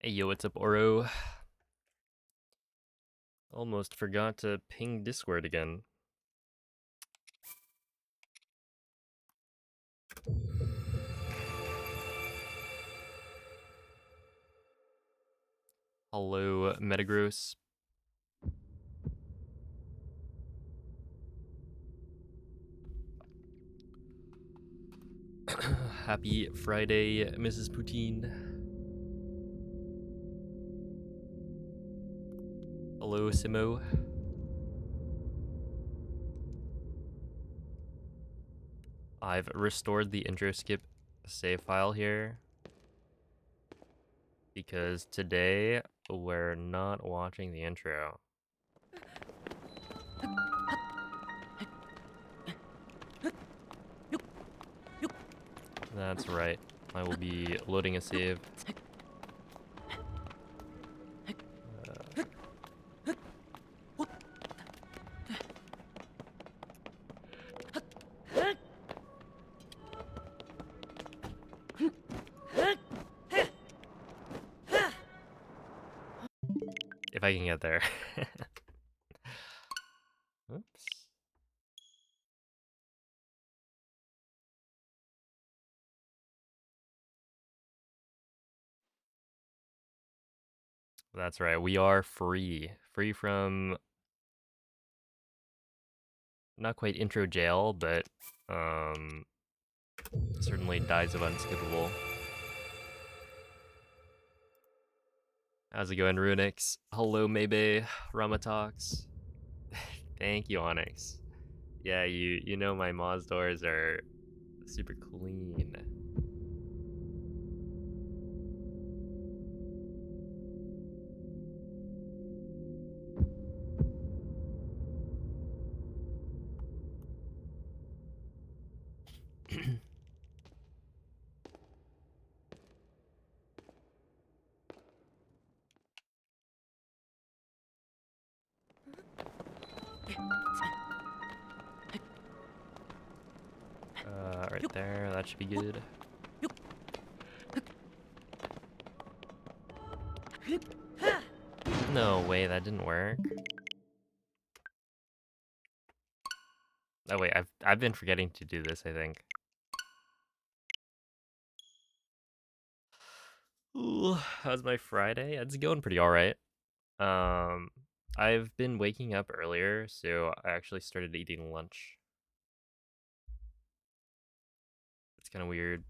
Hey yo, what's up, Oro? Almost forgot to ping Discord again. Hello, Metagross. Happy Friday, Mrs. Poutine. Hello, Simo. I've restored the intro skip save file here because today we're not watching the intro. That's right. I will be loading a save. If I can get there. Oops. That's right. We are free. Free from not quite intro jail, but certainly Dies of Unskippable. How's it going, Runix? Hello, Maybe, Ramatox. Thank you, Onyx. Yeah, you know my Moz doors are super clean. Right there, that should be good. No way, that didn't work. Oh wait, I've been forgetting to do this, I think. Ooh, how's my Friday? It's going pretty alright. I've been waking up earlier, so I actually started eating lunch. It's kind of weird.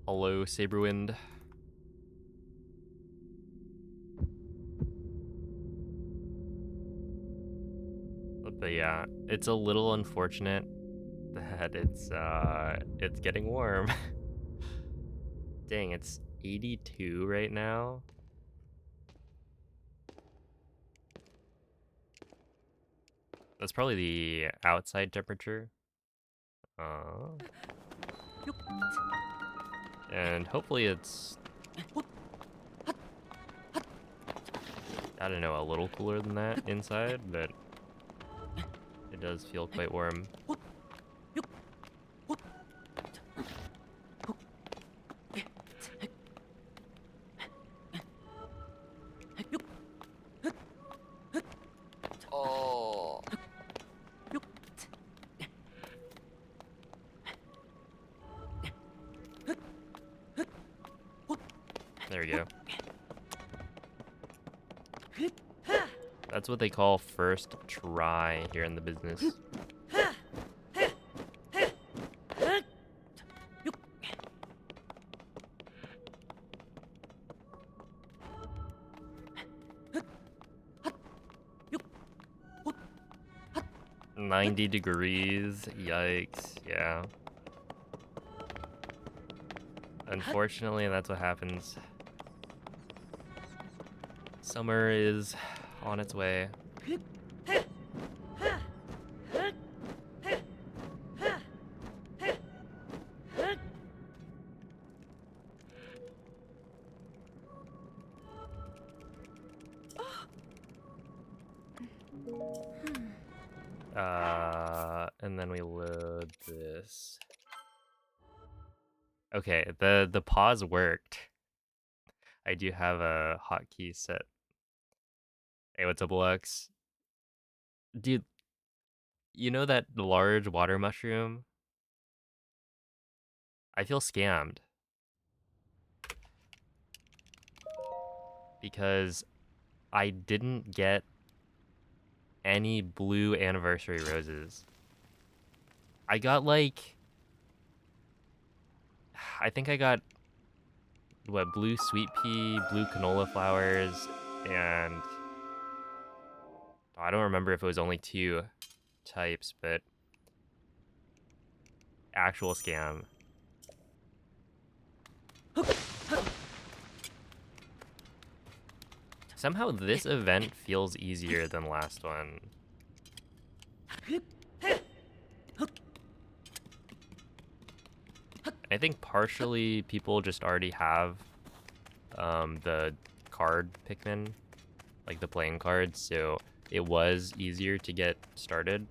Hello, Saberwind. But yeah, it's a little unfortunate that it's getting warm. Dang, it's 82 right now. That's probably the outside temperature. And hopefully it's, I don't know, a little cooler than that inside, but it does feel quite warm. Oh. There we go. That's what they call first try here in the business. 90 degrees. Yikes. Yeah. Unfortunately, that's what happens. Summer is on its way. And then we load this. Okay, the pause worked. I do have a hotkey set. Hey, what's up, Lux? Dude, you know that large water mushroom? I feel scammed. Because I didn't get any blue anniversary roses. I got like... I think I got... What, blue sweet pea, blue canola flowers, and... I don't remember if it was only 2 types, but... Actual scam. Somehow this event feels easier than last one. I think partially people just already have the card Pikmin, like the playing cards, so it was easier to get started.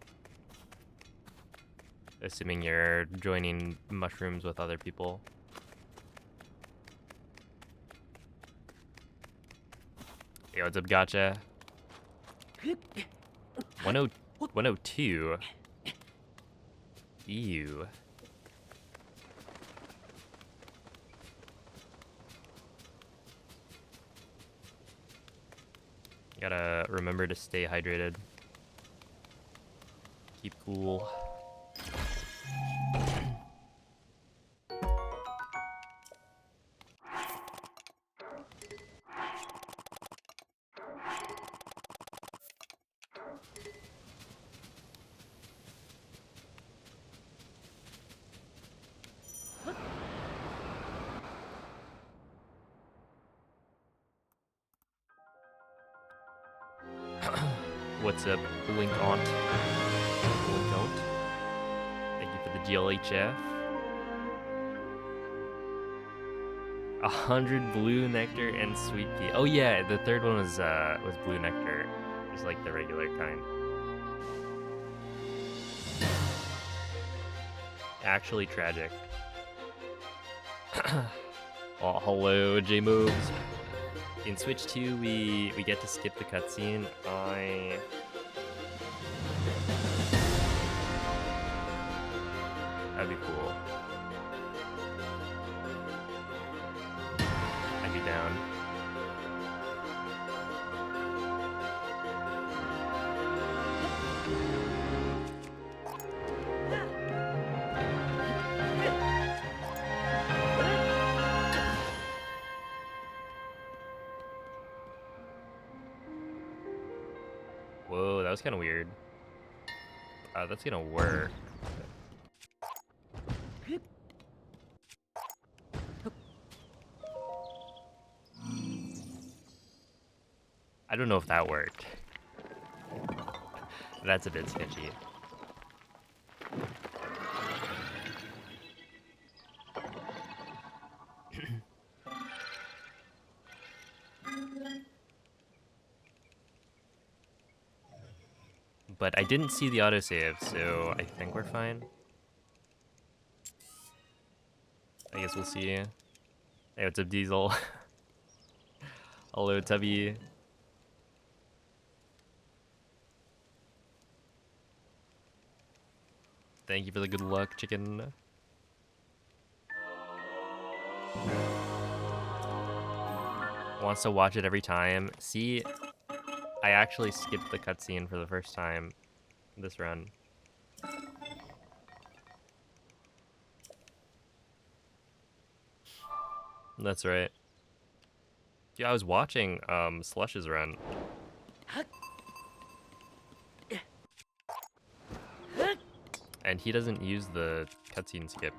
Assuming you're joining mushrooms with other people. Hey, what's up, Gotcha? 102? Ew. Gotta remember to stay hydrated. Keep cool. What's up, Blinkaunt? Blinkaunt. Thank you for the GLHF. 100 blue nectar and sweet pea. Oh yeah, the third one was blue nectar, just like the regular kind. Actually tragic. Oh, hello, J-Moves. In Switch 2, we get to skip the cutscene. That'd be cool. I'd be down. Whoa, that was kind of weird. That's gonna work. I don't know if that worked. That's a bit sketchy. But I didn't see the autosave, so I think we're fine. I guess we'll see. Hey, what's up, Diesel? Hello, Tubby. Thank you for the good luck, chicken. Wants to watch it every time. See, I actually skipped the cutscene for the first time this run. That's right. Yeah, I was watching Slush's run. And he doesn't use the cutscene skip.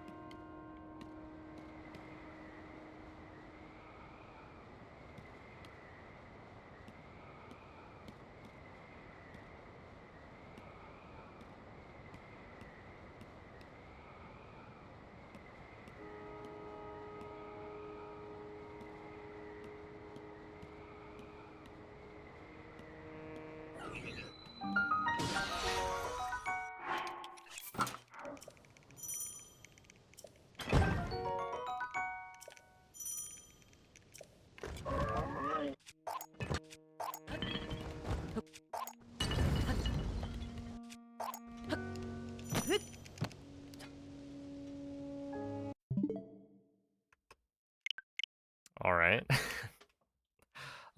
All right.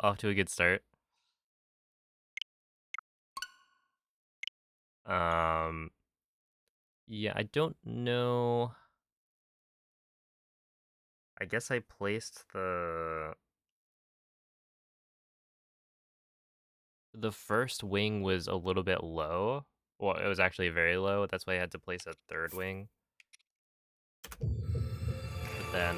Off to a good start. Yeah, I don't know. I guess I placed the first wing was a little bit low. Well, it was actually very low. That's why I had to place a third wing. But then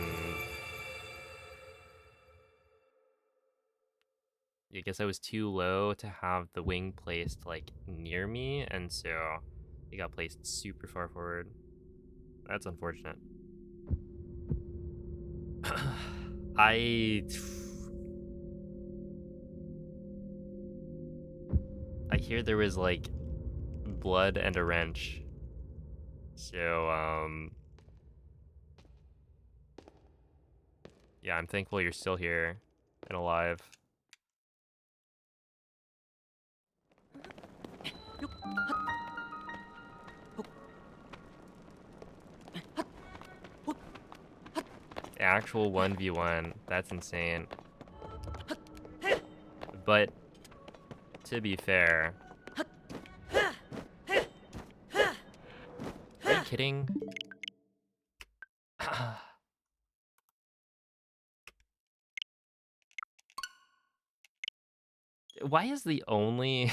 I guess I was too low to have the wing placed like near me, and so it got placed super far forward. That's unfortunate. I hear there was like blood and a wrench. So yeah, I'm thankful you're still here and alive. Actual 1v1. That's insane. But to be fair, are you kidding? Why is the only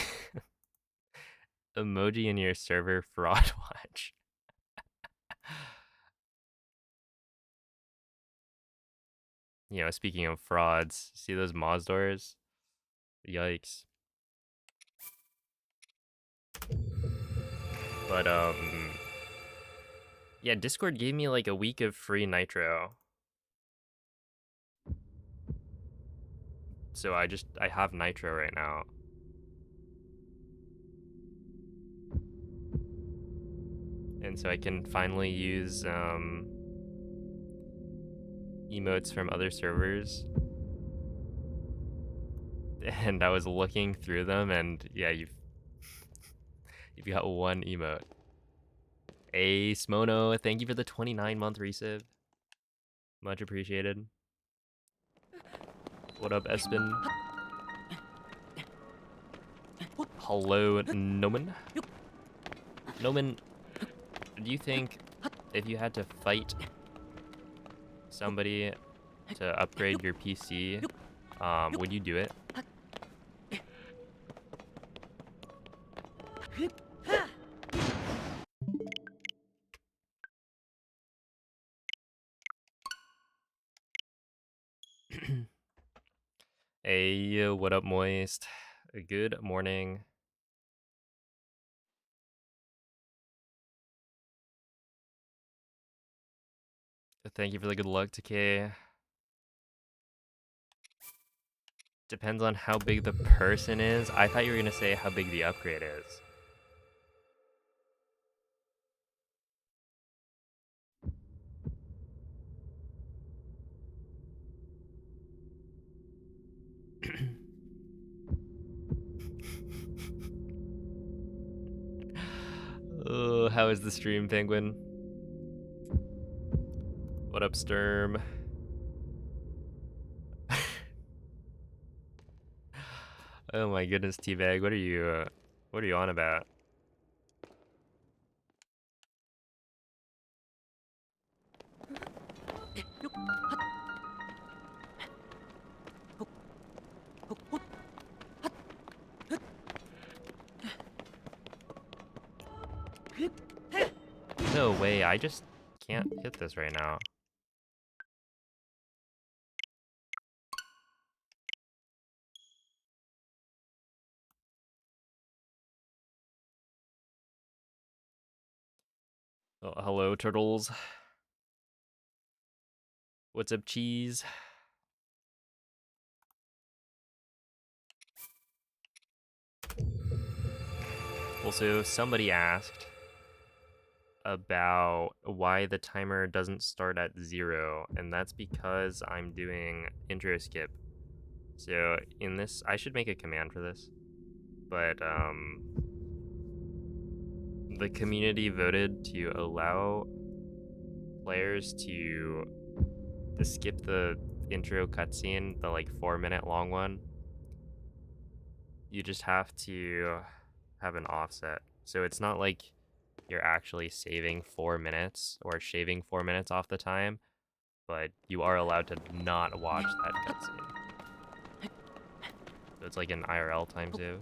emoji in your server fraud watch? You know, speaking of frauds, see those Moz doors? Yikes. But yeah, Discord gave me like a week of free Nitro. So I have Nitro right now. And so I can finally use emotes from other servers. And I was looking through them, and yeah, you've got one emote. Hey, Smono, thank you for the 29-month resub. Much appreciated. What up, Espen? Hello, Noman. Noman, do you think if you had to fight somebody to upgrade your PC, would you do it? Hey, what up, Moist? Good morning. Thank you for the good luck, TK. Depends on how big the person is. I thought you were gonna say how big the upgrade is. Oh, how is the stream, Penguin? What up, Sturm? Oh my goodness, Teabag, what are you on about? no way, I just can't hit this right now. Oh, hello, turtles. What's up, cheese? Also, somebody asked about why the timer doesn't start at 0, and that's because I'm doing intro skip. So in this, I should make a command for this, but the community voted to allow players to skip the intro cutscene, the like 4-minute long one. You just have to have an offset. So it's not like you're actually saving 4 minutes or shaving 4 minutes off the time, but you are allowed to not watch that cutscene. So it's like an IRL time save.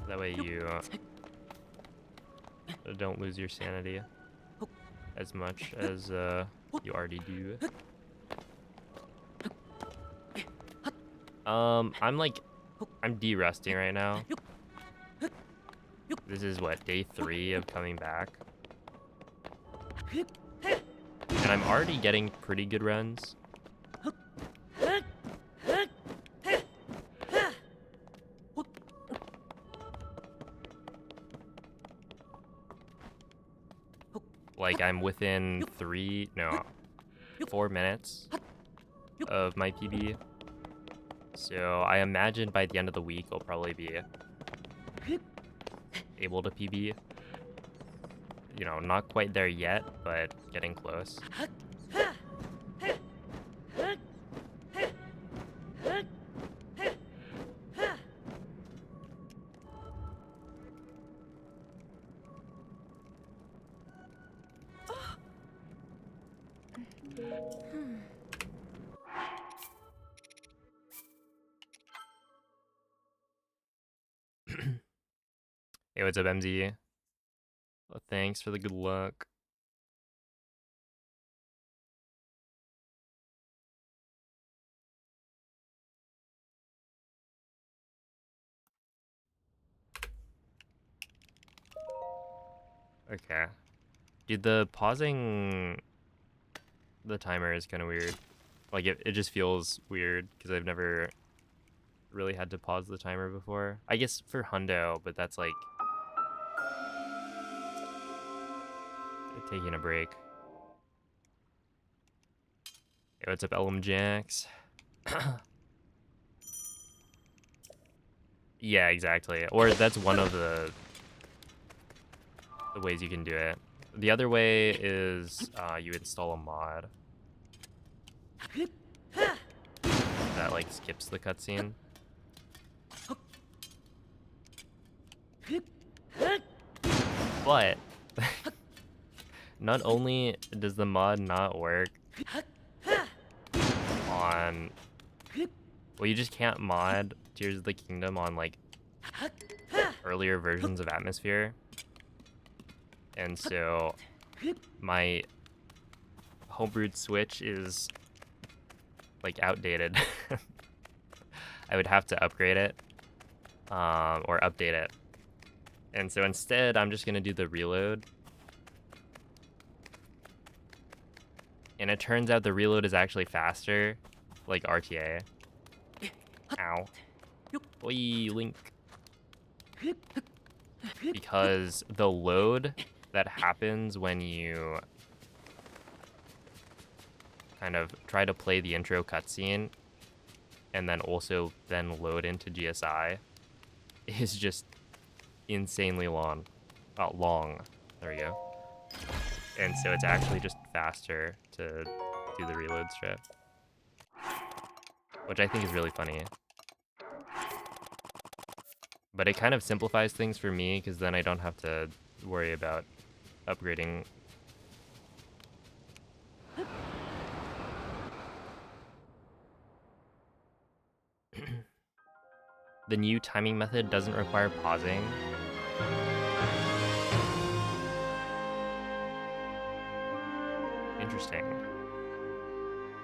That way you don't lose your sanity as much as you already do. I'm de-rusting right now. This is what, day 3 of coming back? And I'm already getting pretty good runs. Like, I'm within 4 minutes of my PB. So I imagine by the end of the week, I'll probably be able to PB. You know, not quite there yet, but getting close. Hey, what's up, MZ? Well, thanks for the good luck. Okay. Dude, the pausing the timer is kind of weird. Like, it just feels weird because I've never really had to pause the timer before. I guess for Hundo, but that's like taking a break. Hey, what's up, LM Jax? Yeah, exactly. Or that's one of the ways you can do it. The other way is you install a mod that like skips the cutscene. But not only does the mod not work on, well, you just can't mod Tears of the Kingdom on like earlier versions of Atmosphere. And so my homebrewed Switch is like outdated. I would have to upgrade it or update it. And so instead, I'm just gonna do the reload. And it turns out the reload is actually faster, like RTA. Ow. Oi, Link. Because the load that happens when you kind of try to play the intro cutscene and then also then load into GSI is just insanely long. There we go. And so it's actually just faster to do the reload strip, which I think is really funny. But it kind of simplifies things for me because then I don't have to worry about upgrading. The new timing method doesn't require pausing. Interesting.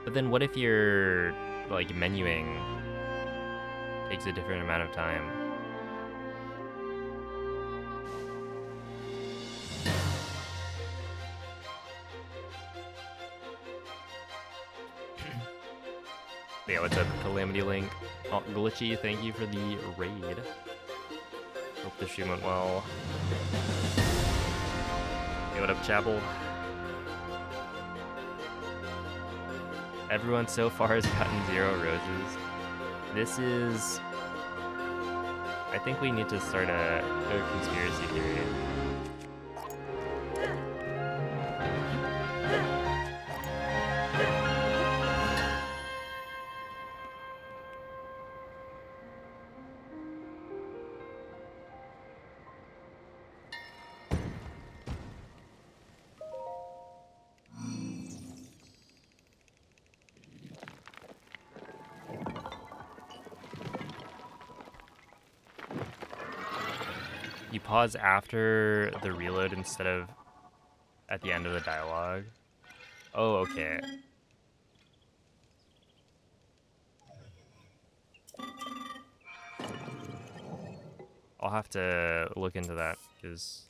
But then what if you're like menuing takes a different amount of time? Yeah, what's up, Calamity Link? Oh, Glitchy, thank you for the raid. Hope the stream went well. Hey, what up, Chapel? Everyone so far has gotten 0 roses. This is... I think we need to start a conspiracy theory. You pause after the reload instead of at the end of the dialogue. Oh, okay. I'll have to look into that, because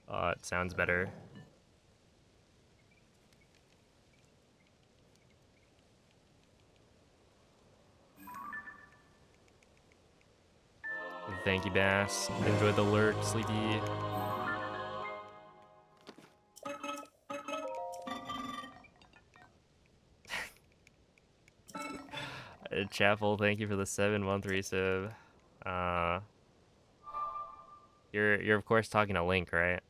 it sounds better. Thank you, Bass. Enjoy the lurk, Sleepy. Chapel, thank you for the 713 sub. You're of course talking to Link, right?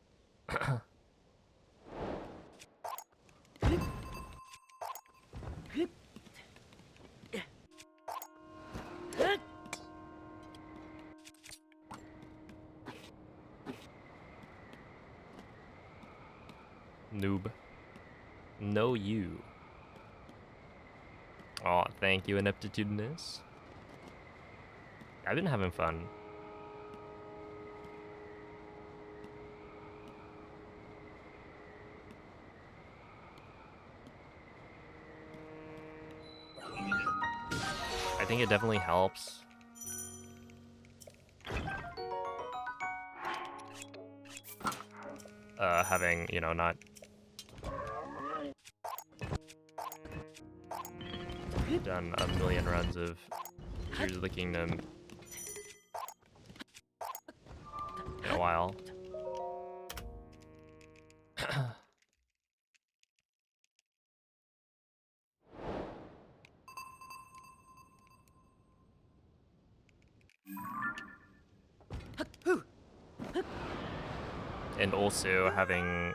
Noob. No you. Oh, thank you, Ineptitudinous. I've been having fun. I think it definitely helps. Having, you know, not done a million runs of Tears of the Kingdom in a while. And also having...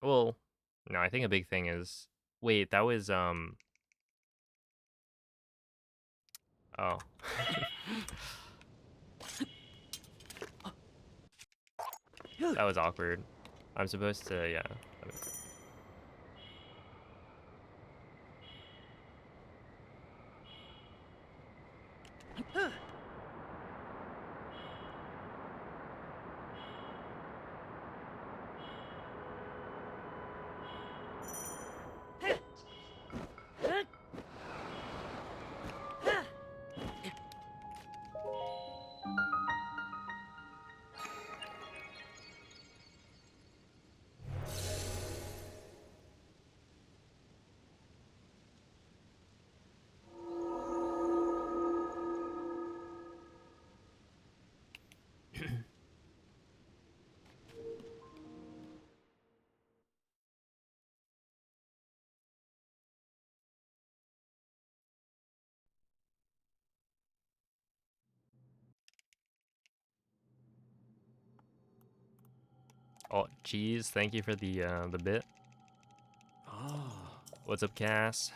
Well, no, I think a big thing is... Wait, that was, Oh. That was awkward. I'm supposed to, yeah. Oh, Cheese, thank you for the bit. Ah. What's up, Cass?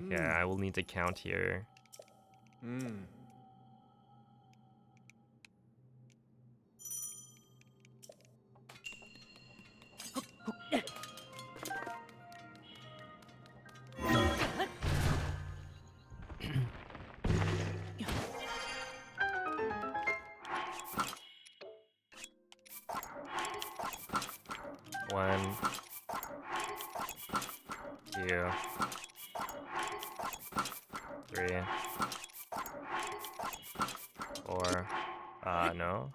Yeah, I will need to count here. Mm. One, two, three, four. No.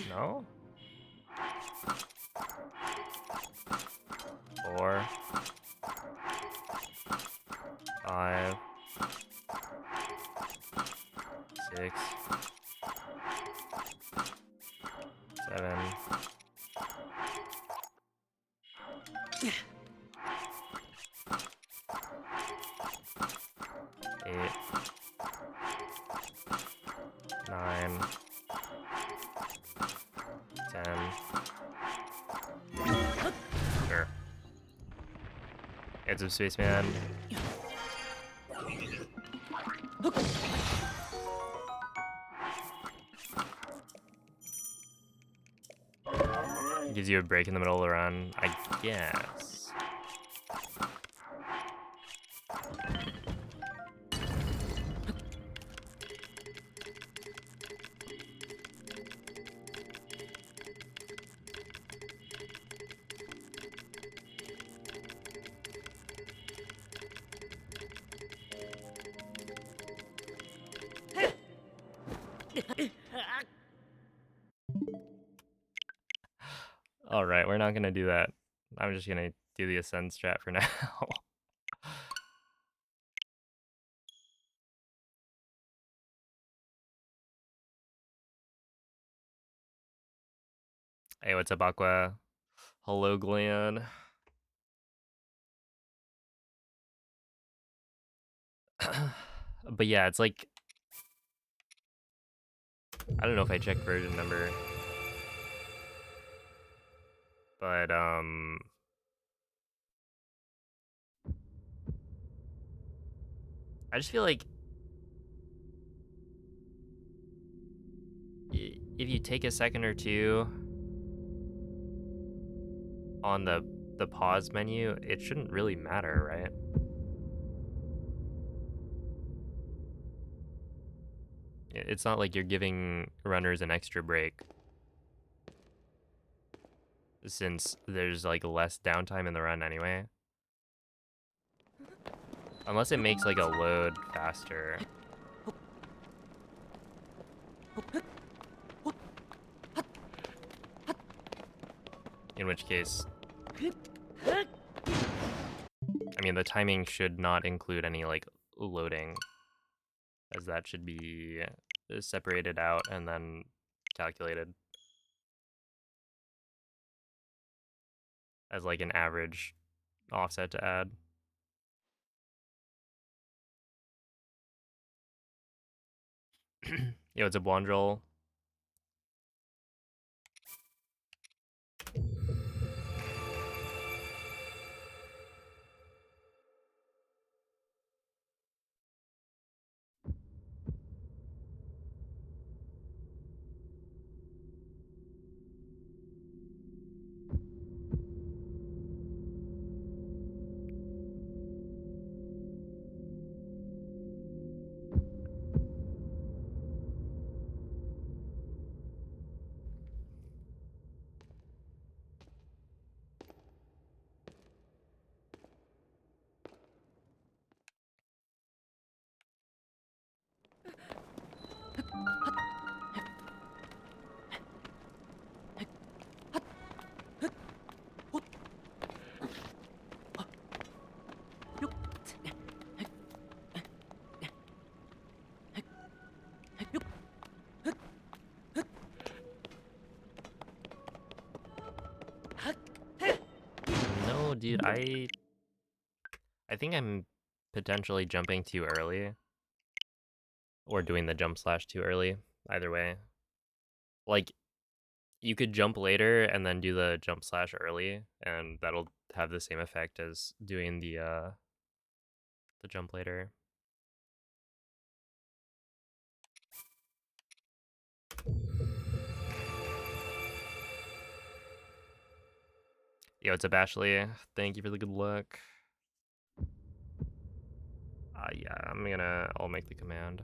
No? Four, five, six, seven, eight, nine, 10. Sure. Heads of Spaceman. Gives you a break in the middle of the run, I guess. Alright, we're not gonna do that. I'm just gonna do the Ascend strat for now. Hey, what's up, Aqua? Hello, Glenn. But yeah, it's like... I don't know if I checked version number. But, I just feel like... if you take a second or two on the pause menu, it shouldn't really matter, right? It's not like you're giving runners an extra break, since there's like less downtime in the run anyway. Unless it makes like a load faster. In which case, I mean, the timing should not include any like loading, as that should be separated out and then calculated as like an average offset to add. Yo, it's a Bondrel. No, dude, I think I'm potentially jumping too early. Or doing the jump slash too early. Either way. Like, You could jump later and then do the jump slash early, and that'll have the same effect as doing the jump later. Yo, it's up, Ashley. Thank you for the good luck. Yeah, I'll make the command.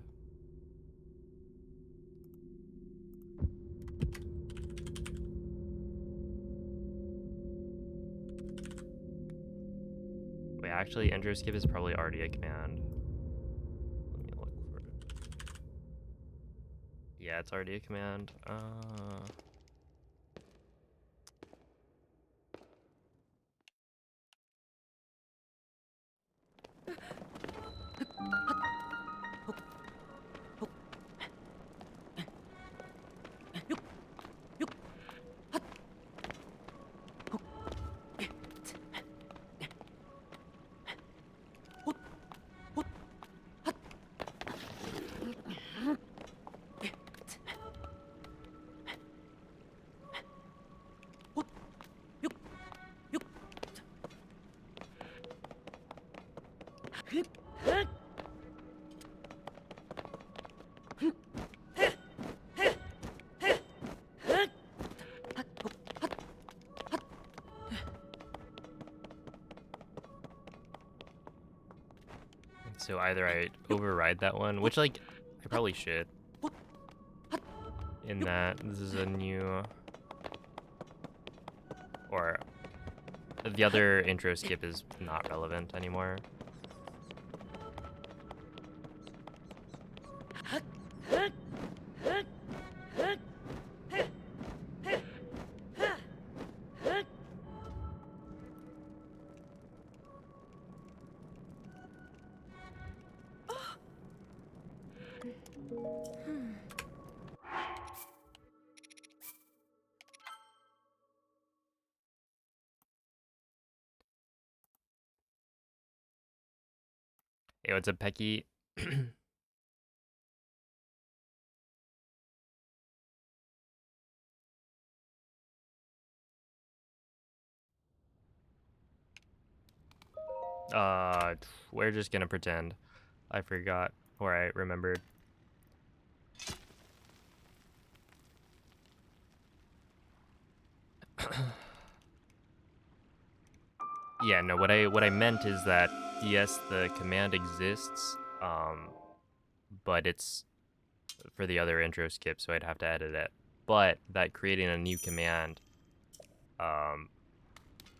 Wait, actually, intro skip is probably already a command. Let me look for it. Yeah, it's already a command. So either I override that one, which like I probably should. In that this is a new, or the other intro skip is not relevant anymore. Hey, what's up, Pecky? We're just gonna pretend I forgot, or I remembered. Yeah, no, what I meant is that yes, the command exists, but it's for the other intro skip, so I'd have to edit it. But that creating a new command,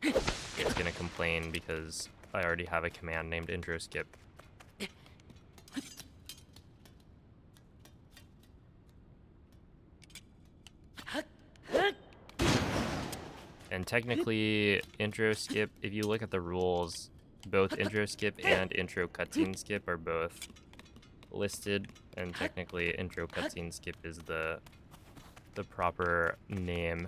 it's gonna complain because I already have a command named intro skip. And technically, intro skip, if you look at the rules, both intro skip and intro cutscene skip are both listed, and technically intro cutscene skip is the proper name.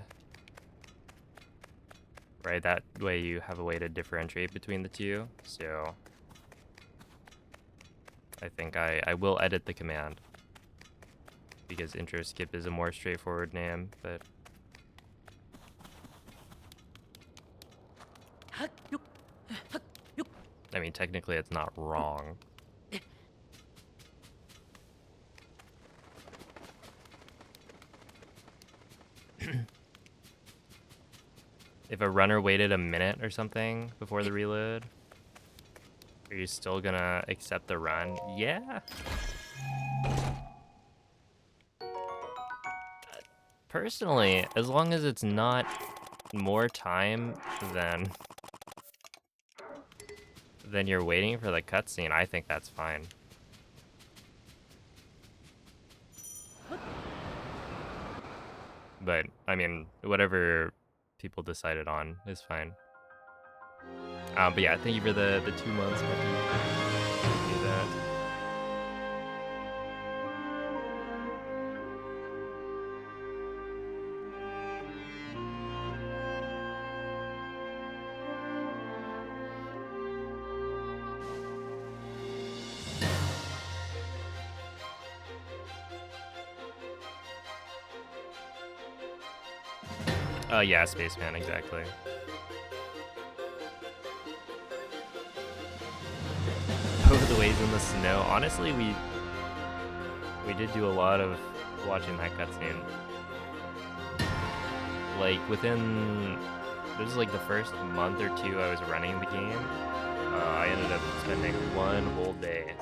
Right, that way you have a way to differentiate between the two, so I think I will edit the command because intro skip is a more straightforward name, but I mean, technically it's not wrong. If a runner waited a minute or something before the reload, are you still gonna accept the run? Yeah. Personally, as long as it's not more time than you're waiting for the cutscene, I think that's fine. But I mean, whatever people decided on is fine. But yeah, thank you for the 2 months, Becky. Appreciate that. Yeah, Spaceman, exactly. Oh, the waves in the snow. Honestly, we did do a lot of watching that cutscene. Like within, this is like the first month or two I was running the game. I ended up spending one whole day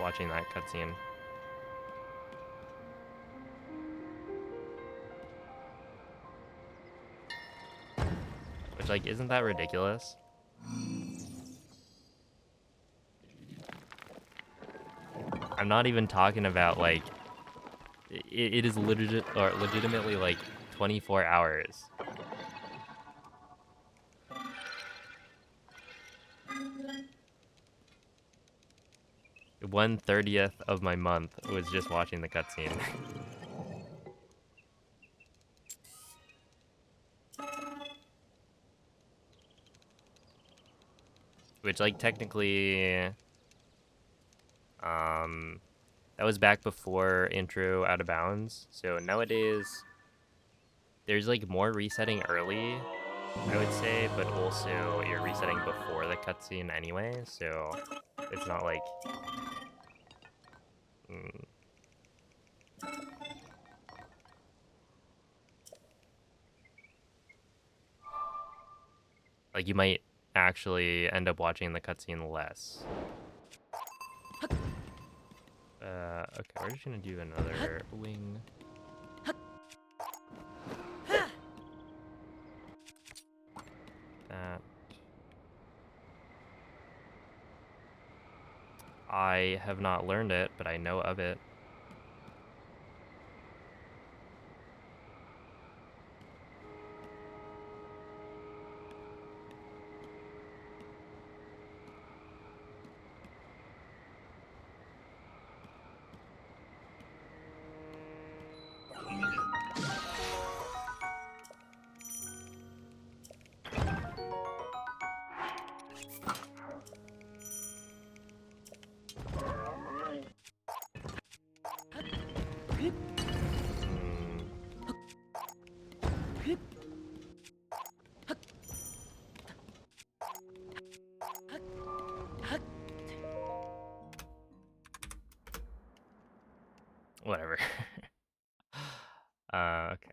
watching that cutscene. Which, like, isn't that ridiculous? I'm not even talking about, like, it is legitimately, like, 24 hours. 1/30th of my month was just watching the cutscene. Which, like, technically, that was back before intro Out of Bounds. So nowadays, there's, like, more resetting early, I would say, but also you're resetting before the cutscene anyway, so it's not like... like, you might actually end up watching the cutscene less. Okay, we're just gonna do another wing. That. I have not learned it, but I know of it. Whatever. Okay.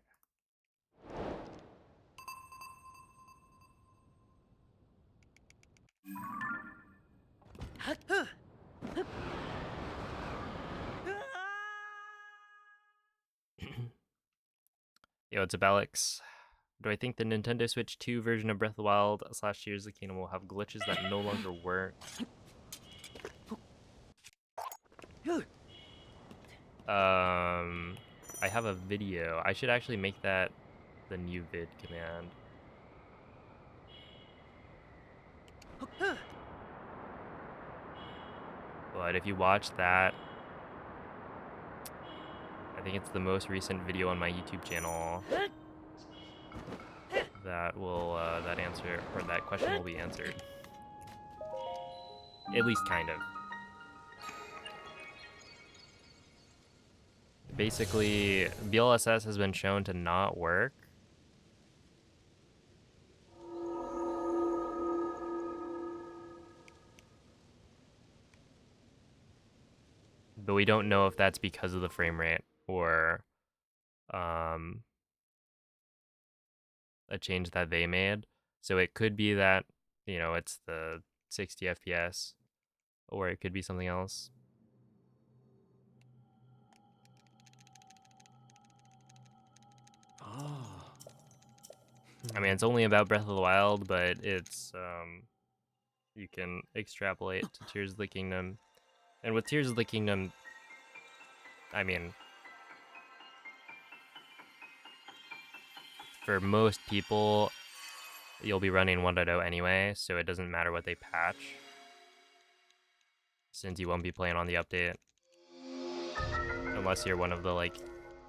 Yo, it's Alex. Do I think the Nintendo Switch 2 version of Breath of the Wild / Tears of the Kingdom will have glitches that no longer work? I have a video. I should actually make that the new vid command. But if you watch that, I think it's the most recent video on my YouTube channel. That will that question will be answered. At least kind of. Basically, BLSS has been shown to not work. But we don't know if that's because of the frame rate or a change that they made. So it could be that, you know, it's the 60 FPS, or it could be something else. Ah. I mean, it's only about Breath of the Wild, but it's you can extrapolate to Tears of the Kingdom. And with Tears of the Kingdom, I mean, for most people, you'll be running 1.0 anyway, so it doesn't matter what they patch, since you won't be playing on the update. Unless you're one of the, like,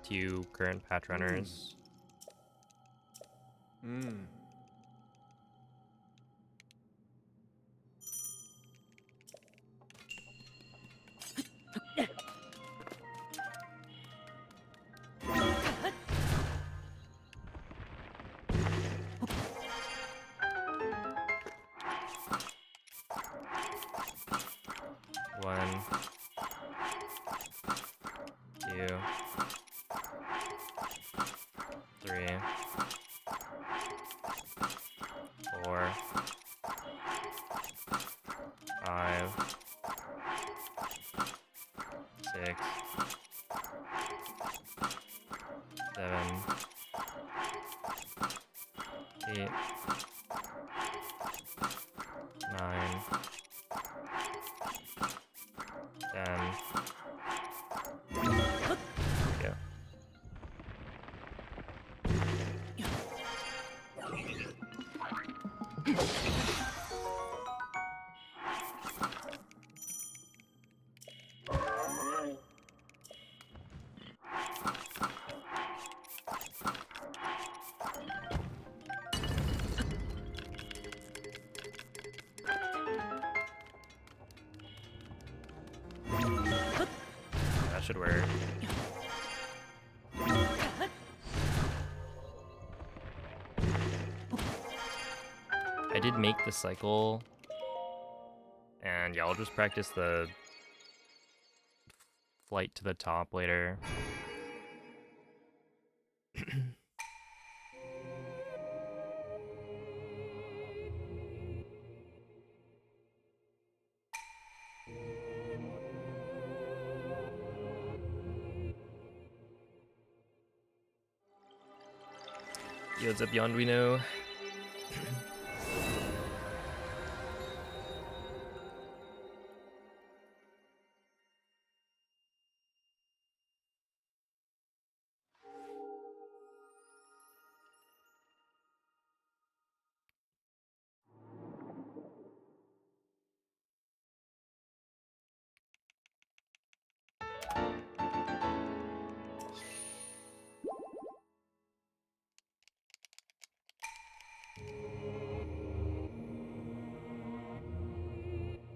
2 current patch runners. 2, 3, 4, 5, 6, 7, 8, 9, 10. Yeah. That should work. I did make the cycle, and yeah, I'll just practice the flight to the top later. Yo, what's up, Beyond We Know?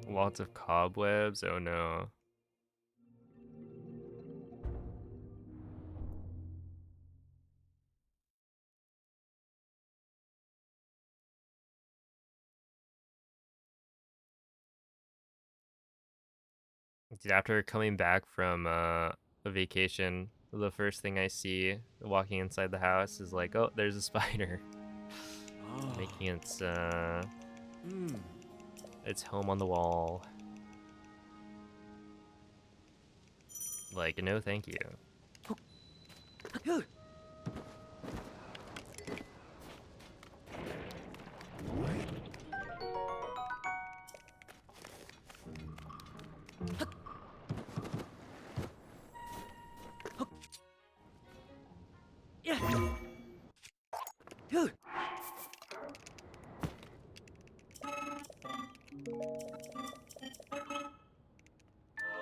Lots of cobwebs, oh no. Dude, after coming back from a vacation, the first thing I see walking inside the house is like, oh, there's a spider. Ah. Making its Mm. its home on the wall. Like, no thank you.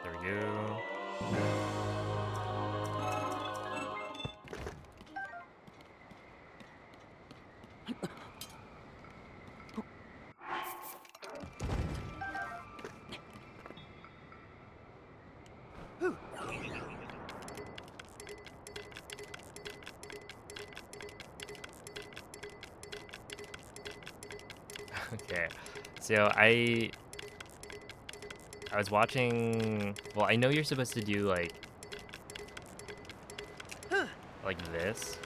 There we go. Okay, so I was watching. Well, I know you're supposed to do like this.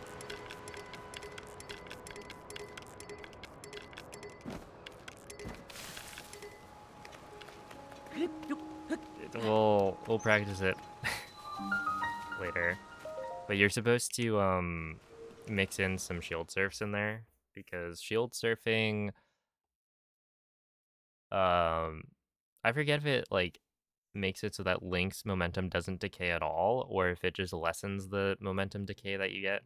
We'll practice it later. But you're supposed to mix in some shield surfs in there because shield surfing I forget if it like makes it so that Link's momentum doesn't decay at all or if it just lessens the momentum decay that you get.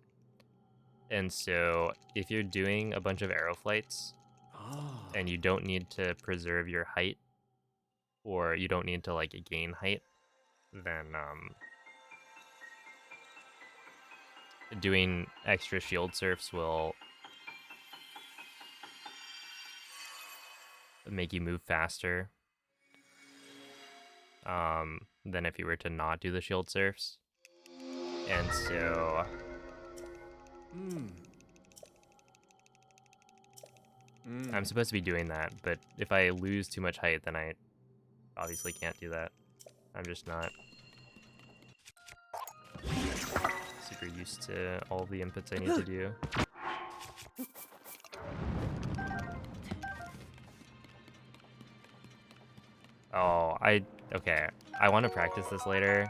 And so if you're doing a bunch of arrow flights Ah. and you don't need to preserve your height or you don't need to like gain height, then doing extra shield surfs will make you move faster than if you were to not do the shield surfs. And so I'm supposed to be doing that, but if I lose too much height, then I obviously can't do that. I'm just not. used to all the inputs I need to do. Oh, okay. I want to practice this later.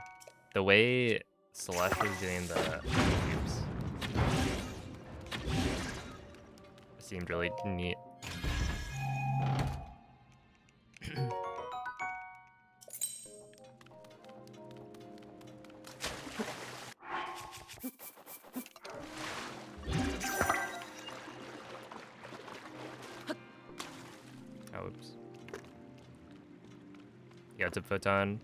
The way Celeste was doing the cubes seemed really neat. Oh, oops. Yeah, it's a photon.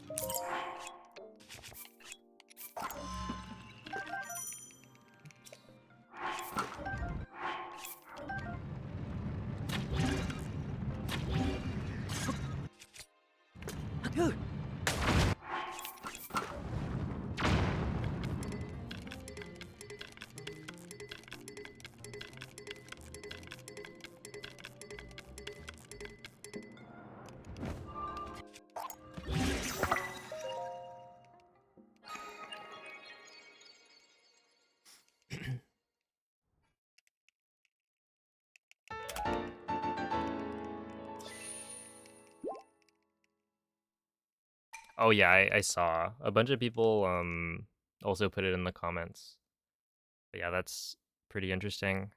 Oh yeah, I saw a bunch of people also put it in the comments. But yeah, that's pretty interesting.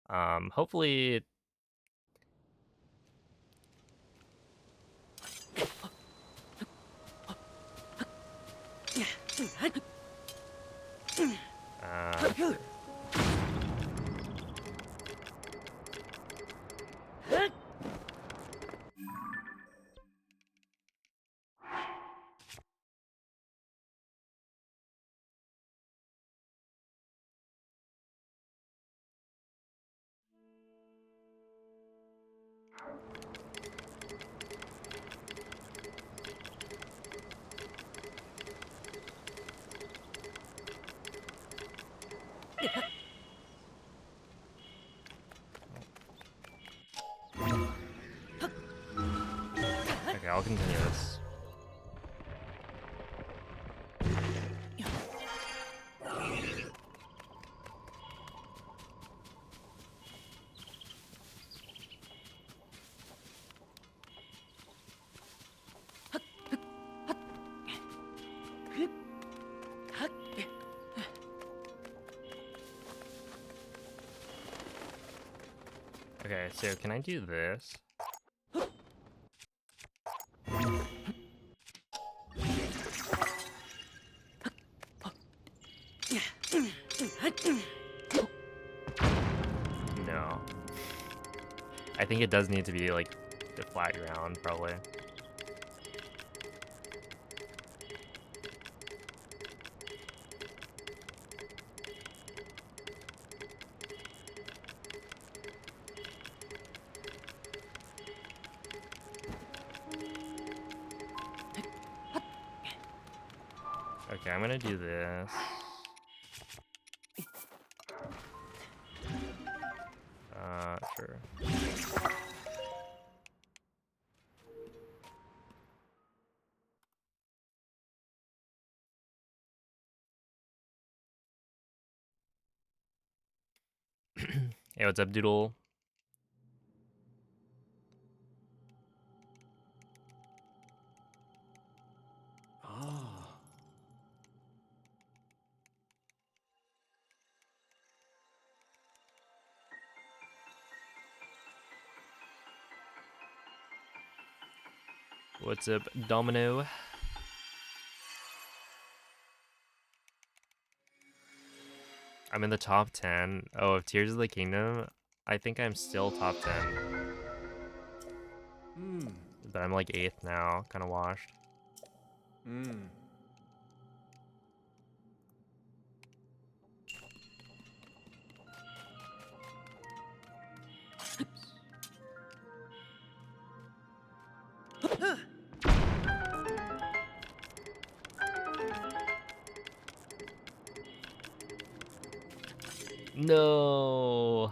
Hopefully sure. Okay, I'll continue this. Okay, so can I do this? No. I think it does need to be like the flat ground, probably. Okay, I'm gonna do this. Sure. Hey, what's up, Doodle? Ah. What's up, Domino? I'm in the top 10. Oh, of Tears of the Kingdom, I think I'm still top 10. Hmm. But I'm like 8th now, kind of washed. Hmm. No.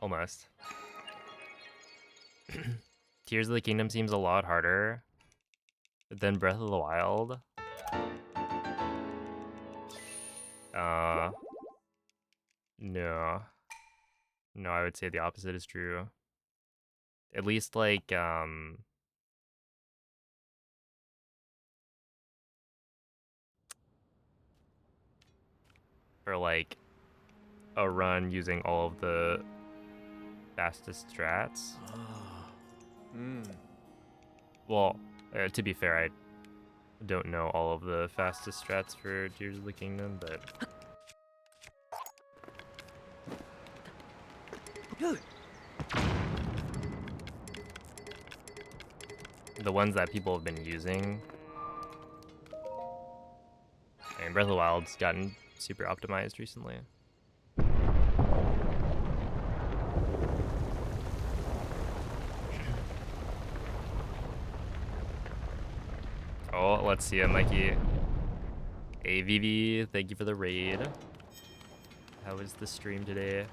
Almost. Tears of the Kingdom seems a lot harder than Breath of the Wild. No. No, I would say the opposite is true. At least like for like a run using all of the fastest strats. Ah. Hmm. Well, to be fair, I don't know all of the fastest strats for Tears of the Kingdom, but the ones that people have been using. I mean, Breath of the Wild's gotten super optimized recently. Oh, let's see it, Mikey. Hey, Vivi, thank you for the raid. How was the stream today?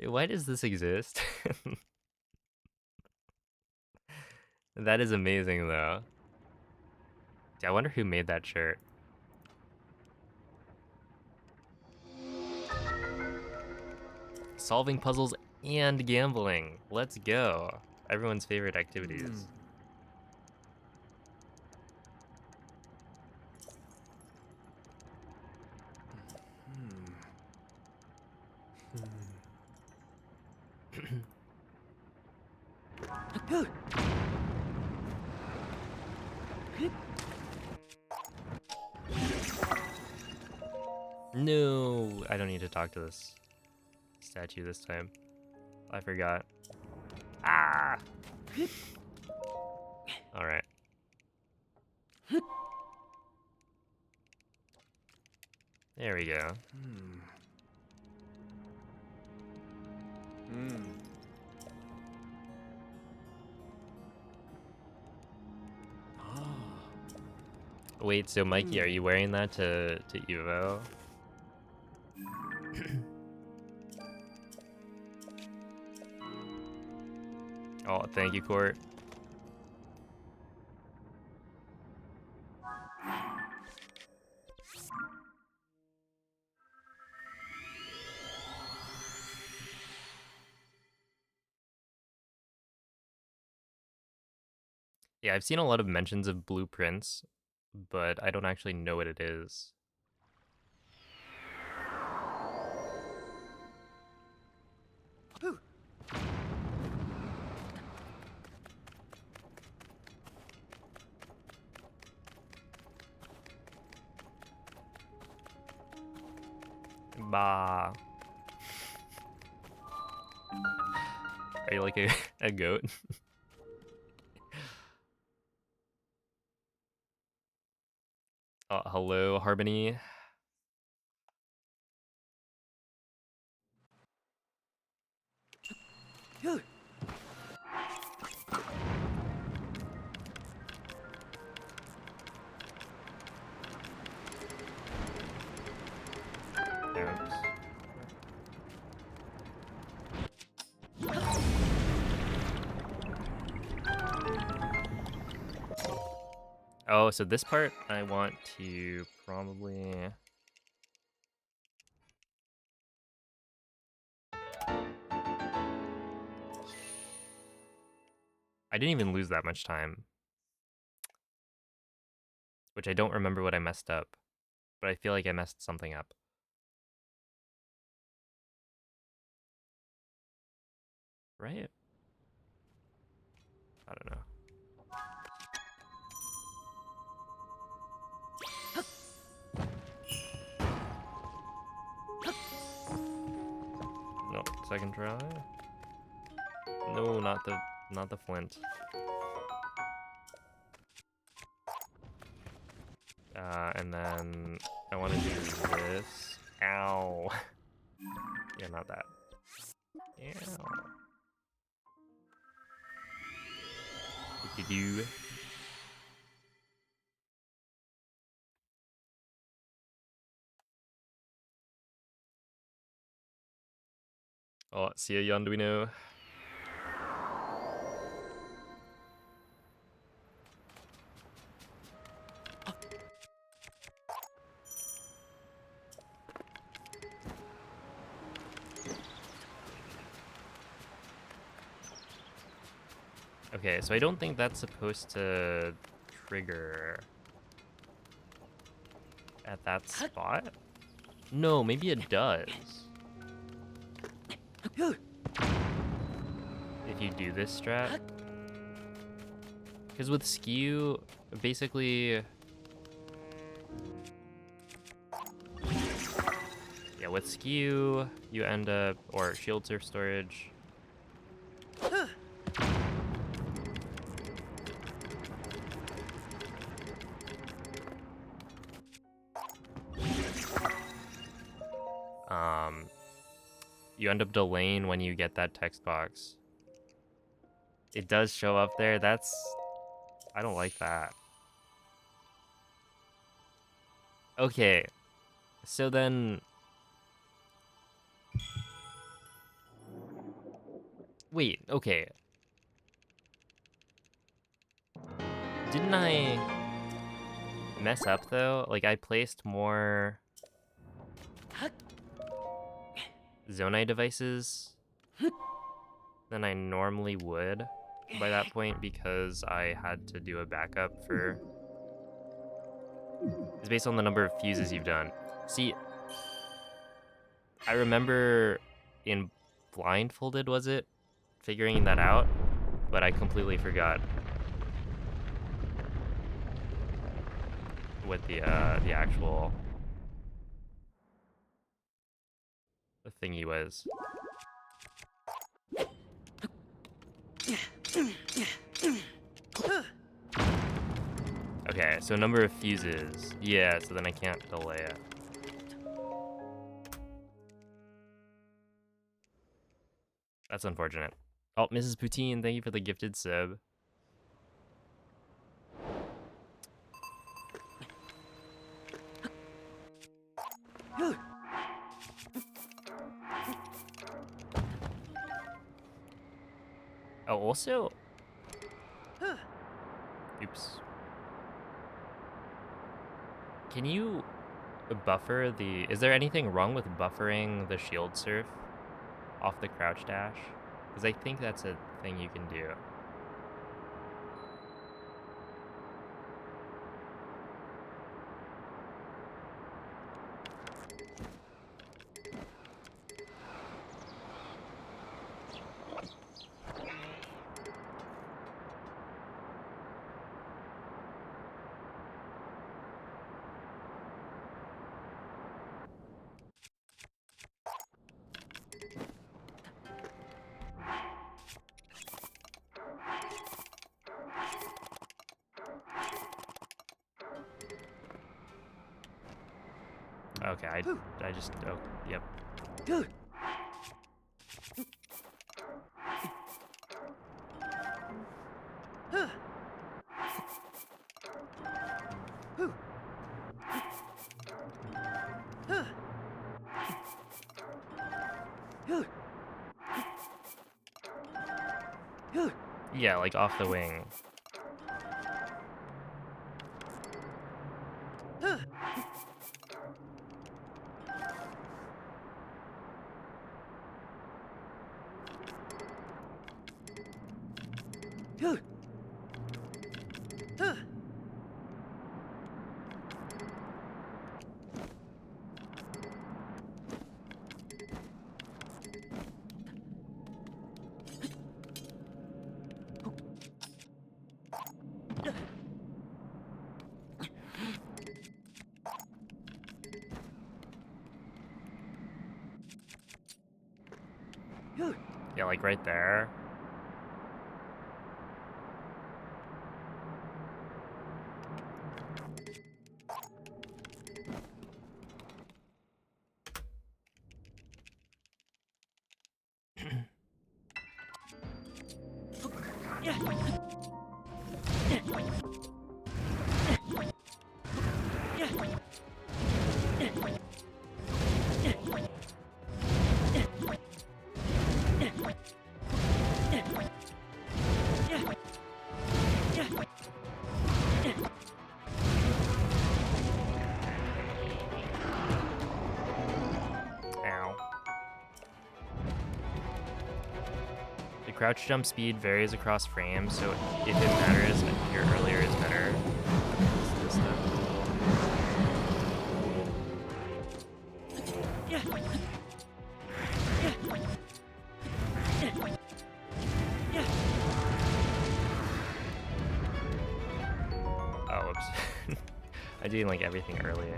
Why does this exist? That is amazing, though. Yeah, I wonder who made that shirt. Solving puzzles and gambling. Let's go. Everyone's favorite activities. No, I don't need to talk to this statue this time. I forgot. Ah! Alright. There we go. Wait, so Mikey, are you wearing that to Evo? Oh, thank you, Court. Yeah, I've seen a lot of mentions of blueprints, but I don't actually know what it is. Bah. Are you like a goat? Hello, Harmony. Oops. Oh, so this part I want to probably... I didn't even lose that much time. Which I don't remember what I messed up. But I feel like I messed something up. Right? I don't know. No, second try. No, not the flint. And then I want to do this. Ow. Yeah, not that. Yeah. Do. Oh, see ya, Yonduino. Okay, so I don't think that's supposed to trigger at that spot. No, maybe it does. If you do this strat. Because with skew, basically... Yeah, with skew, you end up... Or shield surf storage. You end up delaying when you get that text box. It does show up there. That's... I don't like that. Okay. So then... Wait, okay. Didn't I mess up though? Like I placed more Zonai devices than I normally would by that point because I had to do a backup for... It's based on the number of fuses you've done. See, I remember in Blindfolded, was it? Figuring that out, but I completely forgot what the actual thingy was. Okay, so number of fuses. Yeah, so then I can't delay it. That's unfortunate. Oh, Mrs. Poutine, thank you for the gifted sub. Oh, also... Oops. Can you buffer the... Is there anything wrong with buffering the shield surf off the crouch dash? Because I think that's a thing you can do. Okay, I just... Oh, yep. Yeah, like off the wing. Yeah, like right there. Ow. The crouch jump speed varies across frames, so if it matters, your earlier is better. This stuff. Oh, whoops. I'm doing like everything earlier.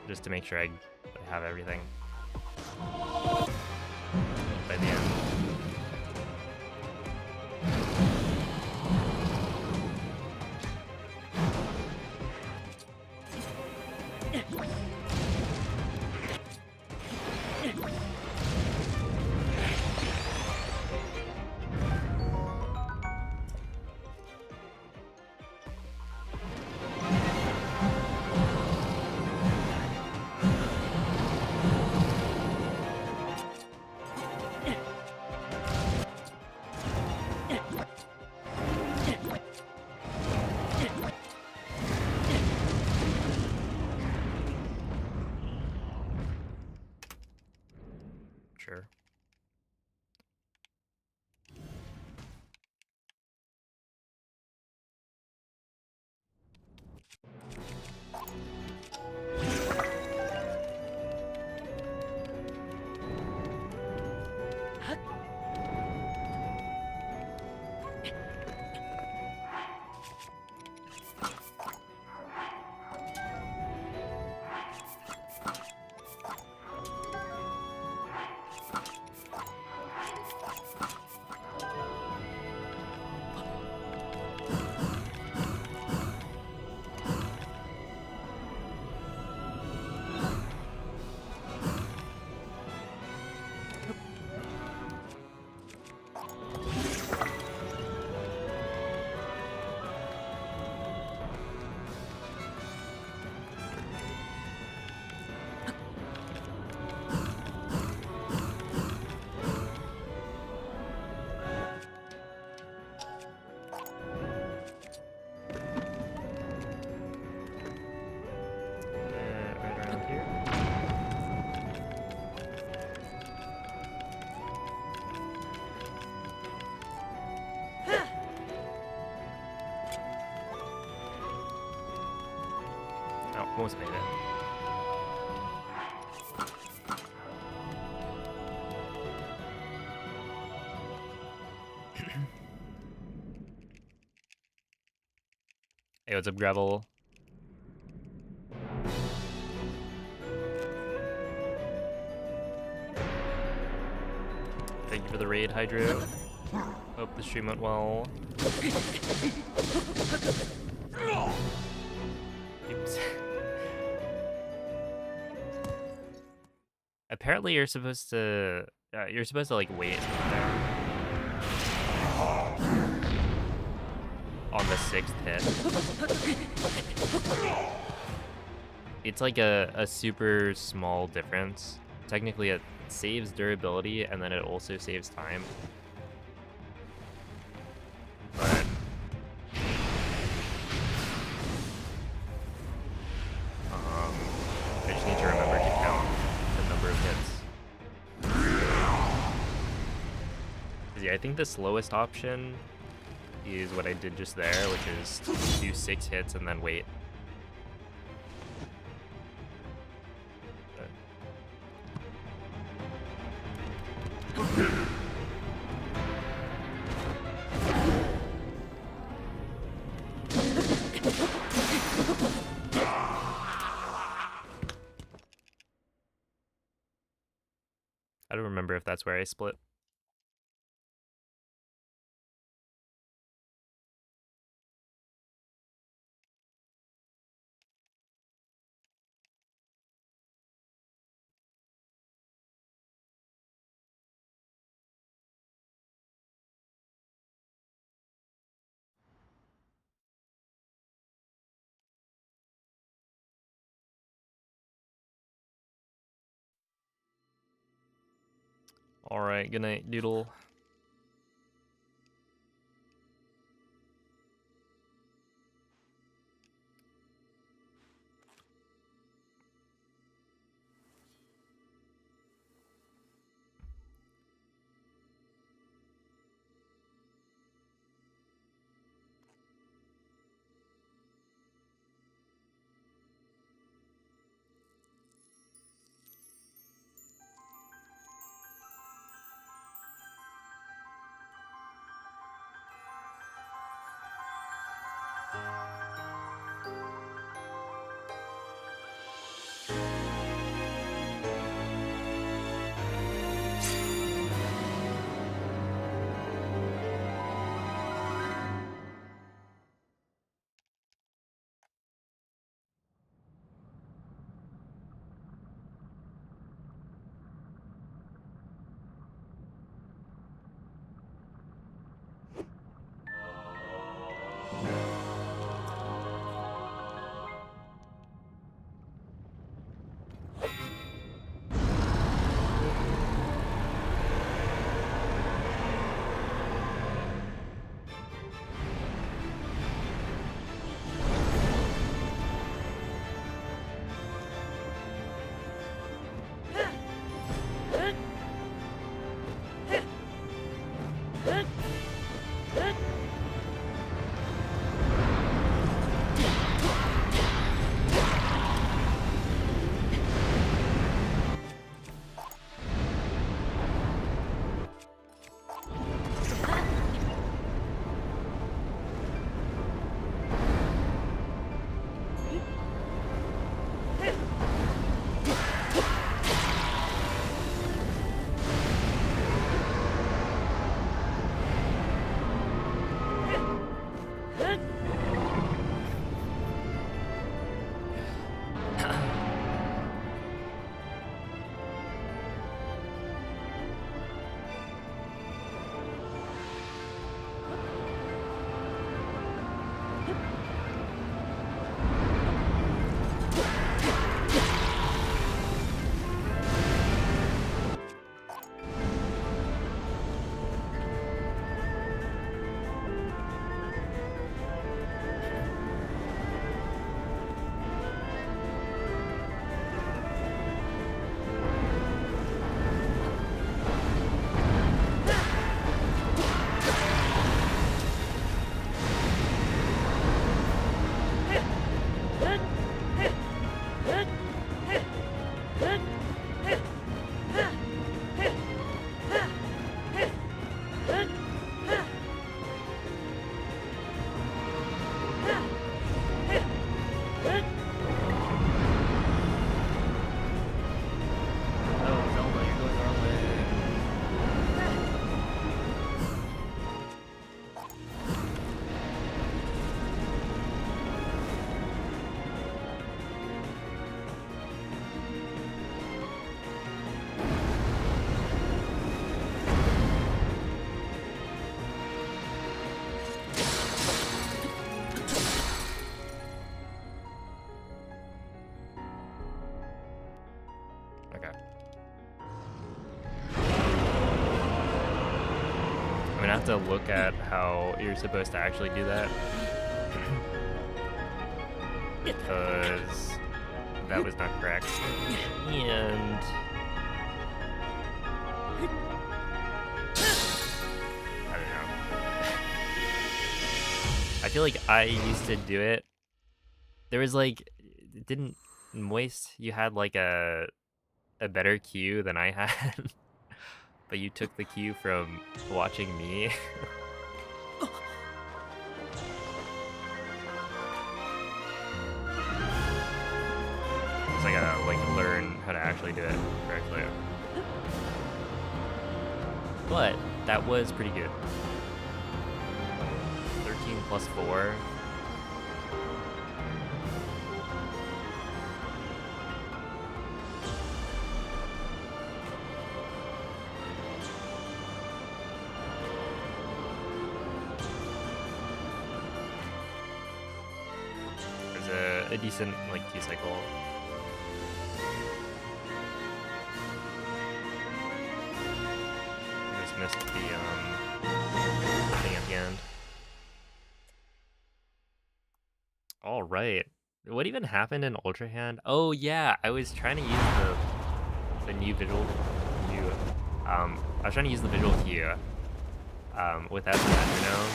Just to make sure I have everything by the end. Sure. Right around here. Oh, almost made it. Hey, what's up, Gravel? Thank you for the raid, Hydro. Hope the stream went well. Oops. Apparently, you're supposed to like wait there on the 6th hit. It's like a super small difference. Technically, it saves durability and then it also saves time. But I just need to remember to count the number of hits. 'Cause yeah, I think the slowest option is what I did just there, which is do 6 hits and then wait. I don't remember if that's where I split. Alright, good night, Doodle. Okay. I'm gonna have to look at how you're supposed to actually do that. Because that was not correct. And I don't know. I feel like I used to do it. There was like, it didn't Moist, you had like a better queue than I had. But you took the cue from watching me. So I gotta like learn how to actually do it correctly. But that was pretty good. 13 plus 4. There's a decent like Q cycle. missed the thing at the end. All right. What even happened in Ultra Hand? Oh yeah, I was trying to use the new visual cue. I was trying to use the visual cue without the metronome,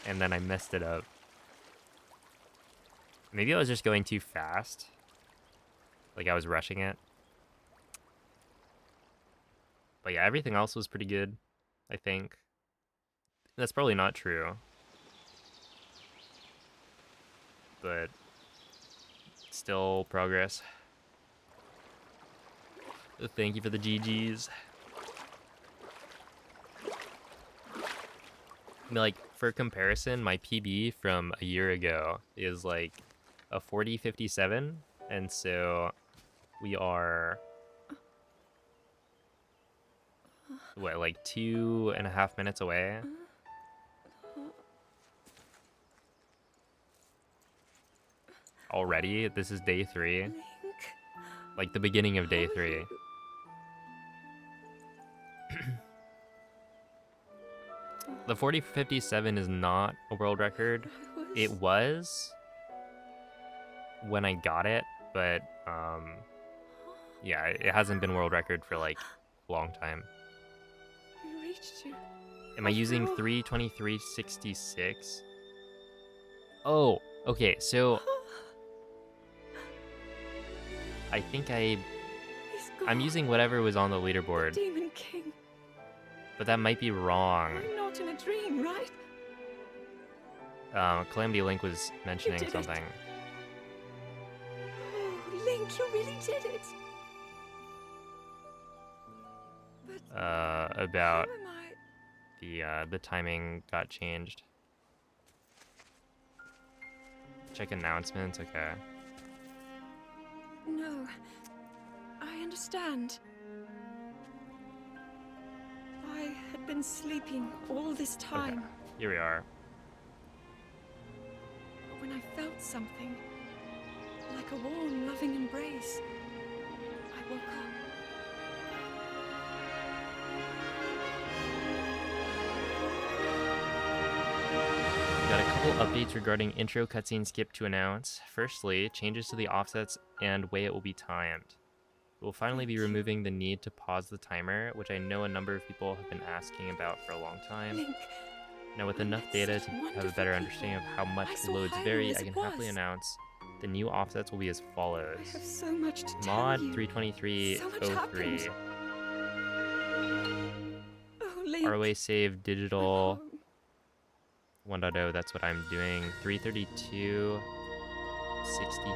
and then I messed it up. Maybe I was just going too fast. Like I was rushing it. But yeah, everything else was pretty good, I think. That's probably not true. But still progress. Thank you for the GGs. I mean, like, for comparison, my PB from a year ago is like a 40:57, and so we are what, like 2.5 minutes away? Already? This is day 3. Link, Like the beginning of how day are 3. you? The 40:57 is not a world record. I was... It was when I got it, but yeah, it hasn't been world record for like a long time. We reached you. Am I using After all- 3:23:66? Oh, okay, so I think He's I'm gone. using whatever was on the leaderboard, Demon King. but that might be wrong. I'm not in a dream, right? Calamity Link was mentioning did it. something. Oh, Link, you really did it. But About how am I? the timing got changed. Check announcements, okay. No, I understand. I had been sleeping all this time. Here we are. But when I felt something, like a warm, loving embrace, I woke up. Got a couple updates regarding intro cutscene skip to announce. Firstly, changes to the offsets and way it will be timed. We'll finally be removing the need to pause the timer, which I know a number of people have been asking about for a long time. Link, Now with we enough met data such to have a wonderful better people. understanding of how much I saw loads Hyrule vary, as I it can happily was. announce the new offsets will be as follows. I have so much to tell Mod you. 32303, So Oh, Link. ROA save I'm digital home. 1.0, that's what I'm doing. 332 63.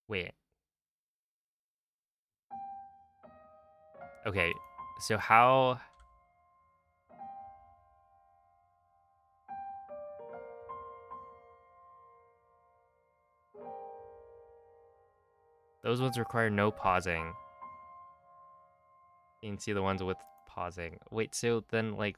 Wait. Okay, so how... Those ones require no pausing. You can see the ones with pausing. Wait, so then, like...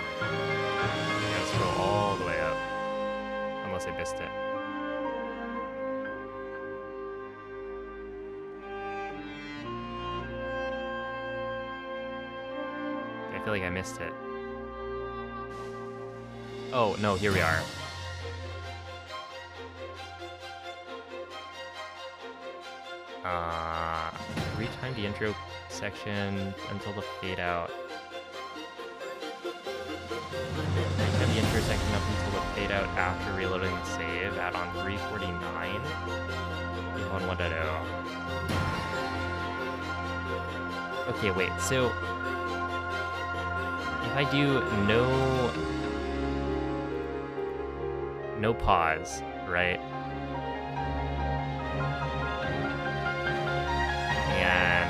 You gotta scroll all the way up. Unless I missed it. I feel like I missed it. Oh, no, here we are. Retime the intro section until the fade out. Retime the intro section up until the fade out after reloading the save. Add on 349. Leave on 1.0. Okay, wait, so if I do no pause, right? And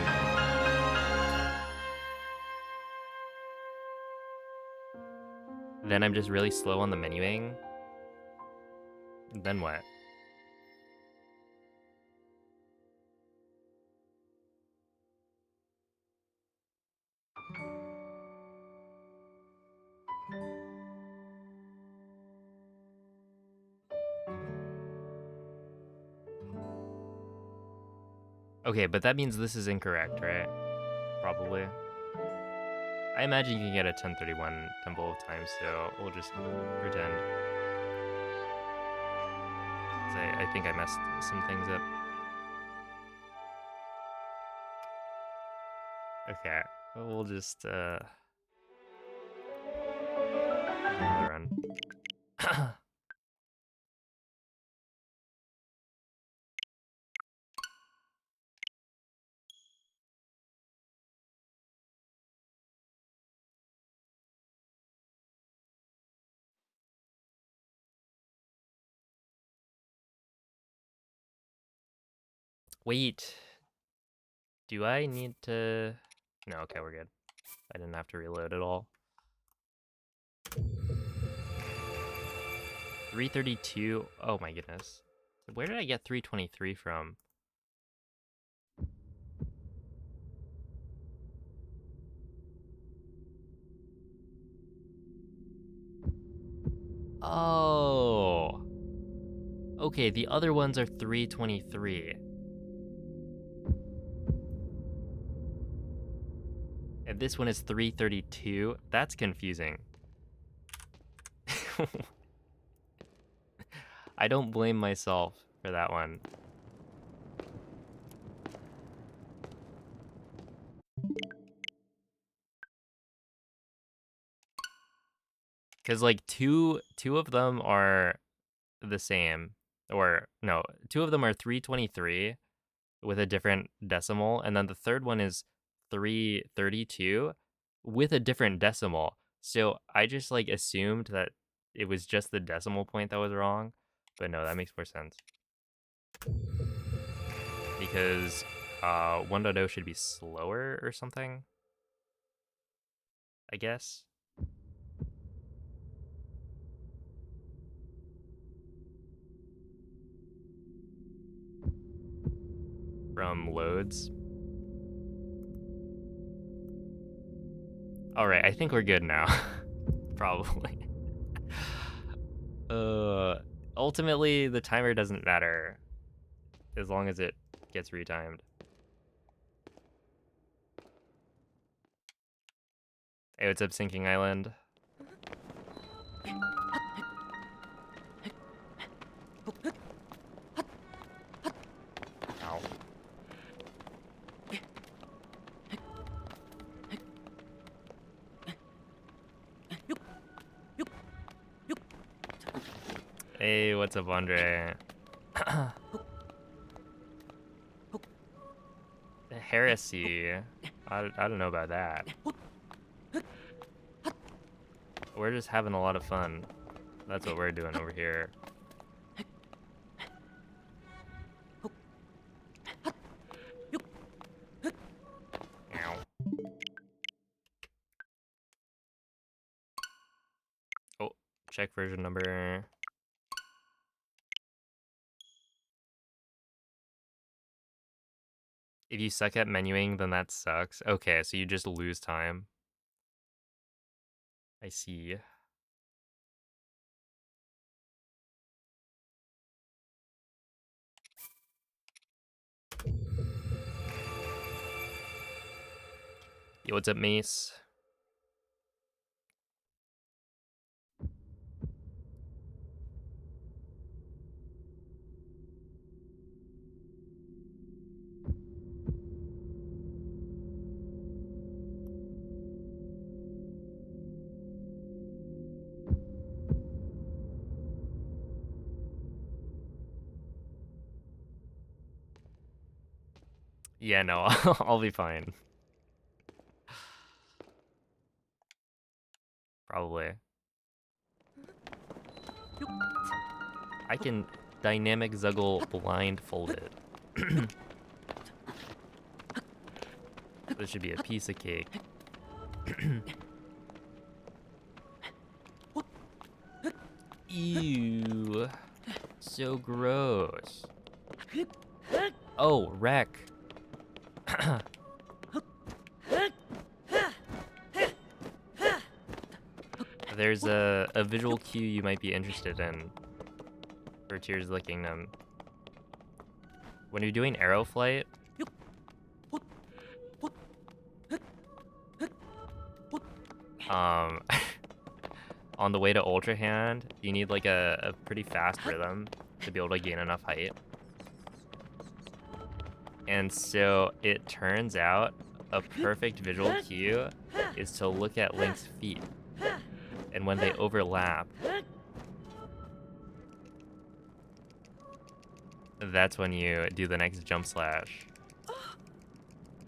then I'm just really slow on the menuing, then what? Okay, but that means this is incorrect, right? Probably. I imagine you can get a 1031 Temple of Time, so we'll just pretend. 'Cause I think I messed some things up. Okay, we'll just another run. Wait, do I need to? No, okay, we're good. I didn't have to reload at all. 332. Oh my goodness. Where did I get 323 from? Oh. Okay, the other ones are 323. And this one is 332. That's confusing. I don't blame myself for that one. Cause like two of them are the same. Or no, two of them are 323 with a different decimal, and then the third one is 332 with a different decimal. So I just like assumed that it was just the decimal point that was wrong, but no, that makes more sense. Because 1.0 should be slower or something, I guess. From loads. Alright, I think we're good now. Probably. Ultimately, the timer doesn't matter as long as it gets retimed. Hey, what's up, Sinking Island? Ow. Hey, what's up, Andre? Heresy. I don't know about that. We're just having a lot of fun. That's what we're doing over here. Ow. Oh, check version number. If you suck at menuing, then that sucks. Okay, so you just lose time. I see. Yo, what's up, Mace? Yeah, no, I'll be fine. Probably. I can dynamic Zuggle blindfolded. This should be a piece of cake. Ew. So gross. Oh, wreck. There's a visual cue you might be interested in for Tears of the Kingdom. When you're doing arrow flight, on the way to Ultra Hand, you need like a pretty fast rhythm to be able to gain enough height. And so it turns out a perfect visual cue is to look at Link's feet. And when they overlap, that's when you do the next jump slash.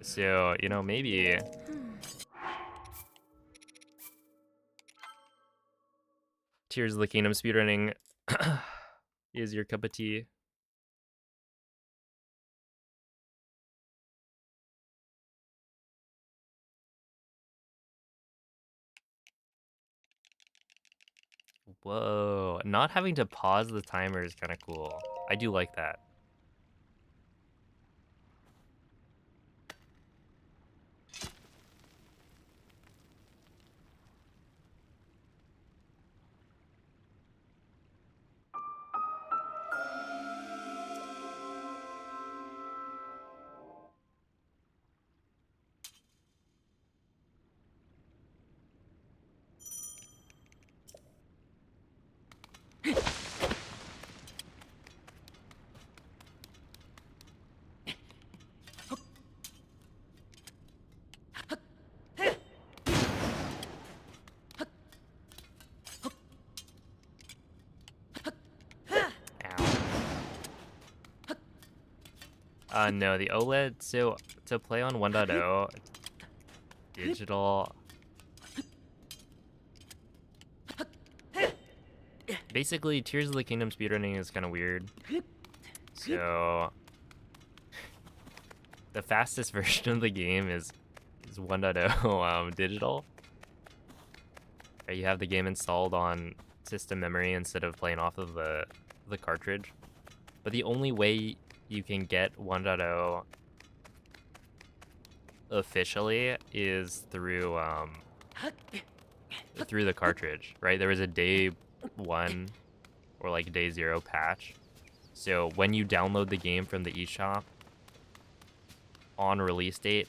So, you know, maybe Tears of the Kingdom speedrunning is your cup of tea. Whoa, not having to pause the timer is kind of cool. I do like that. No, the OLED, so to play on 1.0 digital, basically Tears of the Kingdom speedrunning is kind of weird. So the fastest version of the game is 1.0 digital. Right, you have the game installed on system memory instead of playing off of the cartridge. But the only way you can get 1.0 officially is through the cartridge, right? There was a day 1 or like day 0 patch. So when you download the game from the eShop on release date,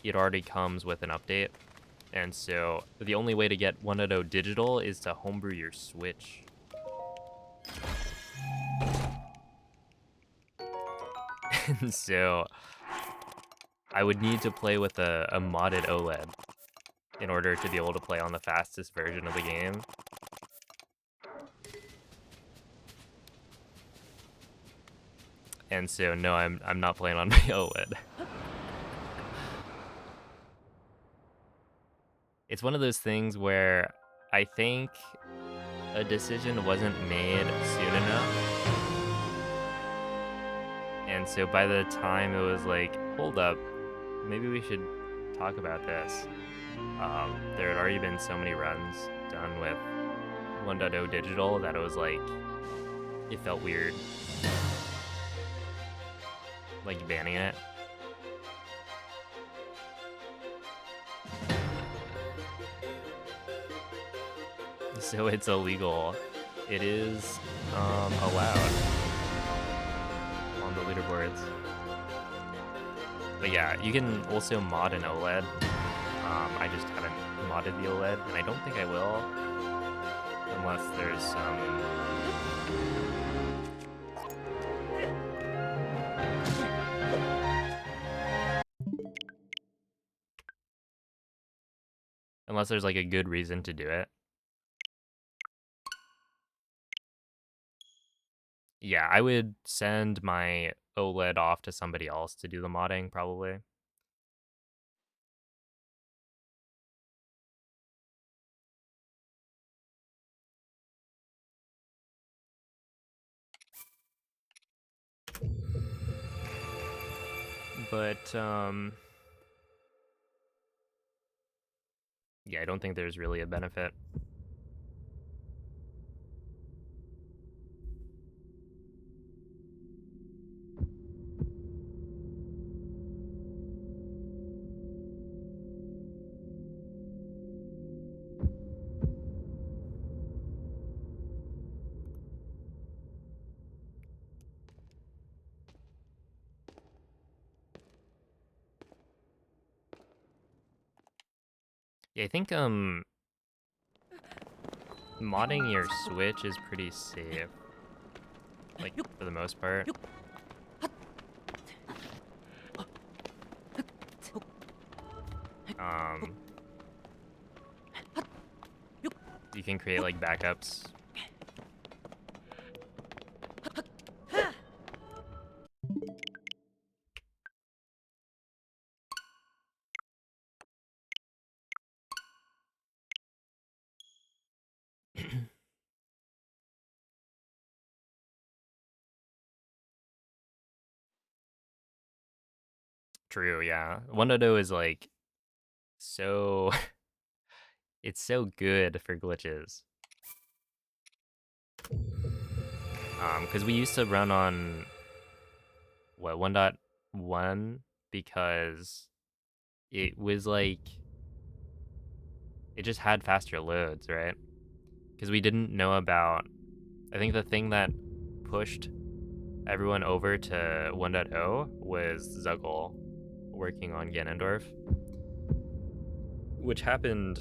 it already comes with an update. And so the only way to get 1.0 digital is to homebrew your Switch. And so I would need to play with a modded OLED in order to be able to play on the fastest version of the game. And so no, I'm not playing on my OLED. It's one of those things where I think a decision wasn't made soon enough. And so by the time it was like, hold up, maybe we should talk about this. There had already been so many runs done with 1.0 digital that it was like, it felt weird. Like banning it. So it's illegal. It is allowed on the leaderboards. But yeah, you can also mod an OLED. I just haven't modded the OLED, and I don't think I will. Unless there's some... Unless there's like a good reason to do it. Yeah, I would send my OLED off to somebody else to do the modding, probably. But, yeah, I don't think there's really a benefit. Yeah, I think modding your Switch is pretty safe. Like for the most part. Um you can create like backups. True, yeah. 1.0 is like so it's so good for glitches. Because we used to run on what 1.1 because it was like it just had faster loads, right? Because we didn't know about. I think the thing that pushed everyone over to 1.0 was Zuggle working on Ganondorf, which happened.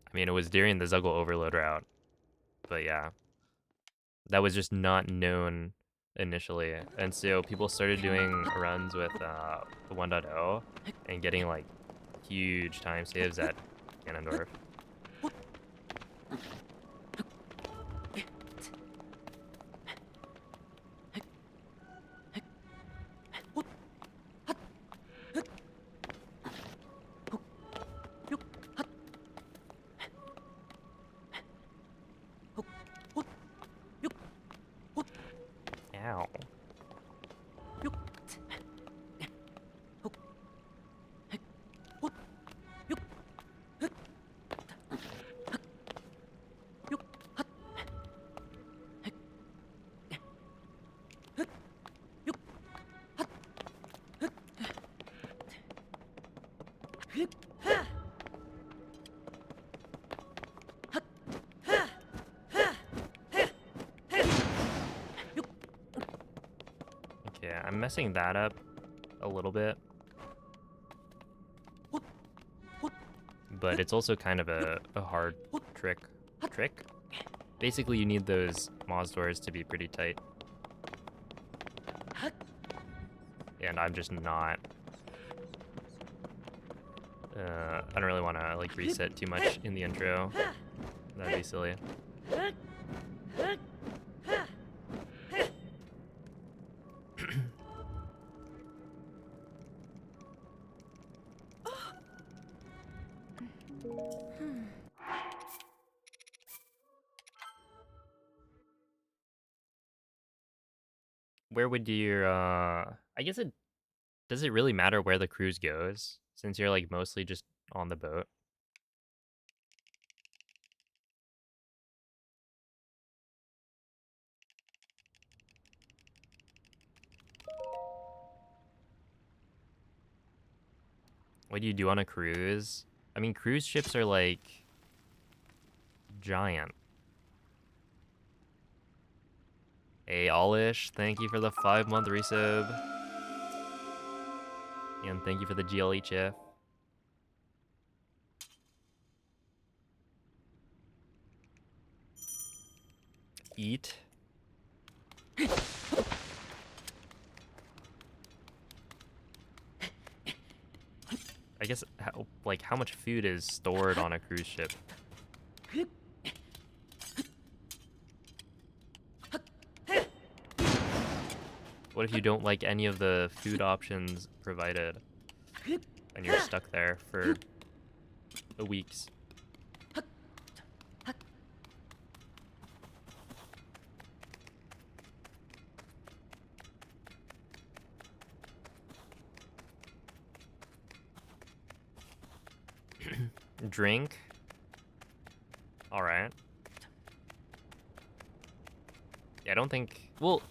I mean, it was during the Zuggle overload route, but yeah, that was just not known initially, and so people started doing runs with the 1.0 and getting like huge time saves at Ganondorf. Ow. Okay, I'm messing that up a little bit. But it's also kind of a hard trick. Basically, you need those Moz doors to be pretty tight. And I'm just not. I don't really want to like reset too much in the intro. That'd be silly. Where would your I guess it does it really matter where the cruise goes since you're like mostly just on the boat? What do you do on a cruise? I mean, cruise ships are like giant. Hey, Olish, thank you for the 5-month resub. And thank you for the GLHF. Eat. I guess, how much food is stored on a cruise ship? What if you don't like any of the food options provided? And you're stuck there for weeks. Drink. Alright. Yeah, I don't think... Well,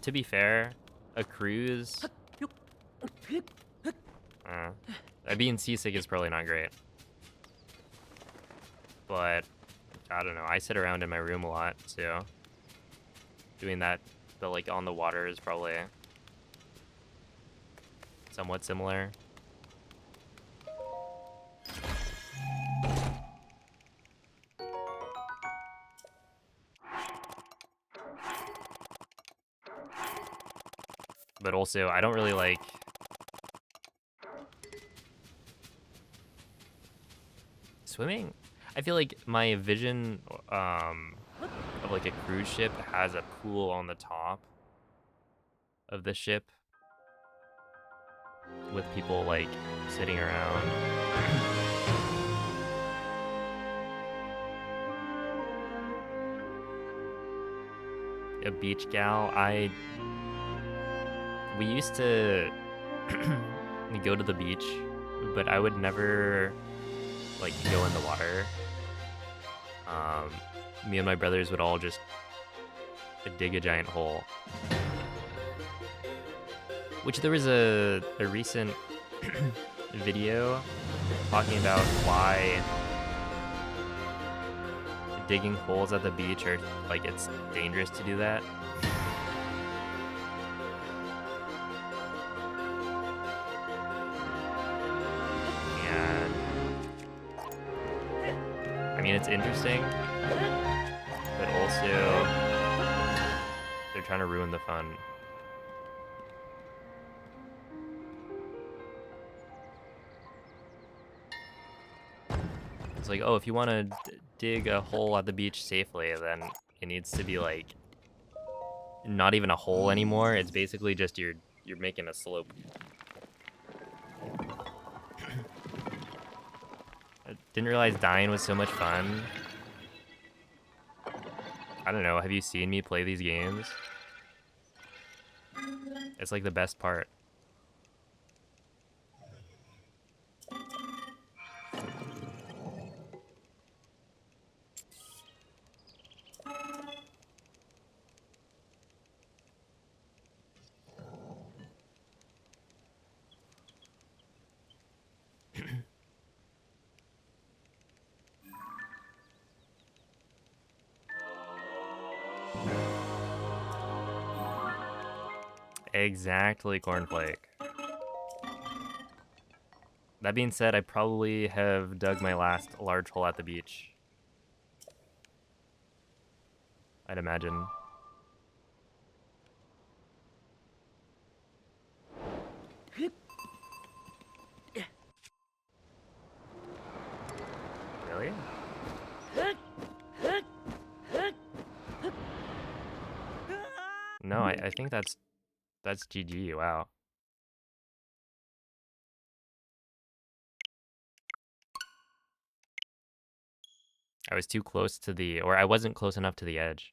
to be fair, a cruise... being seasick is probably not great. But, I don't know, I sit around in my room a lot, so... Doing that, but like on the water is probably somewhat similar. But also, I don't really like swimming. I feel like my vision of like a cruise ship has a pool on the top of the ship with people like sitting around. A beach gal. We used to go to the beach, but I would never like go in the water. Me and my brothers would all just dig a giant hole. Which there was a recent video talking about why digging holes at the beach are like it's dangerous to do that. And I mean it's interesting, but also they're trying to ruin the fun. It's like, oh, if you want to dig a hole at the beach safely, then it needs to be like not even a hole anymore. It's basically just you're making a slope. I didn't realize dying was so much fun. I don't know, have you seen me play these games? It's like the best part. Exactly, Cornflake. That being said, I probably have dug my last large hole at the beach. I'd imagine. Really? No, I think that's GG, wow. I was too close to the, or I wasn't close enough to the edge.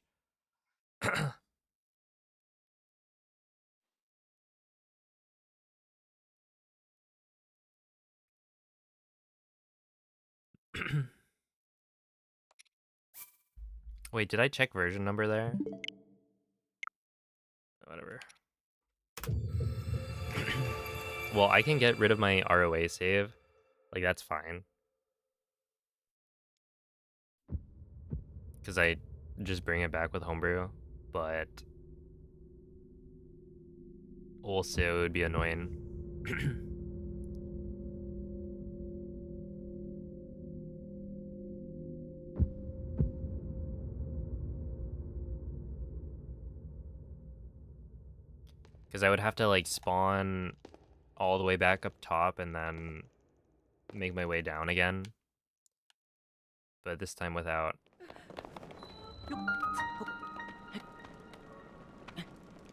Wait, did I check version number there? Whatever. Well, I can get rid of my ROA save. Like, that's fine. Because I just bring it back with Homebrew. But also, it would be annoying. Because I would have to, like, spawn all the way back up top and then make my way down again. But this time without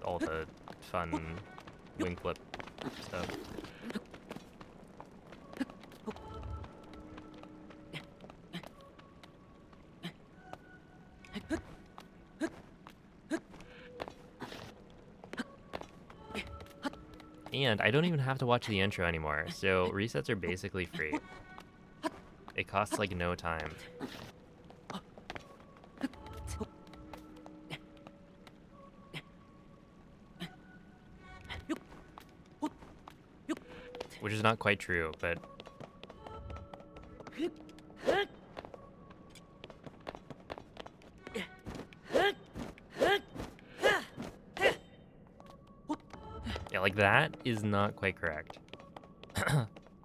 all the fun wing flip stuff. And I don't even have to watch the intro anymore, so resets are basically free. It costs like no time. Which is not quite true, but... Yeah, like that is not quite correct.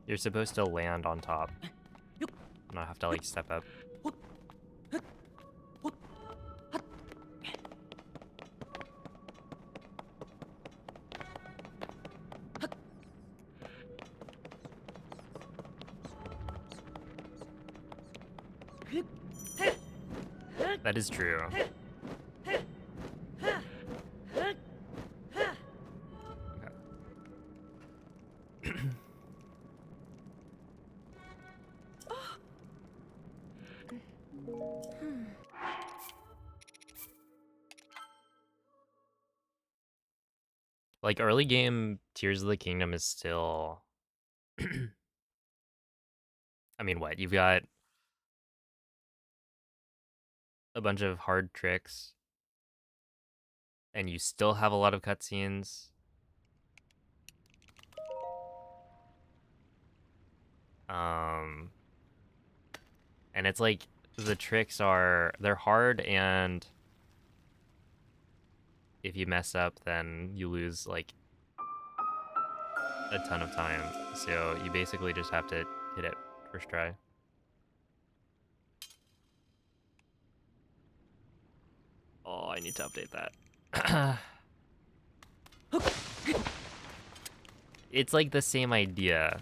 You're supposed to land on top, not have to like step up. That is true. Like early game Tears of the Kingdom is still I mean, what? You've got a bunch of hard tricks and you still have a lot of cutscenes. And it's like the tricks they're hard, and if you mess up then you lose like a ton of time. So you basically just have to hit it first try. Oh, I need to update that. It's like the same idea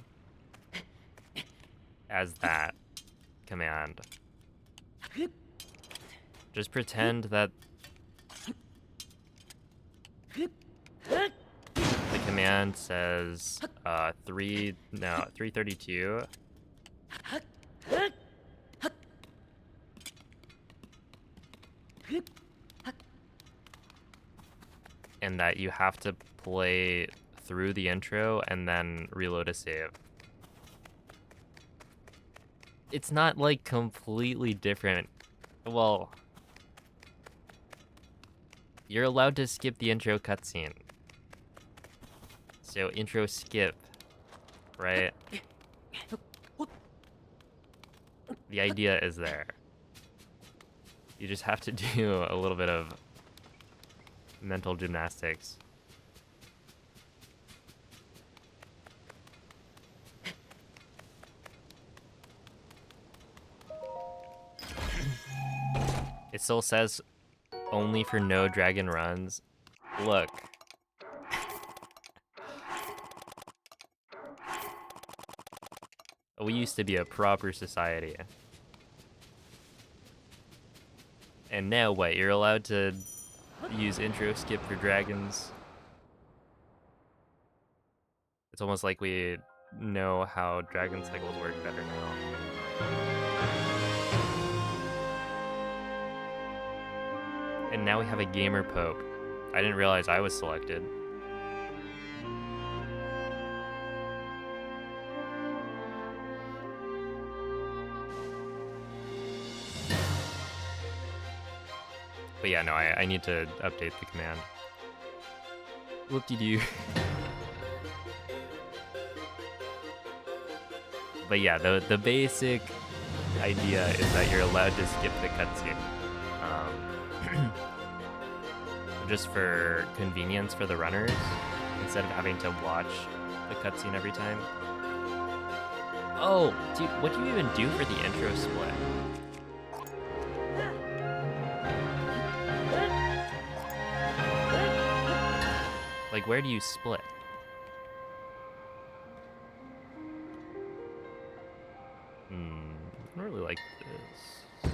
as that command. Just pretend that the command says 332. And that you have to play through the intro and then reload a save. It's not like completely different. Well, you're allowed to skip the intro cutscene. So intro skip, right? The idea is there. You just have to do a little bit of mental gymnastics. It still says only for no dragon runs. Look. We used to be a proper society. And now what? You're allowed to use intro skip for dragons. It's almost like we know how dragon cycles work better now. And now we have a gamer pope. I didn't realize I was selected. But yeah, no, I need to update the command. Whoop-de-doo. But yeah, the basic idea is that you're allowed to skip the cutscene. Just for convenience for the runners, instead of having to watch the cutscene every time. Oh, dude, what do you even do for the intro split? Like, where do you split? I don't really like this.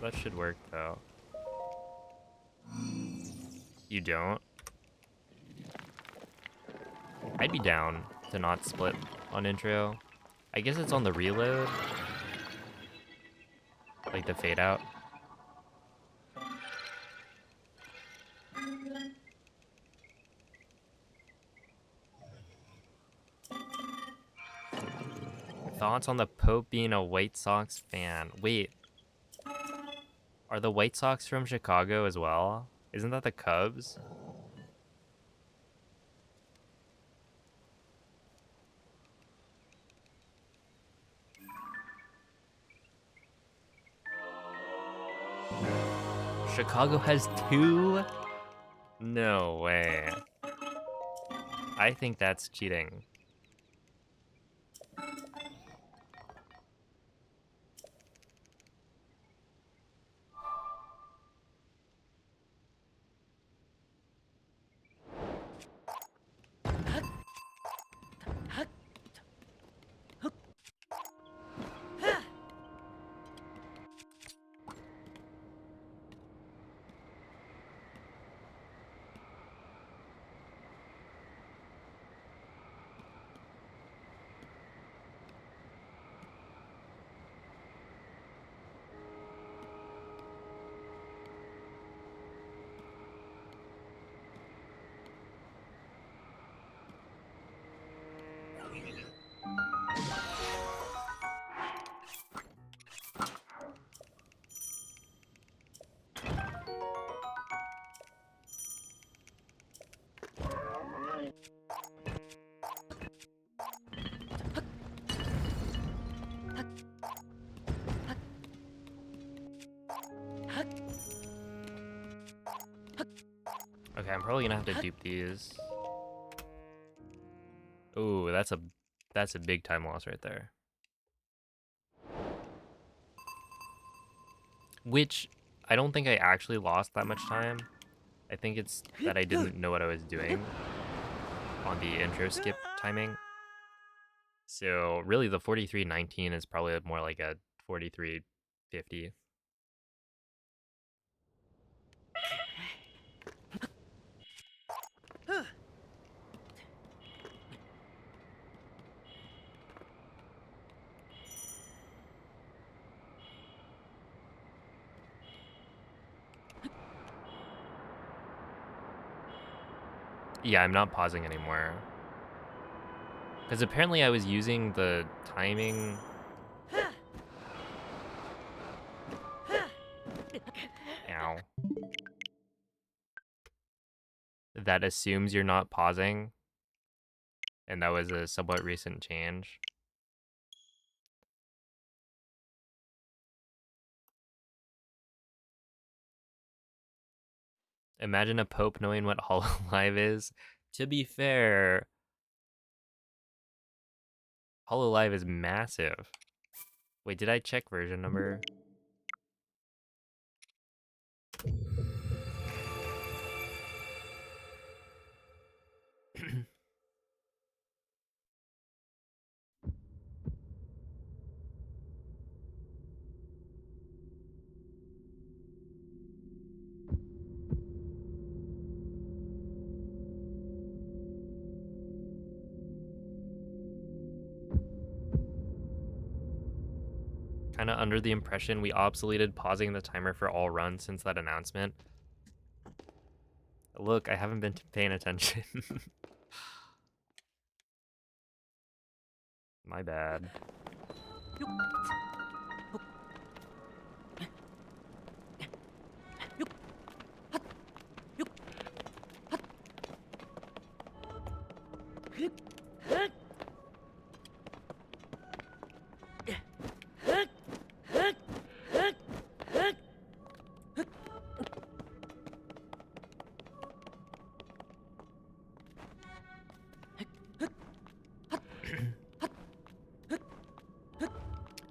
That should work, though. You don't? I'd be down to not split on intro. I guess it's on the reload. Like the fade out. Thoughts on the Pope being a White Sox fan? Wait. Are the White Sox from Chicago as well? Isn't that the Cubs? Chicago has two? No way. I think that's cheating. Okay, I'm probably gonna have to dupe these. Ooh, that's a big time loss right there. Which I don't think I actually lost that much time. I think it's that I didn't know what I was doing on the intro skip timing. So really the 43.19 is probably more like a 43.50. Yeah, I'm not pausing anymore. Because apparently I was using the timing. Ow. That assumes you're not pausing. And that was a somewhat recent change. Imagine a Pope knowing what Hololive is. To be fair, Hololive is massive. Wait, did I check version number? Kind of under the impression we obsoleted pausing the timer for all runs since that announcement. Look, I haven't been paying attention. My bad.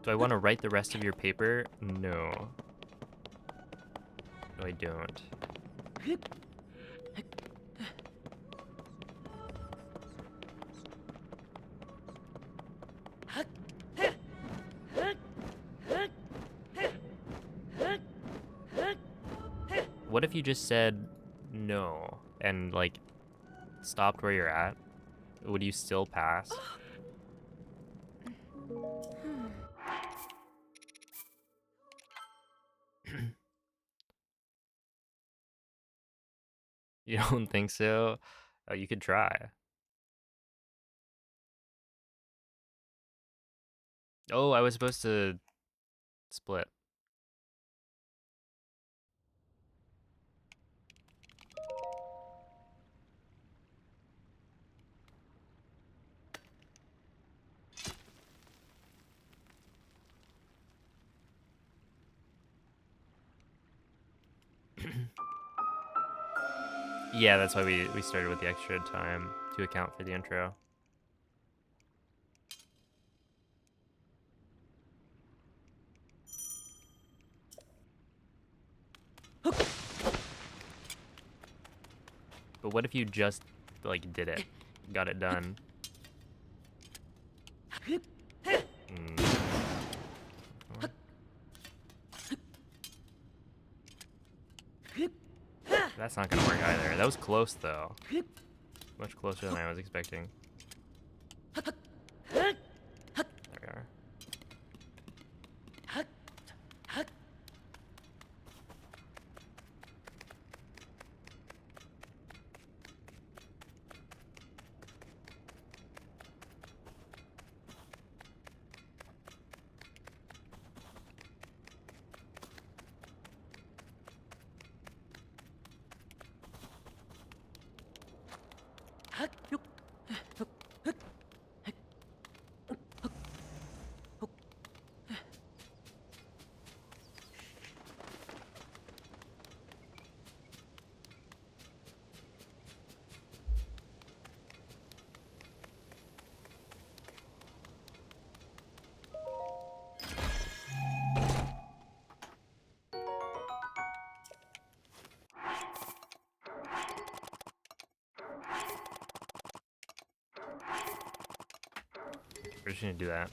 Do I want to write the rest of your paper? No. No, I don't. What if you just said no and like stopped where you're at? Would you still pass? You don't think so? Oh, you could try. Oh, I was supposed to split. Yeah, that's why we started with the extra time. to account for the intro. But what if you just, like, did it? Got it done? That's not gonna work either. That was close, though. Much closer than I was expecting. There we are. We're just gonna do that.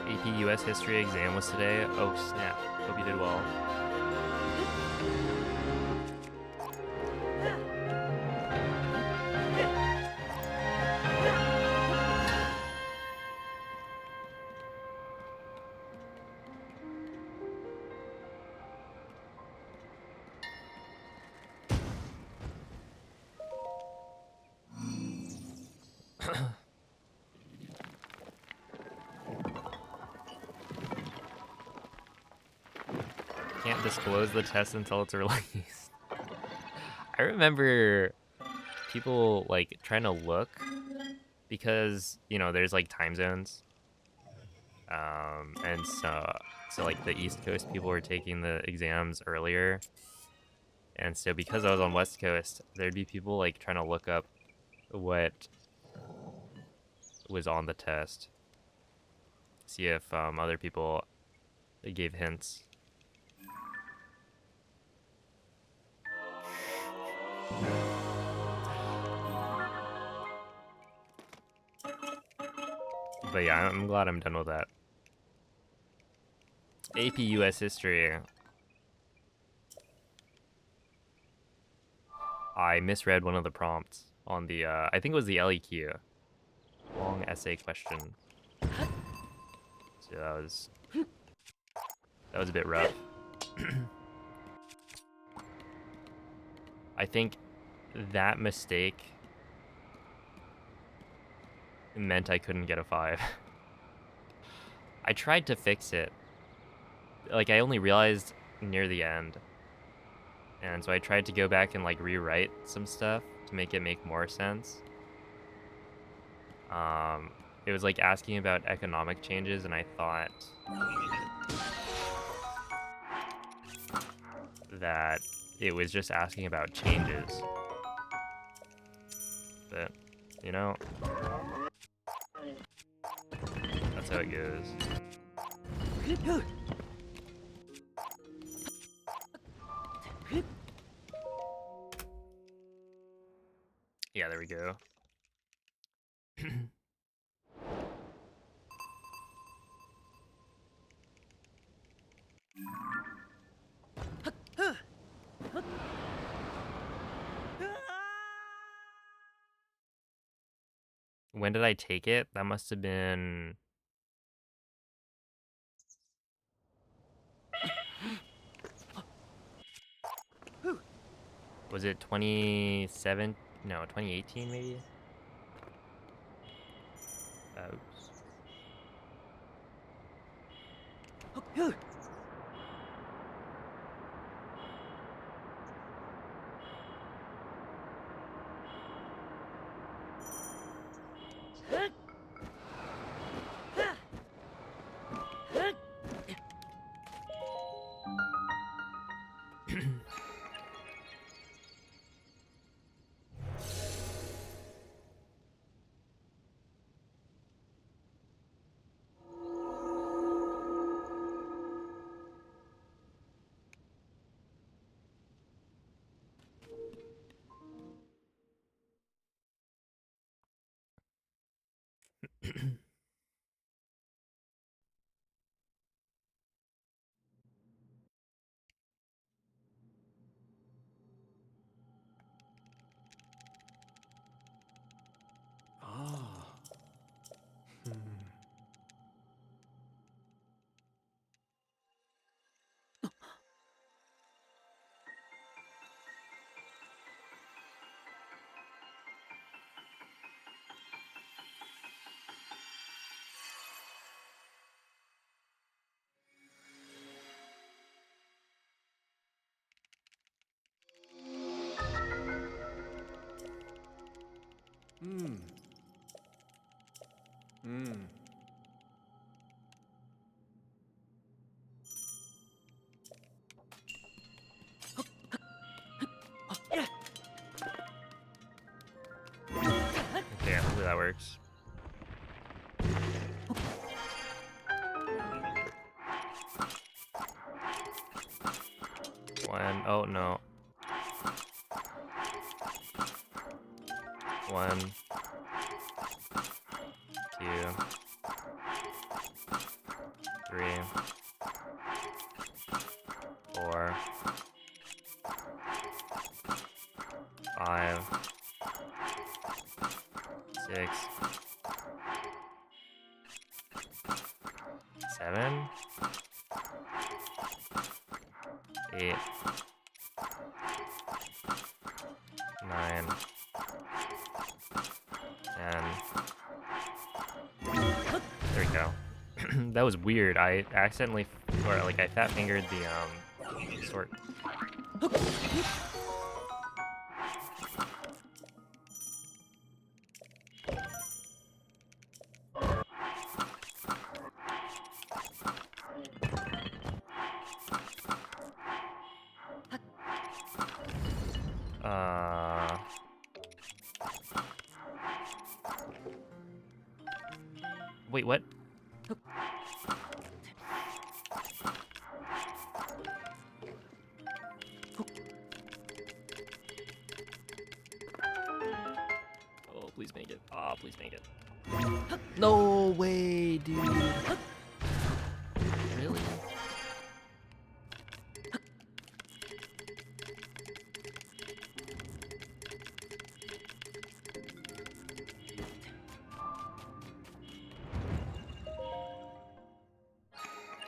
AP US history exam was today. Oh snap. Hope you did well. Can't disclose the test until it's released. I remember people like trying to look because, you know, there's like time zones. And so like the East Coast people were taking the exams earlier. And so because I was on West Coast, there'd be people like trying to look up what was on the test. See if other people gave hints. But yeah, I'm glad I'm done with that. AP US history. I misread one of the prompts on the, I think it was the LEQ. Long essay question. So that was a bit rough. I think that mistake meant I couldn't get a 5. I tried to fix it. Like, I only realized near the end. And so I tried to go back and, like, rewrite some stuff to make it make more sense. It was, like, asking about economic changes, and I thought that it was just asking about changes. But, you know, that's how it goes. Yeah, there we go. When did I take it? That must have been... Was it 27? No, 2018 maybe? Oops. Ah. Hmm. Hmm. Hmm. Okay, hopefully that works. One, oh no. One, two, three, four, five, six, seven, eight, nine, 10. There we go. That was weird. I accidentally, or like I fat fingered the sort. Uh, wait, what? Oh, please make it. Ah, please make it. No way, dude. Really?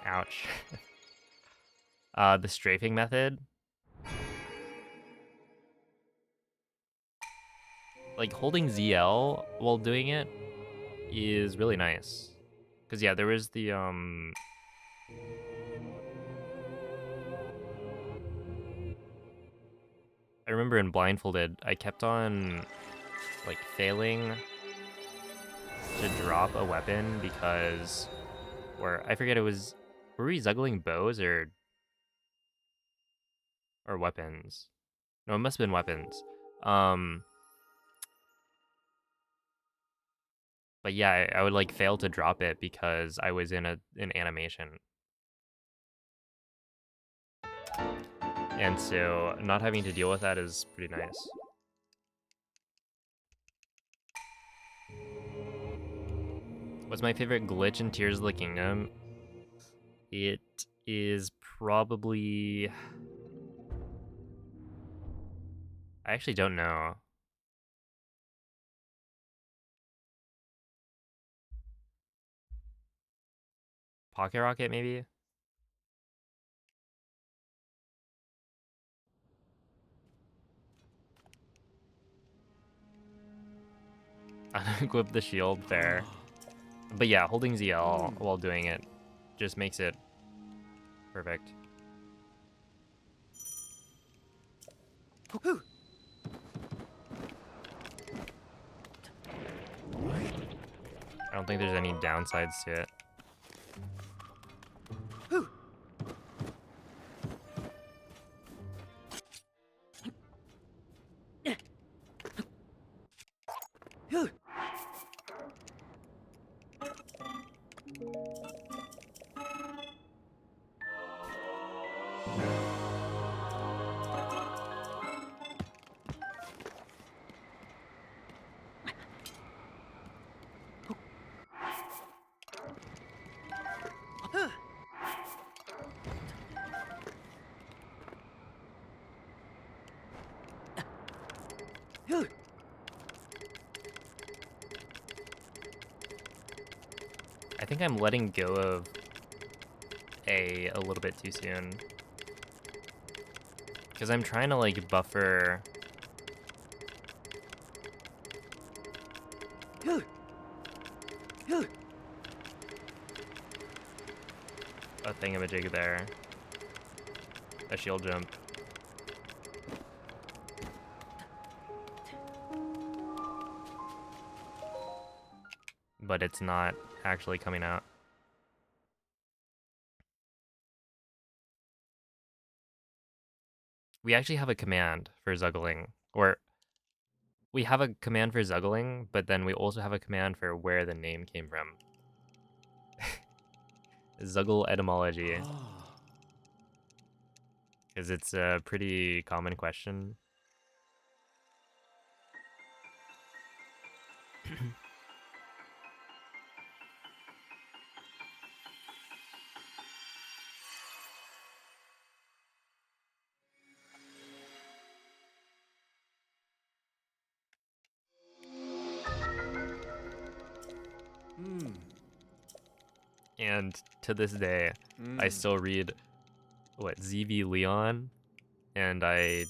Ouch. The strafing method. Like holding ZL while doing it is really nice. Cause yeah, there was the I remember in Blindfolded, I kept on like failing to drop a weapon because, or I forget, it was, were we juggling bows or weapons? No, it must have been weapons. Um, but yeah, I would like fail to drop it because I was in an animation. And so not having to deal with that is pretty nice. What's my favorite glitch in Tears of the Kingdom? It is probably... I actually don't know. Pocket Rocket, maybe? Unequip the shield, fair. But yeah, holding ZL while doing it just makes it perfect. I don't think there's any downsides to it. I think I'm letting go of A a little bit too soon. Because I'm trying to like buffer. A thingamajig there. A shield jump. But it's not actually coming out. We actually have a command for Zuggling, or we have a command for Zuggling, but then we also have a command for where the name came from. Zuggle etymology. Because it's a pretty common question. And to this day, I still read, what, ZV Leon? And I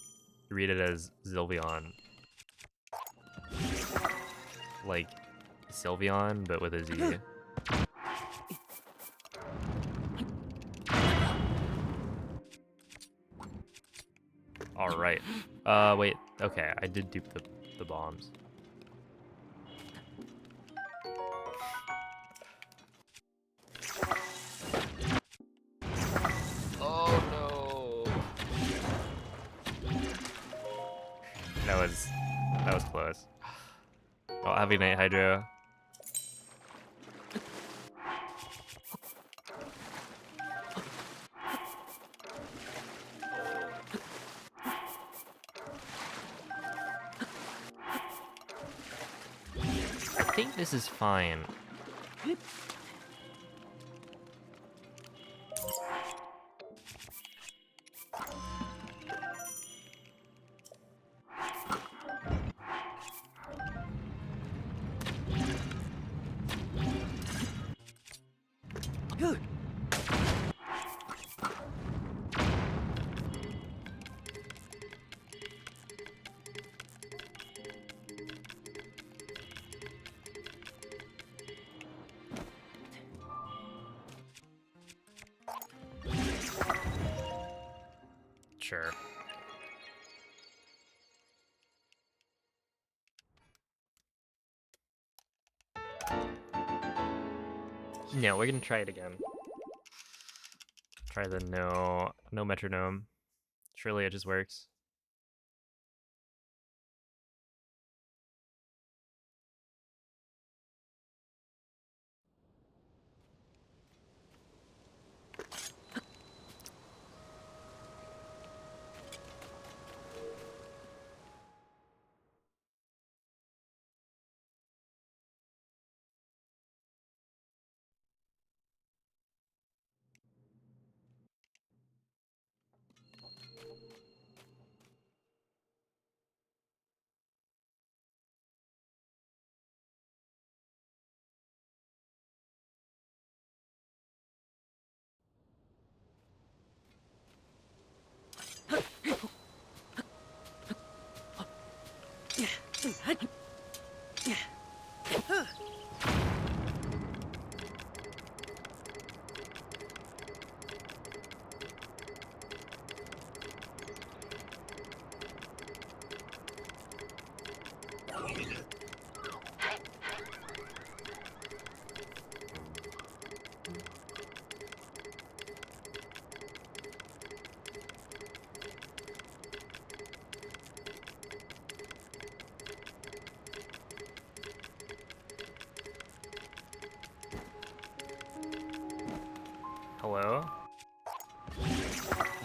read it as Zylvion. Like Sylveon, but with a Z. Alright. Wait. Okay, I did dupe the bombs. Oh no! That was close. Oh, Heavy Night Hydro. I think this is fine. Sure. No, we're gonna try it again. Try the no metronome. Surely it just works.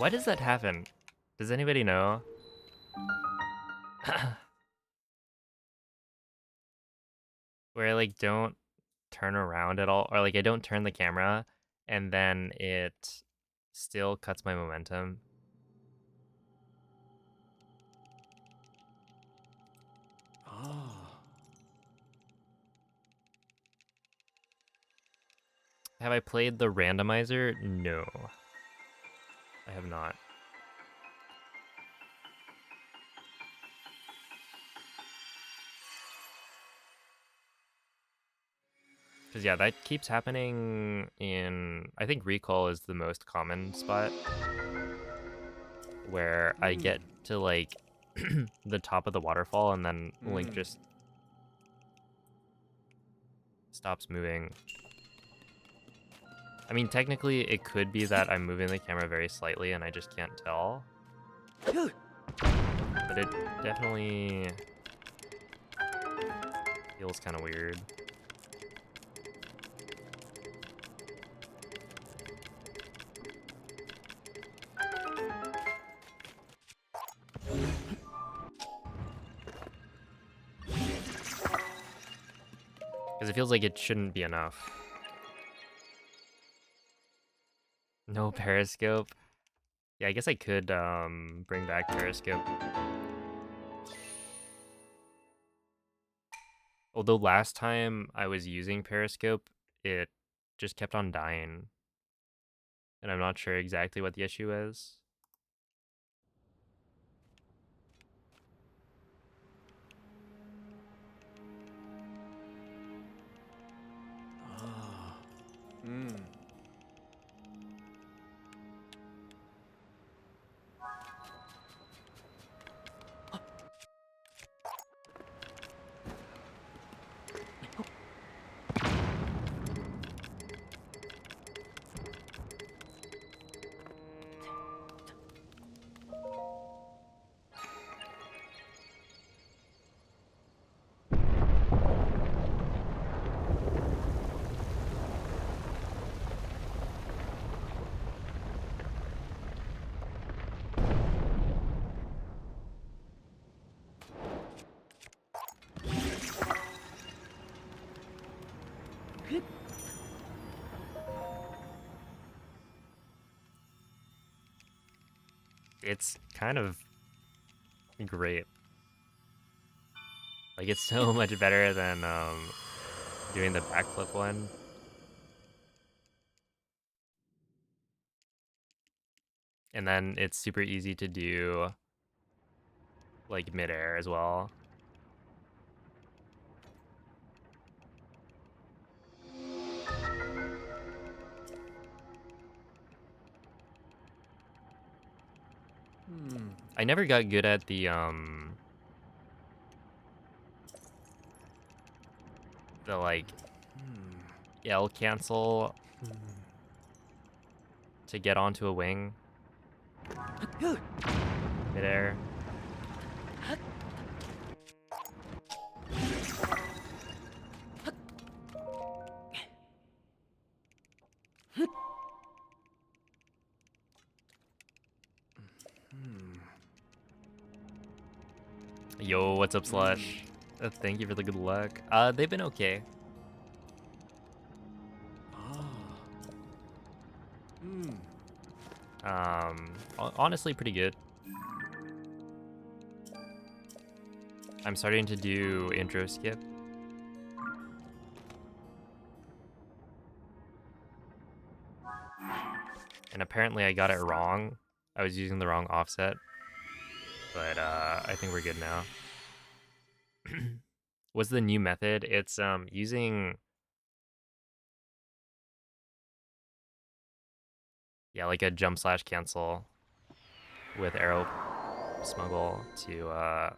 Why does that happen? Does anybody know? Where I like don't turn around at all, or like I don't turn the camera and then it still cuts my momentum. Ah. Have I played the randomizer? No. I have not. Because yeah, that keeps happening in, I think Recall is the most common spot where I get to like the top of the waterfall and then Link just stops moving. I mean, technically it could be that I'm moving the camera very slightly and I just can't tell. But it definitely feels kind of weird. Because it feels like it shouldn't be enough. No periscope. Yeah, I guess I could bring back periscope. Although last time I was using periscope, it just kept on dying. And I'm not sure exactly what the issue is. Ah. Hmm. It's kind of great. Like, it's so much better than doing the backflip one. And then it's super easy to do like midair as well. I never got good at the like L cancel to get onto a wing midair. Yo, what's up, Slush? Thank you for the good luck. They've been okay. Honestly, pretty good. I'm starting to do intro skip. And apparently I got it wrong. I was using the wrong offset. But I think we're good now. What's the new method? It's using, yeah, like a jump slash cancel with arrow smuggle to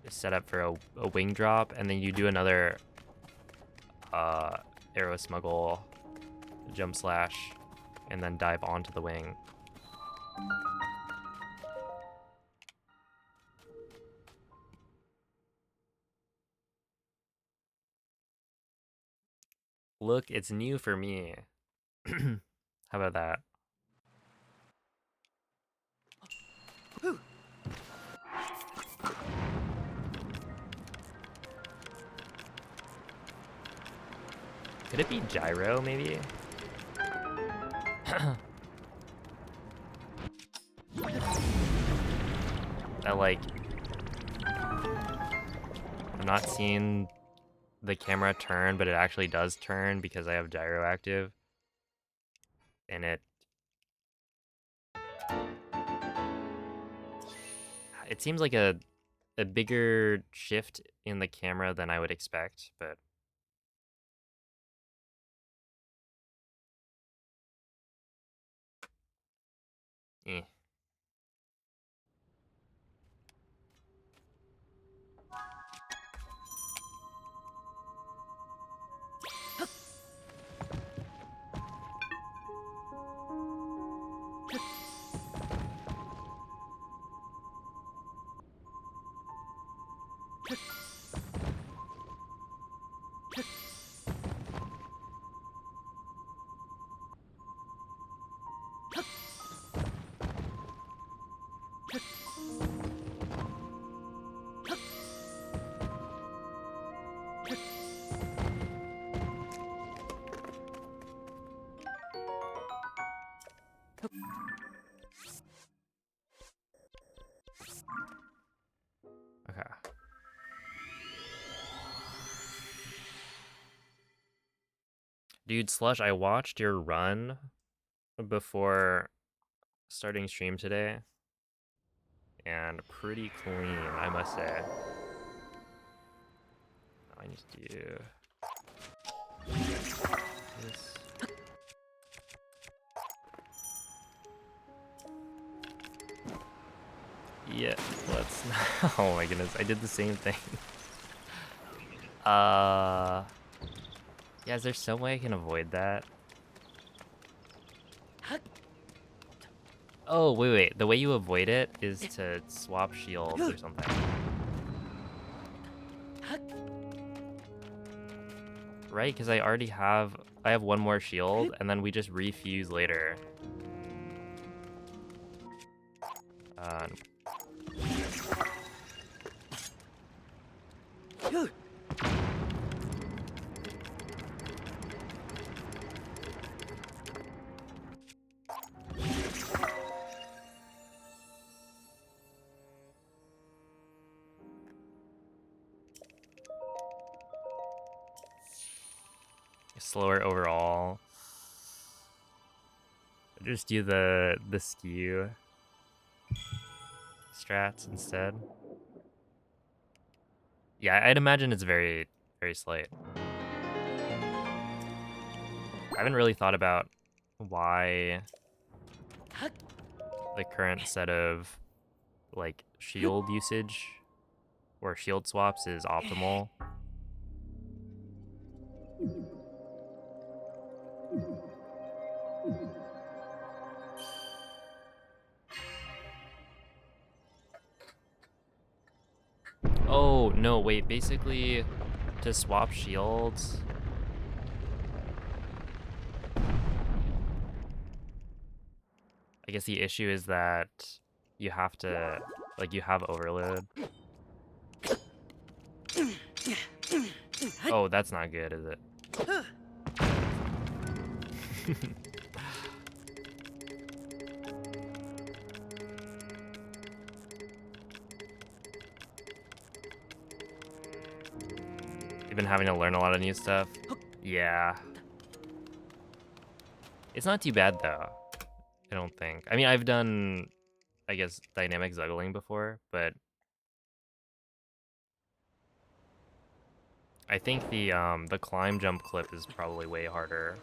set up for a wing drop, and then you do another arrow smuggle jump slash and then dive onto the wing. Look, it's new for me. How about that? Could it be gyro, maybe? That, like, I'm not seeing the camera turn, but it actually does turn because I have gyro active. And it seems like a bigger shift in the camera than I would expect, but eh. Okay. Dude, Slush, I watched your run before starting stream today, and pretty clean, I must say. I need to do this. Yeah, let's. Oh my goodness, I did the same thing. Yeah, is there some way I can avoid that? Oh, wait. The way you avoid it is to swap shields or something. Right? Because I have one more shield, and then we just refuse later. Uh, slower overall. Just do the skew strats instead. Yeah, I'd imagine it's very, very slight. I haven't really thought about why the current set of like shield usage or shield swaps is optimal. Oh, no, wait, basically to swap shields, I guess the issue is that you have to, like, you have overload. Oh, that's not good, is it? You've been having to learn a lot of new stuff. Yeah. It's not too bad, though. I don't think. I mean, I've done, I guess, dynamic zuggling before, but I think the climb jump clip is probably way harder.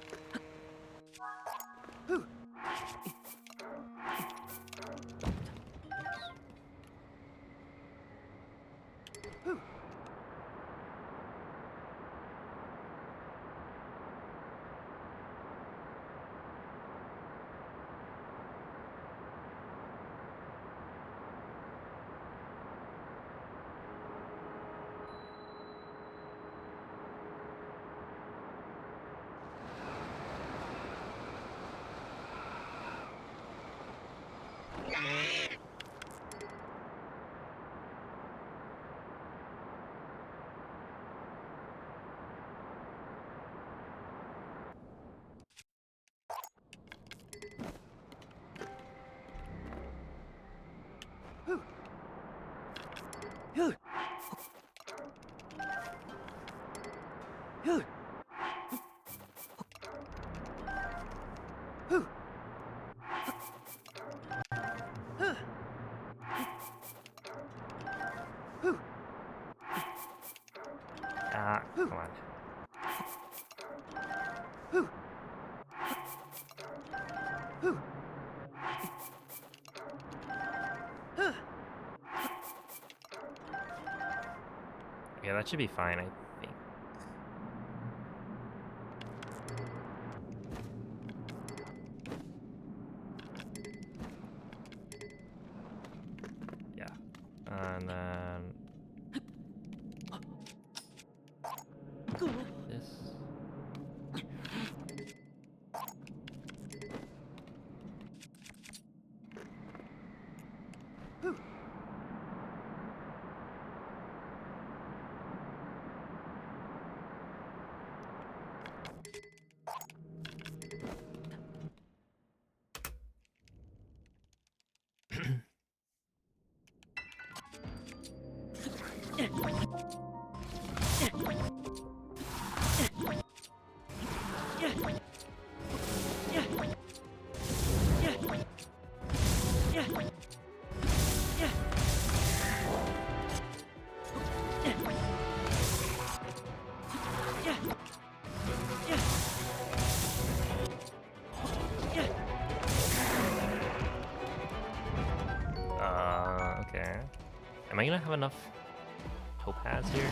Ah, come on. Yeah, that should be fine, I think. Yeah. And then this. Okay. Am I gonna have enough topaz here?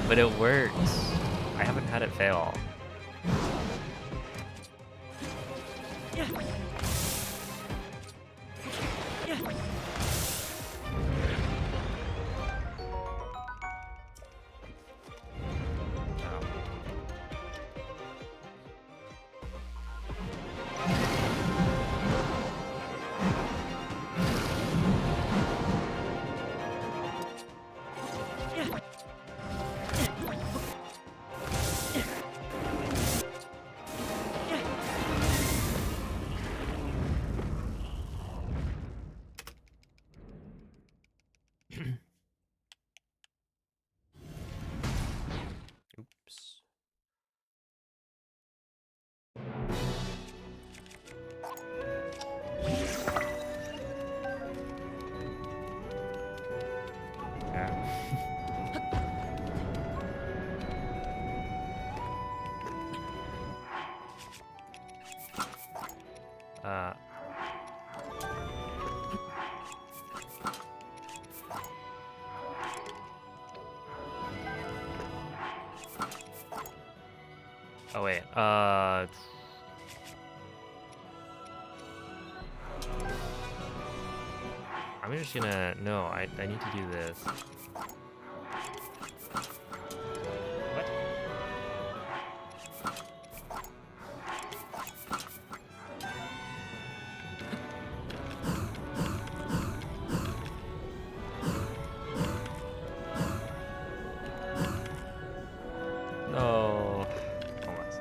But it works. I haven't had it fail. Oops. Yeah. Oh wait, I'm just gonna, no, I need to do this. What? No. Almost.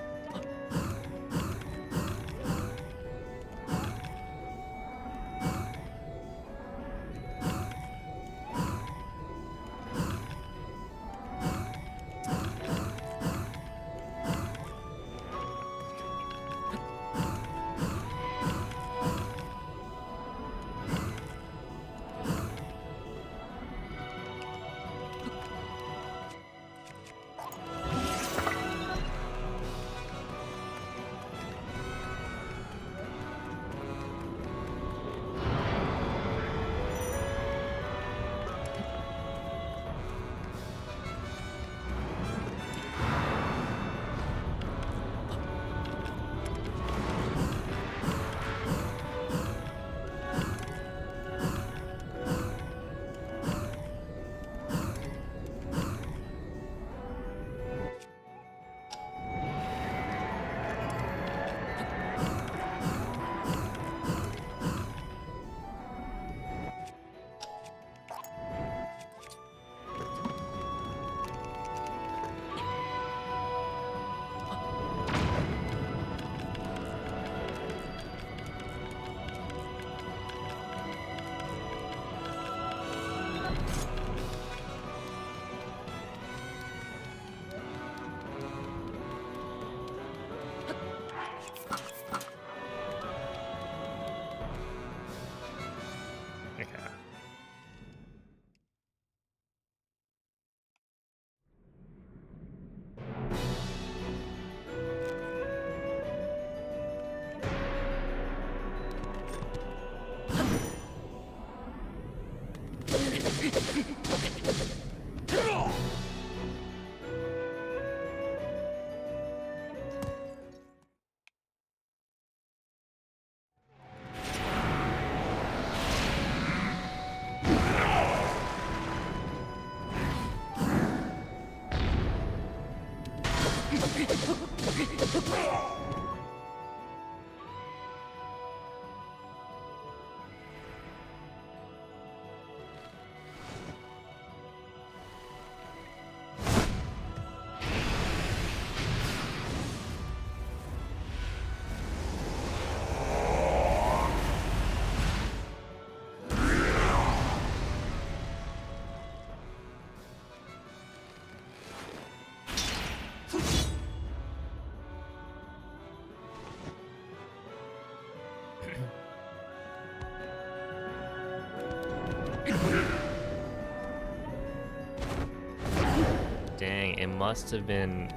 Dang, it must have been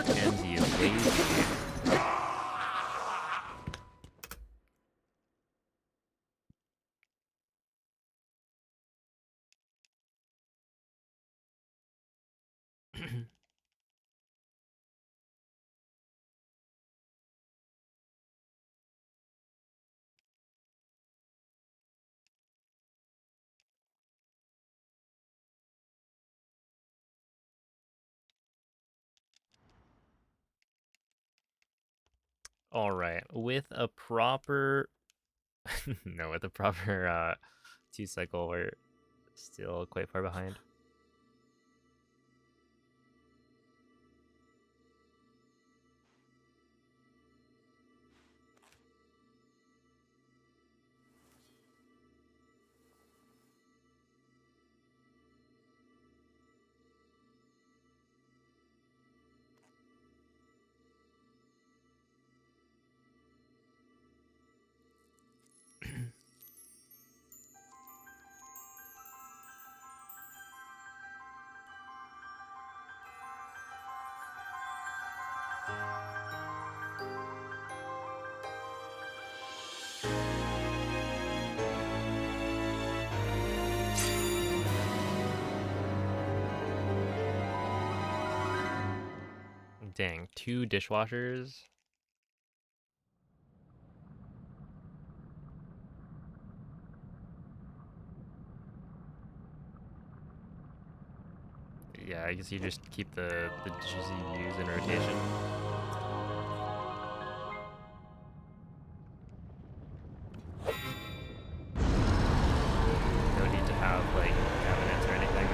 Kenzie lazy. All right, with a proper no, with a proper 2 cycle, we're still quite far behind. Dang, 2 dishwashers. Yeah, I guess you just keep the dishes you use in rotation. No need to have like cabinets or anything.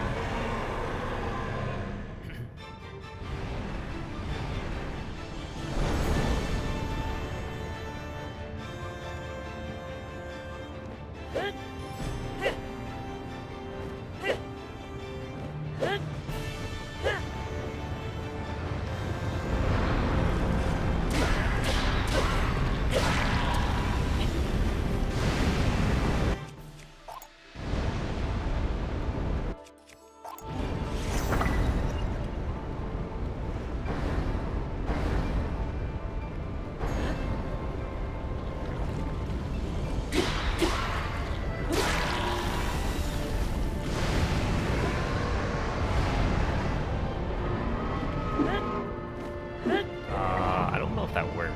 I don't know if that works.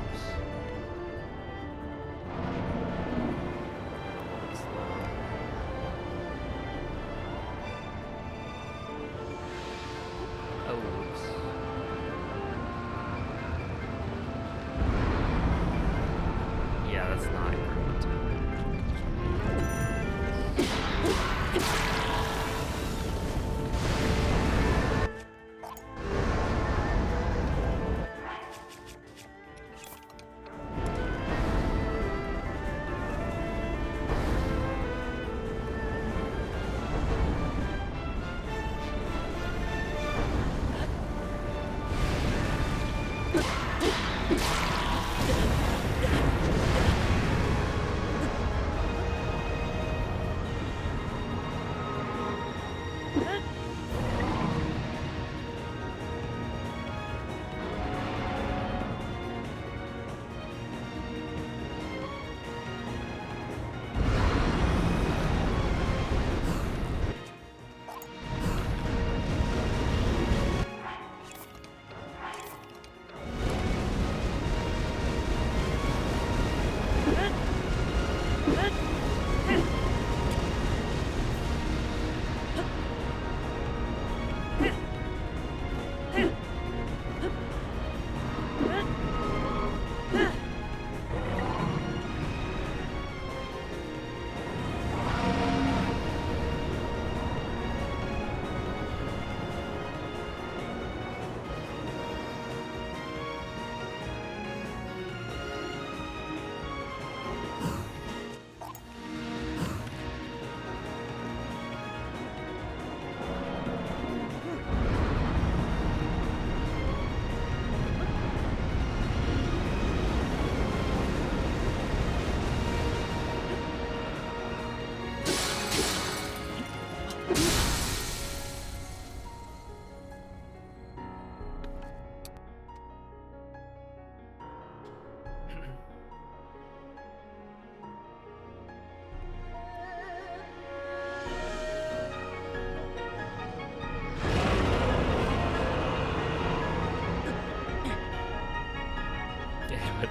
It's not. Oh, whoops. Yeah, that's not great.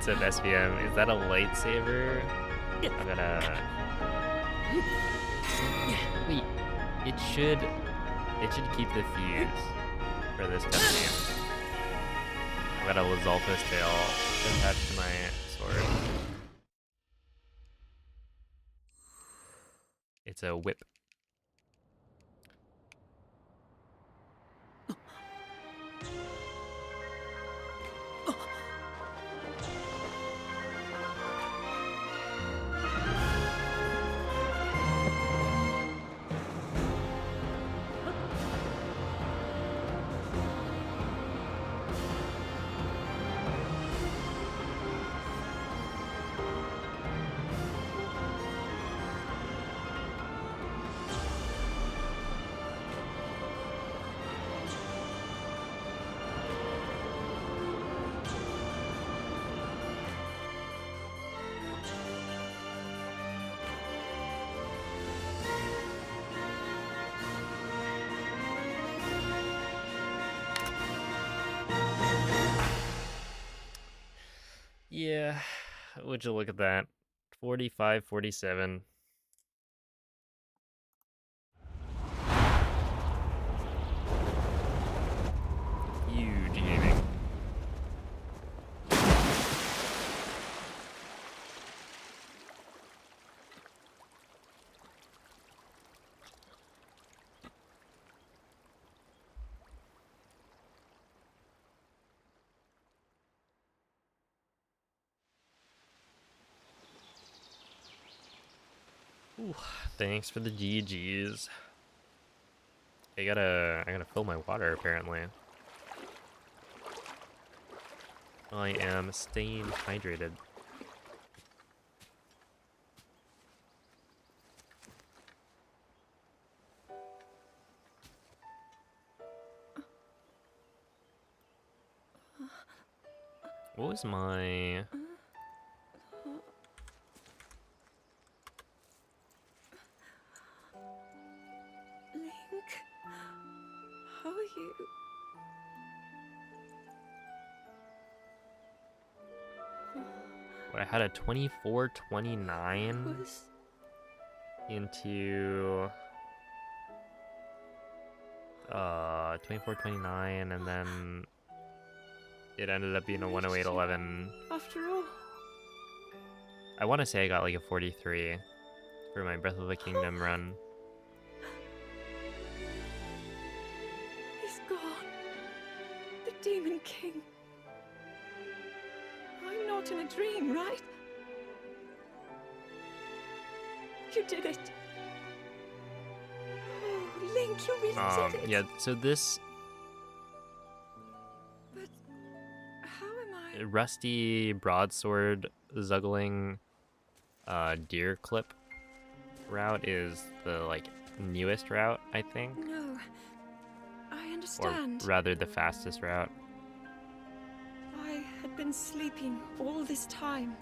What's up, SVM? Is that a lightsaber? I'm gonna... Wait, it should keep the fuse for this cutscene. I've got a Lizalfos tail attached to my sword. It's a whip. Yeah, would you look at that? 45, 47. Huge gaming. Ooh, thanks for the GGs. I gotta fill my water apparently. I am staying hydrated. What was my... Link, how are you? What, I had a 24-29 Was into 24-29, and then it ended up being a 108-11. after all? I want to say I got like a 43 for my Breath of the Kingdom run. He's gone. The Demon King. I'm not in a dream, right? You did it. Oh, Link, you really did it. Yeah, so this But how am I? rusty broadsword zuggling deer clip route is the like newest route, I think, No, I or understand. rather the fastest route. I had been sleeping all this time.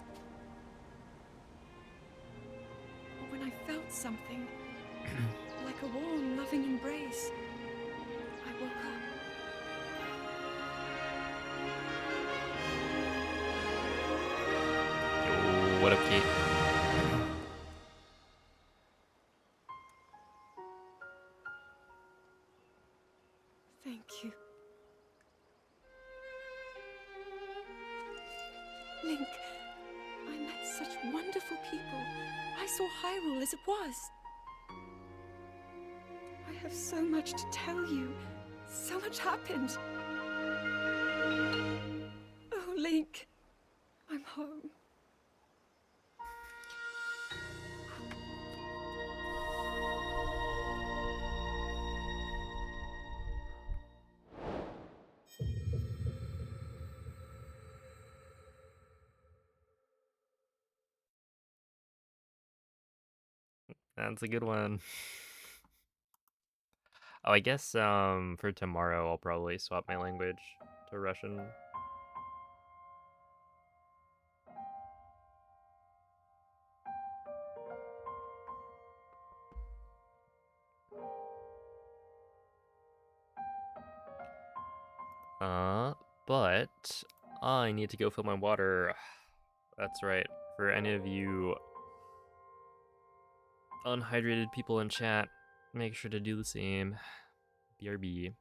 But when I felt something, like a warm, loving embrace, I woke up. Yo, what up, Kate? Thank you. Link, I met such wonderful people. I saw Hyrule as it was. I have so much to tell you. So much happened. Oh, Link, I'm home. That's a good one. Oh, I guess for tomorrow I'll probably swap my language to Russian. But I need to go fill my water. That's right. For any of you unhydrated people in chat, make sure to do the same. BRB.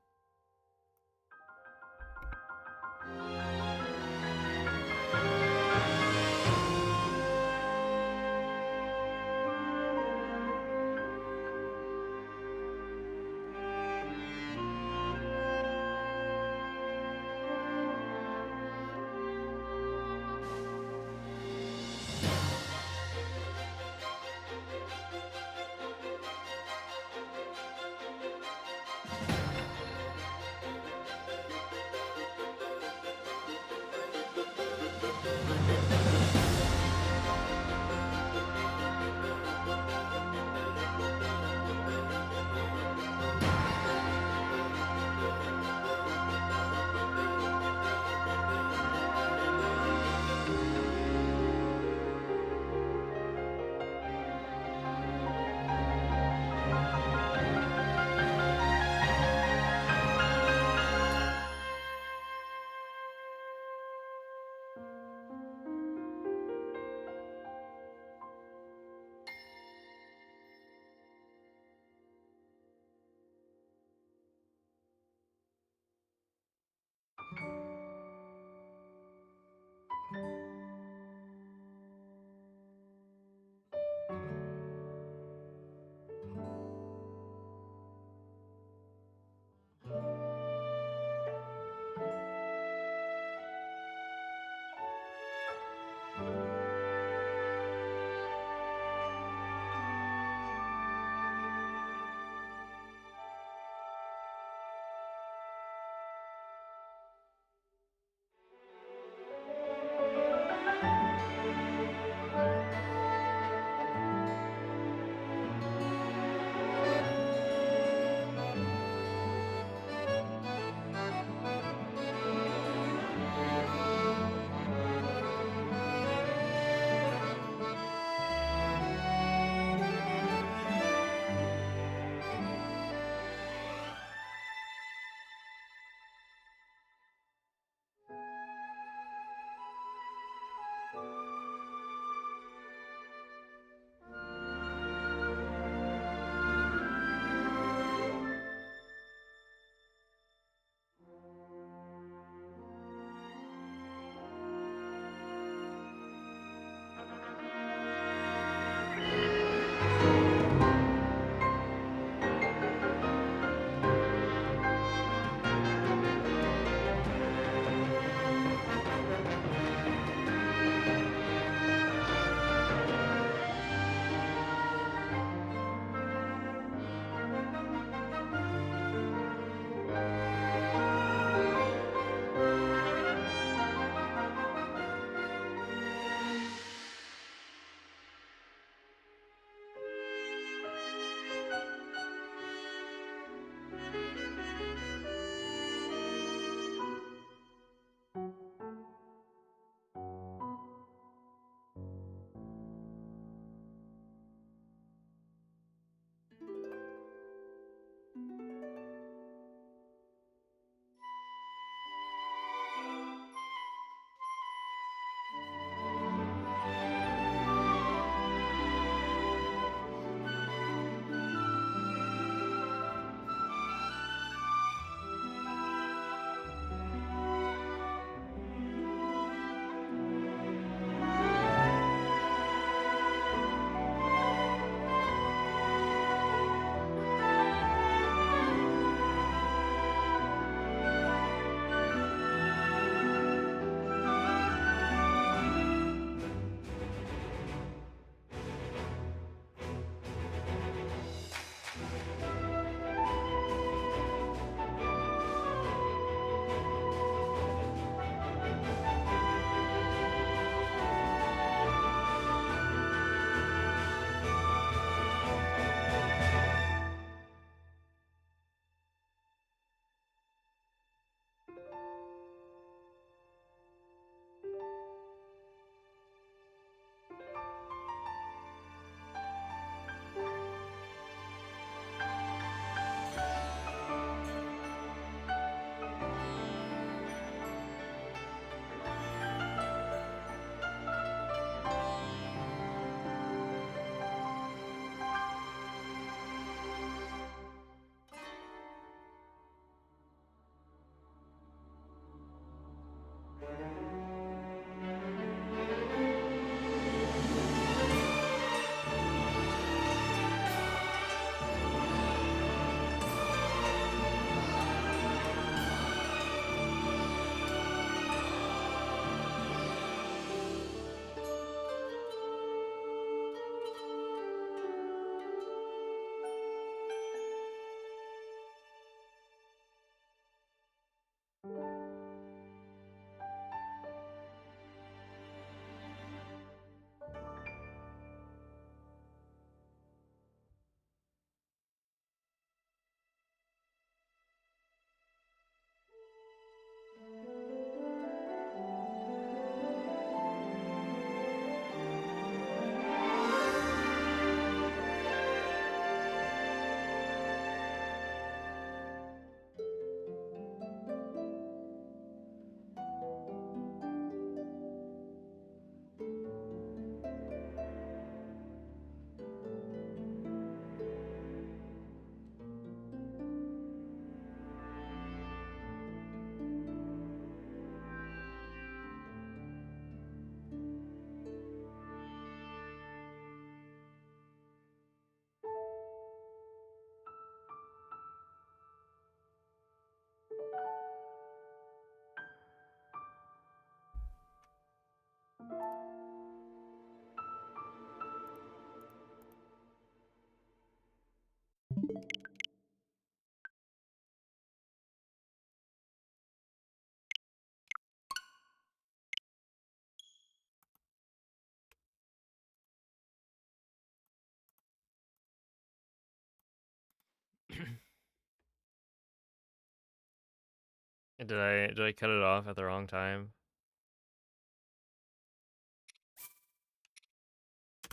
Did I cut it off at the wrong time?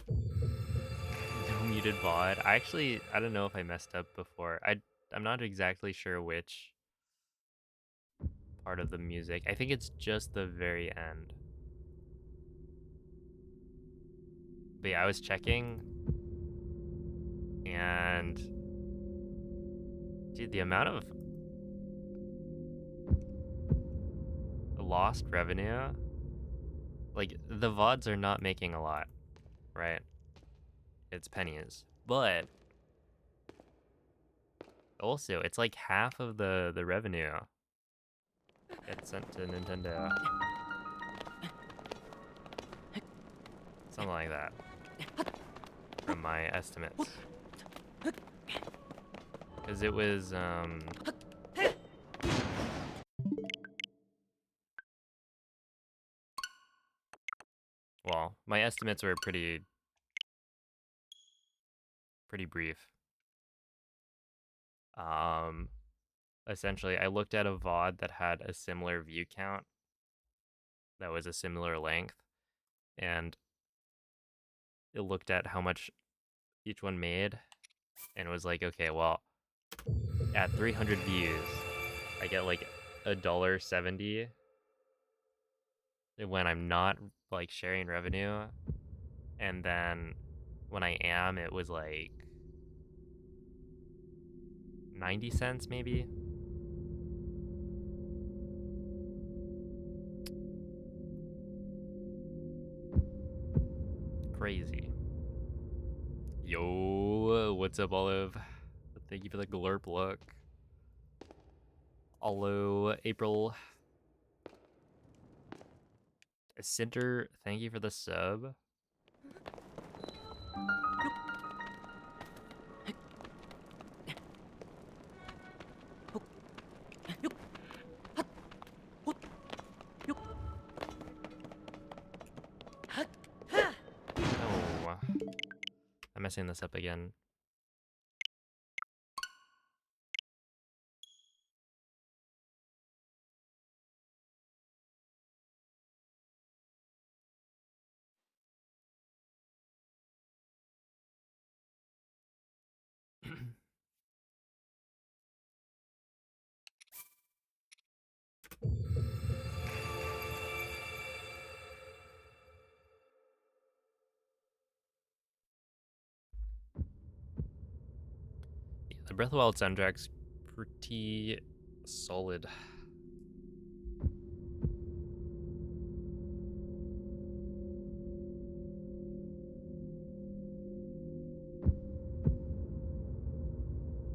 No muted VOD. I don't know if I messed up before. I'm not exactly sure which part of the music. I think it's just the very end. But yeah, I was checking, and dude, the amount of lost revenue, like the VODs are not making a lot, right? It's pennies. But also, it's like half of the revenue gets sent to Nintendo. Something like that. From my estimates. Because it was, well, my estimates were pretty brief. Essentially, I looked at a VOD that had a similar view count, that was a similar length, and it looked at how much each one made, and it was like, okay, well, at 300 views, I get like $1.70 when I'm not like sharing revenue, and then when I am, it was like 90 cents maybe. Crazy. Yo, what's up, Olive? Thank you for the glurp look. Hello, April. Cinder, thank you for the sub. Oh, I'm messing this up again. Yeah, the Breath of the Wild soundtrack's pretty solid.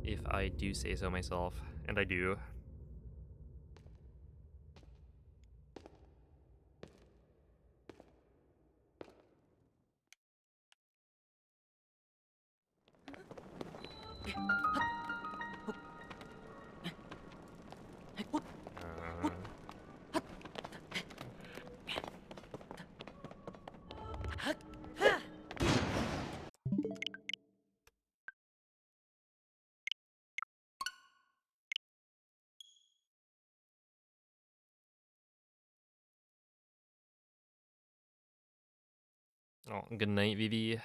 If I do say so myself, and I do. Oh, good night, Vivi.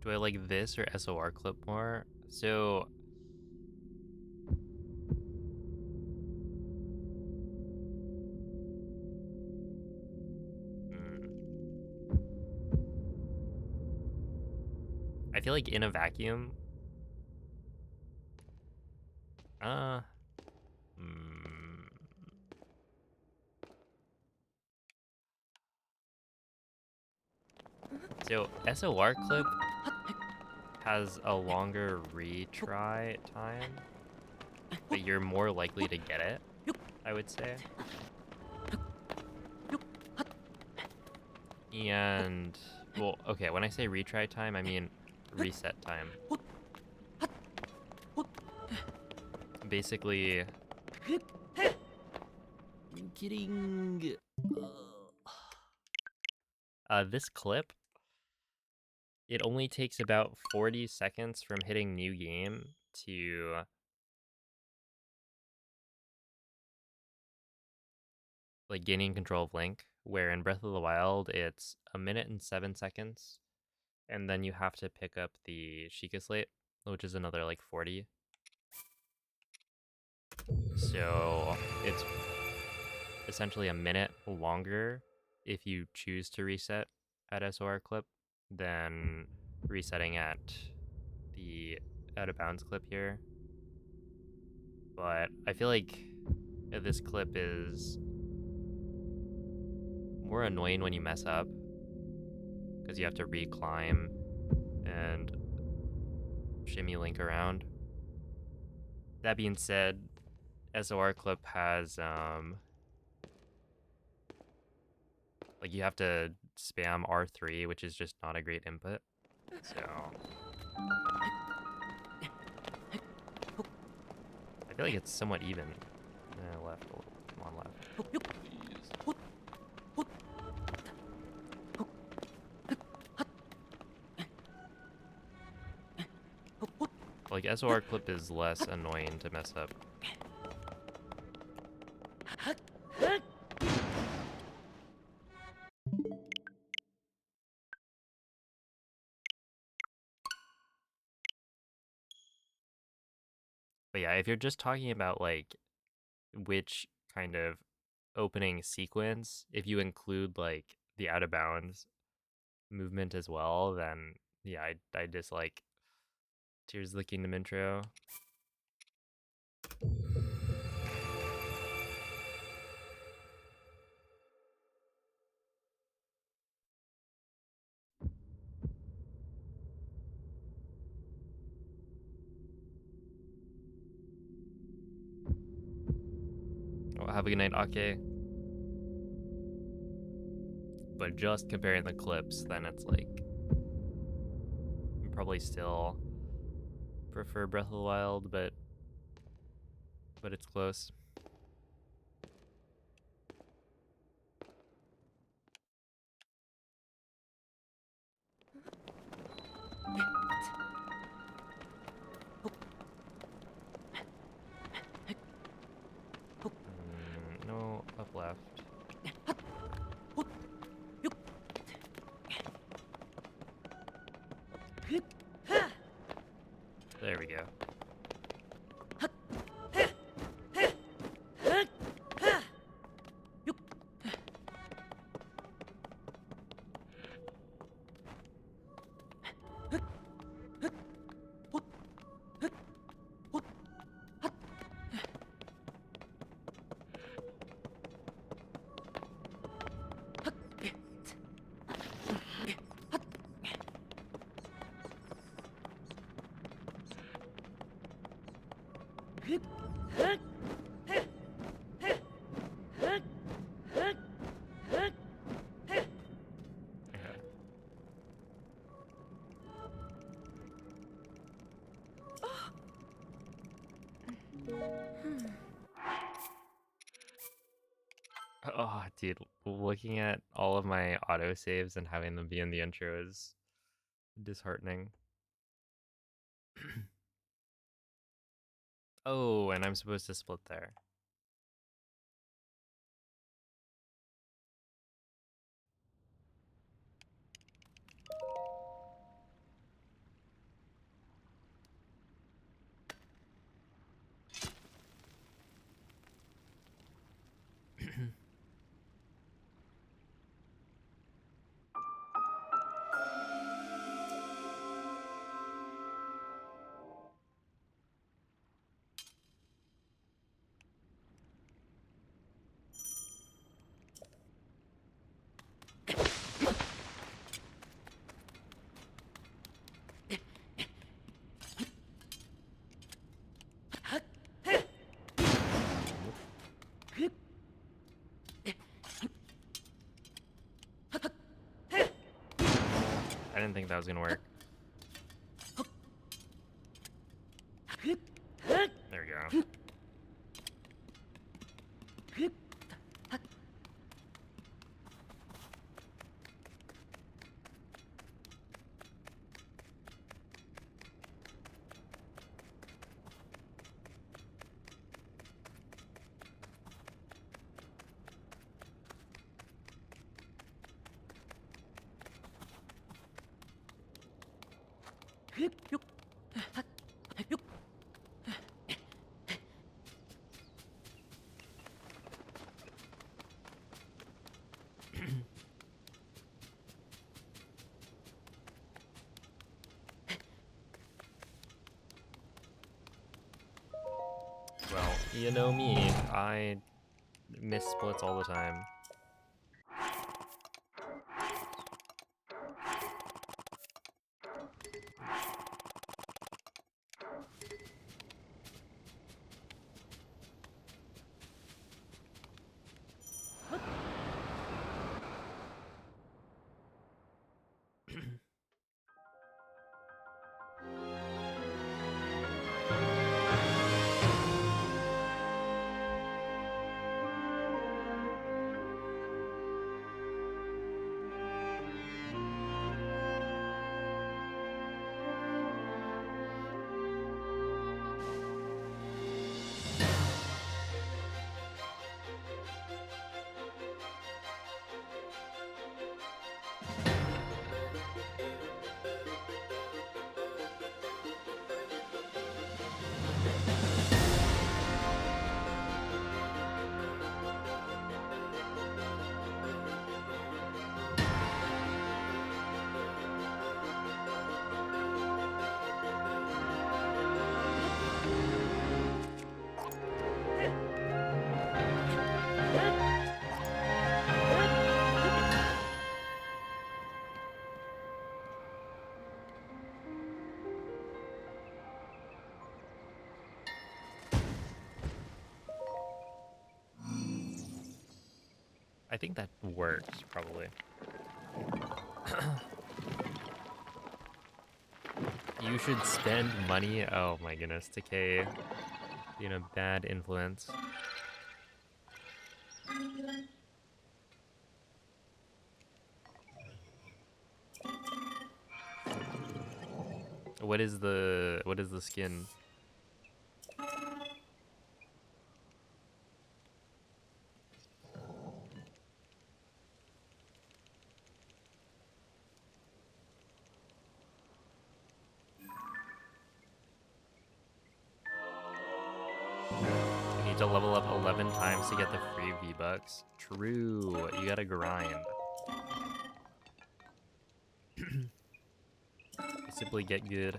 Do I like this or SOR clip more? So, I feel like in a vacuum, uh, mm, so SOR clip has a longer retry time, but you're more likely to get it, I would say. And, well, okay, when I say retry time, I mean reset time. basically, getting this clip, it only takes about 40 seconds from hitting new game to like gaining control of Link, where in Breath of the Wild it's 1 minute and 7 seconds, and then you have to pick up the Sheikah Slate, which is another like 40. So it's essentially 1 minute longer if you choose to reset at SOR clip than resetting at the out of bounds clip here. But I feel like this clip is more annoying when you mess up because you have to reclimb and shimmy Link around. That being said, SOR clip has like you have to spam R3, which is just not a great input. So I feel like it's somewhat even. Left a little. Come on, left. Like SOR clip is less annoying to mess up. But yeah, if you're just talking about like which kind of opening sequence, if you include like the out of bounds movement as well, then yeah, I dislike Tears of the Kingdom intro. Oh, have a good night, Ake. But just comparing the clips, then it's like probably still prefer Breath of the Wild, but it's close. No, up left. There we go. Oh, dude, looking at all of my autosaves and having them be in the intro is disheartening. Oh, and I'm supposed to split there. I didn't think that was gonna work. There we go. Well, you know me, I miss splits all the time. I think that works, probably. You should spend money. Oh my goodness, Decay being a bad influence. What is the skin? You need to level up 11 times to get the free V-Bucks. True, you gotta grind. Simply get good.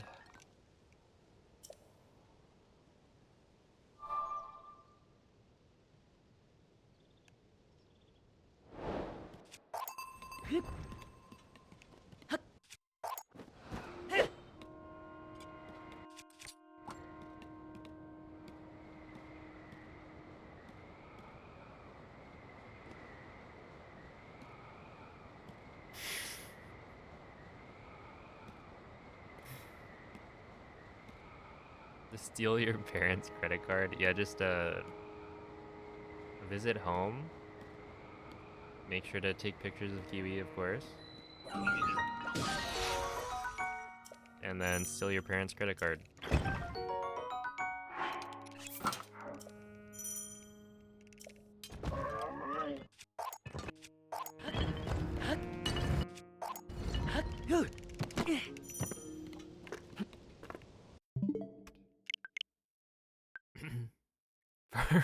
To steal your parents' credit card? Yeah, just visit home. Make sure to take pictures of Kiwi, of course. And then steal your parents' credit card.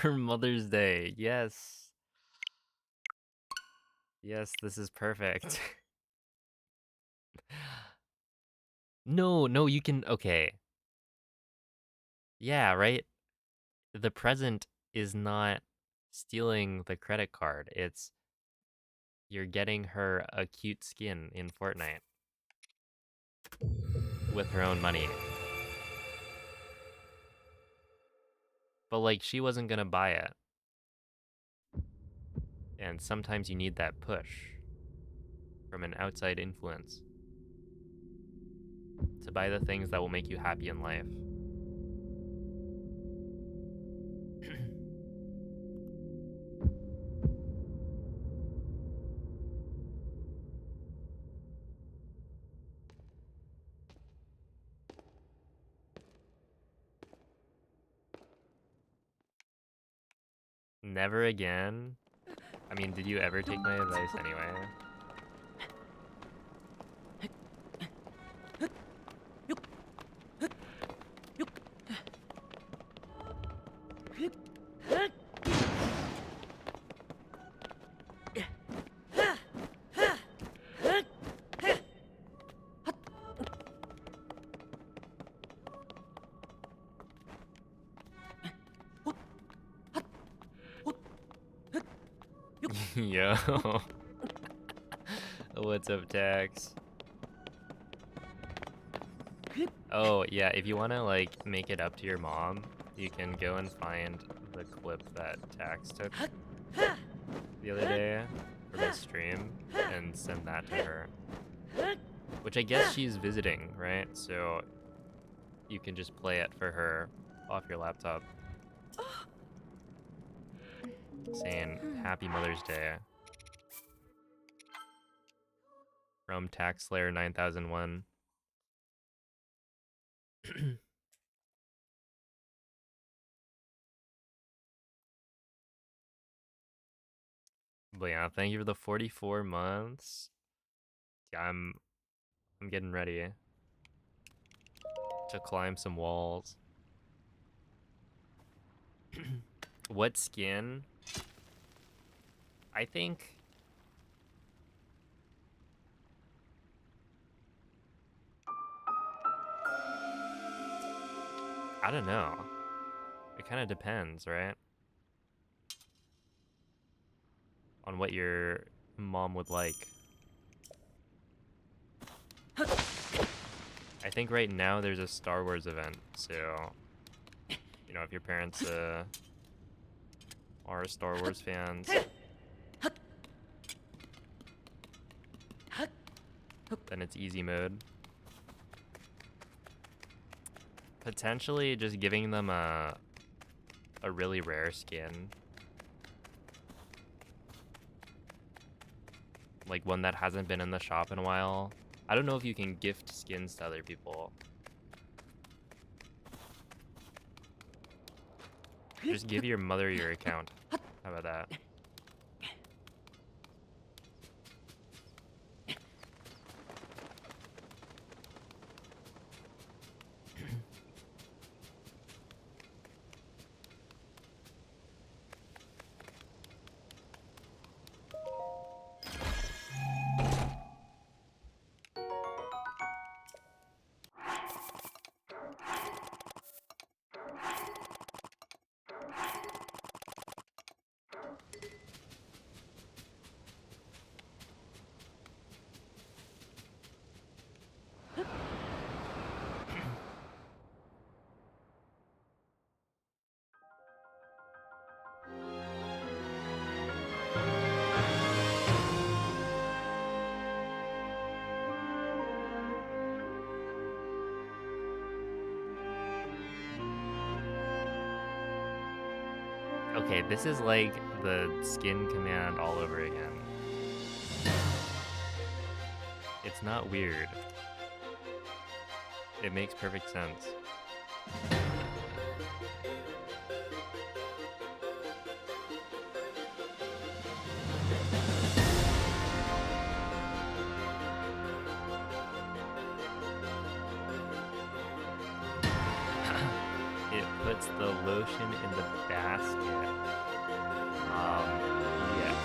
For Mother's Day, yes. Yes, this is perfect. No, you can, okay. Yeah, right? The present is not stealing the credit card. It's you're getting her a cute skin in Fortnite with her own money. But like, she wasn't gonna buy it. And sometimes you need that push from an outside influence to buy the things that will make you happy in life. Never again? I mean, did you ever take my advice anyway? Yo. What's up, Tax? Oh, yeah, if you want to, like, make it up to your mom, you can go and find the clip that Tax took the other day for the stream and send that to her. Which I guess she's visiting, right? So you can just play it for her off your laptop. Saying Happy Mother's Day. From Tax Slayer 9001. But yeah, thank you for the 44 months. Yeah, I'm getting ready to climb some walls. What skin? I think I don't know. It kind of depends, right? On what your mom would like. I think right now there's a Star Wars event, so you know, if your parents are Star Wars fans, then it's easy mode. Potentially just giving them a really rare skin. Like one that hasn't been in the shop in a while. I don't know if you can gift skins to other people. Just give your mother your account. How about that? Okay, this is like the skin command all over again. It's not weird. It makes perfect sense. It puts the lotion in the basket. Yes.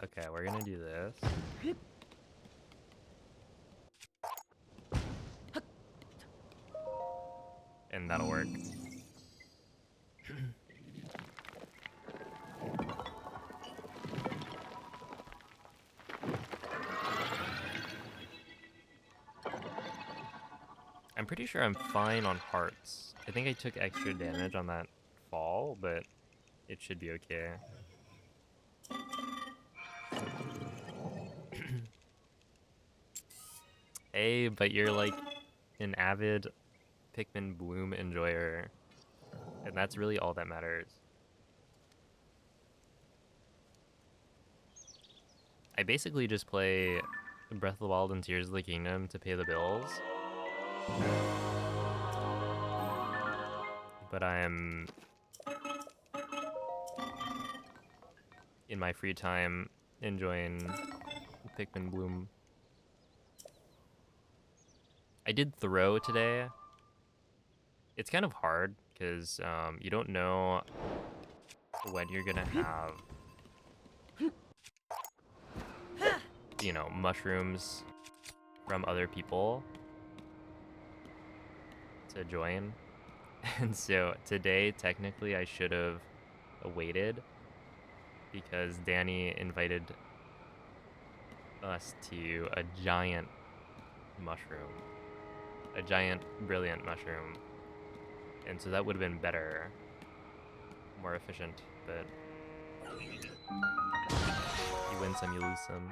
Okay, we're gonna do this. And that'll work. I'm pretty sure I'm fine on hearts. I think I took extra damage on that fall, but it should be okay. Hey, but you're like an avid Pikmin Bloom enjoyer, and that's really all that matters. I basically just play Breath of the Wild and Tears of the Kingdom to pay the bills. But I'm in my free time enjoying Pikmin Bloom. I did throw today. It's kind of hard because you don't know when you're gonna have, you know, mushrooms from other people to join. And so today, technically, I should have waited because Danny invited us to a giant mushroom, a giant brilliant mushroom. And so that would have been better, more efficient, but you win some, you lose some.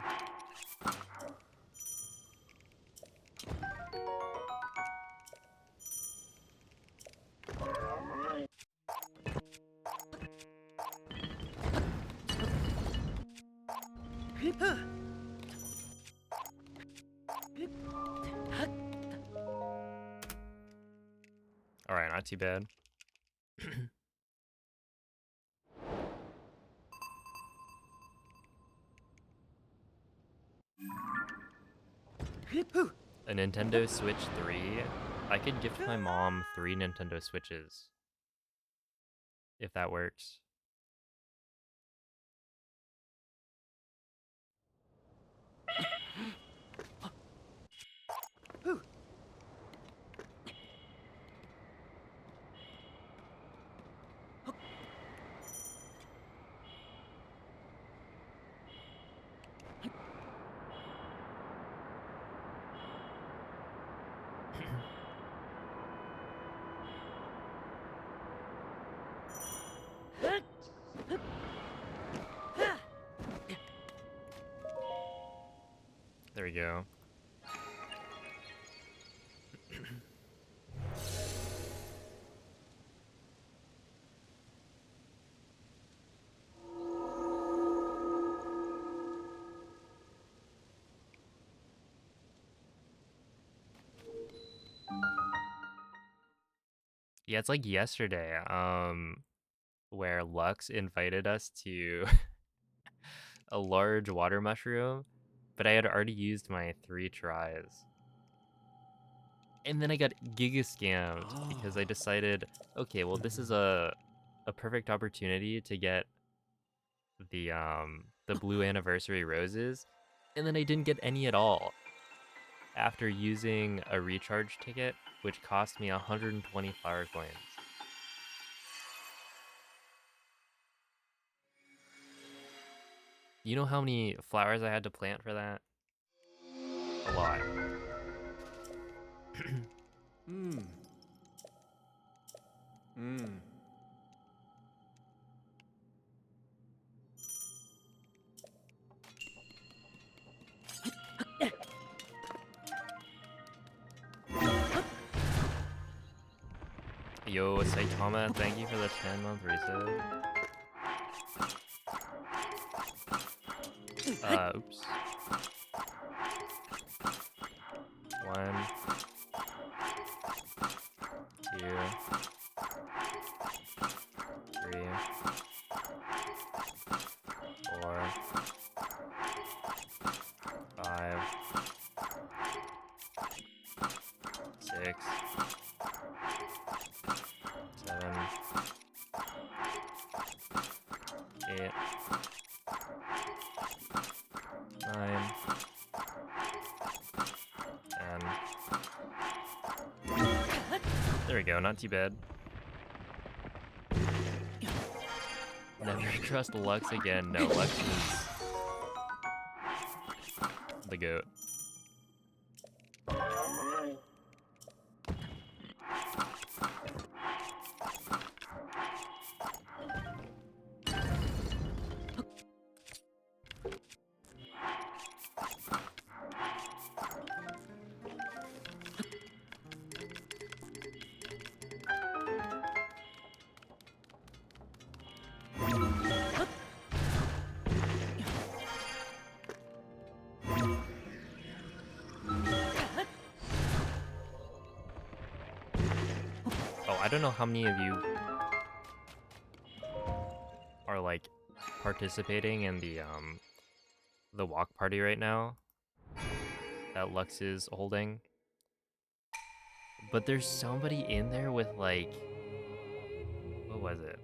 Alright, not too bad. A Nintendo Switch 3? I could gift my mom 3 Nintendo Switches. If that works. There we go. Yeah, it's like yesterday, where Lux invited us to a large water mushroom, but I had already used my 3 tries. And then I got giga scammed because I decided, okay, well this is a perfect opportunity to get the blue anniversary roses, and then I didn't get any at all after using a recharge ticket, which cost me 120 flower coins. You know how many flowers I had to plant for that? A lot. Hmm. Hmm. Yo, Saitama, thank you for the 10-month resub. Oops. 1, 2, 3, 4, 5, 6, 7, 8, 9, 10. There we go, not too bad. Never trust Lux again. No, Lux is the GOAT. Oh, I don't know how many of you are like participating in the walk party right now that Lux is holding. But there's somebody in there with like, what was it?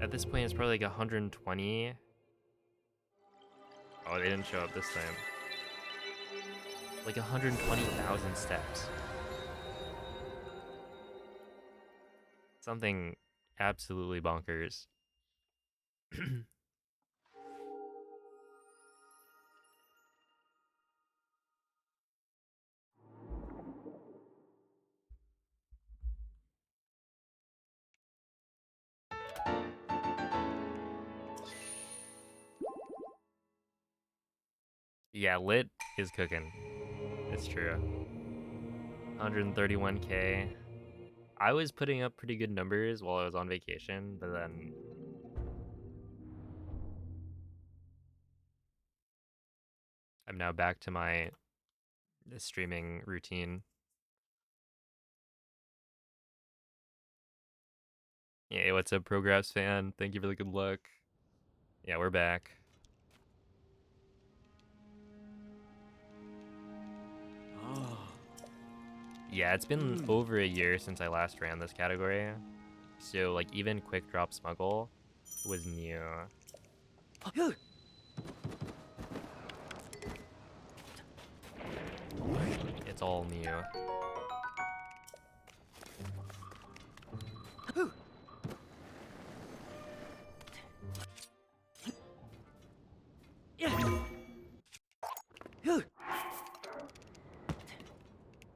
At this point, it's probably like 120. Oh, they didn't show up this time. Like 120,000 steps. Something absolutely bonkers. Yeah, lit is cooking. It's true. 131k. I was putting up pretty good numbers while I was on vacation, but then I'm now back to my streaming routine. Yeah, what's up, Progress fan? Thank you for the good luck. Yeah, we're back. Ah. Yeah, it's been over a year since I last ran this category. So, like, even Quick Drop Smuggle was new. It's all new.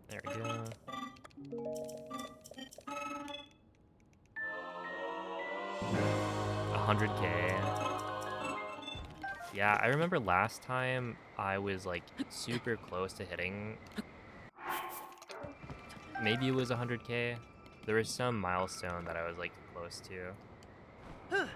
There we go. 100k. Yeah, I remember last time I was like super close to hitting. Maybe it was 100k. There was some milestone that I was like close to. But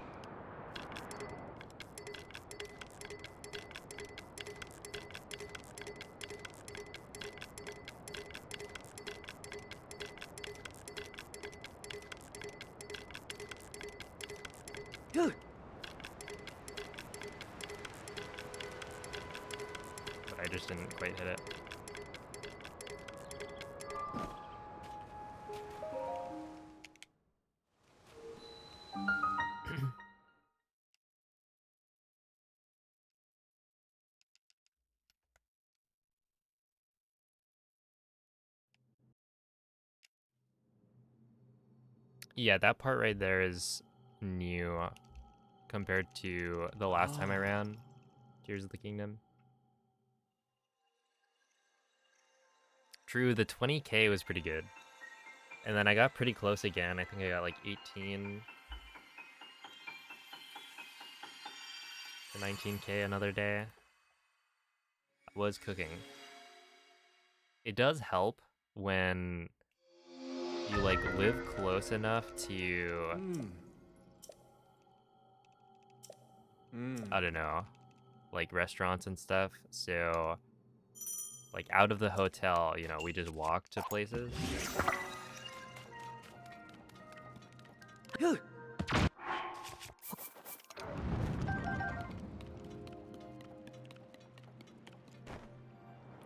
I just didn't quite hit it. Yeah, that part right there is new compared to the last time I ran Tears of the Kingdom. True, the 20k was pretty good. And then I got pretty close again. I think I got like 18 to 19k another day. I was cooking. It does help when you like live close enough to I don't know, like restaurants and stuff. So like out of the hotel, you know, we just walk to places. It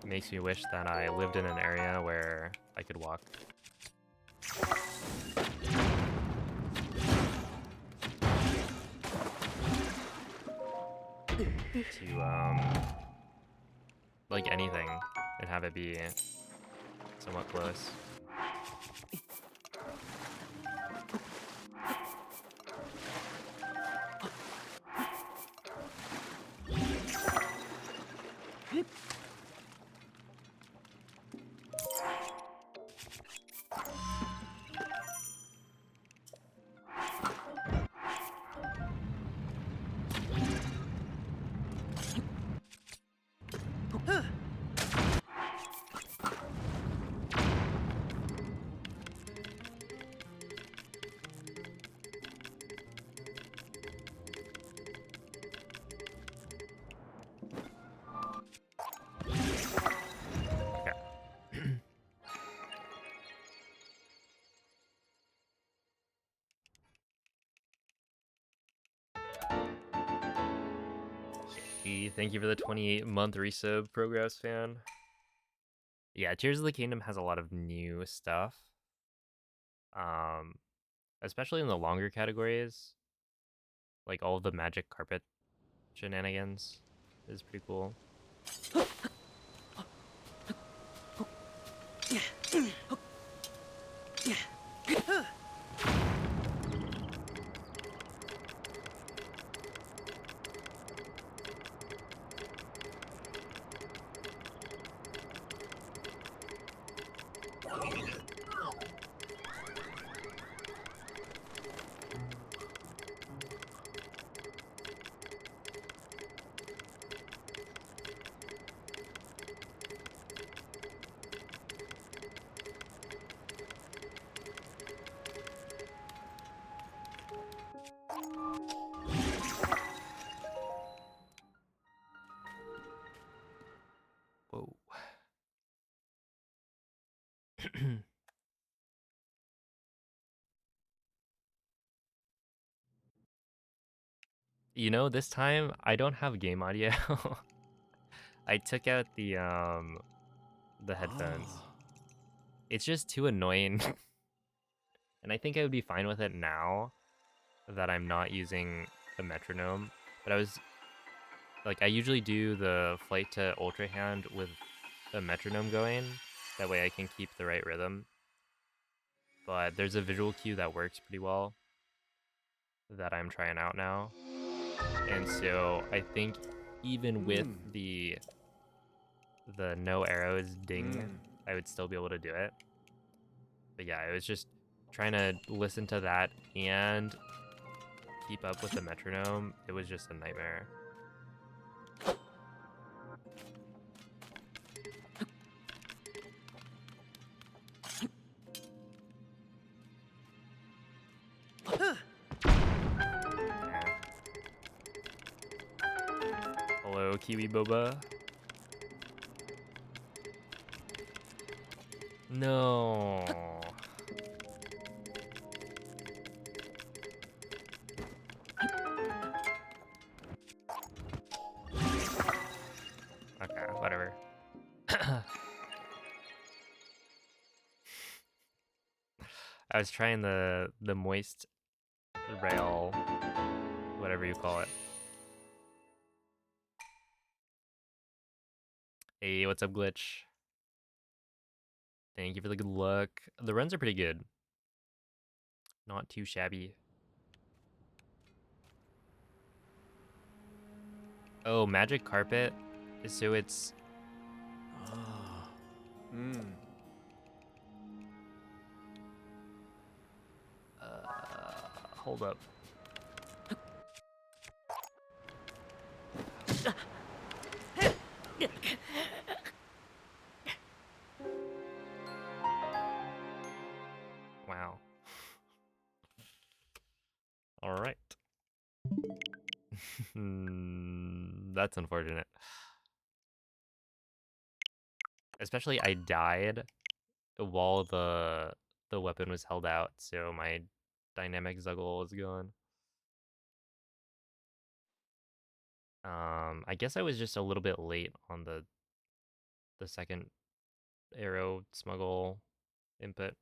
makes me wish that I lived in an area where I could walk. To like anything and have it be somewhat close. Thank you for the 28-month resub, Progress fan. Yeah, Tears of the Kingdom has a lot of new stuff. Especially in the longer categories. like all of the magic carpet shenanigans is pretty cool. Whoa. You know, this time I don't have game audio. I took out the headphones. Ah. It's just too annoying. And I think I would be fine with it now that I'm not using a metronome. But I was like, I usually do the flight to ultra hand with a metronome going. That way I can keep the right rhythm. But there's a visual cue that works pretty well that I'm trying out now. And so I think even with the no arrows ding, I would still be able to do it. But yeah, I was just trying to listen to that and keep up with the metronome. It was just a nightmare. Hello, Kiwi Boba. No. Okay, whatever. I was trying the moist rail, whatever you call it. Hey, what's up, Glitch? Thank you for the good luck. The runs are pretty good. Not too shabby. Oh, magic carpet. So it's Ah. hold up. Wow. All right. That's unfortunate. Especially I died while the weapon was held out, so my dynamic Zuggle was gone. I guess I was just a little bit late on the second arrow smuggle input.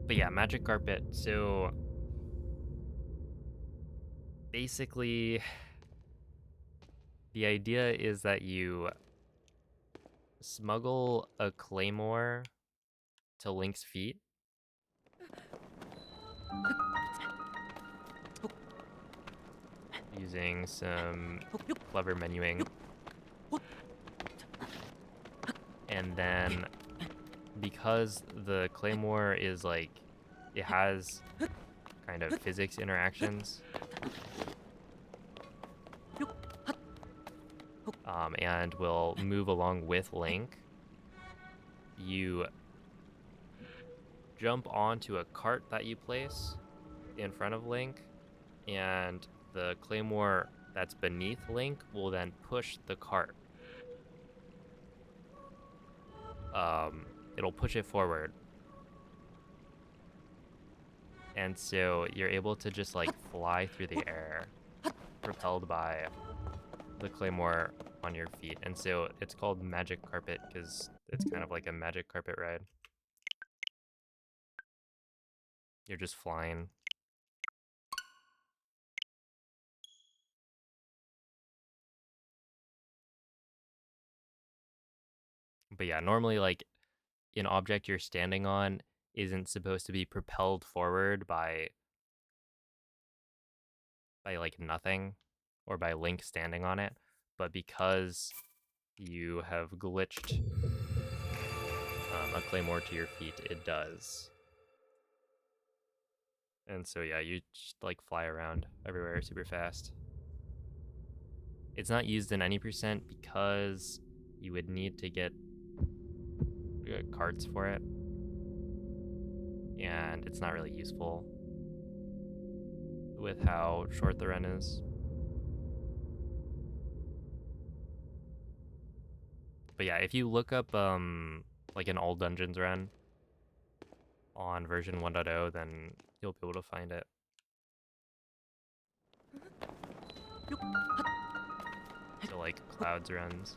But yeah, magic carpet. So basically the idea is that you smuggle a claymore to Link's feet. Using some clever menuing. And then because the claymore is like, it has kind of physics interactions. And will move along with Link. You jump onto a cart that you place in front of Link, and the claymore that's beneath Link will then push the cart. it'll push it forward. And so you're able to just like fly through the air, propelled by the claymore on your feet. And so it's called Magic Carpet because it's kind of like a magic carpet ride. You're just flying. But yeah, normally like an object you're standing on isn't supposed to be propelled forward by like nothing or by Link standing on it, but because you have glitched a claymore to your feet, it does. And so yeah, you just like fly around everywhere super fast. It's not used in any percent because you would need to get cards for it, and it's not really useful with how short the run is. But yeah, if you look up like an all dungeons run on version 1.0, then you'll be able to find it. So like Clouds runs.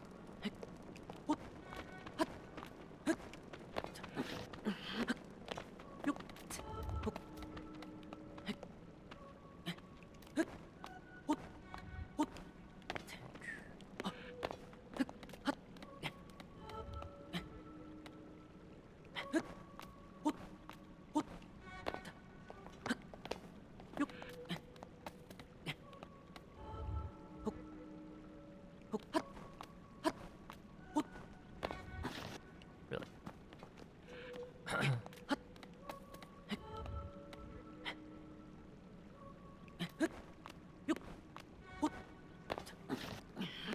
Really.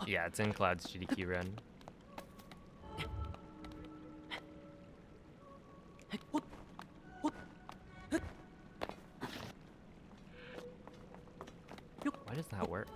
Yeah, it's in Cloud's GDQ run. Why does that work?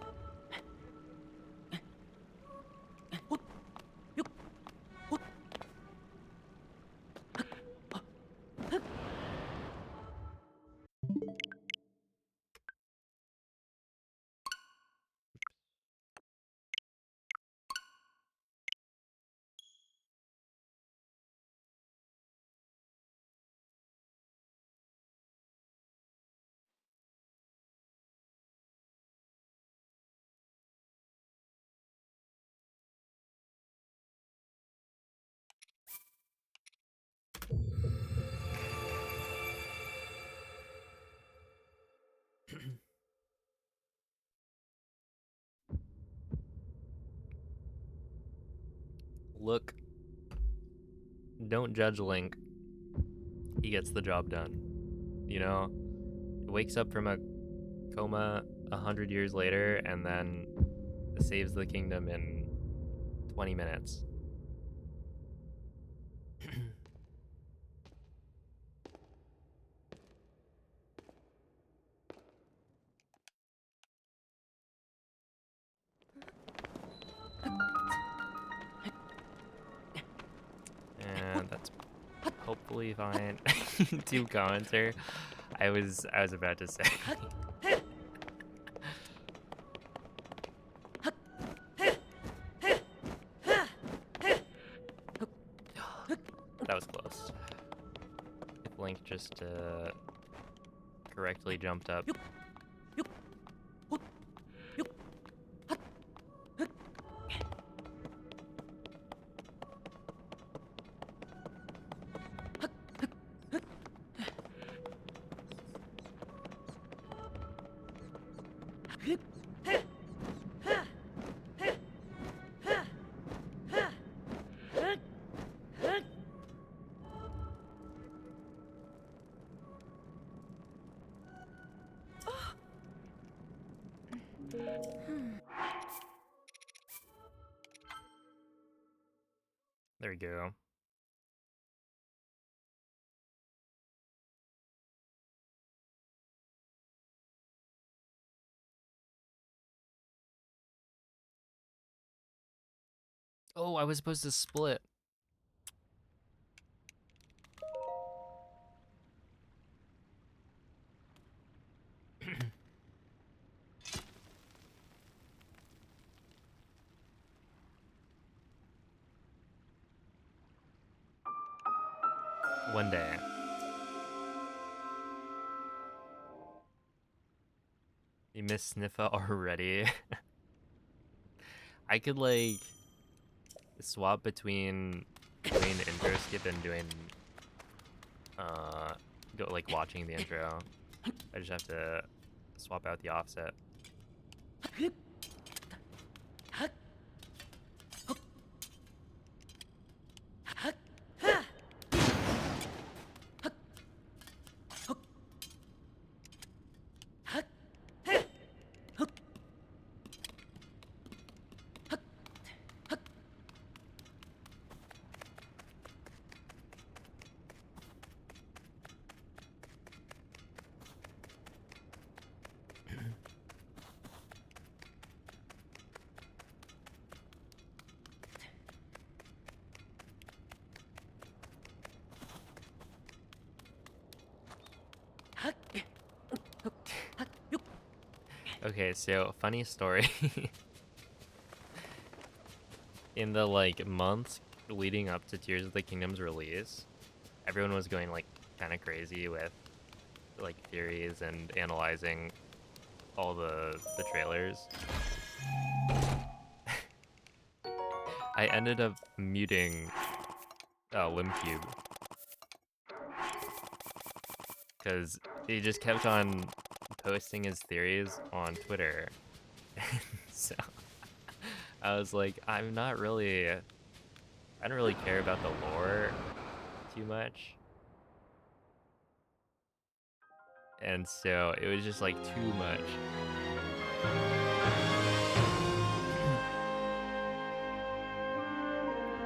Look, don't judge Link. He gets the job done. You know, he wakes up from a coma 100 years later and then saves the kingdom in 20 minutes. And that's hopefully fine. Two commenter. I was about to say. That was close. If Link just correctly jumped up. There we go. Oh, I was supposed to split. One day. You miss Sniffa already? I could like swap between doing the intro skip and doing go like watching the intro. I just have to swap out the offset. Okay, so funny story. In the like months leading up to Tears of the Kingdom's release, everyone was going like kind of crazy with like theories and analyzing all the trailers. I ended up muting Limcube because he just kept on posting his theories on Twitter. So I was like, I don't really care about the lore too much. And so it was just like too much.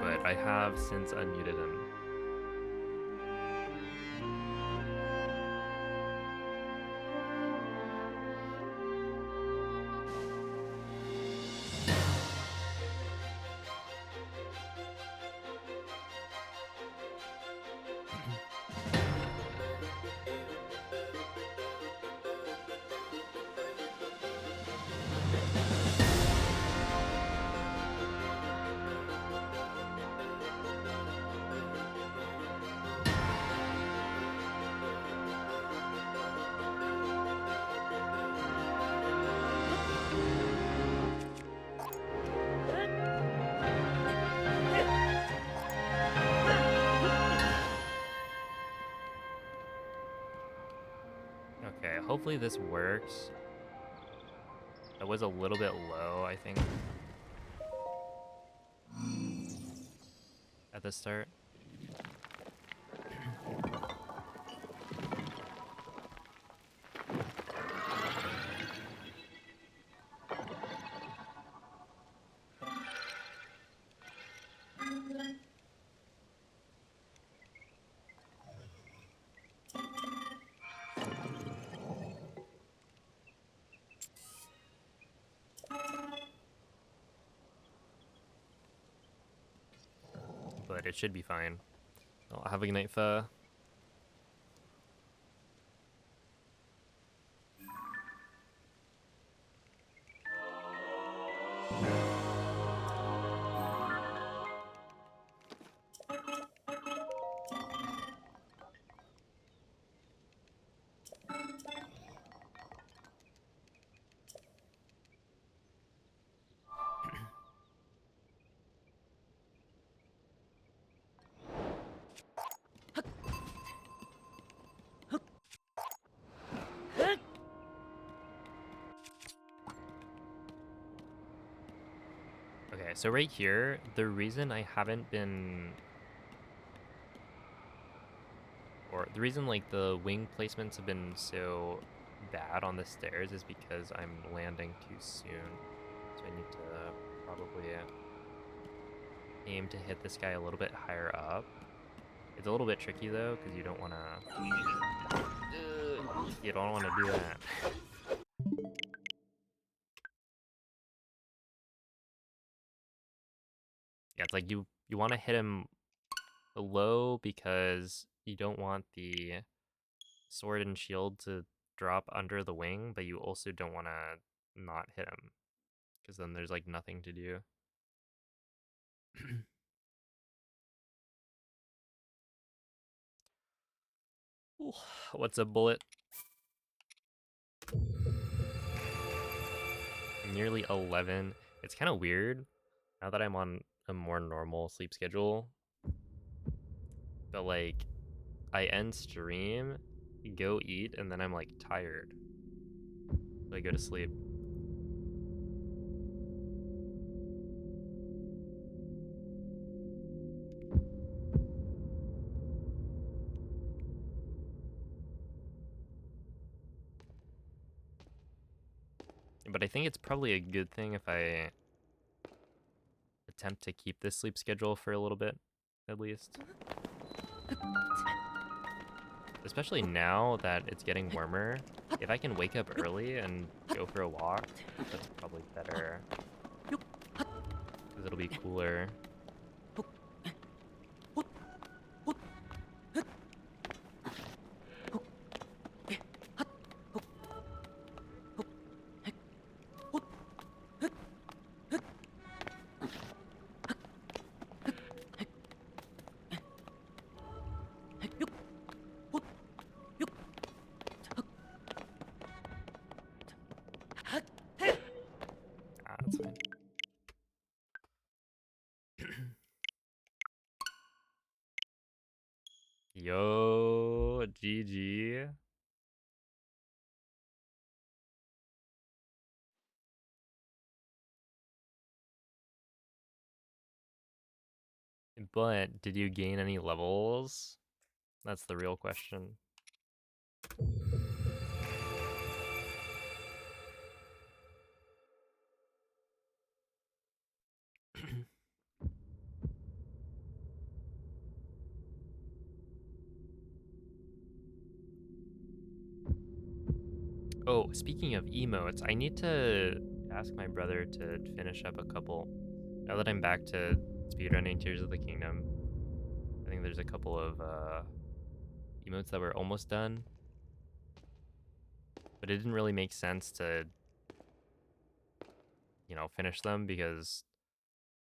But I have since unmuted him. Okay, hopefully this works. That was a little bit low, I think, at the start. But it should be fine. I'll have a good night, Pho. Okay, so right here, the reason I haven't been... Or the reason like the wing placements have been so bad on the stairs is because I'm landing too soon. So I need to probably aim to hit this guy a little bit higher up. It's a little bit tricky though, because you don't want to... You don't want to do that. Yeah, it's like you want to hit him low because you don't want the sword and shield to drop under the wing, but you also don't want to not hit him because then there's like nothing to do. What's a bullet? Nearly 11. It's kind of weird now that I'm on a more normal sleep schedule. But like, I end stream, go eat, and then I'm like tired. So I go to sleep. But I think it's probably a good thing if I attempt to keep this sleep schedule for a little bit, at least. Especially now that it's getting warmer. If I can wake up early and go for a walk, that's probably better. Because it'll be cooler. Ah, that's fine. Yo, GG. But did you gain any levels? That's the real question. Oh, speaking of emotes, I need to ask my brother to finish up a couple. Now that I'm back to speedrunning Tears of the Kingdom, I think there's a couple of emotes that were almost done. But it didn't really make sense to, you know, finish them because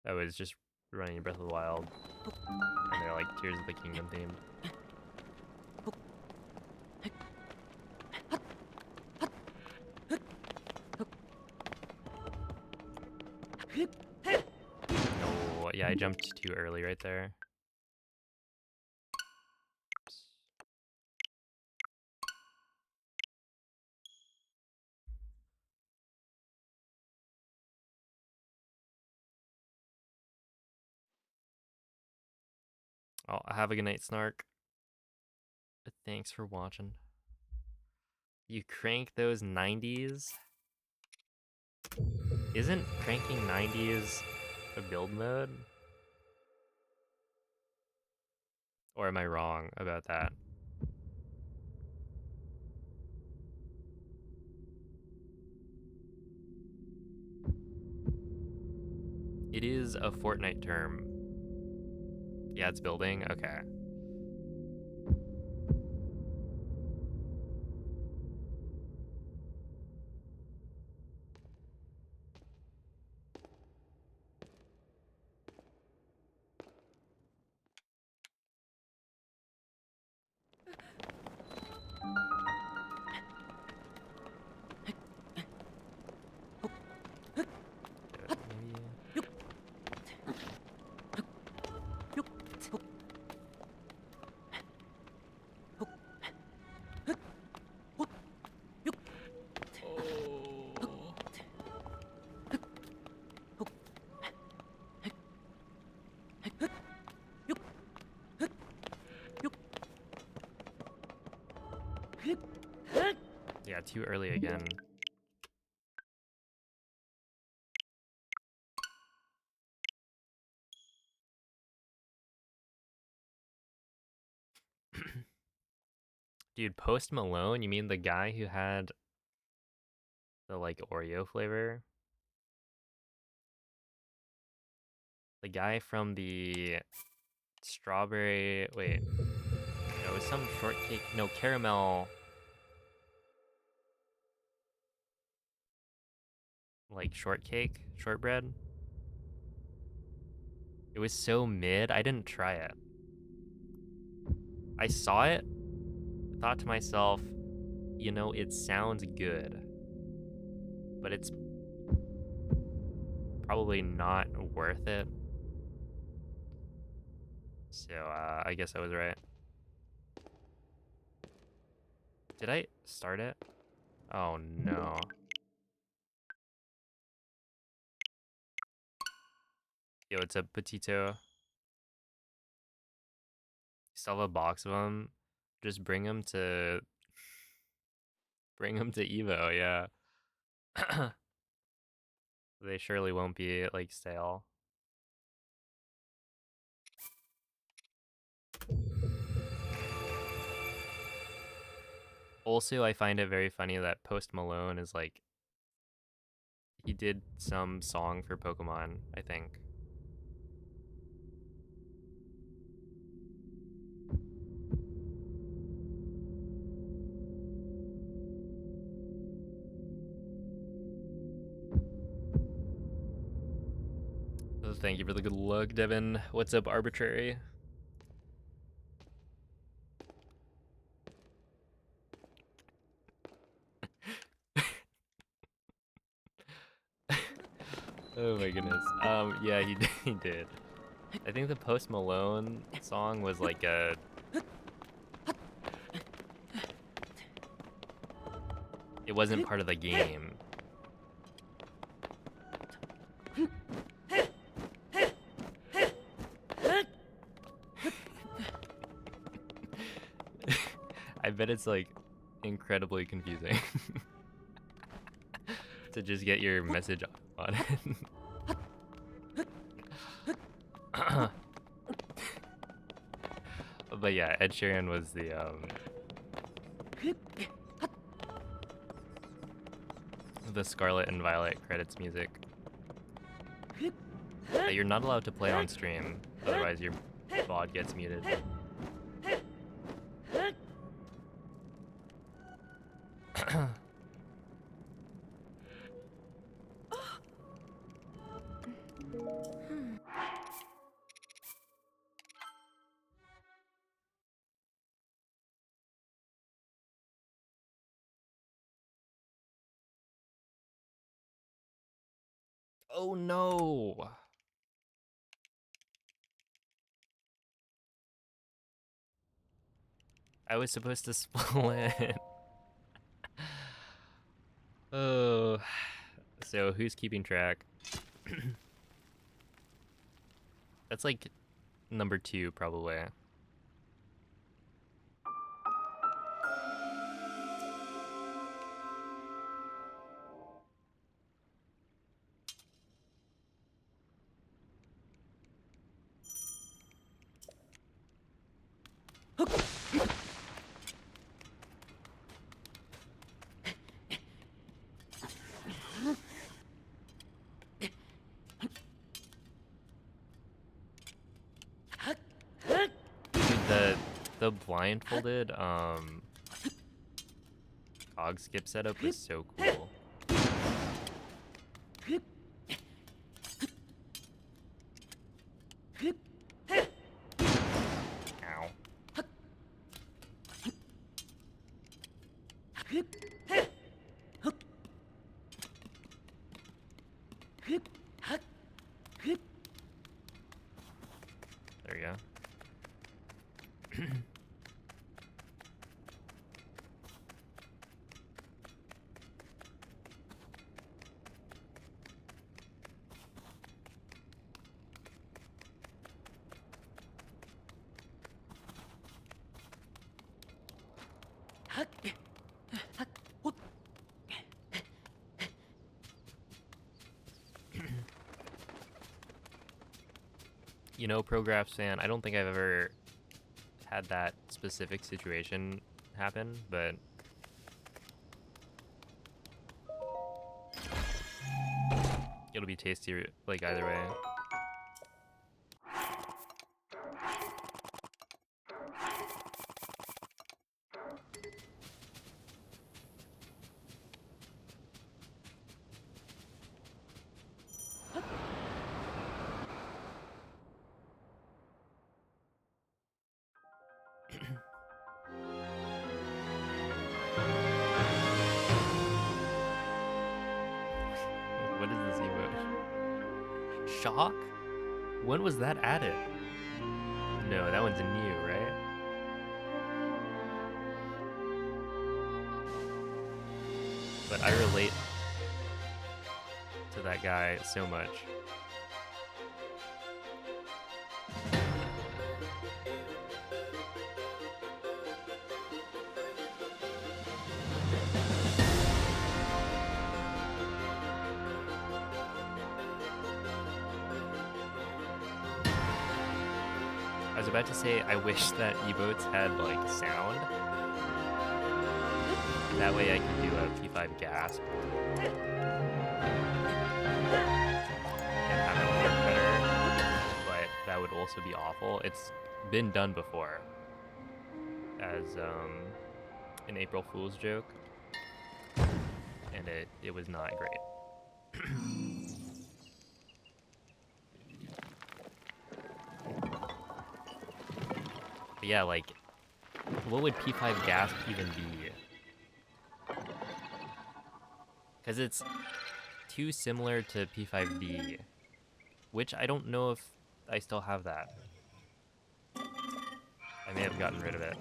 I was just running Breath of the Wild. And they're like Tears of the Kingdom themed. No, yeah, I jumped too early right there. Oh, have a good night, Snark. Thanks for watching. You crank those 90s? Isn't cranking 90s a build mode? Or am I wrong about that? It is a Fortnite term. Yeah, it's building? Okay. Maybe. Oh. Yeah, too early again. Dude, Post Malone? You mean the guy who had the like Oreo flavor? The guy from the strawberry. Wait. No, it was some shortcake. No, caramel. Like shortcake? Shortbread? It was so mid, I didn't try it. I saw it, thought to myself, you know, it sounds good, but it's probably not worth it. So I guess I was right. Did I start it? Oh no. Yo, it's a Petito. Still have a box of them. Just bring them to Evo, yeah. They surely won't be like stale. Also, I find it very funny that Post Malone is like, he did some song for Pokemon, I think. Oh, thank you for the good luck, Devin. What's up, Arbitrary? Oh my goodness. Yeah, he did. I think the Post Malone song was like a. It wasn't part of the game. I bet it's like incredibly confusing to just get your message on it. But yeah, Ed Sheeran was the Scarlet and Violet credits music that you're not allowed to play on stream, otherwise your VOD gets muted. Oh no! I was supposed to split. Oh, so who's keeping track? That's like number 2 probably. Dude, the blindfolded cog skip setup was so cool. Ow. There we go. You know, Prographs fan, I don't think I've ever had that specific situation happen, but it'll be tasty like either way. Shock? When was that added? No, that one's new, right? But I relate to that guy so much. I was about to say, I wish that emotes had, like, sound. That way I could do a P5 gasp. And have it work better. But that would also be awful. It's been done before. As, an April Fool's joke. And it was not great. But yeah, like, what would P5 gasp even be? Because it's too similar to P5B, which I don't know if I still have that. I may have gotten rid of it,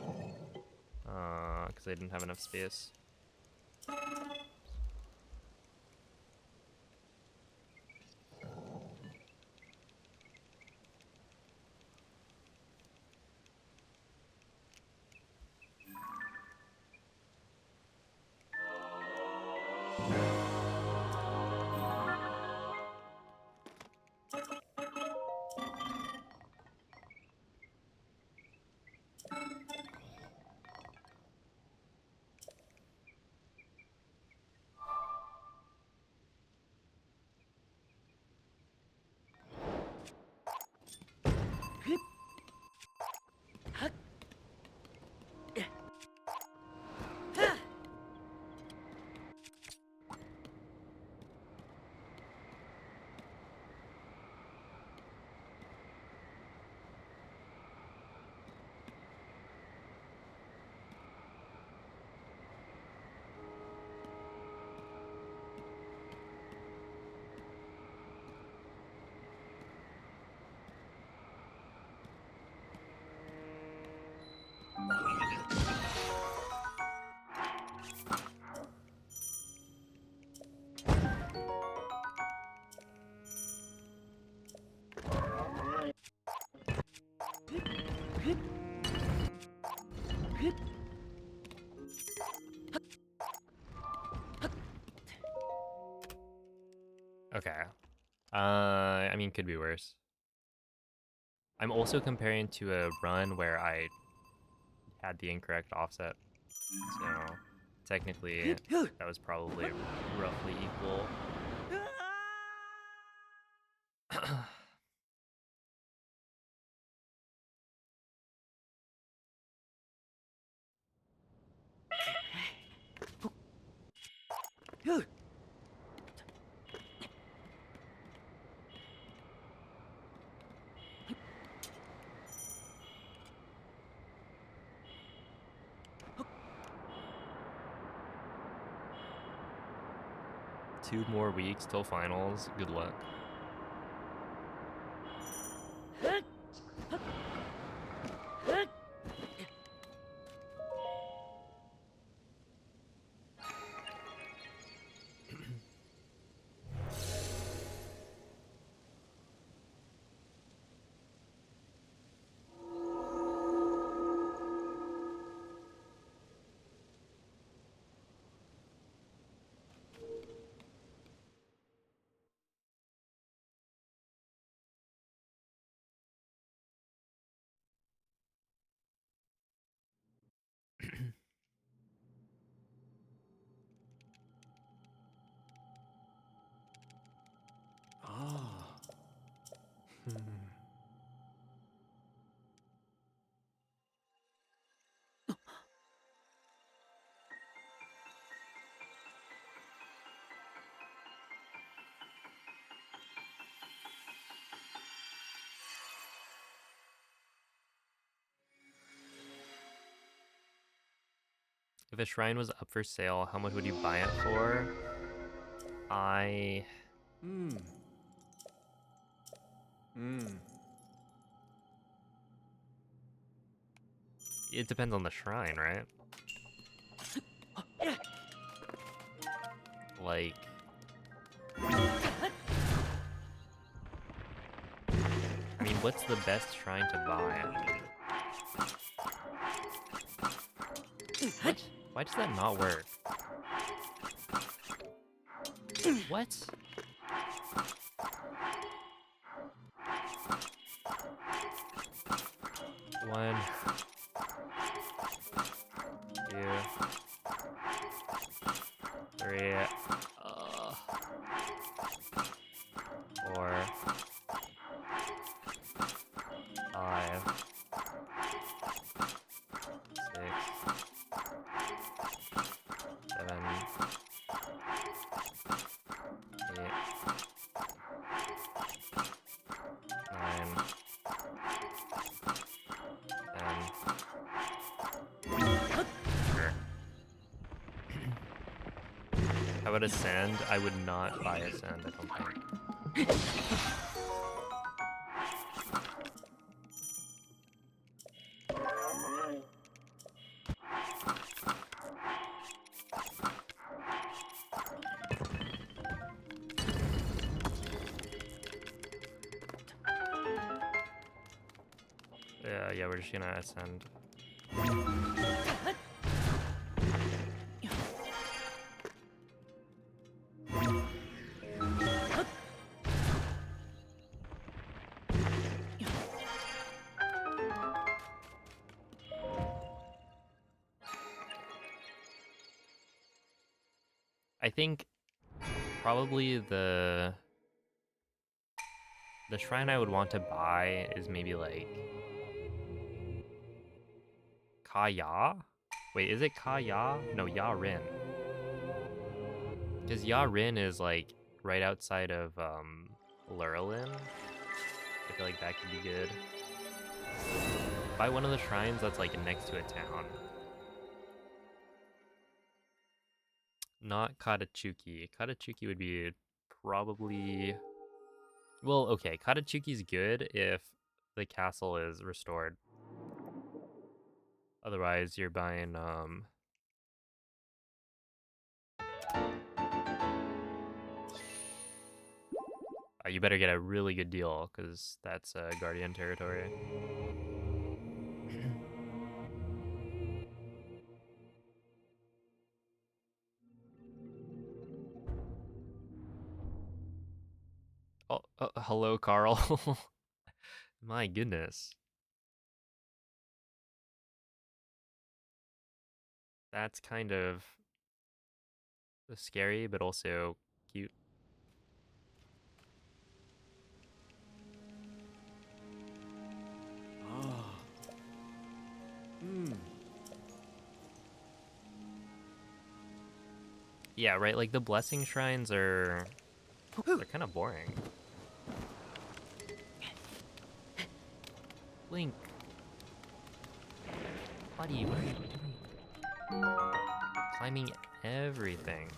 because I didn't have enough space. Okay. I mean, could be worse. I'm also comparing to a run where I had the incorrect offset. So, technically, that was probably roughly equal. Two more weeks till finals. Good luck. Ah. Hmm. If a shrine was up for sale, how much would you buy it for? I Hmm. It depends on the shrine, right? Like, I mean, what's the best shrine to buy? What? Why does that not work? What? One, two, three, four, five, 6, 7, 8, 9, 10. Sure. How about a sand? I would not buy a sand, I don't think. Yeah, we're just gonna ascend. I think probably the shrine I would want to buy is maybe like Kaya? Wait, is it Kaya? No, Yarin. Because Yarin is like right outside of Lurelin. I feel like that could be good. Buy one of the shrines that's like next to a town. Not Katachuki. Katachuki would be probably... Well, okay, Katachuki's good if the castle is restored. Otherwise, you're buying, you better get a really good deal, because that's Guardian territory. Oh, hello, Carl. My goodness. That's kind of scary, but also cute. Ah. Yeah, right, like the blessing shrines are... they're kind of boring. Link. Buddy, what are you doing? Climbing everything.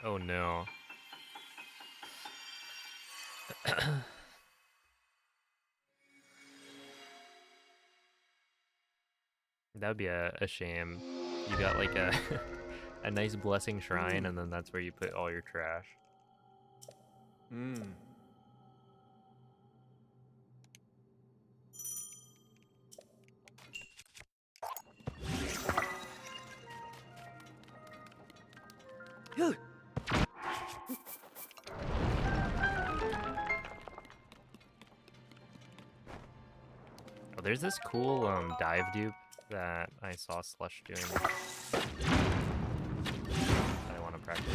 Oh no. That would be a shame. You got like a a nice blessing shrine, and then that's where you put all your trash. Hmm. Oh, there's this cool dive dupe that I saw Slush doing that I want to practice.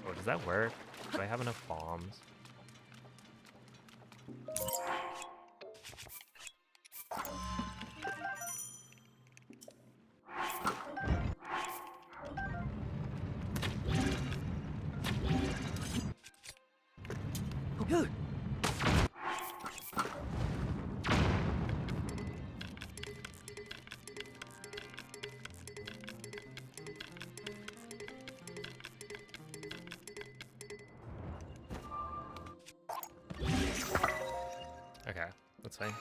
Oh, does that work? Do I have enough bombs? Okay, that's fine.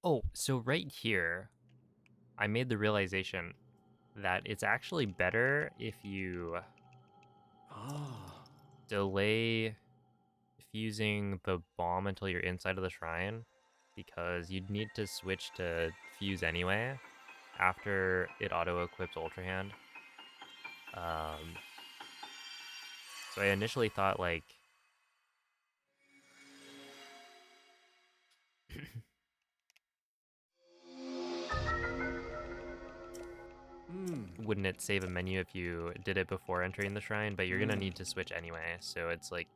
Oh, so right here, I made the realization that it's actually better if you Ah. delay fusing the bomb until you're inside of the shrine, because you'd need to switch to fuse anyway after it auto-equips Ultra Hand. So I initially thought like Hmm. wouldn't it save a menu if you did it before entering the shrine, but you're gonna Hmm. need to switch anyway, so it's like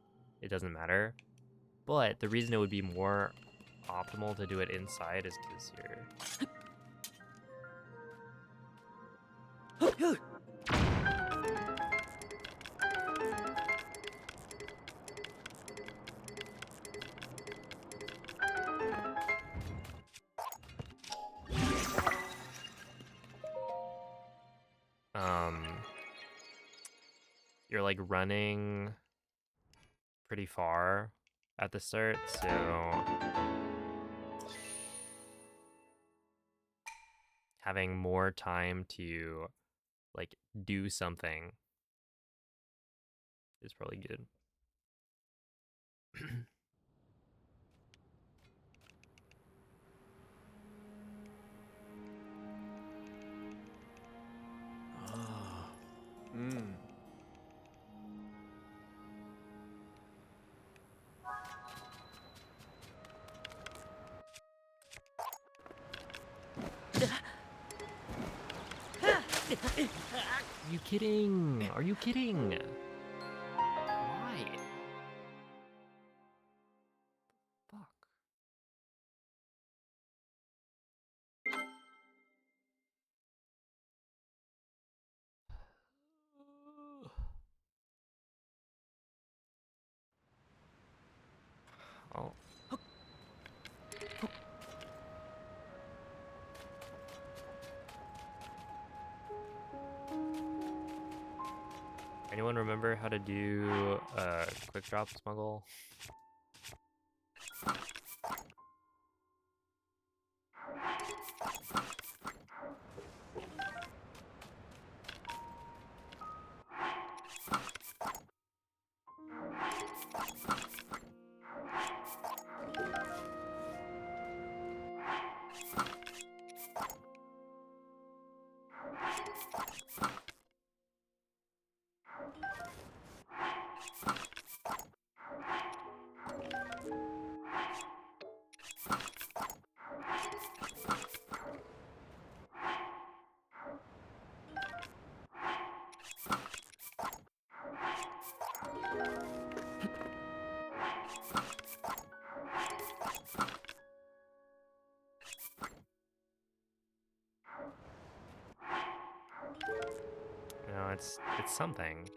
it doesn't matter. But the reason it would be more optimal to do it inside is because you're um you're like running pretty far at the start, so having more time to like do something is probably good. Ah. Hmm. Are you kidding? Are you kidding? Why? Fuck. well. Anyone remember how to do quick drop smuggle? No, it's something.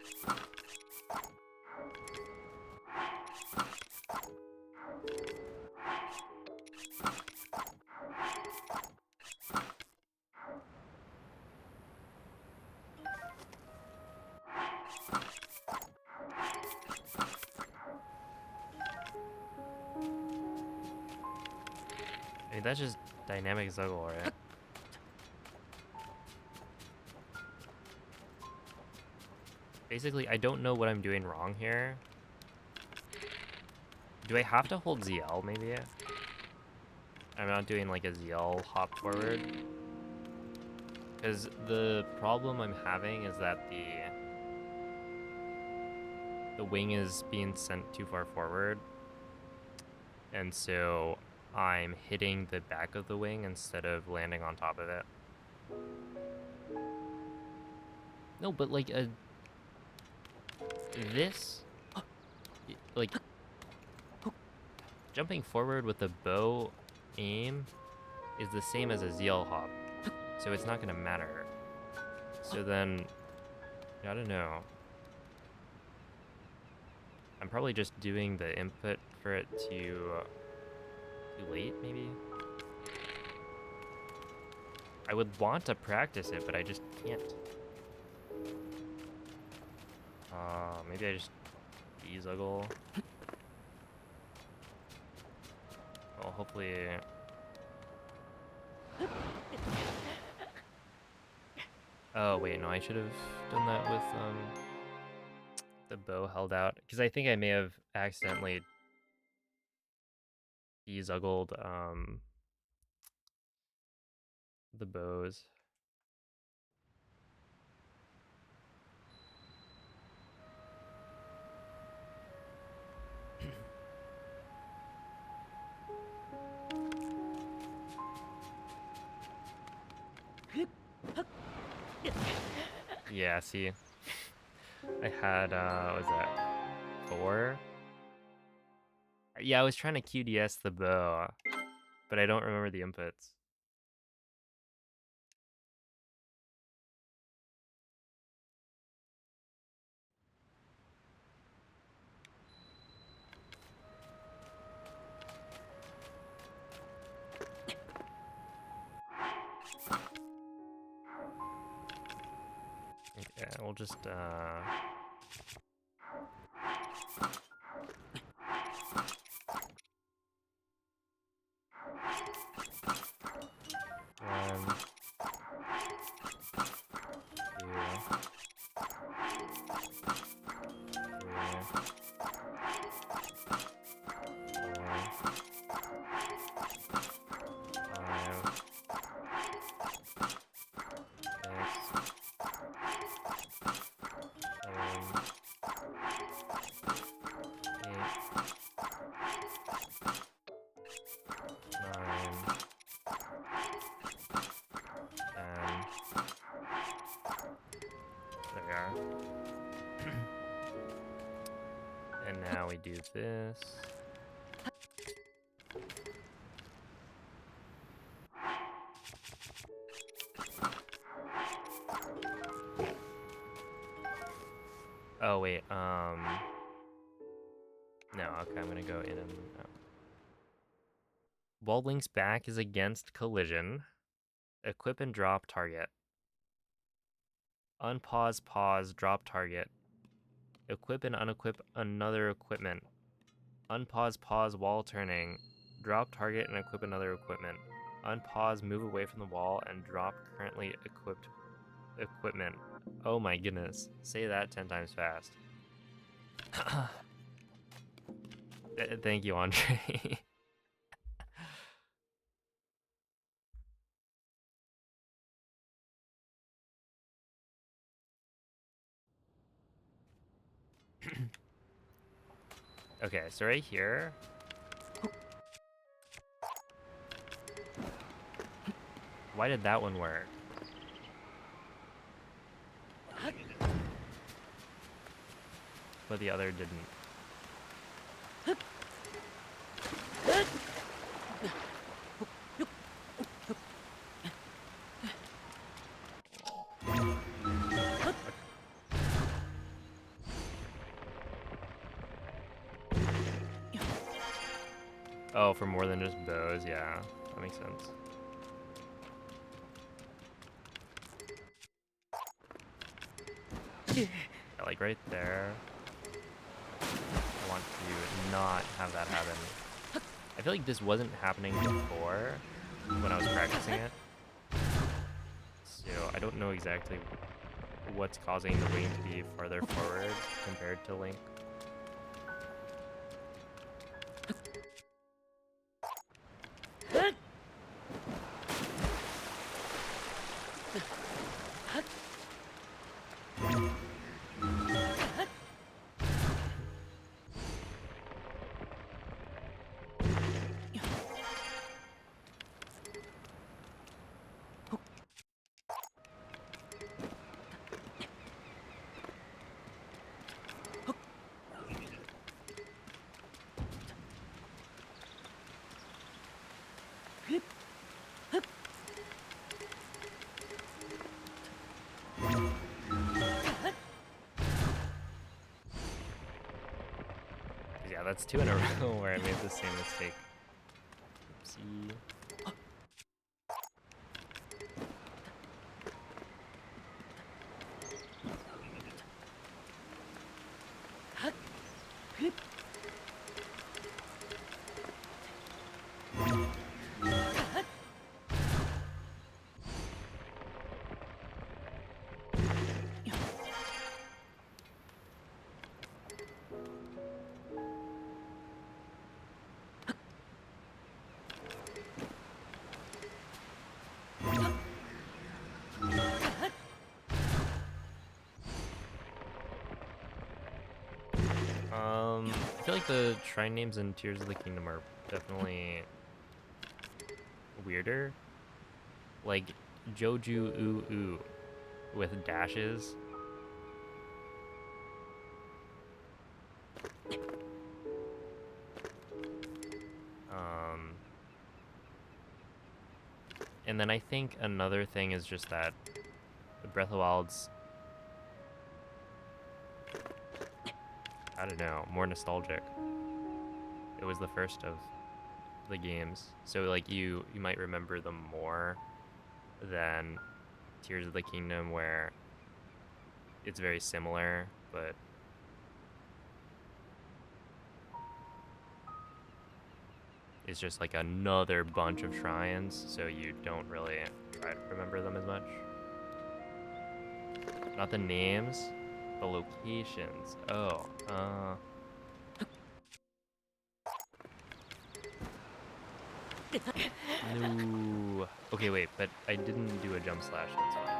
I mean, that's just dynamic Zuggle, right? Basically, I don't know what I'm doing wrong here. Do I have to hold ZL, maybe? I'm not doing like a ZL hop forward. Because the problem I'm having is that the wing is being sent too far forward. And so I'm hitting the back of the wing instead of landing on top of it. No, but like this, like jumping forward with the bow aim is the same as a ZL hop. So it's not gonna matter. So then, I don't know. I'm probably just doing the input for it too late, maybe? I would want to practice it, but I just can't. Maybe I just de-zuggle. Well, hopefully... Oh, wait, no, I should have done that with, the bow held out. Because I think I may have accidentally de-zuggled, the bows. Yeah, see, I had, what was that 4? Yeah, I was trying to QDS the bow, but I don't remember the inputs. Yeah, we'll just, one, two, 5, 6, 7, 8, 9, 10. There we are. And now we do this. Oh wait, no, okay, I'm gonna go in and out. While Link's back is against collision, equip and drop target. Unpause, pause, drop target. Equip and unequip another equipment. Unpause, pause while turning. Drop target and equip another equipment. Unpause, move away from the wall, and drop currently equipped equipment. Oh my goodness. Say that 10 times fast. Thank you, Andre. Okay, so right here. Why did that one work? But the other didn't. Oh, for more than just bows, yeah. That makes sense. Yeah, like right there. I want to not have that happen. I feel like this wasn't happening before when I was practicing it. So I don't know exactly what's causing the wing to be farther forward compared to Link. Yeah, that's 2 in a row where I made the same mistake. Oopsie. I feel like the shrine names in Tears of the Kingdom are definitely weirder. Like Joju Ooh Ooh with dashes. And then I think another thing is just that Breath of the Wild's, I don't know, more nostalgic. It was the first of the games, so like you might remember them more than Tears of the Kingdom, where it's very similar, but it's just like another bunch of shrines, so you don't really try to remember them as much. Not the names, the locations. Oh, no. Okay, wait, but I didn't do a jump slash. That's fine.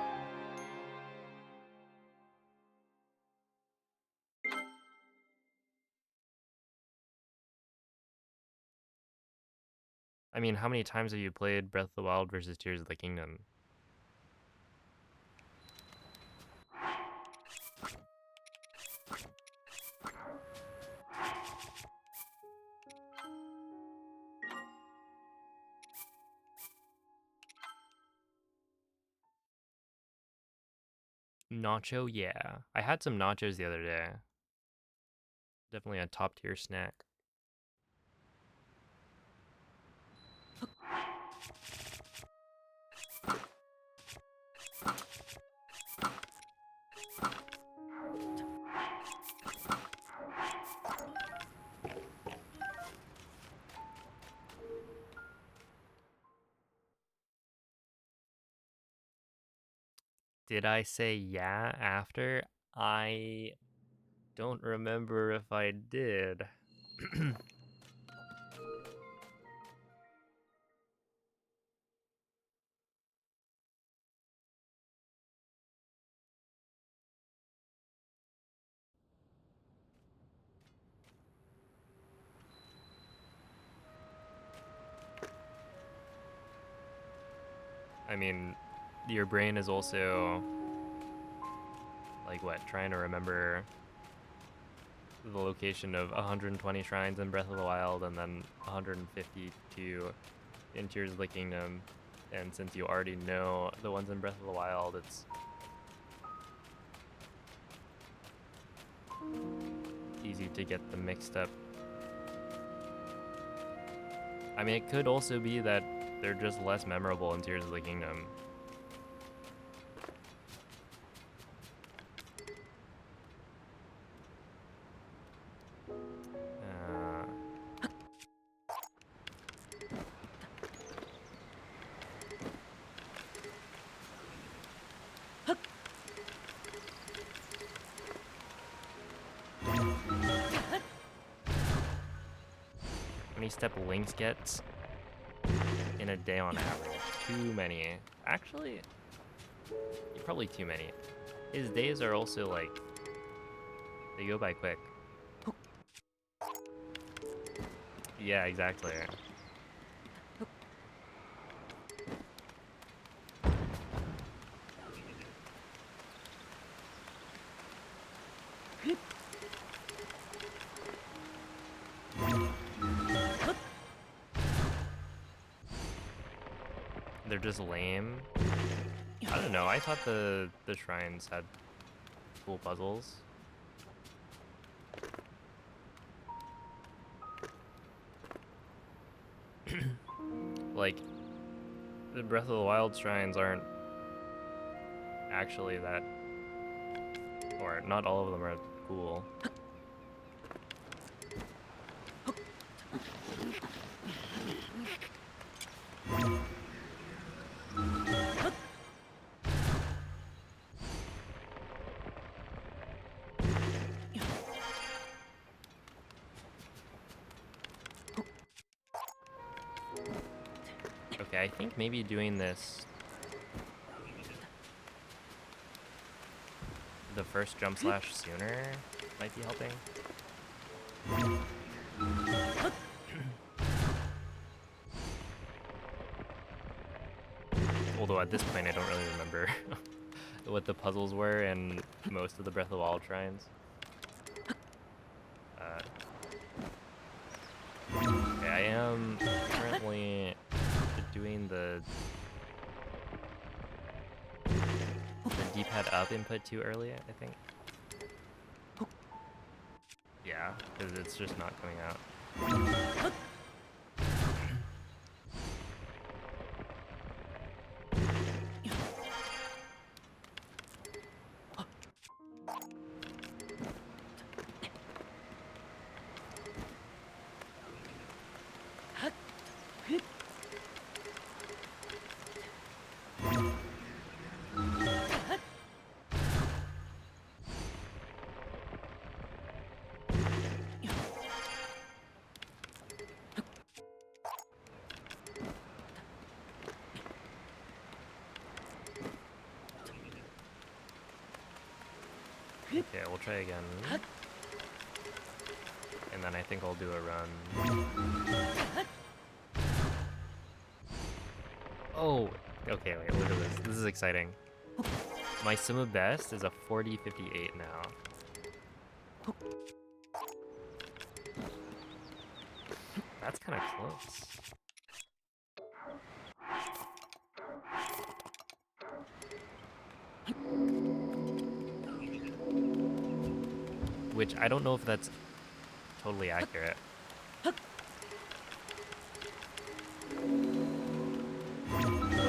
I mean, how many times have you played Breath of the Wild versus Tears of the Kingdom? Nacho, yeah. I had some nachos the other day. Definitely a top tier snack. Did I say yeah after? I don't remember if I did. I mean, your brain is also like what, trying to remember the location of 120 shrines in Breath of the Wild and then 152 in Tears of the Kingdom. And since you already know the ones in Breath of the Wild, it's easy to get them mixed up. I mean, it could also be that they're just less memorable in Tears of the Kingdom. Uh, how many step Lynx gets in a day on average? Too many. Actually, probably too many. His days are also like, they go by quick. Yeah, exactly. They're just lame. I don't know. I thought the shrines had cool puzzles. Like, the Breath of the Wild shrines aren't actually that, or not all of them are cool. Okay, I think maybe doing this the first jump slash sooner might be helping. Although at this point I don't really remember what the puzzles were in most of the Breath of the Wild shrines. Okay, I am currently doing the D-pad up input too early, I think. Yeah, because it's just not coming out. Okay, we'll try again. And then I think I'll do a run. Oh, okay, wait, look at this. This is exciting. My Sima best is a 40-58 now. That's kind of close. Which I don't know if that's totally accurate. But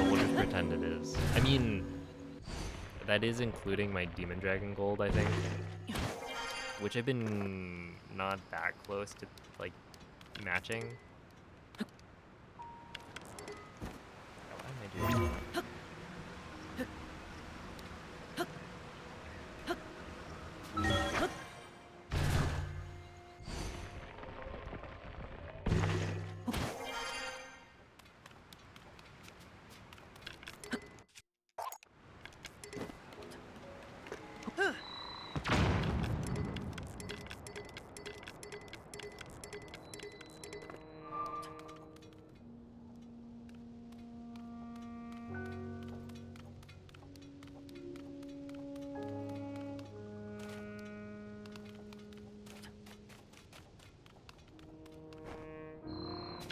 we'll just pretend it is. I mean, that is including my Demon Dragon Gold, I think. Which I've been not that close to, like, matching. Why am I doing that?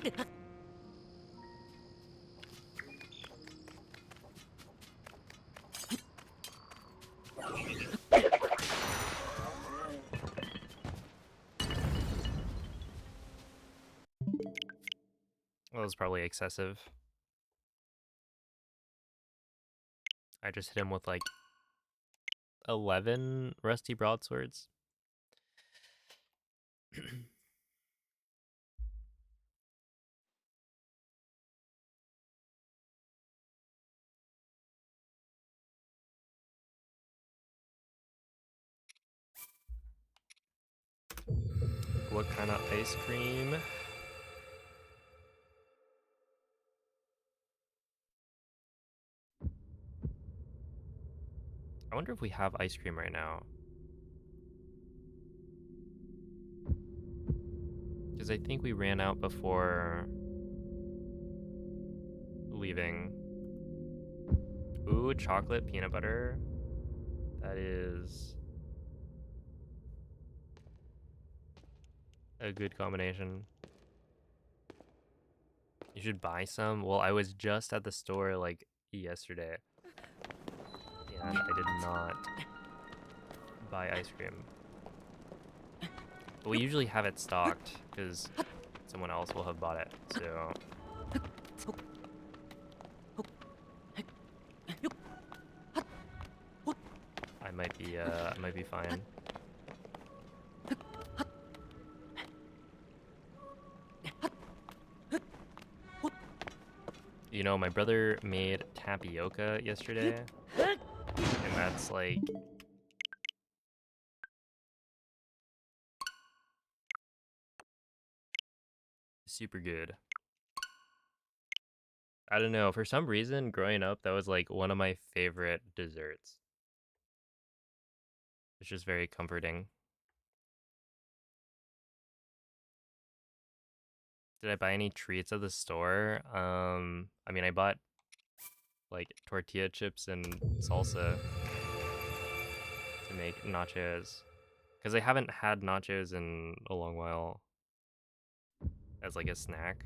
That was probably excessive. I just hit him with like 11 rusty broadswords. What kind of ice cream? I wonder if we have ice cream right now. Because I think we ran out before leaving. Ooh, chocolate, peanut butter. That is a good combination. You should buy some. Well, I was just at the store like yesterday, and I did not buy ice cream. But we usually have it stocked because someone else will have bought it. So I might be fine. You know, my brother made tapioca yesterday, and that's like super good. I don't know, for some reason growing up that was like one of my favorite desserts. It's just very comforting. Did I buy any treats at the store? I mean, I bought like tortilla chips and salsa to make nachos. Because I haven't had nachos in a long while as like a snack.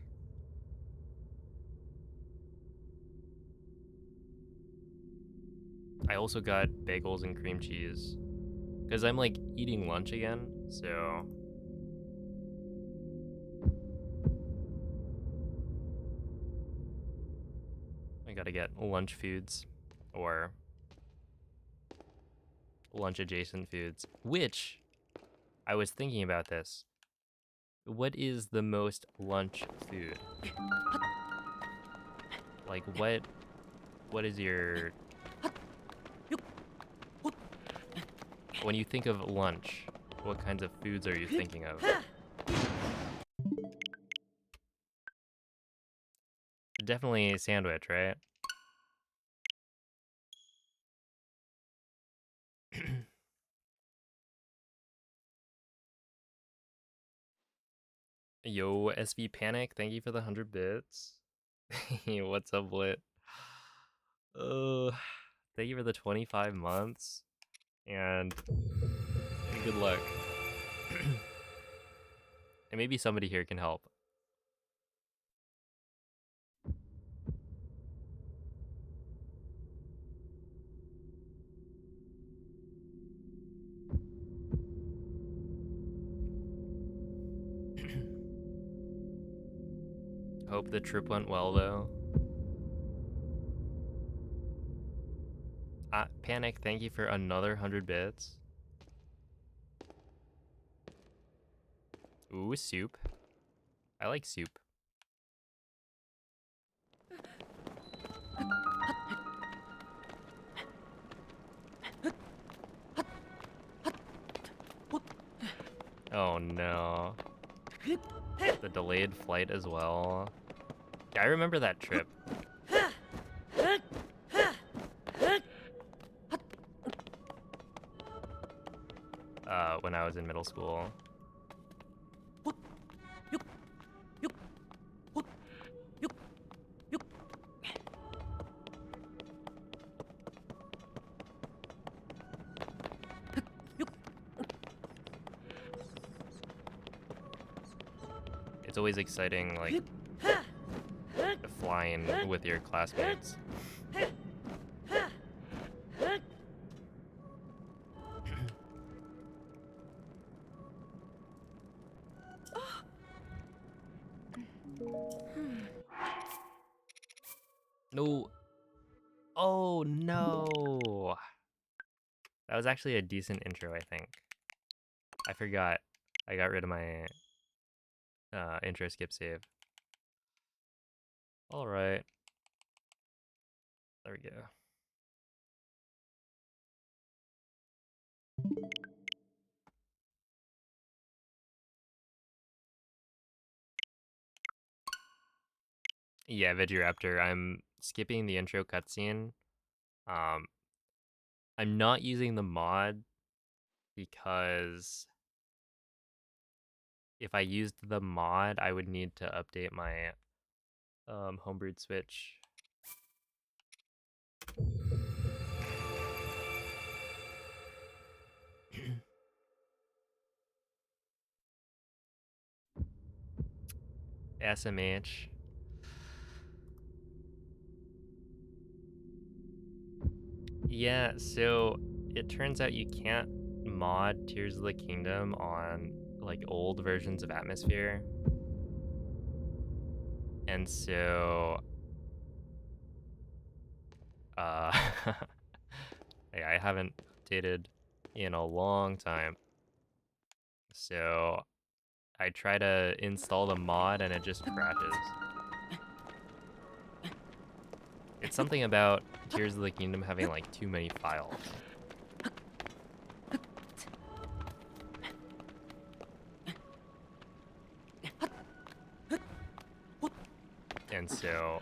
I also got bagels and cream cheese. Because I'm like eating lunch again, so I gotta get lunch foods or lunch adjacent foods. Which, I was thinking about this. What is the most lunch food? Like what is your... When you think of lunch, what kinds of foods are you thinking of? Definitely a sandwich, right? Yo, SV Panic, thank you for the 100 bits. What's up, Lit? Thank you for the 25 months, and good luck. And maybe somebody here can help. Hope the trip went well, though. Panic, thank you for another 100 bits. Ooh, soup. I like soup. Oh no. The delayed flight as well. Yeah, I remember that trip. When I was in middle school. It's always exciting, like, flying with your classmates. No. Oh no. That was actually a decent intro, I think. I forgot. I got rid of my intro skip save. All right. There we go. Yeah, Vegiraptor. I'm skipping the intro cutscene. I'm not using the mod because if I used the mod, I would need to update my homebrewed Switch. SMH. Yeah, so it turns out you can't mod Tears of the Kingdom on like old versions of Atmosphere. And so yeah, I haven't updated in a long time. So I try to install the mod and it just crashes. It's something about Tears of the Kingdom having like too many files. And so,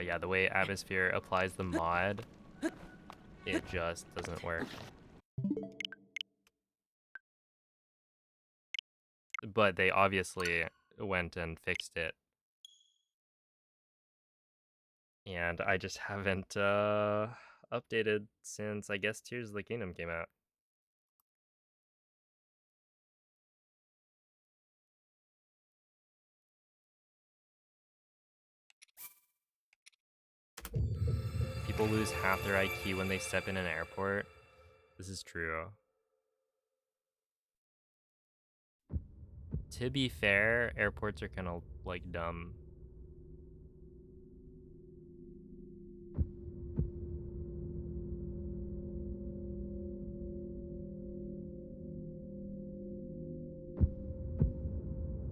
yeah, the way Atmosphere applies the mod, it just doesn't work. But they obviously went and fixed it. And I just haven't updated since, I guess, Tears of the Kingdom came out. People lose half their IQ when they step in an airport. This is true. To be fair, airports are kind of like dumb.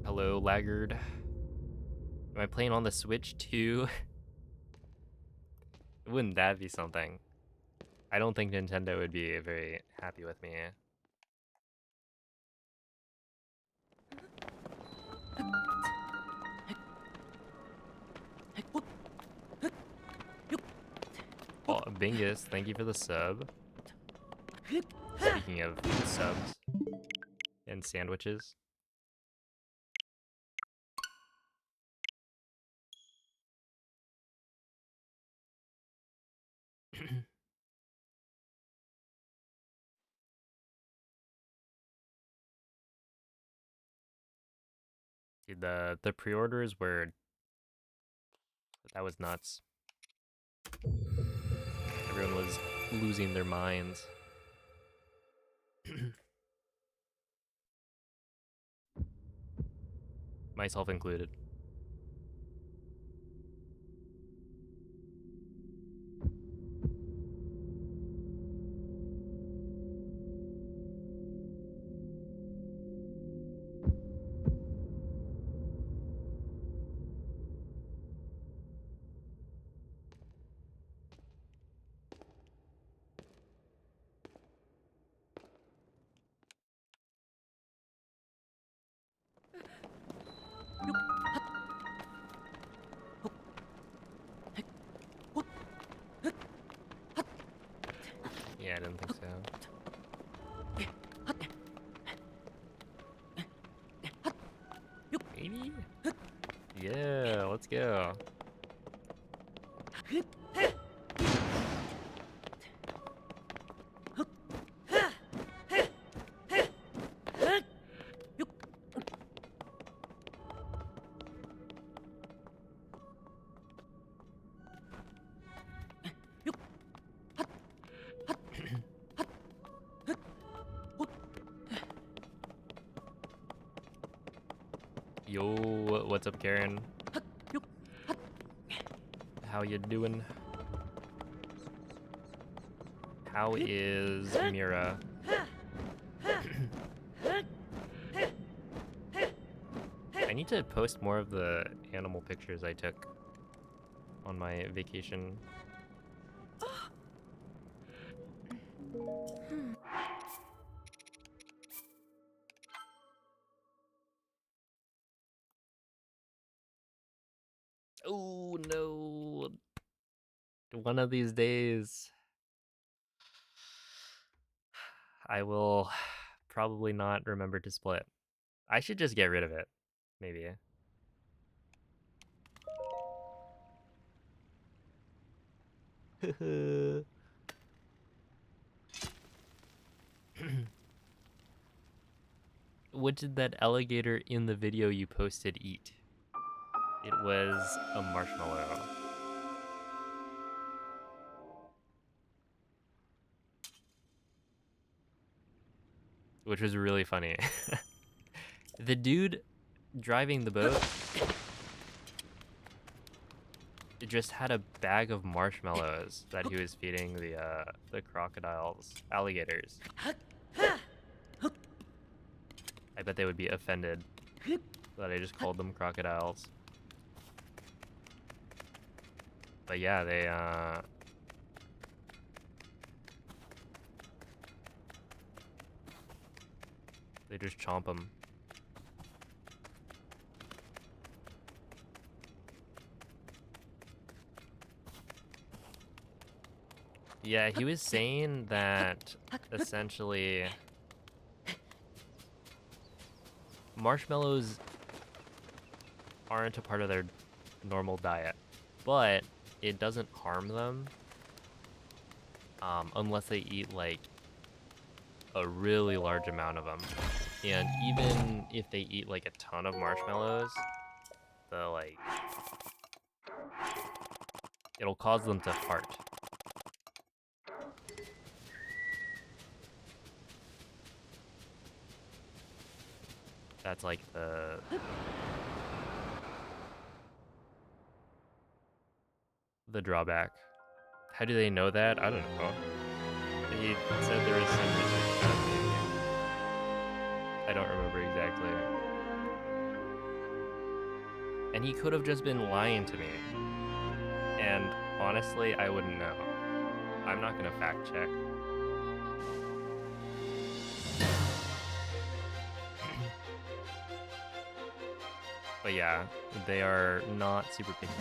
Hello, laggard. Am I playing on the Switch too? Wouldn't that be something? I don't think Nintendo would be very happy with me. Oh, Bingus, thank you for the sub. Speaking of subs and sandwiches. Dude, the pre-orders were, that was nuts. Everyone was losing their minds. Myself included. Yeah, I didn't think so. Maybe? Yeah, let's go. Yo, what's up, Karen? How you doing? How is Mira? I need to post more of the animal pictures I took on my vacation. Oh no. One of these days I will probably not remember to split. I should just get rid of it, maybe. What did that alligator in the video you posted eat? It was a marshmallow. Which was really funny. The dude driving the boat just had a bag of marshmallows that he was feeding the crocodiles, alligators. I bet they would be offended that I just called them crocodiles. But yeah, they just chomp them. Yeah, he was saying that essentially marshmallows aren't a part of their normal diet, but it doesn't harm them unless they eat like a really large amount of them. And even if they eat like a ton of marshmallows, it'll cause them to fart. That's like the drawback. How do they know that? I don't know. He said there was some research happening. I don't remember exactly. And he could have just been lying to me. And honestly, I wouldn't know. I'm not gonna fact check. But yeah, they are not super picky.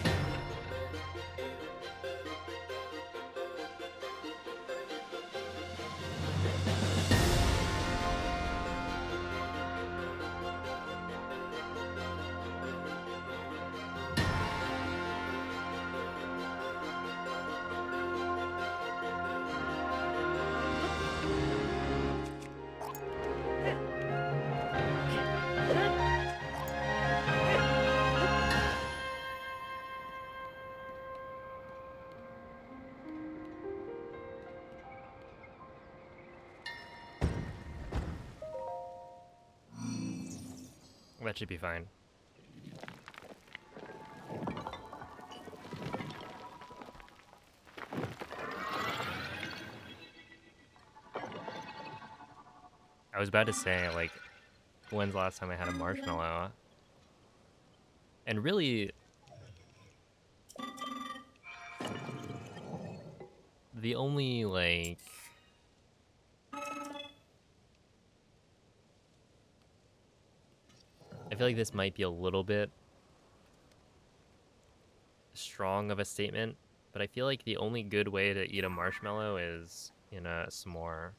That should be fine. I was about to say, like, when's the last time I had a marshmallow? And really, the only, like, I feel like this might be a little bit strong of a statement, but I feel like the only good way to eat a marshmallow is in a s'more.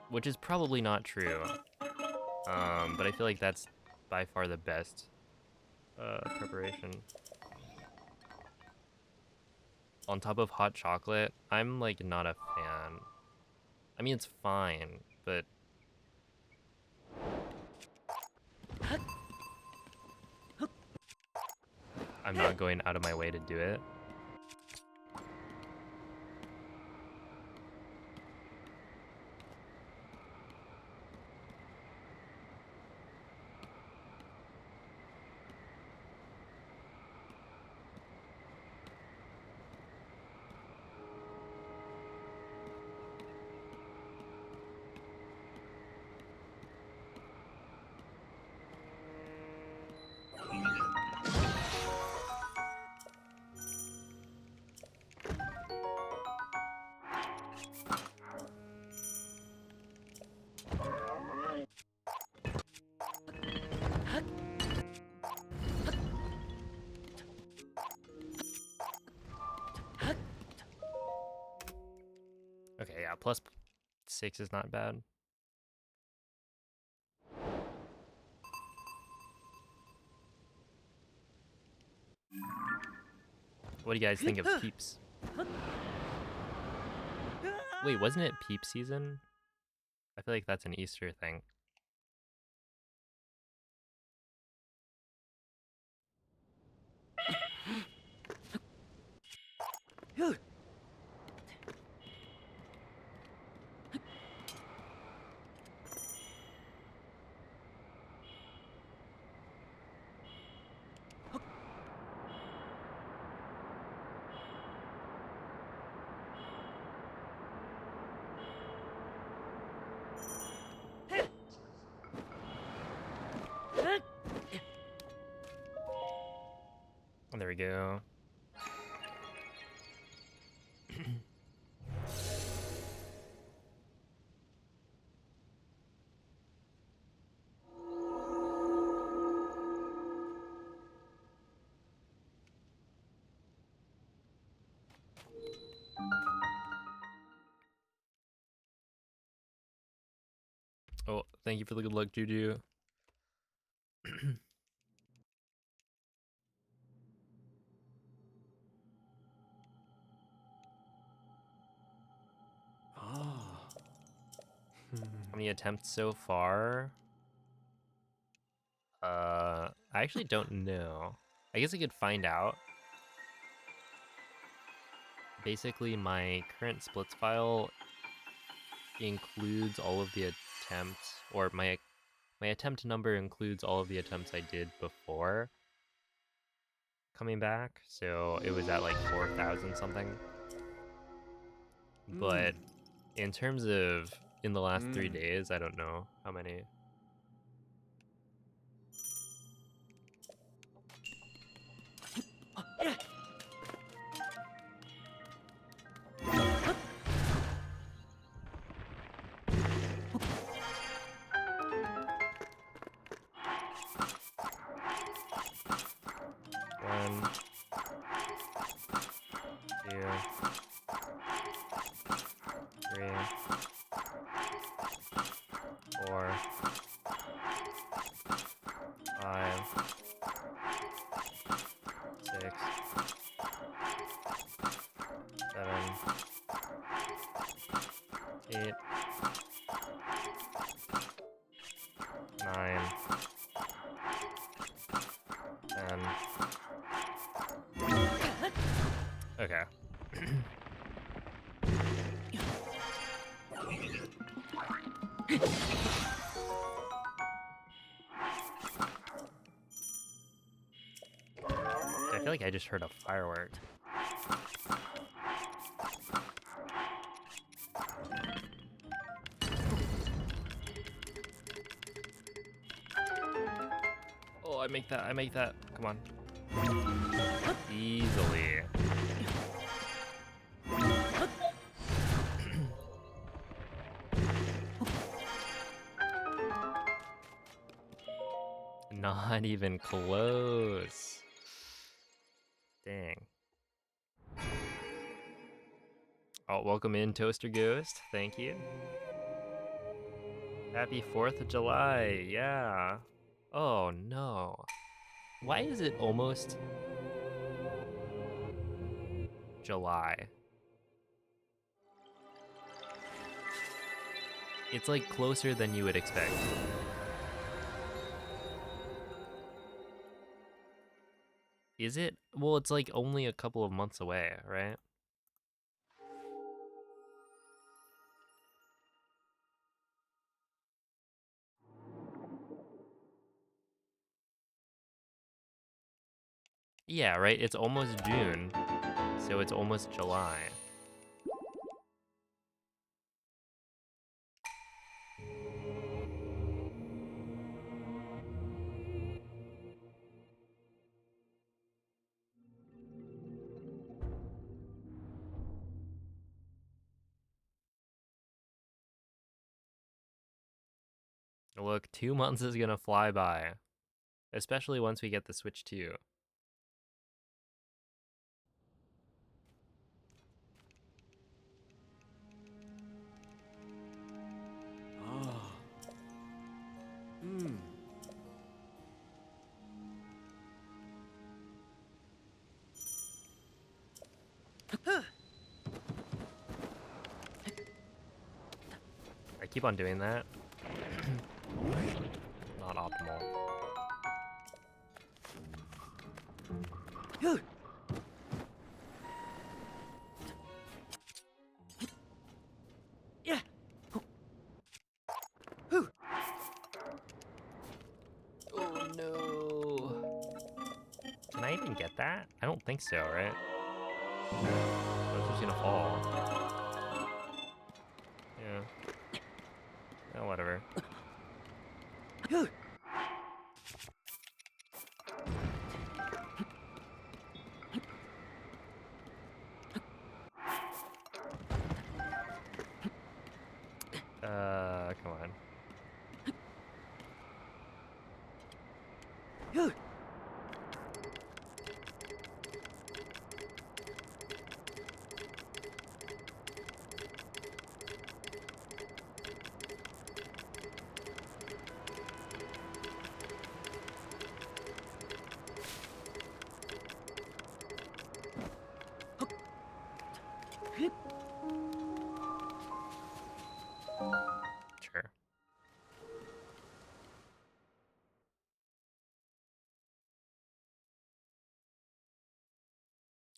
Which is probably not true. But I feel like that's by far the best preparation. On top of hot chocolate, I'm like not a fan. I mean, it's fine, but I'm not going out of my way to do it. Yeah, plus 6 is not bad. What do you guys think of Peeps? Wait, wasn't it Peep season? I feel like that's an Easter thing. There we go. Oh, thank you for the good luck, Juju. Ah. How many attempts so far? I actually don't know. I guess I could find out. Basically, my current splits file includes all of the attempts, or my attempt number includes all of the attempts I did before coming back. So it was at like 4,000 something. But in terms of in the last 3 days, I don't know how many. One, two, three, 4, 5, 6, 7, 8, 9, 10. Okay. I feel like I just heard a firework. Oh, I make that. Come on. Easily. Not even close. Dang. Oh, welcome in, Toaster Ghost. Thank you. Happy 4th of July. Yeah. Oh, no. Why is it almost July? It's like closer than you would expect. Is it? Well, it's like only a couple of months away, right? Yeah, right? It's almost June, so it's almost July. Look, 2 months is gonna fly by, especially once we get the Switch 2. keep on doing that. Not optimal. Yeah. Oh no. Can I even get that? I don't think so, right? I was just gonna fall. Yeah. Oh, whatever. Come on. Sure.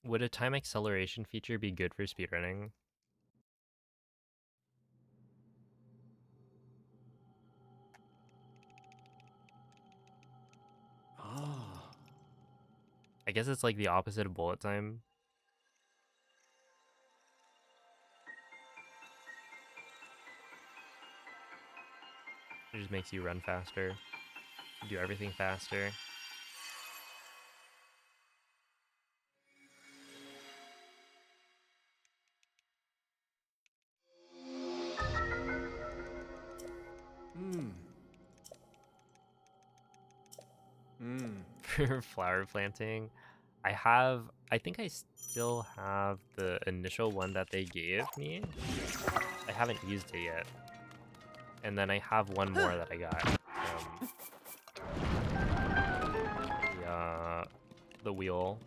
Would a time acceleration feature be good for speedrunning? Ah. I guess it's like the opposite of bullet time. It just makes you run faster, do everything faster. Hmm. Hmm. For flower planting, I think I still have the initial one that they gave me. I haven't used it yet. And then I have one more that I got. The wheel.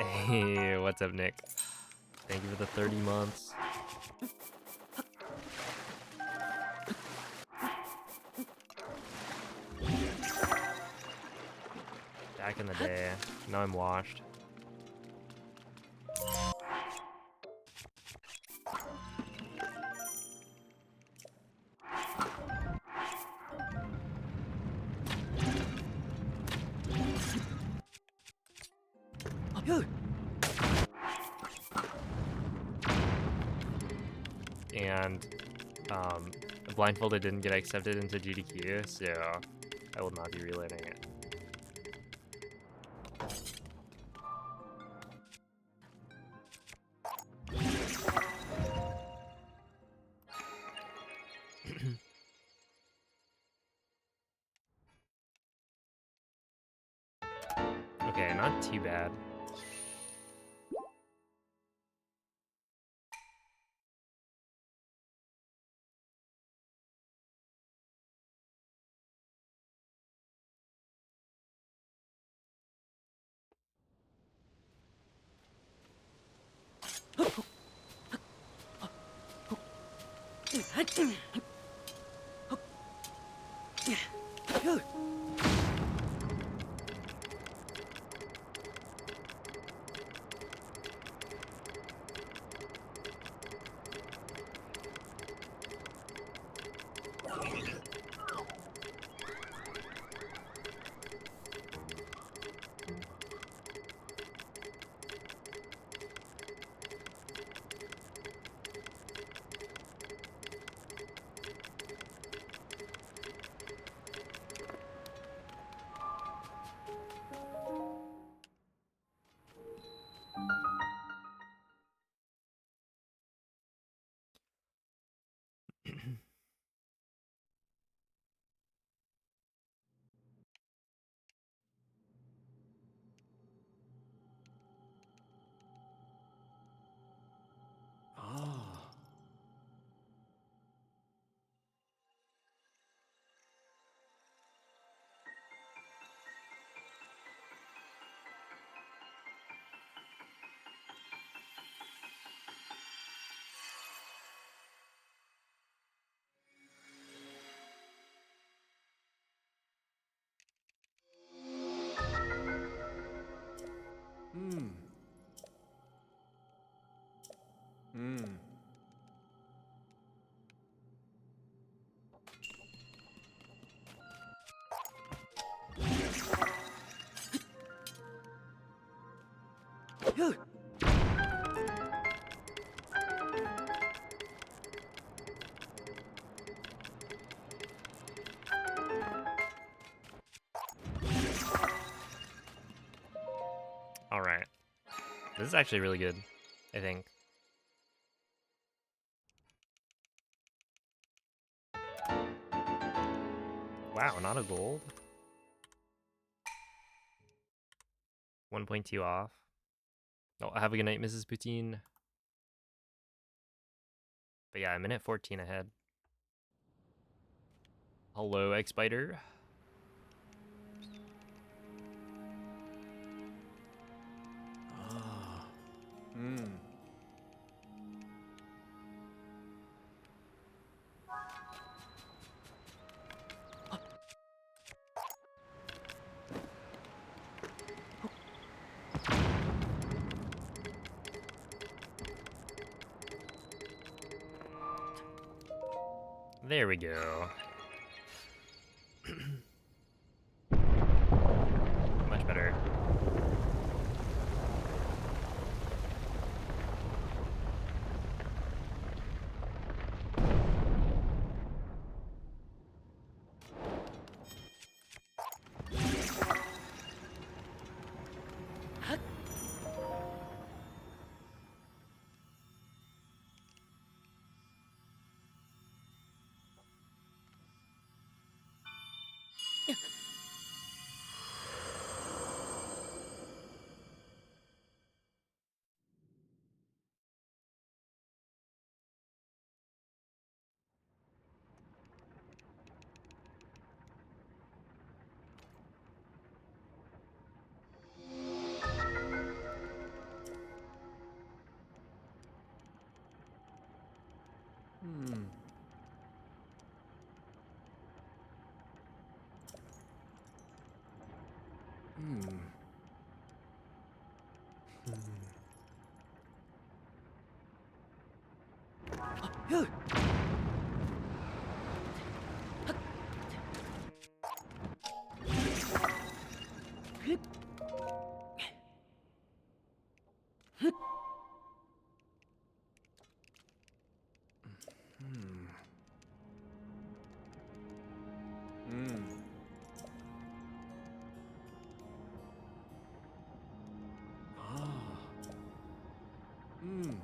Hey, what's up, Nick? Thank you for the 30 months. Back in the day. Now I'm washed. And blindfolded didn't get accepted into GDQ, so I will not be relearning it. Okay, not too bad. All right. This is actually really good, I think. Wow, not a gold. 1.2 off. Oh, have a good night, Mrs. Poutine. But yeah, I'm in at 14 ahead. Hello, X-Biter. Ah. Hmm. There we go. Much better. Hmm. Hmm. Hmm. Hmm. Ah. Hmm.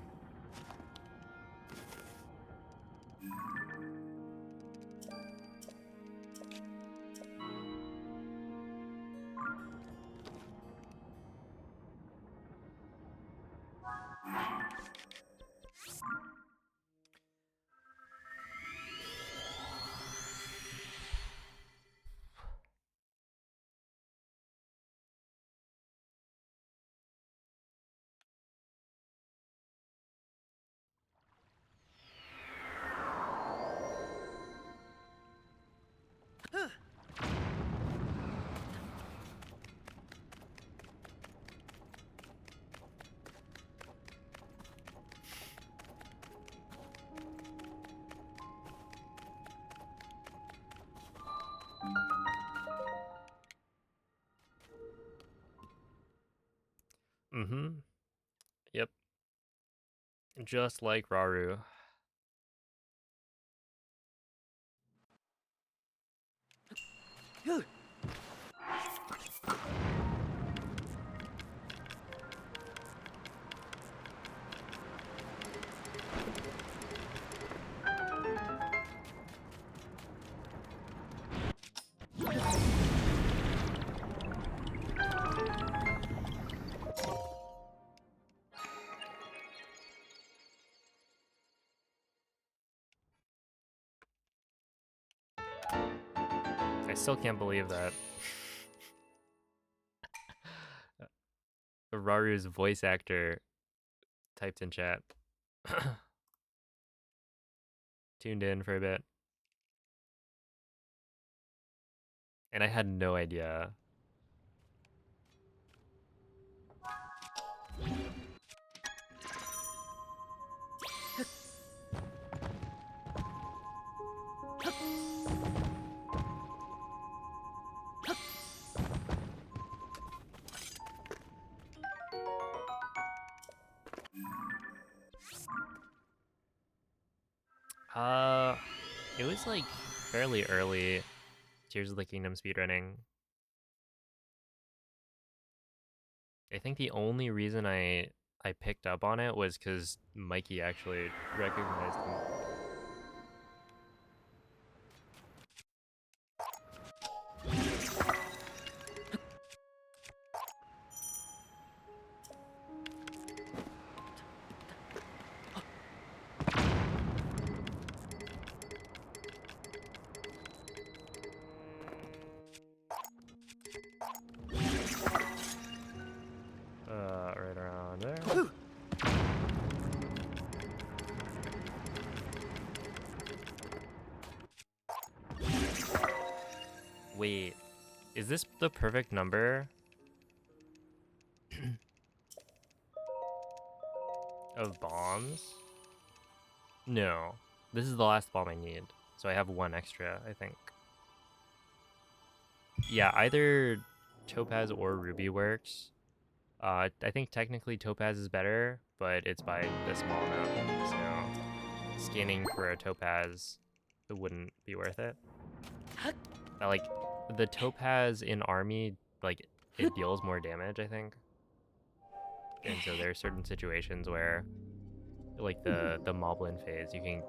Mm-hmm. Yep. Just like Raru. I still can't believe that. Raru's voice actor typed in chat. Tuned in for a bit. And I had no idea. is like fairly early Tears of the Kingdom speedrunning. I think the only reason I picked up on it was because Mikey actually recognized him. Right around there. Wait, is this the perfect number of bombs? No, this is the last bomb I need, so I have one extra, I think. Yeah, either Topaz or Ruby works. I think technically Topaz is better, but it's by a small amount, so scanning for a Topaz, it wouldn't be worth it. Like, the Topaz in Army, like, it deals more damage, I think. And so there are certain situations where, like the Moblin phase, you can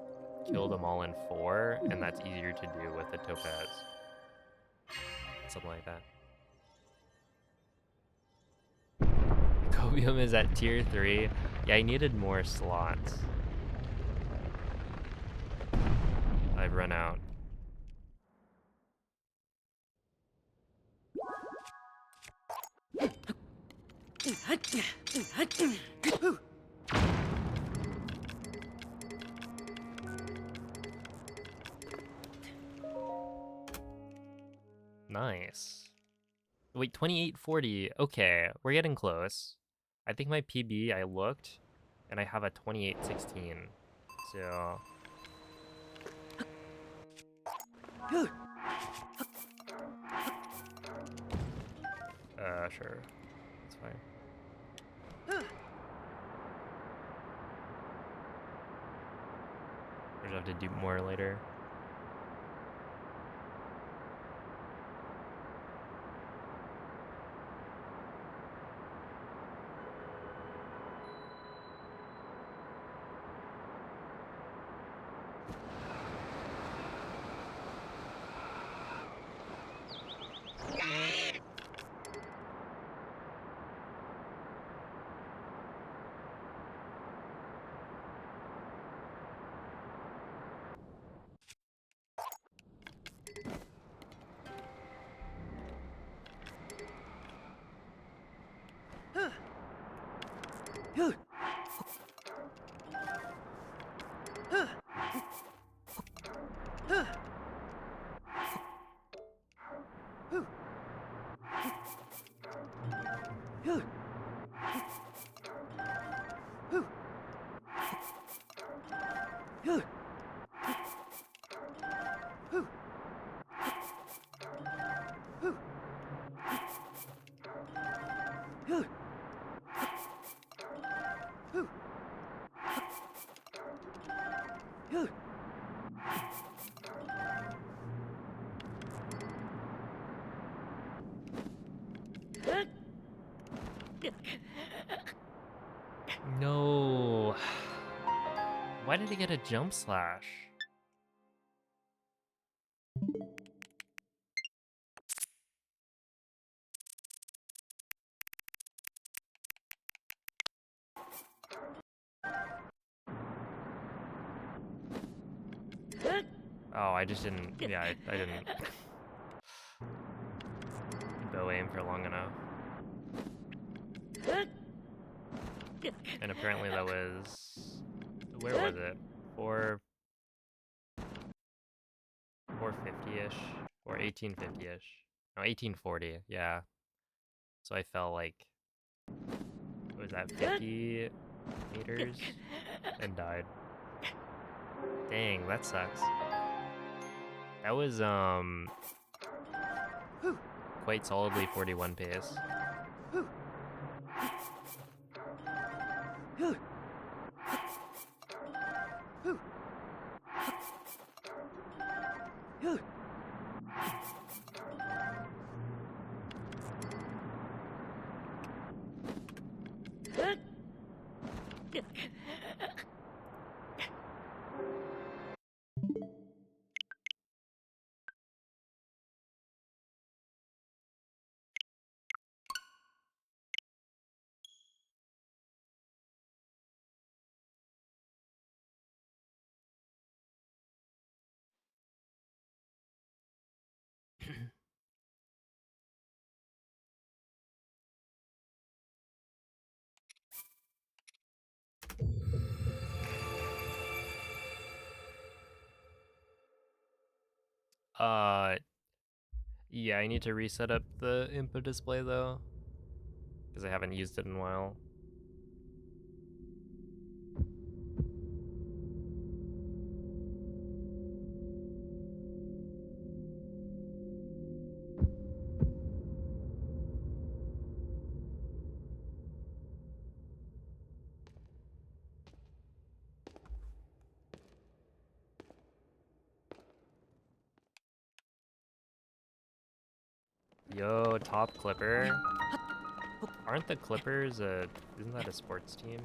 kill them all in 4, and that's easier to do with the Topaz. Something like that. Cobium is at tier 3. Yeah, I needed more slots. I've run out. Nice. Wait, 2840. Okay, we're getting close. I think my PB, I looked, and I have a 2816. So... sure. That's fine. We're gonna have to do more later. No. Why did he get a jump slash? Oh, I just didn't. Yeah, I didn't bow aim for long enough. And apparently that was... Where was it? 450-ish? Or 1850-ish? No, 1840, yeah. So I fell like... What was that, 50 meters? And died. Dang, that sucks. That was, quite solidly 41 pace. Uh, yeah, I need to reset up the input display though, because I haven't used it in a while. Yo, Top Clipper. Aren't the Clippers isn't that a sports team?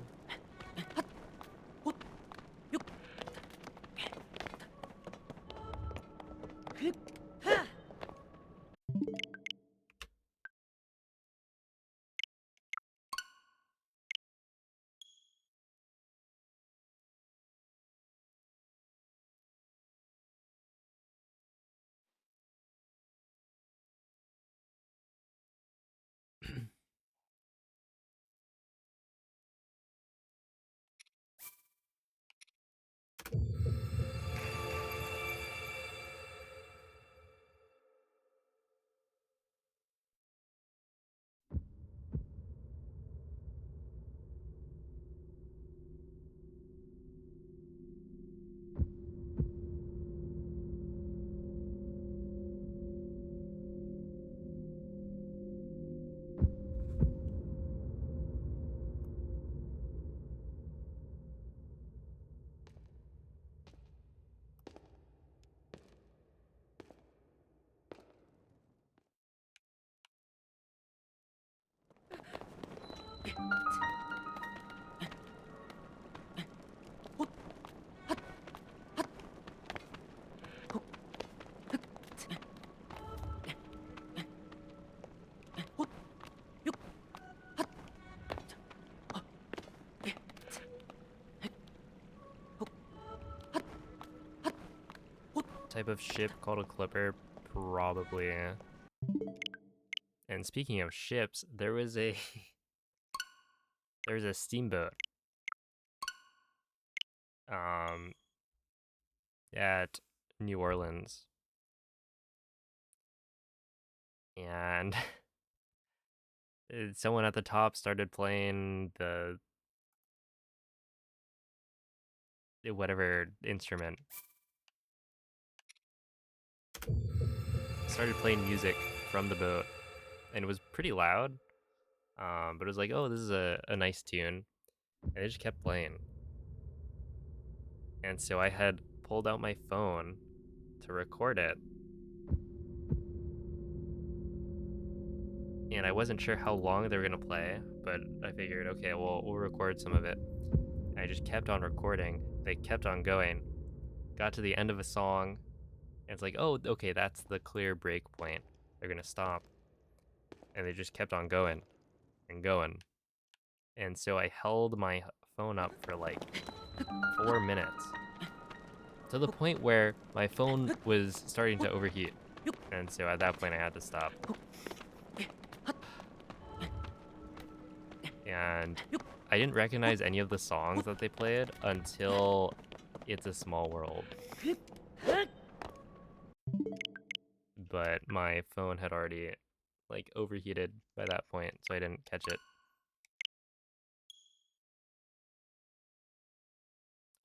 Type of ship called a Clipper? Probably. And speaking of ships, there was a there's a steamboat at New Orleans. And someone at the top started playing the whatever instrument. Started playing music from the boat, and it was pretty loud. But it was like, oh, this is a nice tune, and it just kept playing. And so I had pulled out my phone to record it, and I wasn't sure how long they were gonna play, but I figured, okay, well, we'll record some of it. And I just kept on recording. They kept on going. Got to the end of a song, and it's like, oh, okay, that's the clear break point. They're gonna stop. And they just kept on going and going. And so I held my phone up for like 4 minutes, to the point where my phone was starting to overheat. And so at that point I had to stop. And I didn't recognize any of the songs that they played until It's a Small World. But my phone had already like overheated by that point, so I didn't catch it.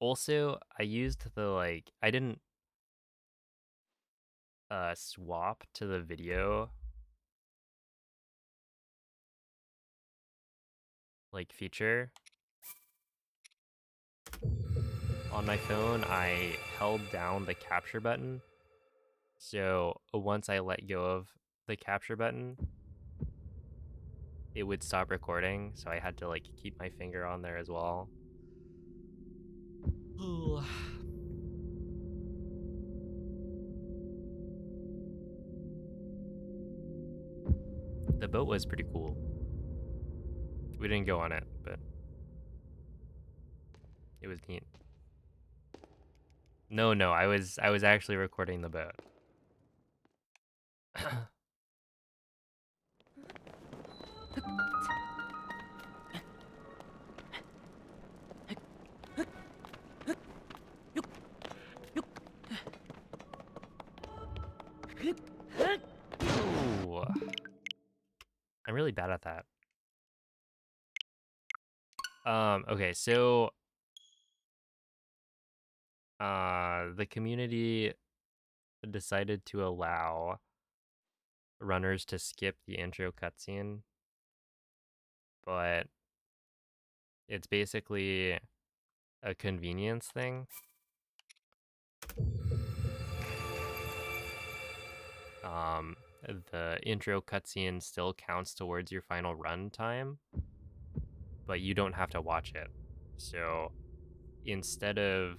Also, I used the I didn't swap to the video feature. On my phone, I held down the capture button So once I let go of the capture button, it would stop recording. So I had to like keep my finger on there as well. Ooh. The boat was pretty cool. We didn't go on it, but it was neat. No, I was actually recording the boat. Ooh. I'm really bad at that. Okay, so the community decided to allow runners to skip the intro cutscene, but it's basically a convenience thing. The intro cutscene still counts towards your final run time, but you don't have to watch it. So instead of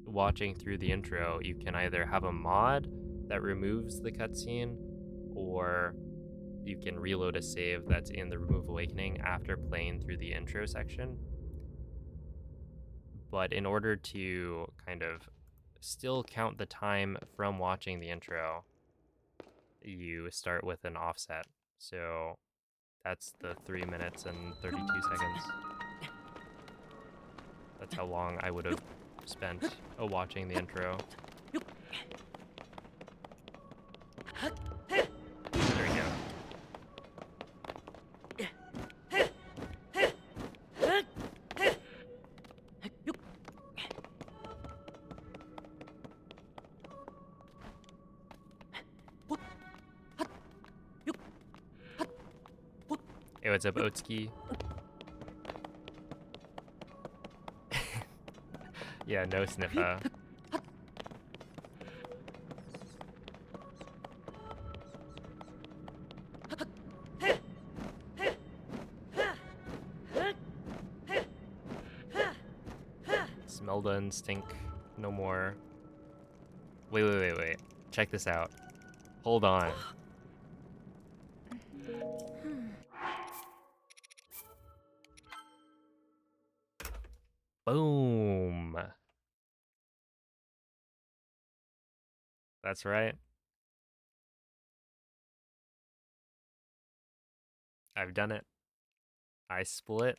watching through the intro, you can either have a mod that removes the cutscene, or you can reload a save that's in the Remove Awakening after playing through the intro section. But in order to kind of still count the time from watching the intro, you start with an offset. So that's the 3 minutes and 32 seconds. That's how long I would have spent watching the intro. There we go. Hey, what's up, Oatski? Yeah, no sniffa. Smell done, stink, no more. Wait. Check this out. Hold on. Boom. That's right. I've done it. I split.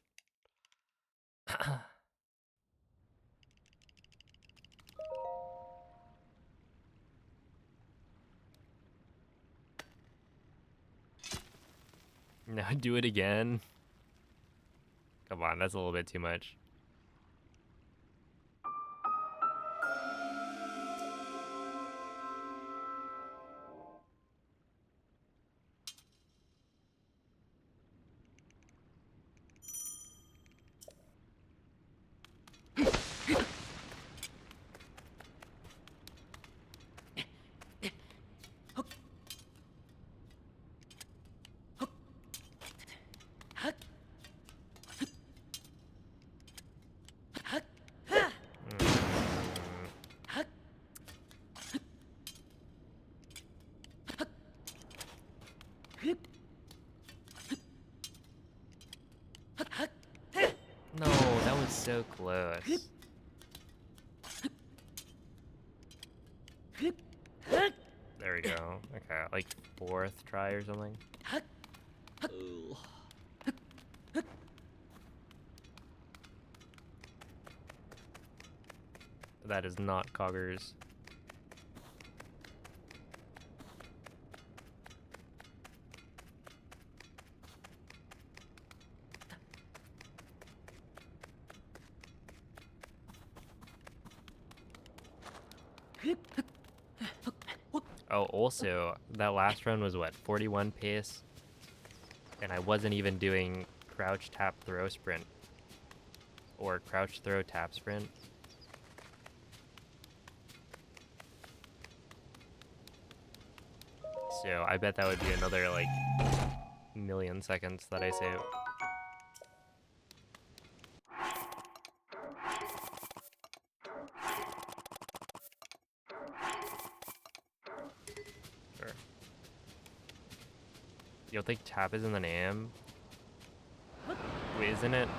Now do it again. Come on, that's a little bit too much. No, that was so close. There we go. Okay, like 4th try or something. That is not Coggers. Oh, also, that last run was what, 41 pace? And I wasn't even doing crouch, tap, throw, sprint. Or crouch, throw, tap, sprint. So I bet that would be another like million seconds that I save. Sure. You don't think tap is in the name? Wait, isn't it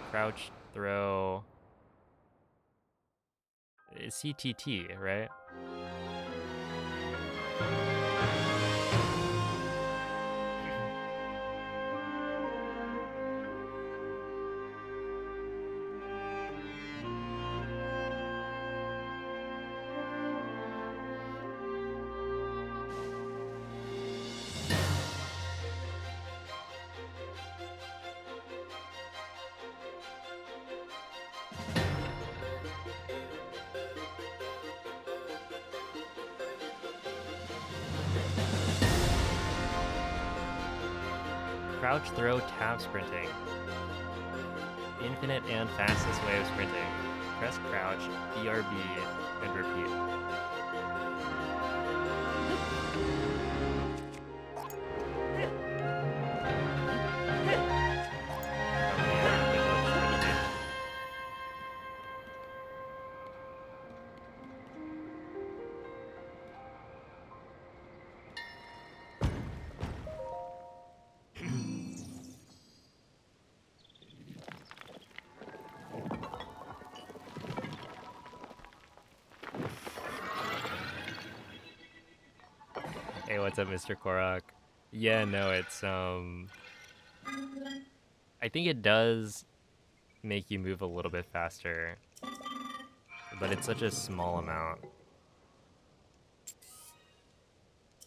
crouch, throw? It's CTT, right? Crouch, throw, tap sprinting. Infinite and fastest way of sprinting. Press crouch, BRB, and repeat. Hey, what's up, Mr. Korok? Yeah, no, it's I think it does make you move a little bit faster, but it's such a small amount.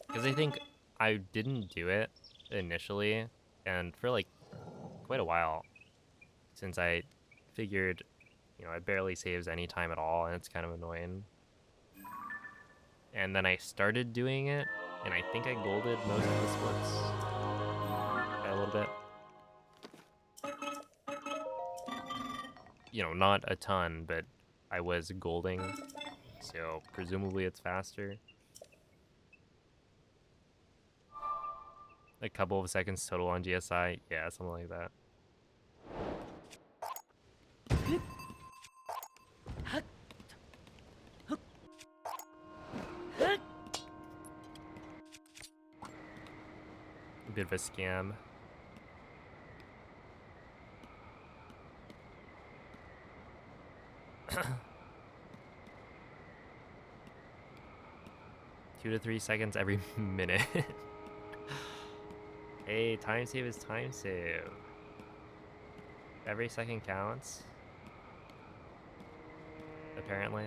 Because I think I didn't do it initially, and for like quite a while, since I figured, you know, it barely saves any time at all, and it's kind of annoying. And then I started doing it, and I think I golded most of the splits by a little bit. You know, not a ton, but I was golding, so presumably it's faster. A couple of seconds total on GSI, yeah, something like that. A bit of a scam. Two to 3 seconds every minute. Hey, time save is time save. Every second counts. Apparently.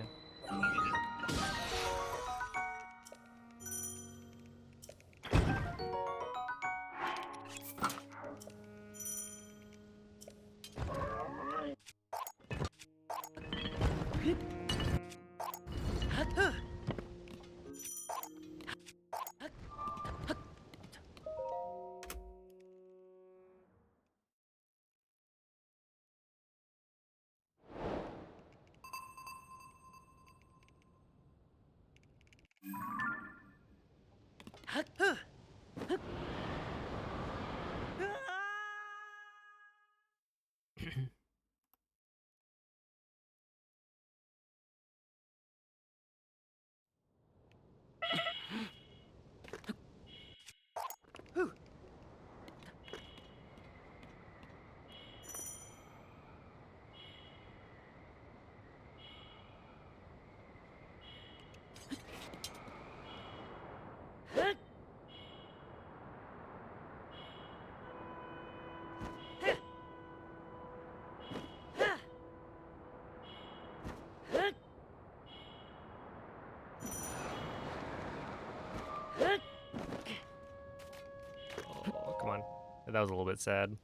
Oh, come on. That was a little bit sad.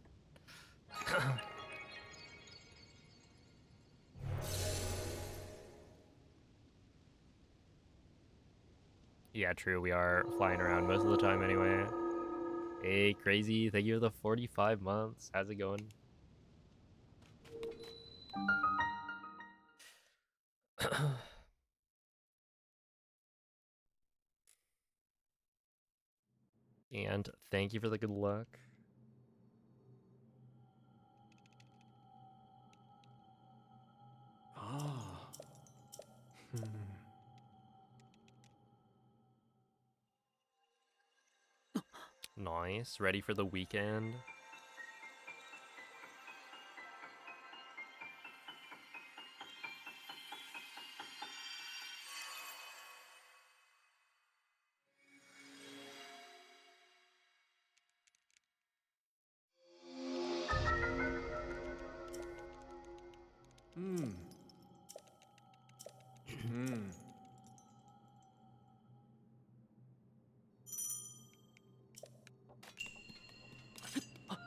Yeah, true. We are flying around most of the time anyway. Hey, Crazy. Thank you for the 45 months. How's it going? And thank you for the good luck. Ah. Hmm. Nice. Ready for the weekend? Hmm. Hmm.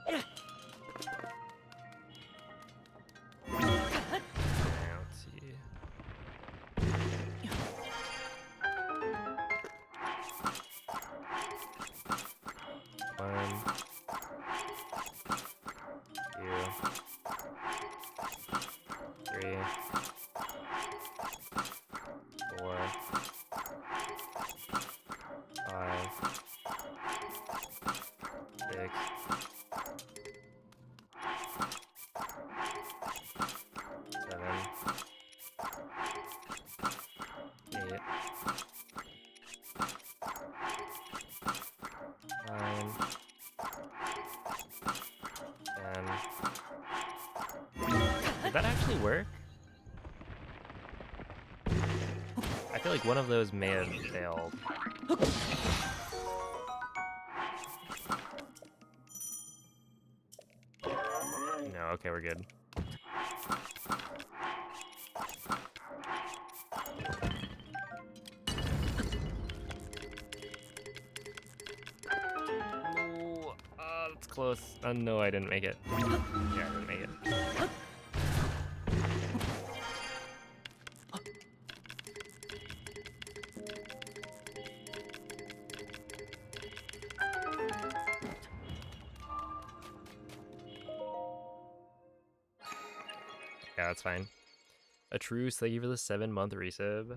Okay, let's see. One, two, three, four, five, six, seven, 8, 9, 10. Did that actually work? I feel like one of those may have failed. No, okay, we're good. No, that's close. No, I didn't make it. Yeah, I didn't make it. Yeah, that's fine. A truce, thank you for the 7-month resub.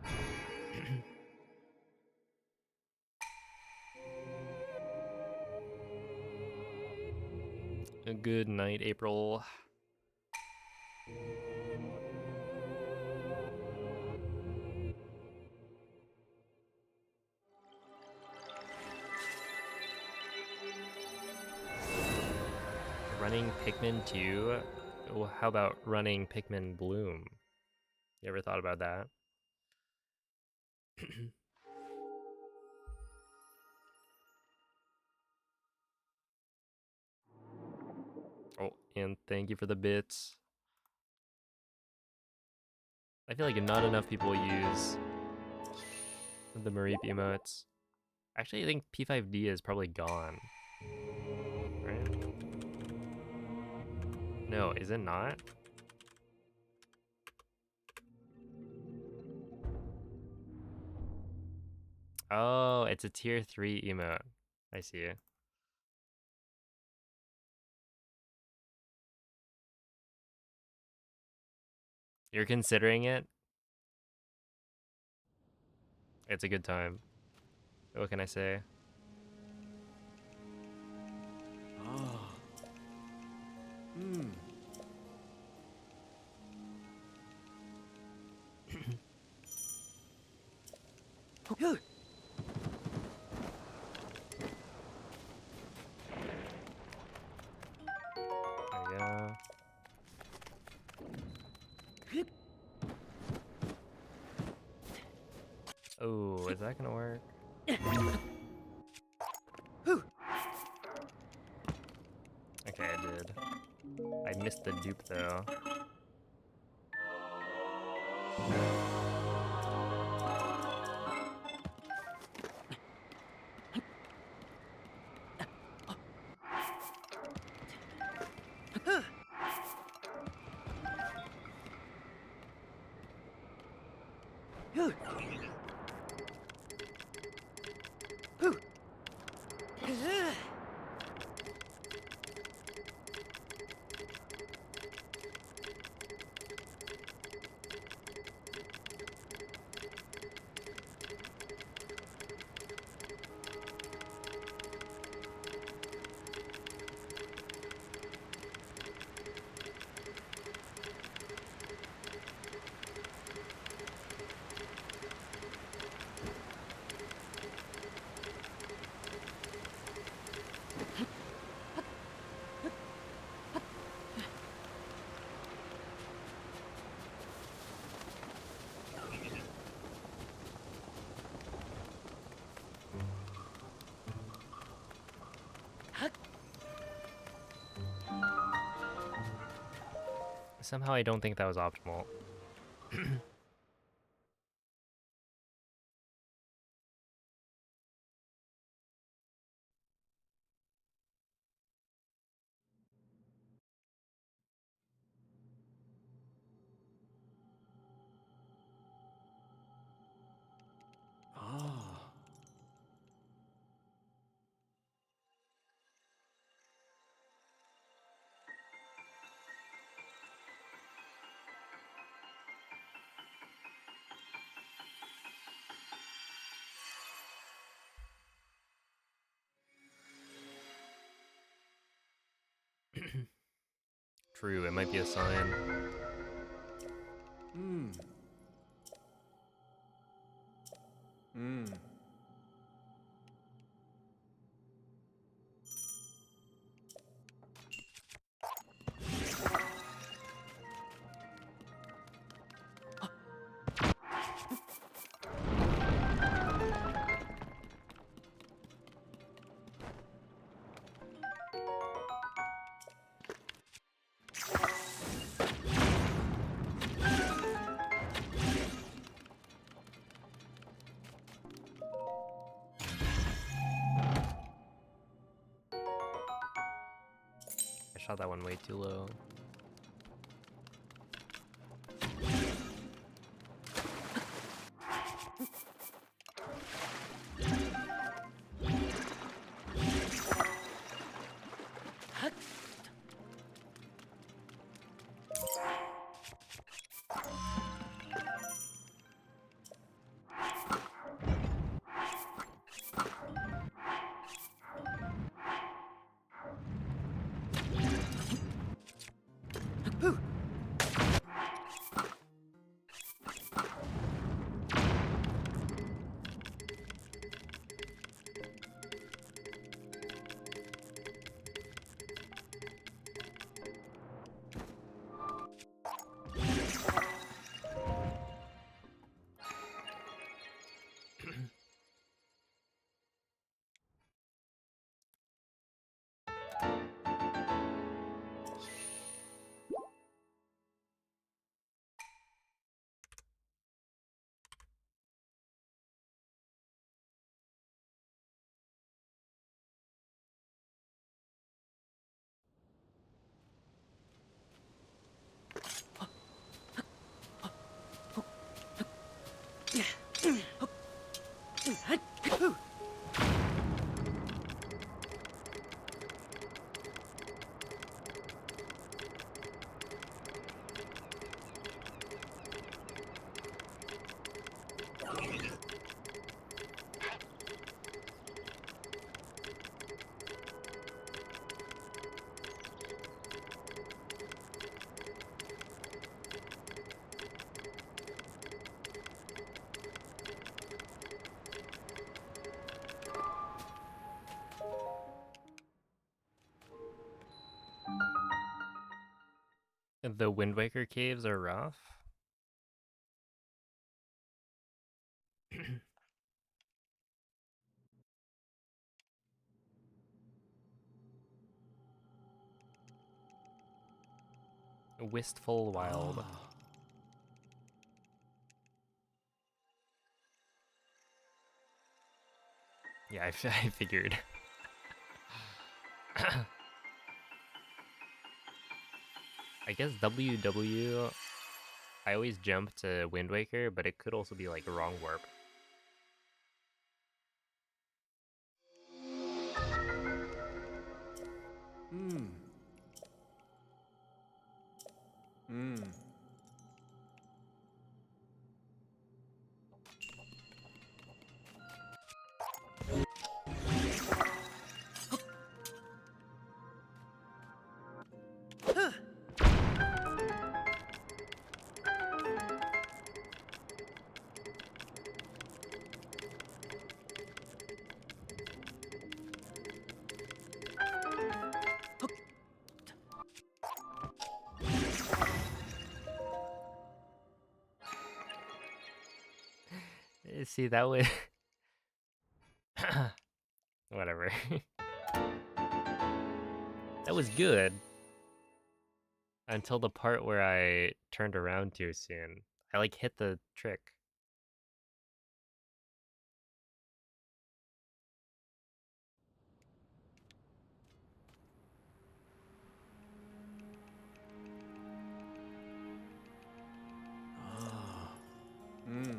A good night, April. Running Pikmin 2? Well, how about running Pikmin Bloom? You ever thought about that? Oh, and thank you for the bits. I feel like not enough people use the Mareep emotes. Actually, I think P5D is probably gone. Right? No, is it not? Oh, it's a tier 3 emote. I see. You're considering it? It's a good time. What can I say? Ah. Hmm. There we go. Oh, is that gonna work? Okay, I did. I missed the dupe though. Somehow I don't think that was optimal. Ah. True, it might be a sign. Hmm. Hmm. I shot that one way too low. The Wind Waker caves are rough. Wistful Wild. Ah. Yeah, I figured. I guess WW, I always jump to Wind Waker, but it could also be like a wrong warp. Hmm. Hmm. See, that would... Whatever. That was good. until the part where I turned around too soon. I like hit the trick. Ah. Hmm.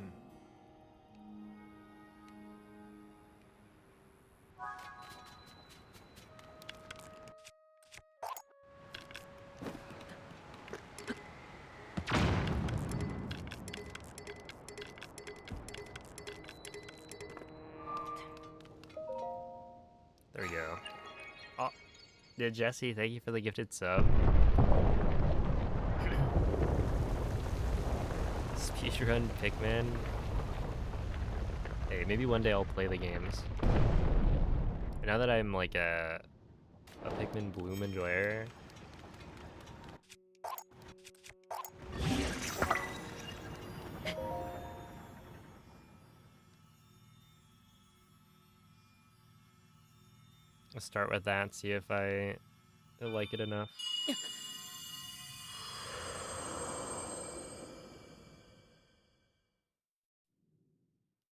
There we go. Oh, yeah, Jesse, thank you for the gifted sub. Speedrun Pikmin. Hey, maybe one day I'll play the games. Now that I'm like a Pikmin Bloom enjoyer. I'll start with that, see if I like it enough.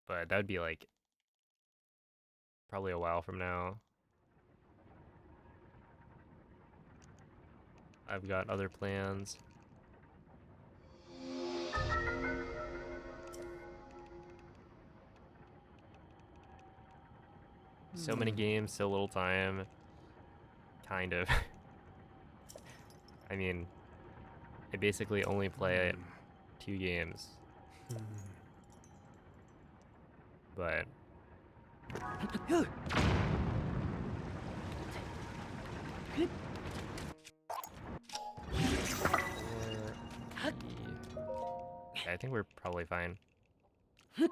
But that would be like probably a while from now. I've got other plans. So many games, so little time. Kind of. I mean, I basically only play 2 games. But I think we're probably fine. Hmm.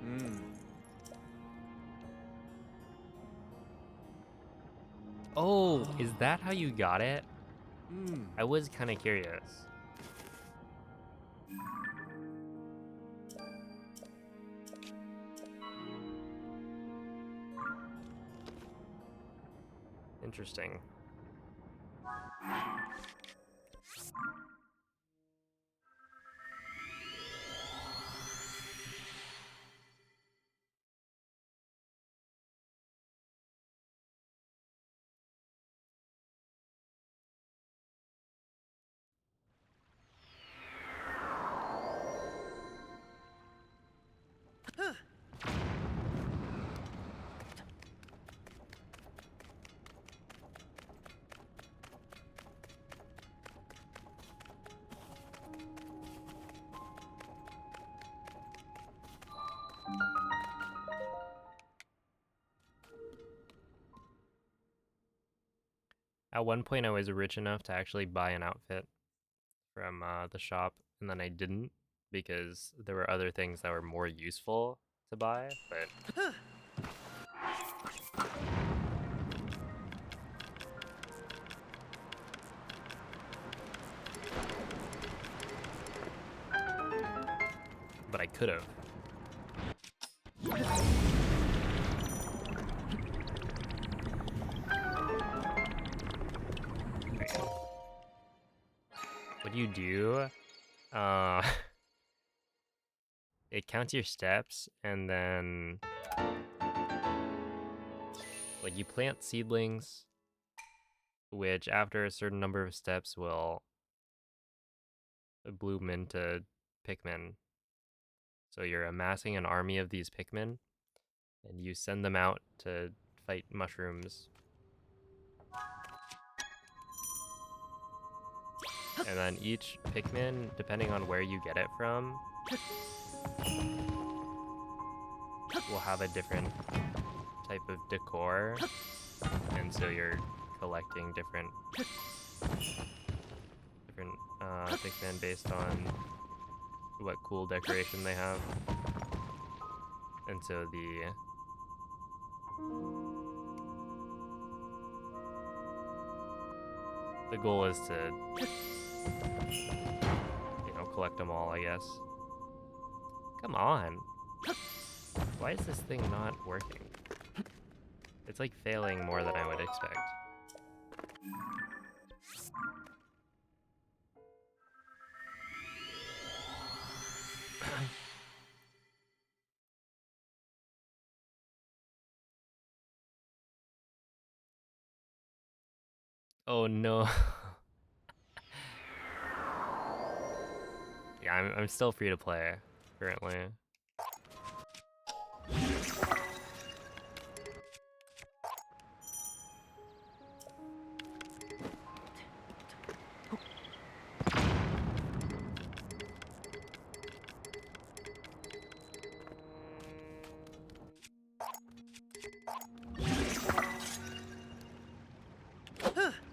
Hmm. Oh, is that how you got it? Hmm. I was kind of curious. Interesting. At one point, I was rich enough to actually buy an outfit from the shop, and then I didn't because there were other things that were more useful to buy. But I could have. What do you do? It counts your steps, and then like you plant seedlings, which after a certain number of steps will bloom into Pikmin. So you're amassing an army of these Pikmin, and you send them out to fight mushrooms. And then each Pikmin, depending on where you get it from, will have a different type of decor. And so you're collecting different Pikmin based on what cool decoration they have. And so the goal is to, collect them all, I guess. Come on. Why is this thing not working? It's like failing more than I would expect. Oh no. Yeah, I'm still free to play currently.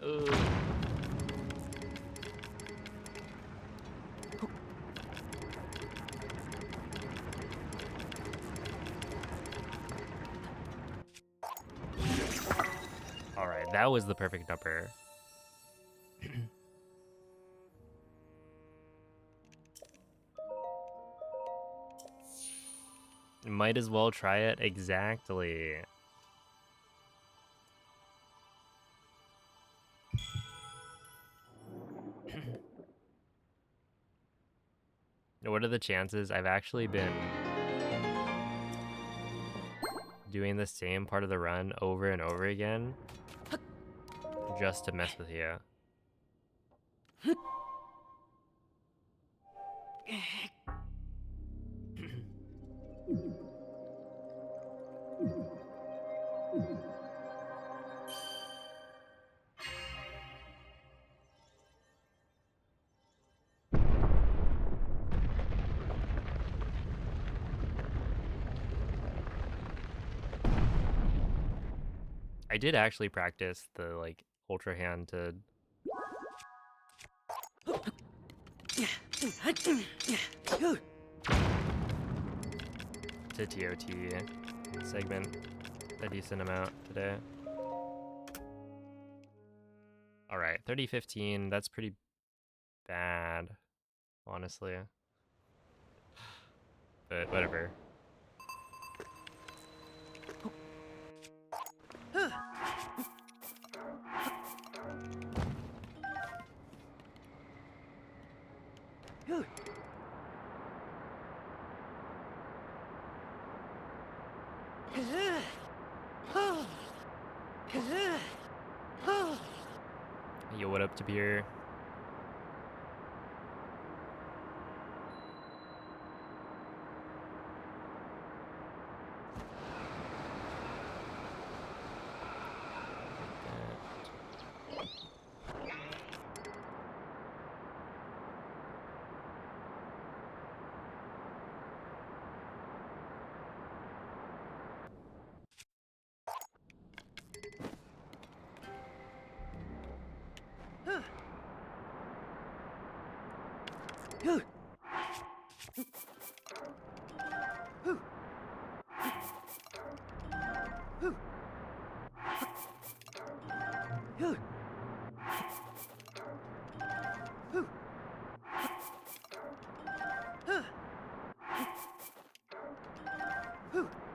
Ooh. All right, that was the perfect number. Might as well try it. Exactly. What are the chances? I've actually been doing the same part of the run over and over again just to mess with you. I did actually practice the like ultra hand to TOT segment a decent amount today. All right, 30-15, that's pretty bad, honestly. But whatever. Yo, what up, Tabir?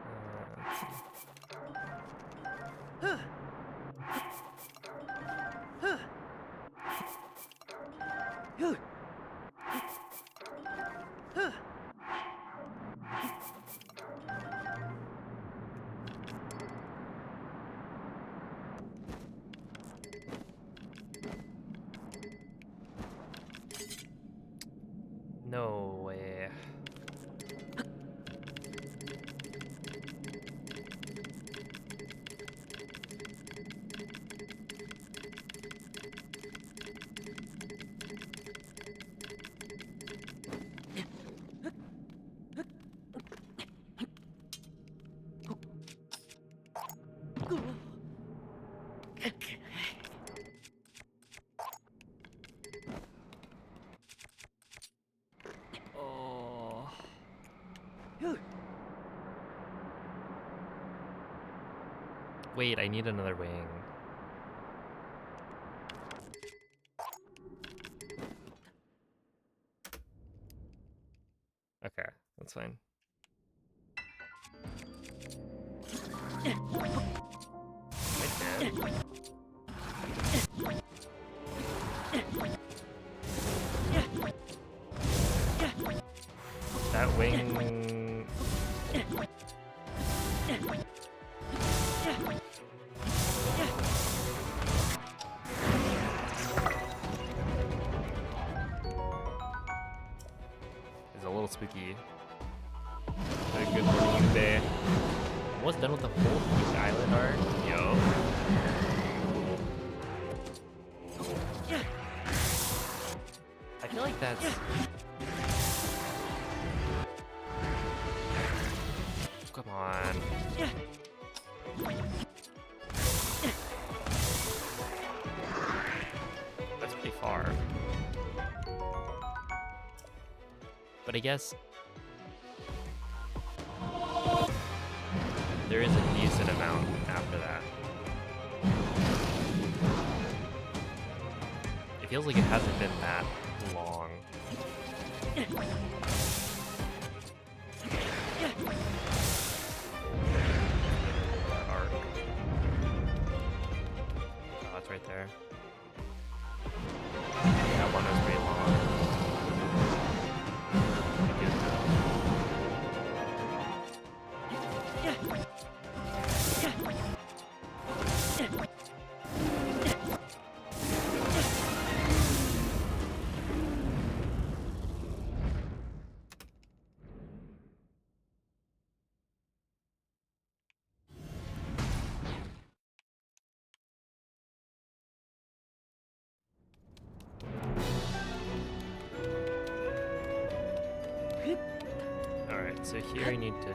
Let's see. No way. Oh. Wait, I need another wing. Okay, that's fine. Wait, man. That wing. Is a little spooky. A good morning day. Almost done with the whole Peach Island arc. Yo. I feel like that's. Come on. That's pretty far. But I guess there is a decent amount after that. It feels like it hasn't been that long. That arc. Oh, it's right there. That one was pretty long. Alright, so here I need to do.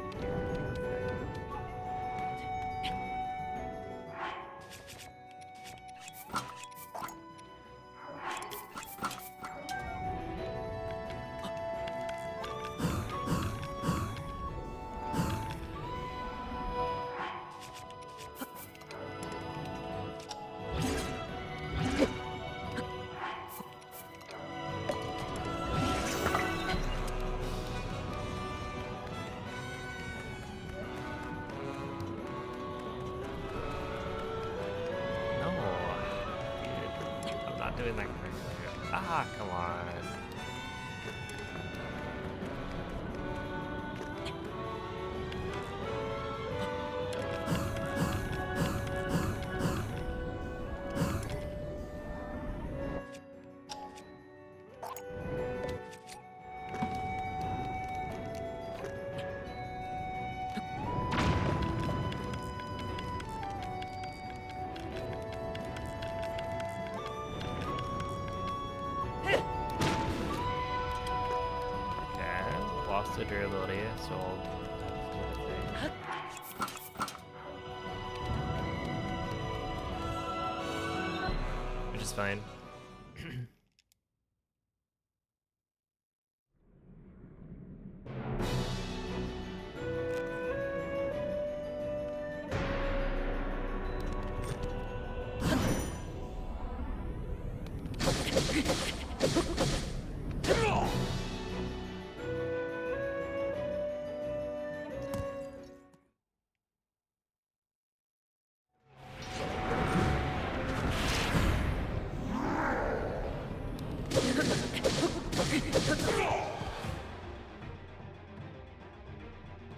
No, dude, I'm not doing that correctly. Ah, come on. Okay, lost the durability, so I'll do the thing. Which is fine.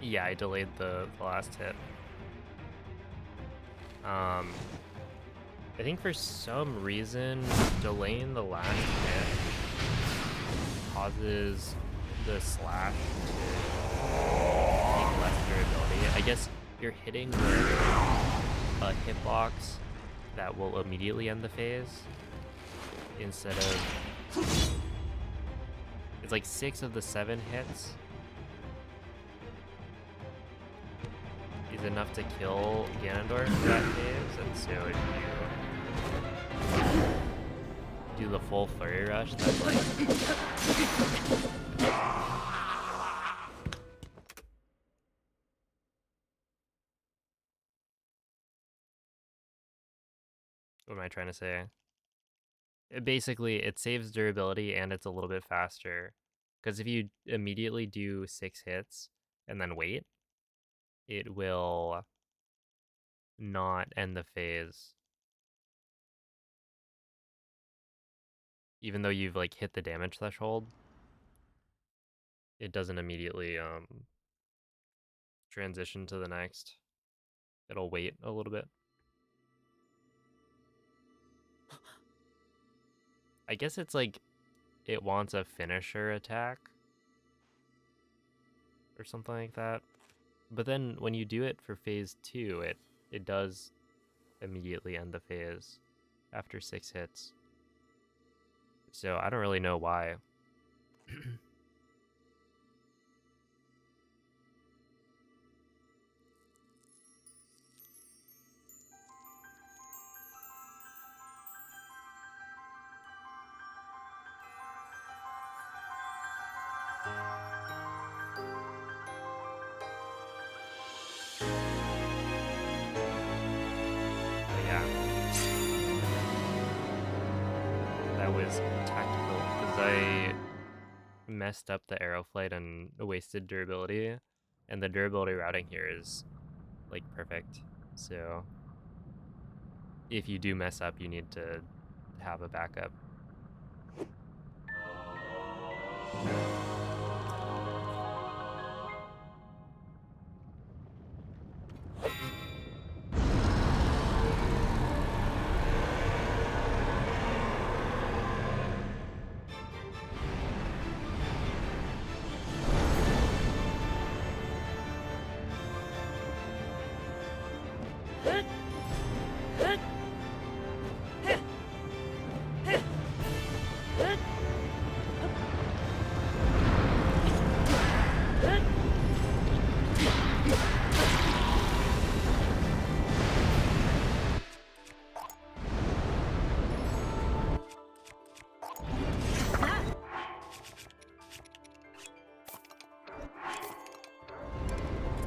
Yeah, I delayed the last hit. I think for some reason, delaying the last hit causes the slash to take less durability. I guess you're hitting with a hitbox that will immediately end the phase instead of... It's like 6 of the 7 hits is enough to kill Ganondorf for that phase, and so if you do the full Flurry Rush, that's like... What am I trying to say? Basically, it saves durability and it's a little bit faster. Because if you immediately do 6 hits and then wait, it will not end the phase. Even though you've like hit the damage threshold, it doesn't immediately transition to the next. It'll wait a little bit. I guess it's like it wants a finisher attack or something like that. But then when you do it for phase 2, it does immediately end the phase after 6 hits. So I don't really know why. But yeah, that was tactical because I messed up the arrow flight and wasted durability, and the durability routing here is like perfect. So if you do mess up, you need to have a backup.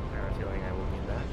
I have a feeling I will need that.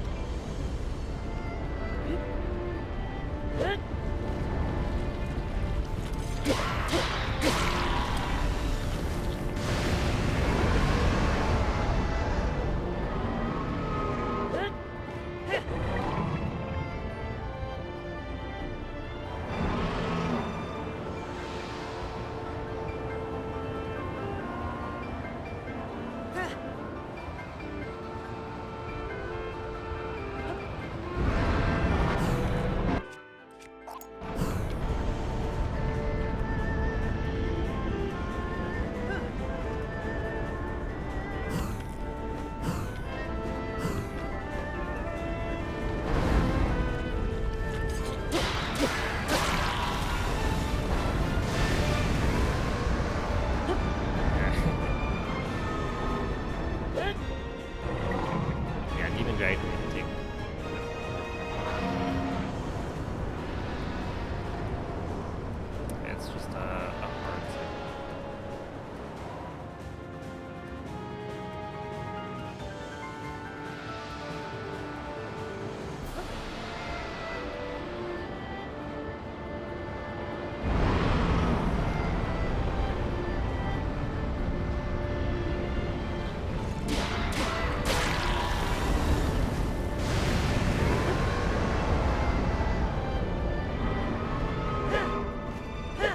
Yeah, Demon Dragon can take. It's just a hard set. Yeah.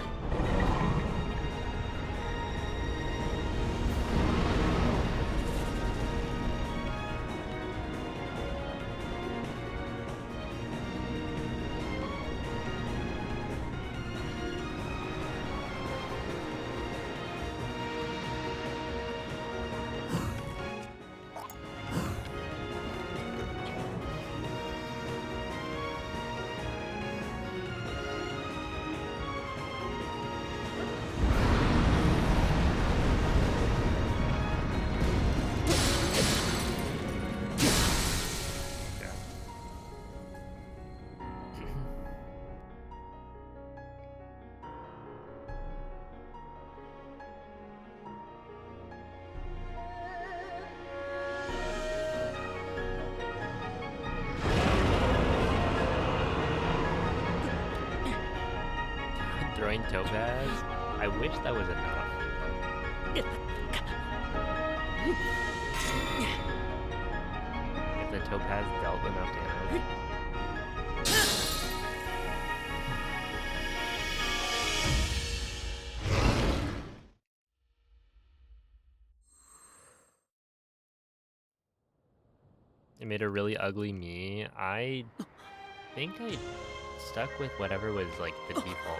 Throwing Topaz? I wish that was enough. If the the topaz dealt enough damage. It made a really ugly me. I think I stuck with whatever was like the default.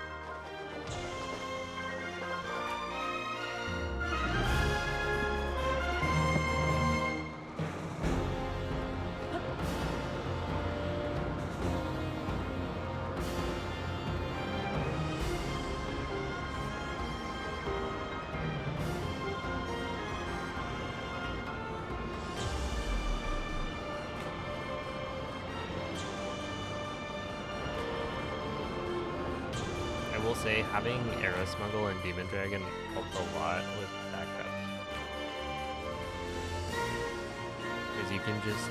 I will say having Arrow Smuggle and Demon Dragon helped a lot with backups. Because you can just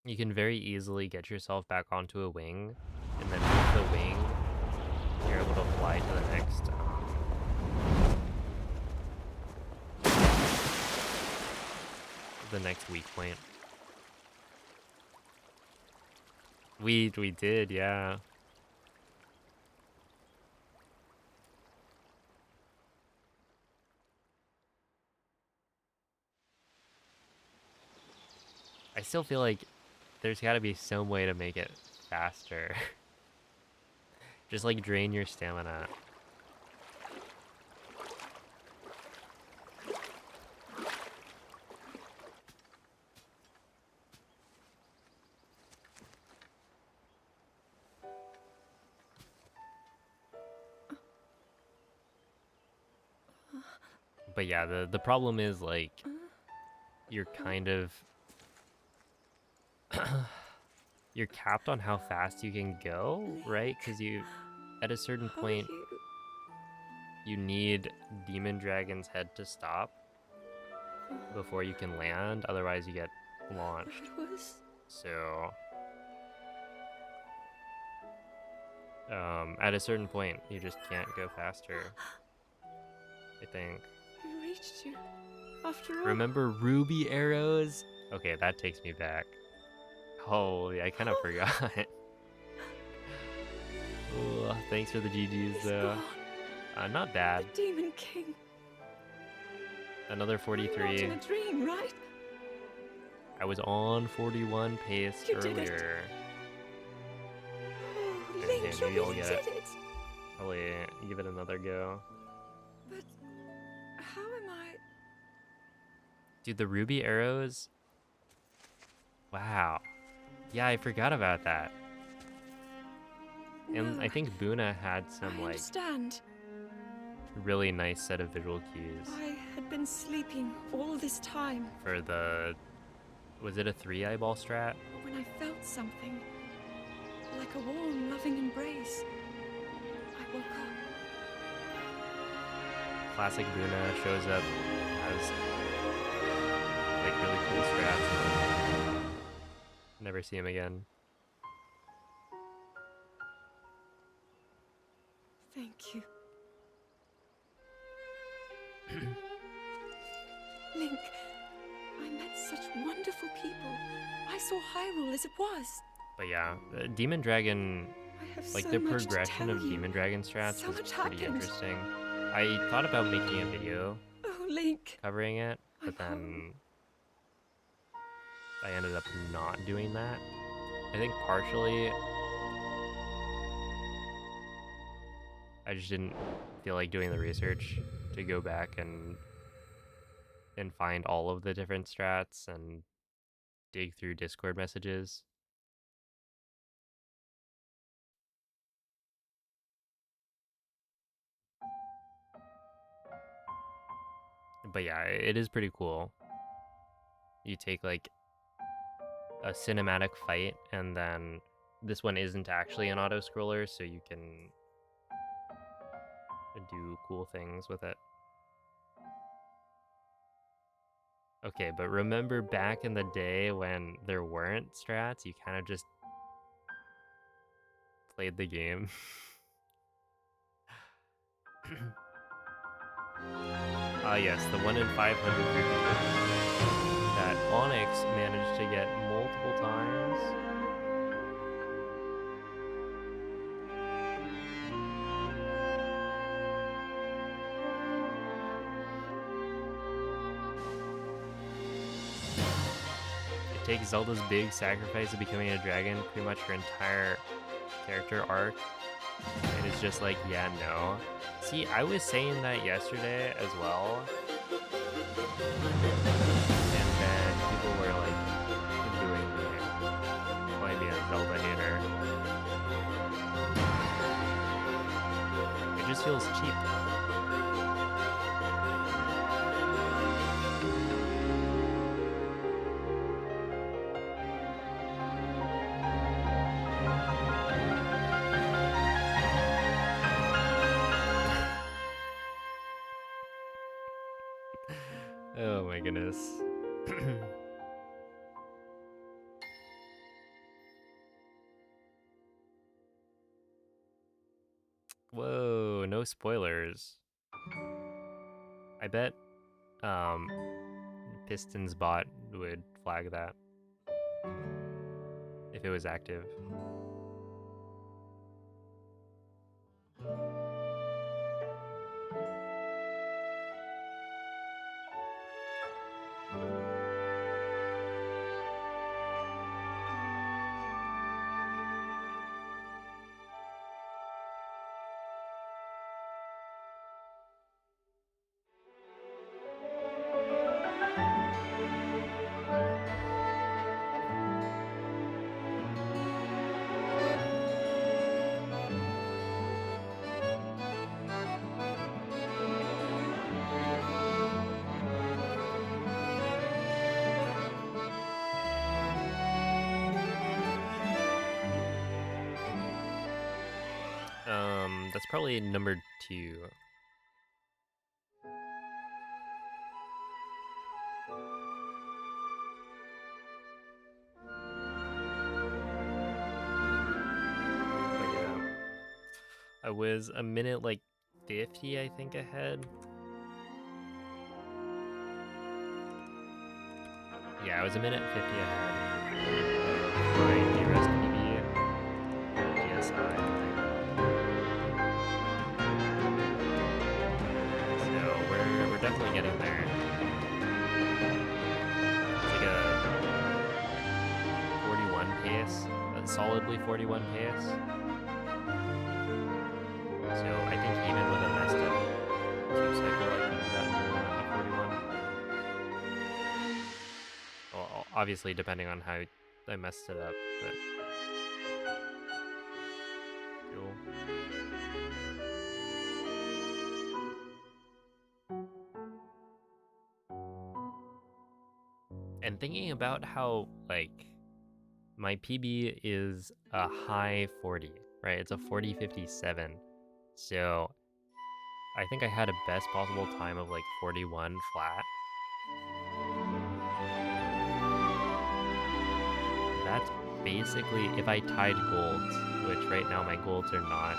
you can very easily get yourself back onto a wing, and then with the wing, you're able to fly to the next weak point. We did, yeah. I still feel like there's got to be some way to make it faster. Just like drain your stamina. But yeah, the problem is like you're kind of you're capped on how fast you can go, right? Because you at a certain How are point you? you need Demon Dragon's head to stop before you can land, otherwise you get launched. It was. So at a certain point you just can't go faster, I think. We reached you. After all. Remember ruby arrows? Okay, that takes me back. Holy, I kind of forgot. Ooh, thanks for the GGs He's though. gone. Not bad. The Demon King. Another Not 43. in a dream, right? I was on 41 pace You did it. earlier. Oh, Okay, Link, you maybe I'll really get did it. it. Probably give it another go. But how am I? Dude, the ruby arrows. Wow. Yeah, I forgot about that. And No, I think Buna had some I like understand. really nice set of visual cues I had been sleeping all this time. for the, was it a 3 eyeball strat? But when I felt something, like a warm, loving embrace, I woke up. Classic Buna shows up as like really cool strats. Never see him again. Thank you. Link, I met such wonderful people. I saw Hyrule as it was. But yeah, Demon Dragon, I have like so the much to progression tell of you. Demon Dragon strats So was much pretty happened. interesting. I thought about making a video Oh, Link. covering it, but I'm then home. I ended up not doing that. I think partially I just didn't feel like doing the research to go back and find all of the different strats and dig through Discord messages. But yeah, it is pretty cool. You take like a cinematic fight, and then this one isn't actually an auto scroller, so you can do cool things with it. Okay, but remember back in the day when there weren't strats, you kind of just played the game. Ah, yes, the 1 in 500 repeat that Onyx managed to get multiple times. It takes Zelda's big sacrifice of becoming a dragon, pretty much her entire character arc, and it's just like, yeah, no. See, I was saying that yesterday as well, and then people were like doing me, calling me a Zelda hater. It just feels cheap. Oh my goodness. Whoa, no spoilers. I bet Piston's bot would flag that if it was active. That's probably number 2. But yeah, I was a minute like 50, I think, ahead. Yeah, I was a minute 50 ahead of my D-Rest PB DSI. So we're definitely getting there. It's like a 41 pace, a solidly 41 pace. So I think even with a messed up 2 cycle, I could have gotten a 41. Well, obviously depending on how I messed it up, but cool. And thinking about how, like, my PB is a high 40, right? It's a 40.57. So I think I had a best possible time of like 41 flat. That's basically if I tied golds, which right now my golds are not.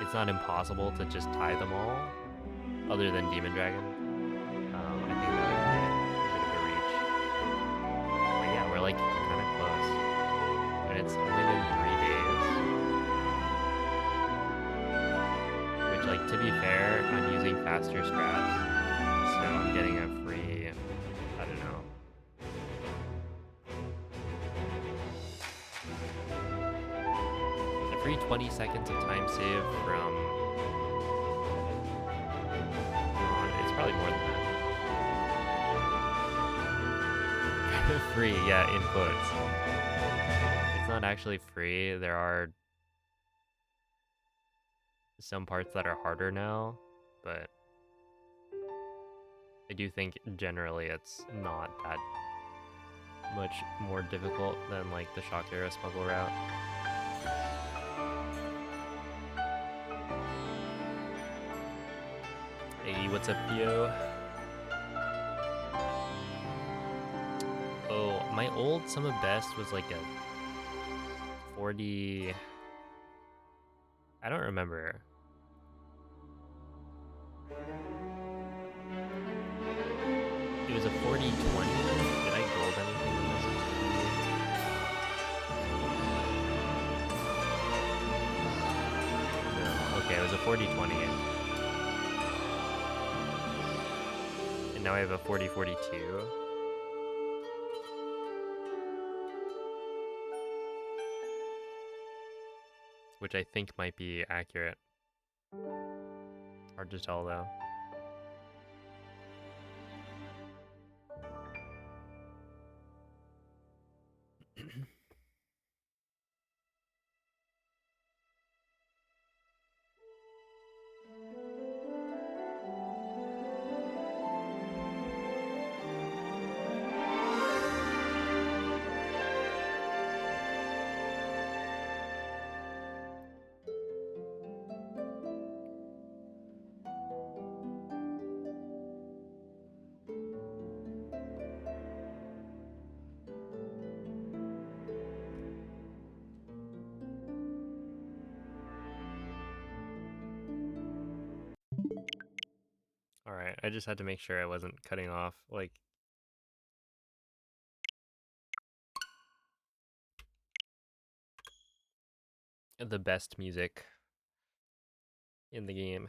It's not impossible to just tie them all, other than Demon Dragon. I think that would be a bit of a reach. But yeah, we're like kind of close. And it's only been 3 days. Which, like, to be fair, I'm using faster strats. So I'm getting a free, I don't know. A free 20 seconds of time save from... it's probably more than that. Free, yeah, in quotes. It's not actually free. There are some parts that are harder now, but I do think generally it's not that much more difficult than like the Shock Arrow smuggle route. Hey, what's up, yo? Oh, my old Sum of Best was like a 40... I don't remember. It was a 40-20. Did I gold anything in this? No. Okay, it was a 40-20. And now I have a 40-42. Which I think might be accurate. Hard to tell though. Alright, I just had to make sure I wasn't cutting off, like... the best music in the game.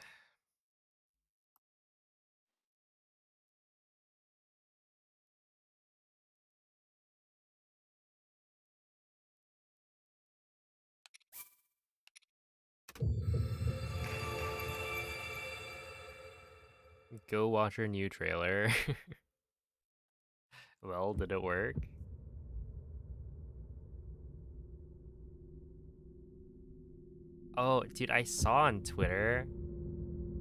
Go watch our new trailer. Well, did it work? Oh, dude, I saw on Twitter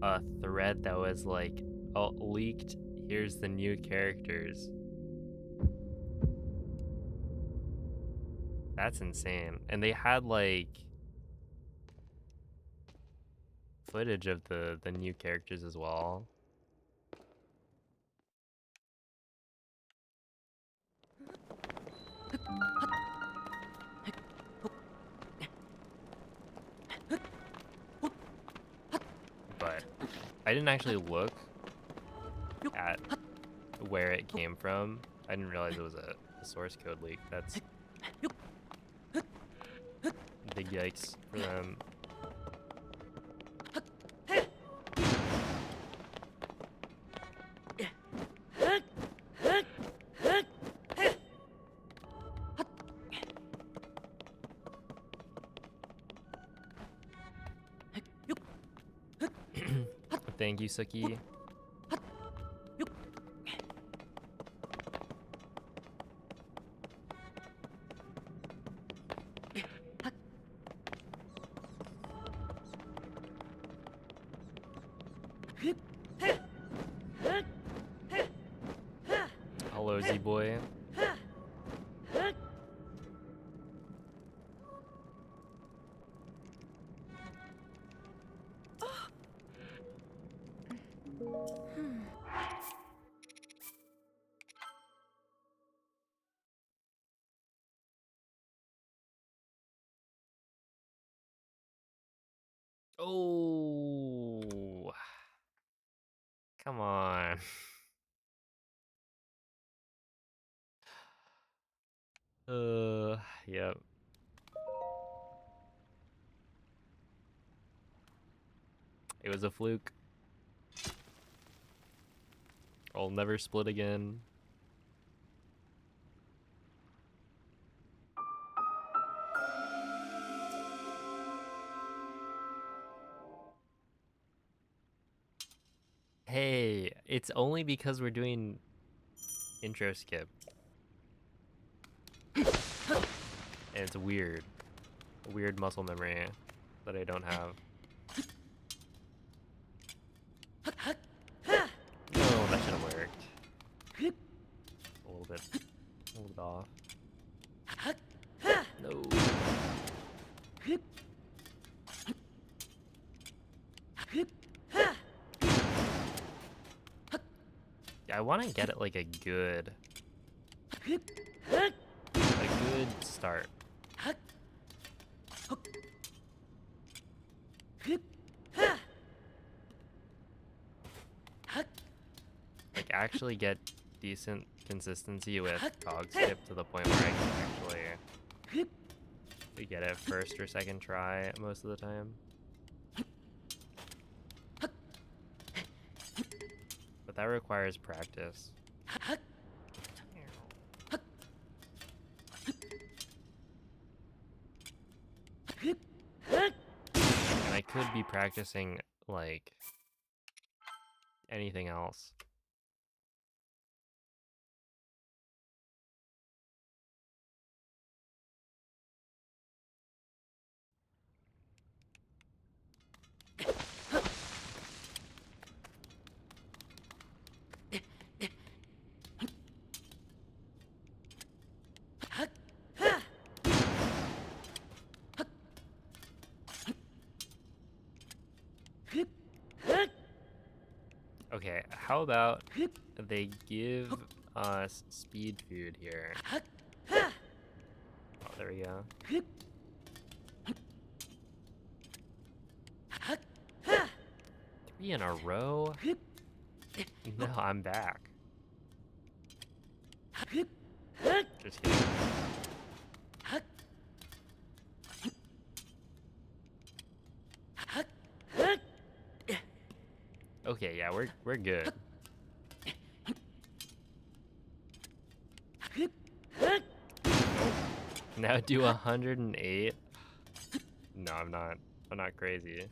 a thread that was like, oh, leaked, here's the new characters. That's insane. And they had like footage of the new characters as well. But I didn't actually look at where it came from. I didn't realize it was a source code leak. That's big yikes for them. Thank you, Suki. Hello, Z-Boy. Oh, come on. Yep. It was a fluke. I'll never split again. Hey, it's only because we're doing intro skip. And it's weird. A weird muscle memory that I don't have. No, that should have worked. A little bit off. No. Yeah, I want to get it like a good start. actually get decent consistency with cog skip to the point where I can actually get it first or second try most of the time. But that requires practice. And I could be practicing, like, anything else. Okay, how about they give us speed food here? Oh, there we go. 3 in a row? No, I'm back. Just kidding. Okay, yeah, we're good. Now do 108. No, I'm not crazy.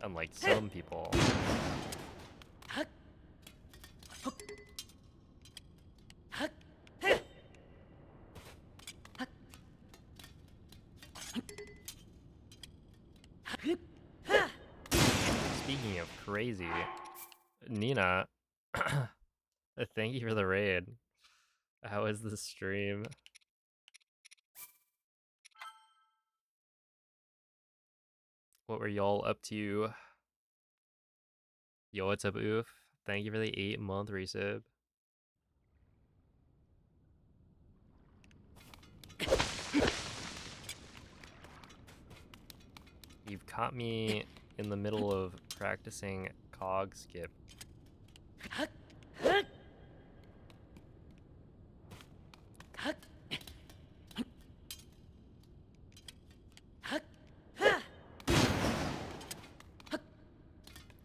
Unlike some people. Speaking of crazy, Nina, thank you for the raid. How is the stream? What were y'all up to? Yo, what's up, Oof? Thank you for the 8-month resub. You've caught me in the middle of practicing cog skip.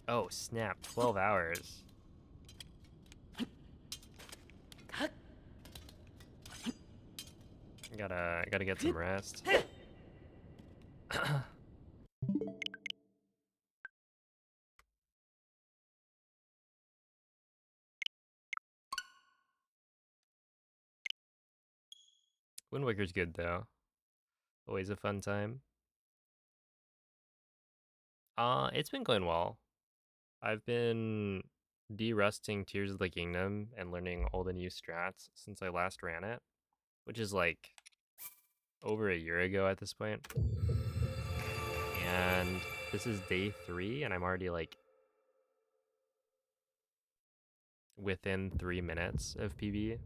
Oh, snap, 12 hours. Gotta get some rest. Wind Waker's good though. Always a fun time. It's been going well. I've been de-rusting Tears of the Kingdom and learning all the new strats since I last ran it, which is like over a year ago at this point. And this is day 3 and I'm already like within 3 minutes of PB,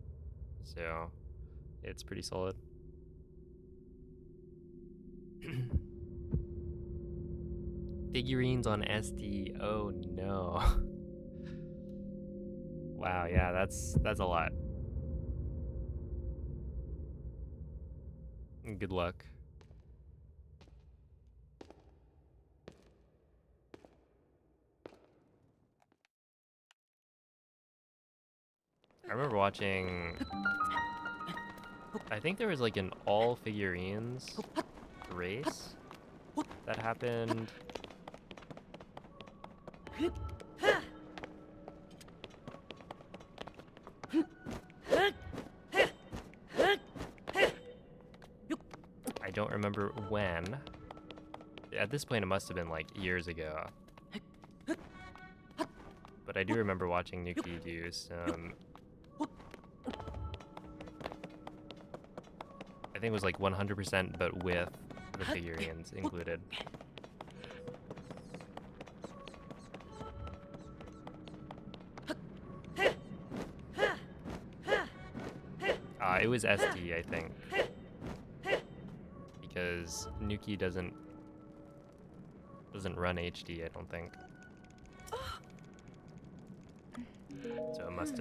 so it's pretty solid. Figurines on SD. Oh no. Wow, yeah, that's a lot. Good luck. I remember watching, I think there was like an all figurines race that happened. I don't remember when. At this point, it must have been like years ago. But I do remember watching Nuki do some. I think it was like 100%, but with the figurines included. It was SD, I think. because Nuki doesn't run HD, I don't think. So it must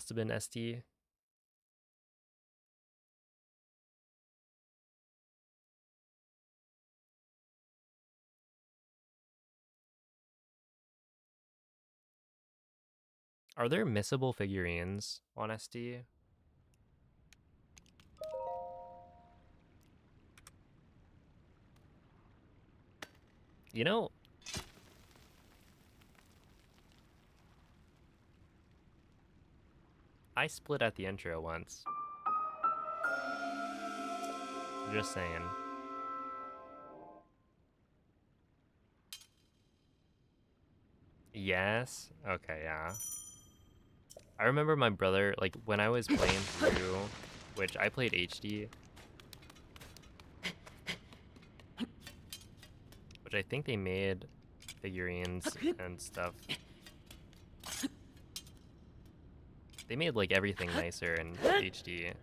have been ST. Are there missable figurines on SD? You know, I split at the intro once. Just saying. Yes? Okay, yeah. I remember my brother, like, when I was playing through, which I played HD, which I think they made figurines and stuff. They made, like, everything nicer in HD.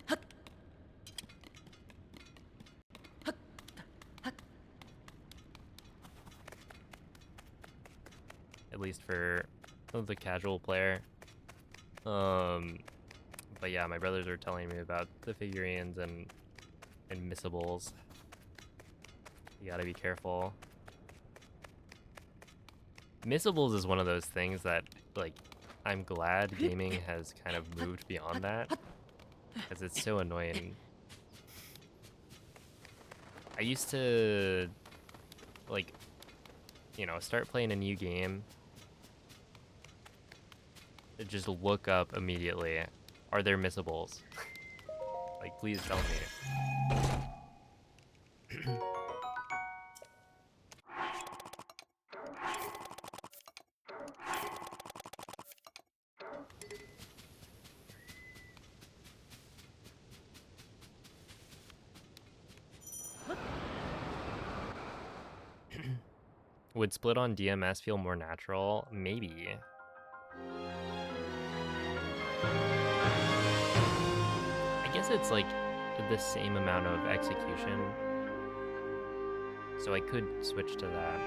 At least for the casual player. But yeah, my brothers were telling me about the figurines and missables. You gotta be careful. Missables is one of those things that, like, I'm glad gaming has kind of moved beyond that, because it's so annoying. I used to, like, you know, start playing a new game, just look up immediately, are there missables? Like, please tell me. Would split on DMS feel more natural? Maybe. I guess it's like the same amount of execution, so I could switch to that.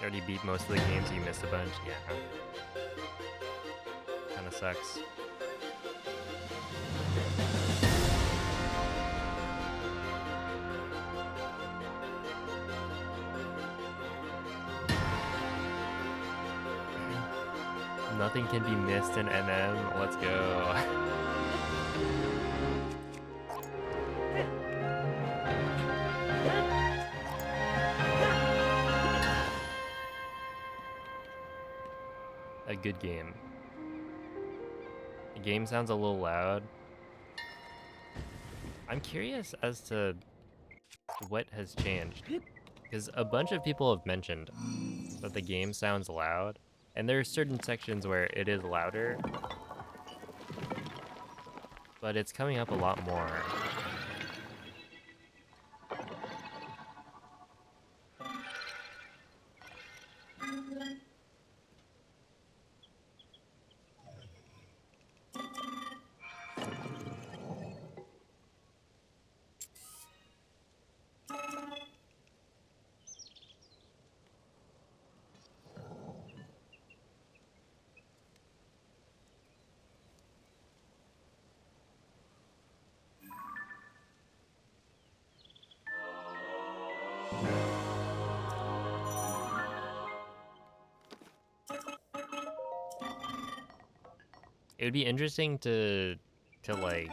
You already beat most of the games, you missed a bunch? Yeah. Kinda sucks. Nothing can be missed in MM. Let's go. A good game. The game sounds a little loud. I'm curious as to what has changed, because a bunch of people have mentioned that the game sounds loud, and there are certain sections where it is louder, but it's coming up a lot more. It would be interesting to like,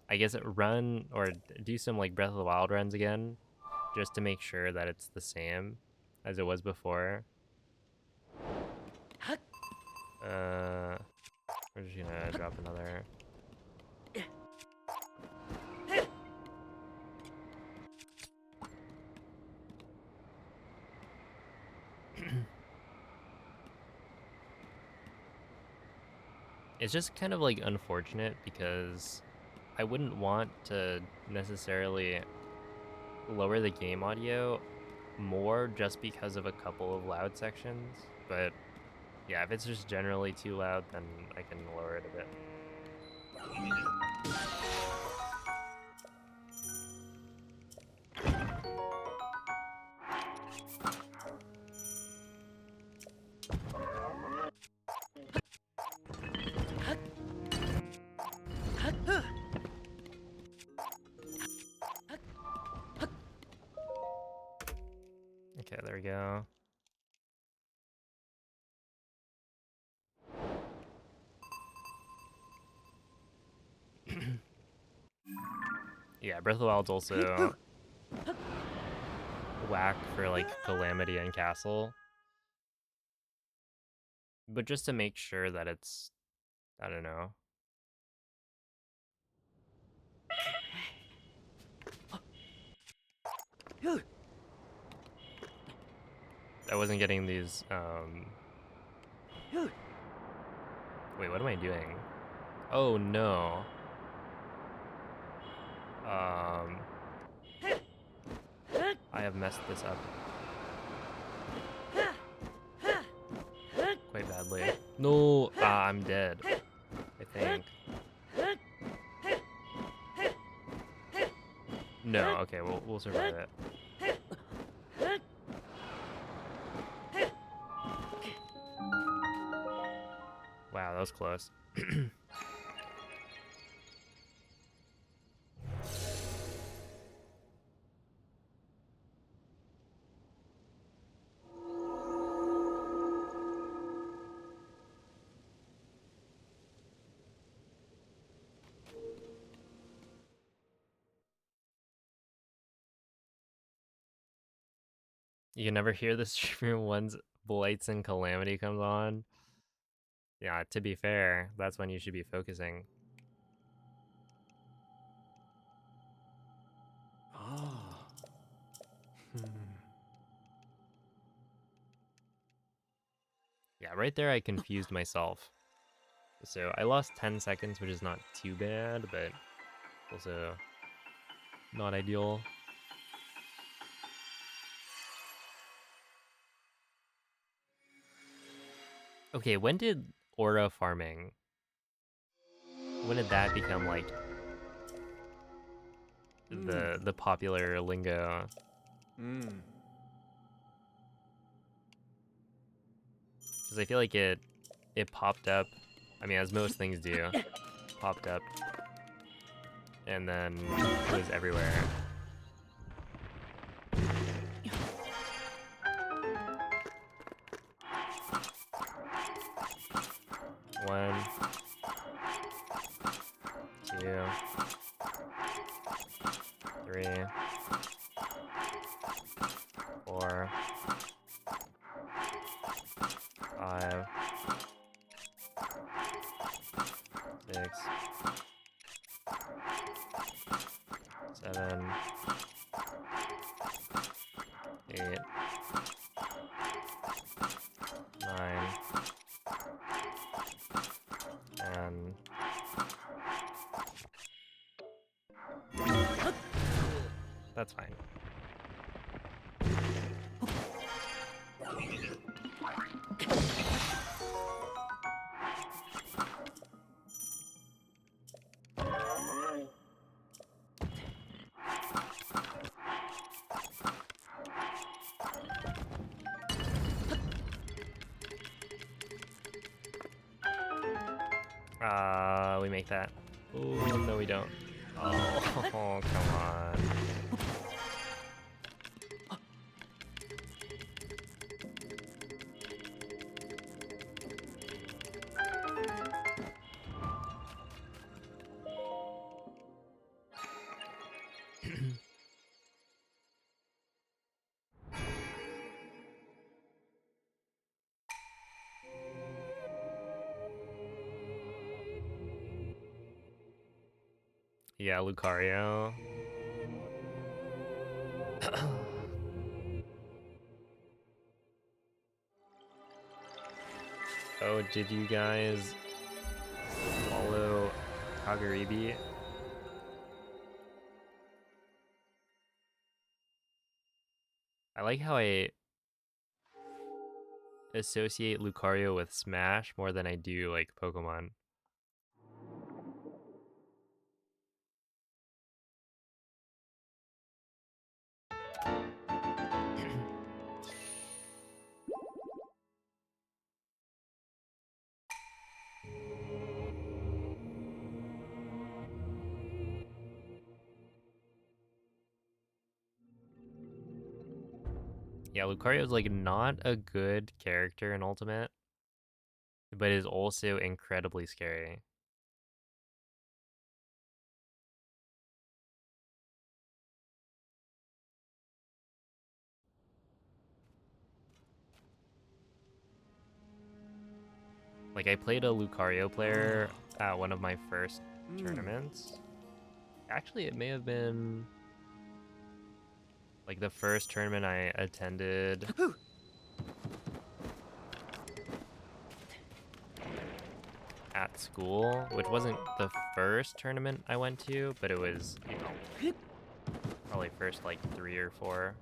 I guess, run or do some like Breath of the Wild runs again, just to make sure that it's the same as it was before. We're just gonna drop another. It's just kind of like unfortunate because I wouldn't want to necessarily lower the game audio more just because of a couple of loud sections, but yeah, if it's just generally too loud, then I can lower it a bit. Okay, there we go. Yeah, Breath of the Wild's also whack for like Calamity and Castle. But just to make sure that it's, I don't know. I wasn't getting these, wait, what am I doing? Oh no. I have messed this up quite badly. No, I'm dead, I think. No, okay, we'll survive it. Wow, that was close. You can never hear the streamer once Blights and Calamity comes on. Yeah, to be fair, that's when you should be focusing. Ah. Hmm. Yeah, right there I confused myself. So I lost 10 seconds, which is not too bad, but also not ideal. Okay, when did aura farming, when did that become like the popular lingo? Because I feel like it popped up, I mean, as most things do, popped up, and then it was everywhere. One, two, three, four, five, six, seven, 8, 9, and that's fine. We make that. Oh, no we don't. Oh, come on. Yeah, Lucario. Oh, did you guys follow Kagaribi? I like how I associate Lucario with Smash more than I do like Pokemon. Yeah, Lucario's like not a good character in Ultimate, but is also incredibly scary. Like I played a Lucario player at one of my first tournaments. Actually, it may have been like the first tournament I attended at school, which wasn't the first tournament I went to, but it was, you know, probably first like 3 or 4.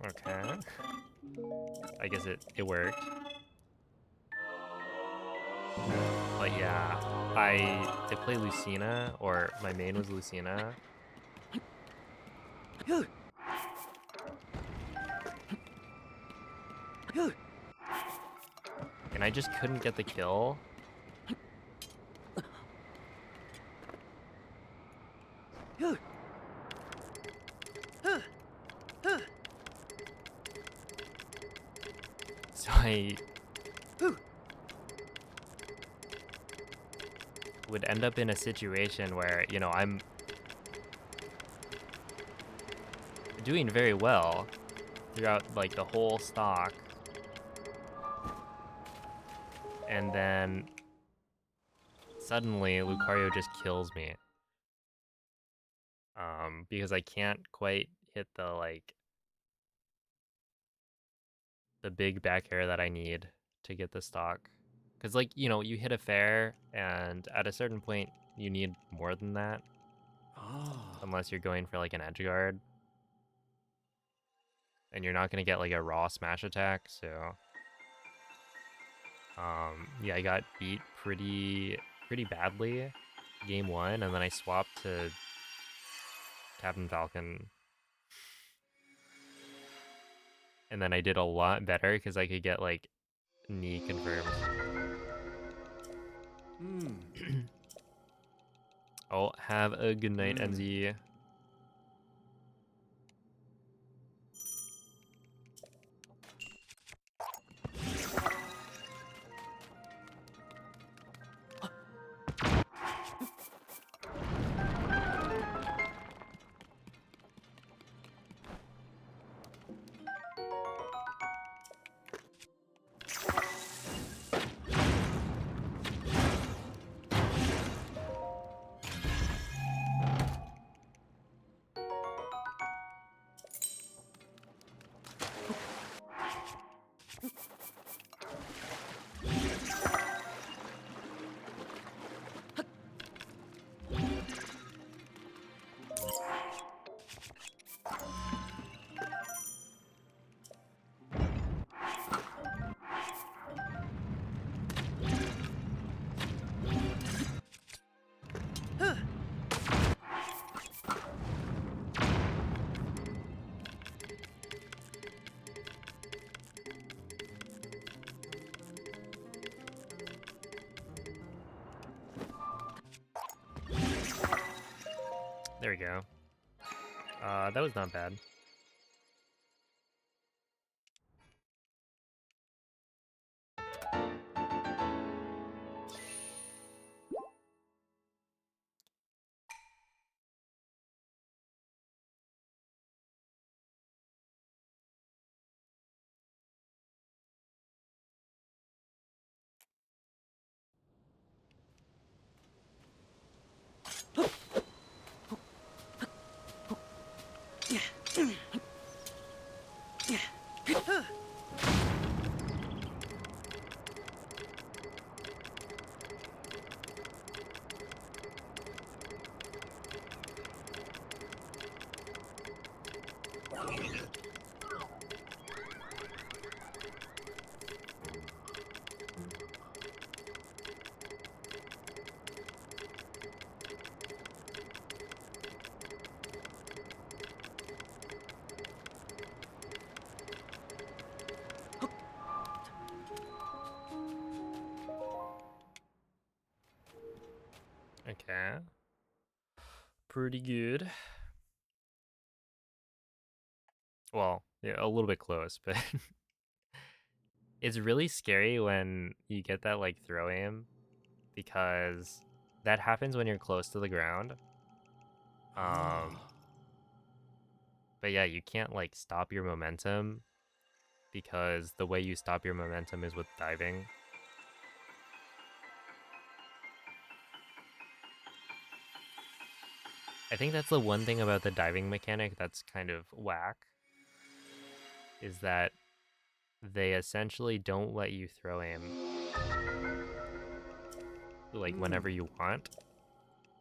Okay. I guess it worked. But yeah, I play Lucina, or my main was Lucina. And I just couldn't get the kill. So I would end up in a situation where, you know, I'm doing very well throughout like the whole stock. And then suddenly Lucario just kills me. Because I can't quite hit the big back air that I need to get the stock. Because, like, you know, you hit a fair, and at a certain point, you need more than that. Unless you're going for, like, an edge guard. And you're not going to get, like, a raw smash attack, so... yeah, I got beat pretty badly game 1, and then I swapped to Captain Falcon. And then I did a lot better, because I could get, like, knee confirmed. Oh, have a good night, NZ. There we go. That was not bad. Okay. Pretty good. Well, yeah, a little bit close, but it's really scary when you get that like throw aim because that happens when you're close to the ground. Ah. But yeah, you can't like stop your momentum because the way you stop your momentum is with diving. I think that's the one thing about the diving mechanic that's kind of whack, is that they essentially don't let you throw aim like whenever you want.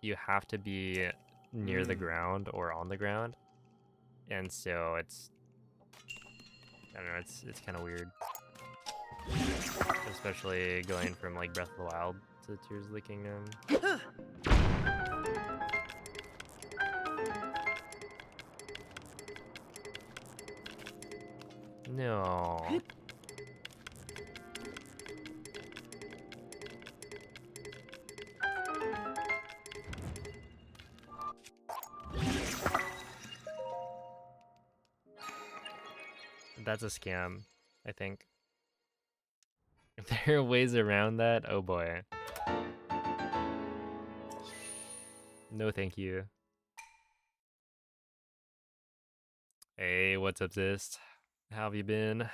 You have to be near the ground or on the ground. And so it's, I don't know, it's kind of weird. Especially going from like Breath of the Wild to Tears of the Kingdom. No. That's a scam, I think. If there are ways around that, oh boy. No thank you. Hey, what's up, Zist? How have you been?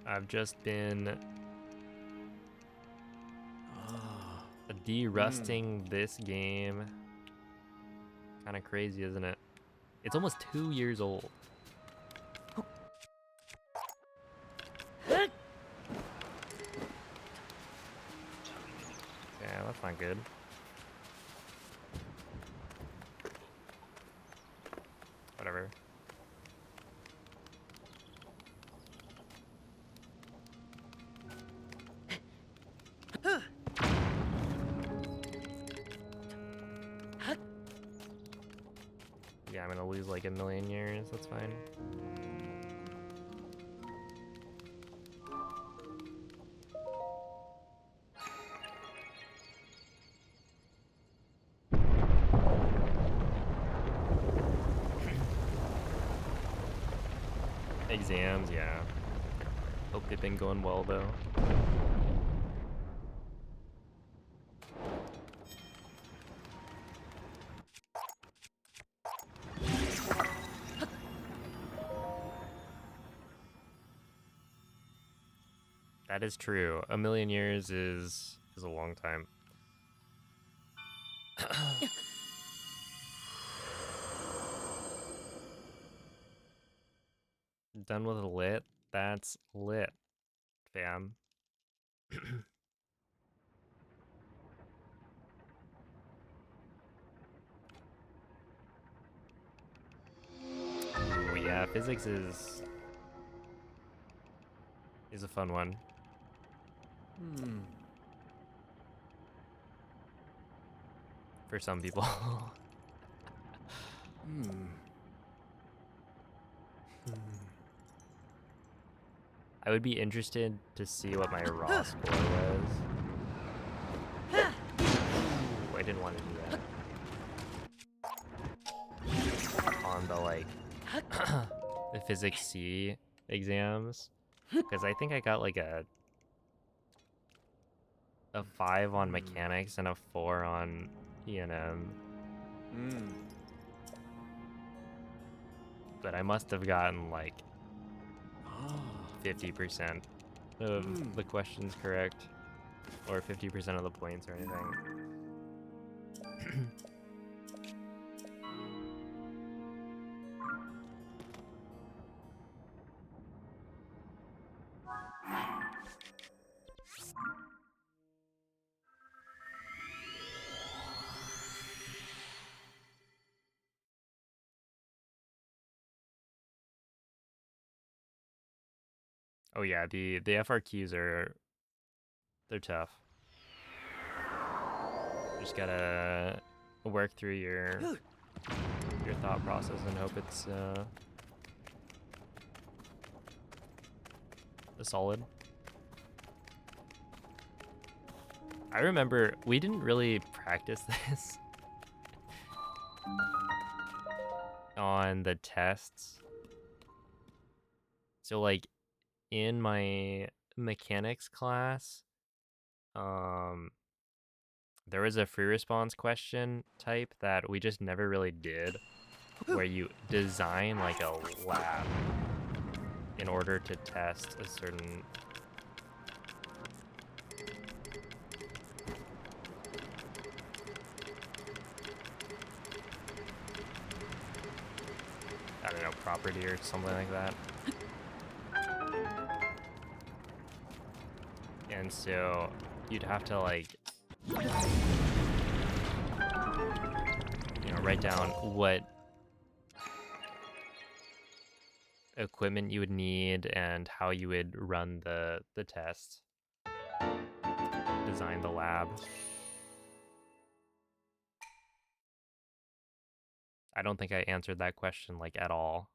I've just been de-rusting this game. Kind of crazy, isn't it? It's almost 2 years old. Yeah, that's not good. Whatever. Yeah, I'm gonna lose like 1,000,000 years, that's fine. Exams, yeah. Hope they've been going well though. That is true. 1,000,000 years is a long time. Done with lit? That's lit, fam. Ooh, yeah, physics is a fun one. For some people. I would be interested to see what my raw score was. Ooh, I didn't want to do that. On the like the physics C exams. Because I think I got like a 5 on mechanics and a 4 on E&M. But I must have gotten like 50% of the questions correct, or 50% of the points or anything. Oh yeah, the FRQs they're tough. You just gotta work through your thought process and hope it's a solid. I remember we didn't really practice this on the tests. So like in my mechanics class, there was a free response question type that we just never really did, where you design like a lab in order to test a certain I don't know, property or something like that. And so you'd have to like, you know, write down what equipment you would need and how you would run the test. Design the lab. I don't think I answered that question like at all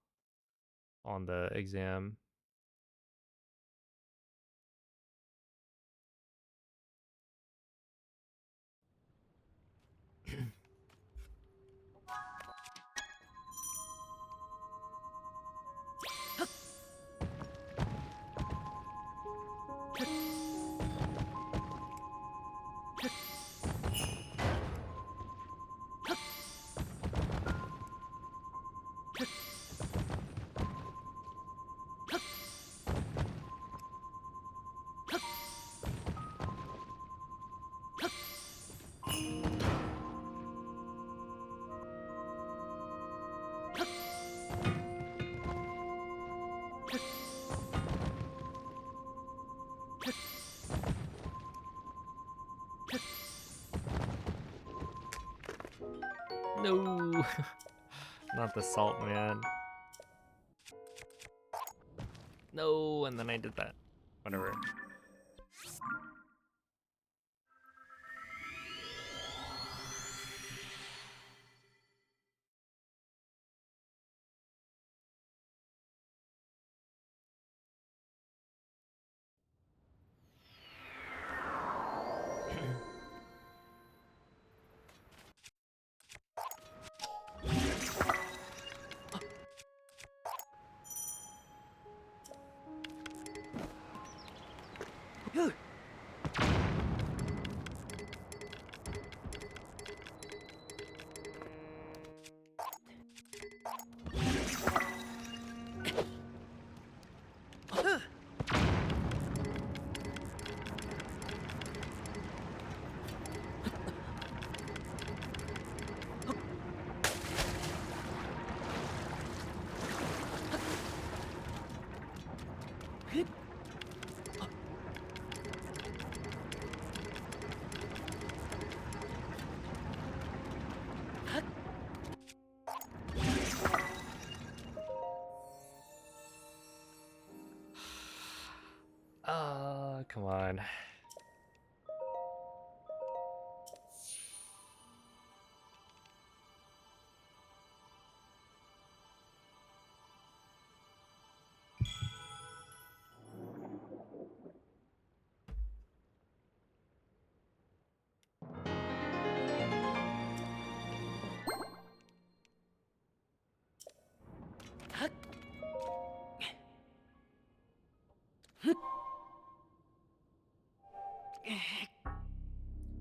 on the exam. No, not the salt man. No, and then I did that. Whatever. Come on.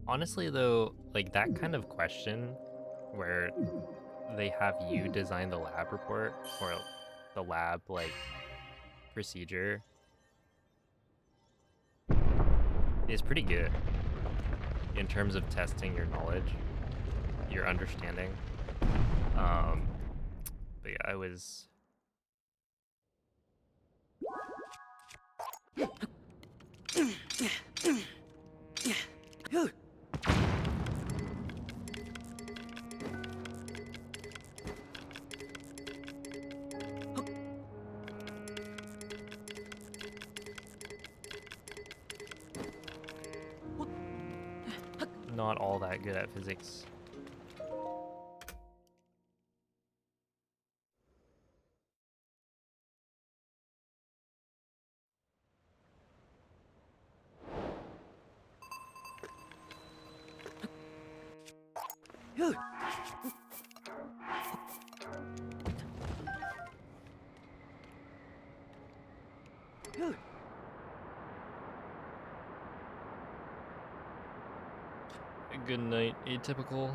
Honestly though, like that kind of question where they have you design the lab report or the lab like procedure is pretty good in terms of testing your knowledge, your understanding. But yeah, I was not all that good at physics. Good night, atypical.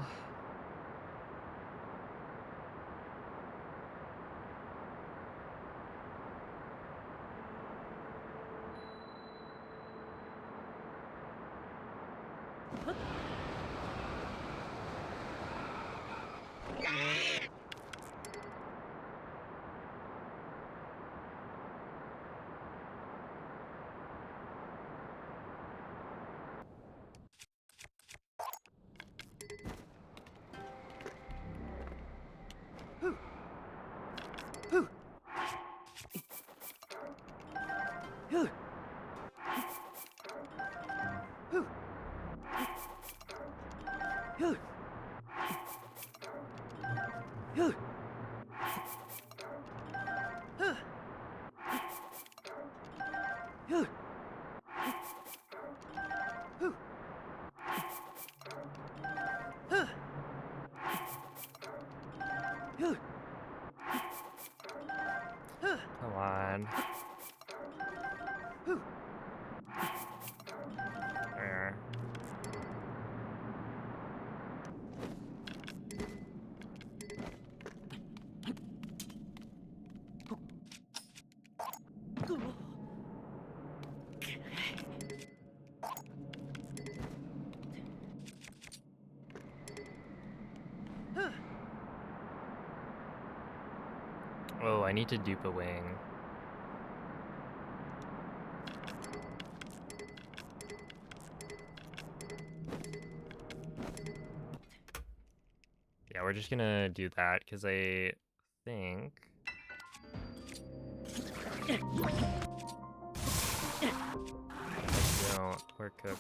Come on. There. Oh, I need to dupe a wing. Yeah, we're just gonna do that because I think. No, we're cooked.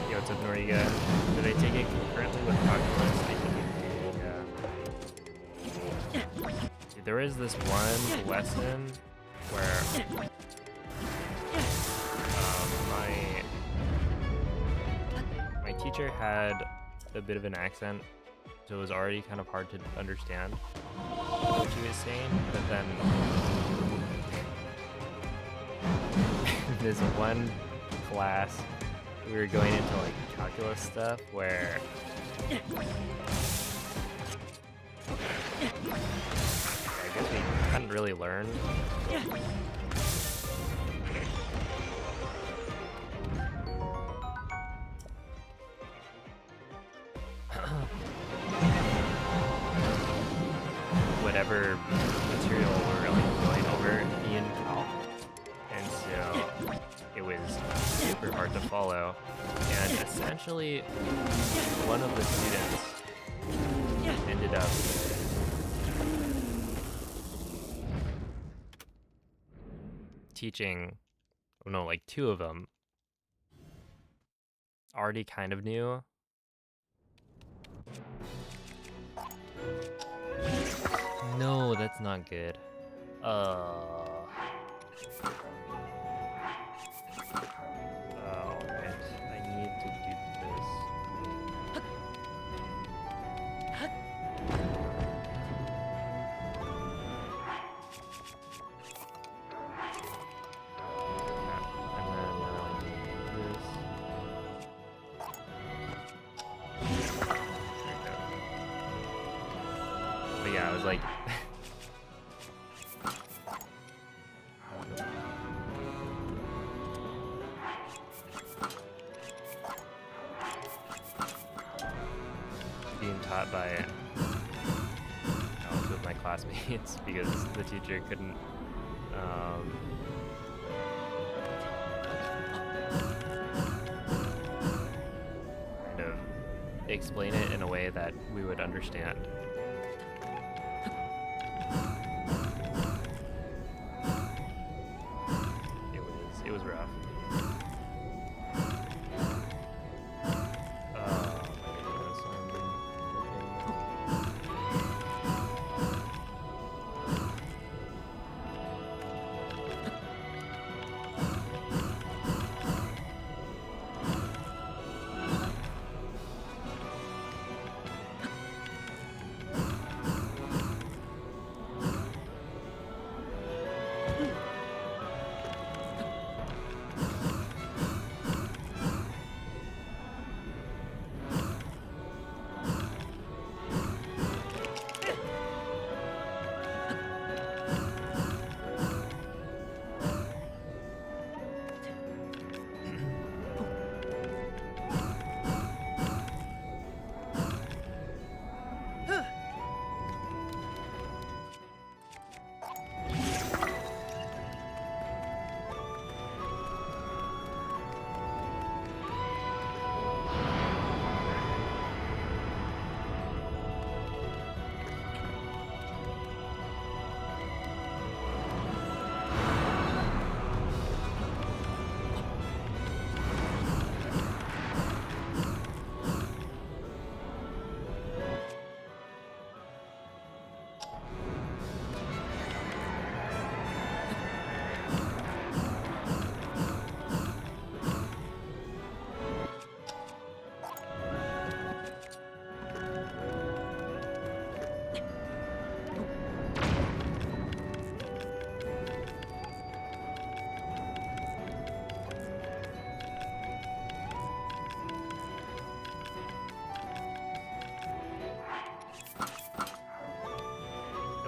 Yo, what's up, Noriga? Did I take it concurrently with Oculus? I think it did, yeah. Dude, there is this one lesson where my teacher had a bit of an accent, so it was already kind of hard to understand what she was saying, but then this one class we were going into like calculus stuff where I guess we hadn't really learned. Whatever material we're going over in calc, and so it was super hard to follow. And essentially, one of the students ended up teaching, oh no, like two of them already kind of knew. No, that's not good. Oh, man, I need to do this. And then this. But yeah, I was like, being taught by with my classmates because the teacher couldn't kind of explain it in a way that we would understand.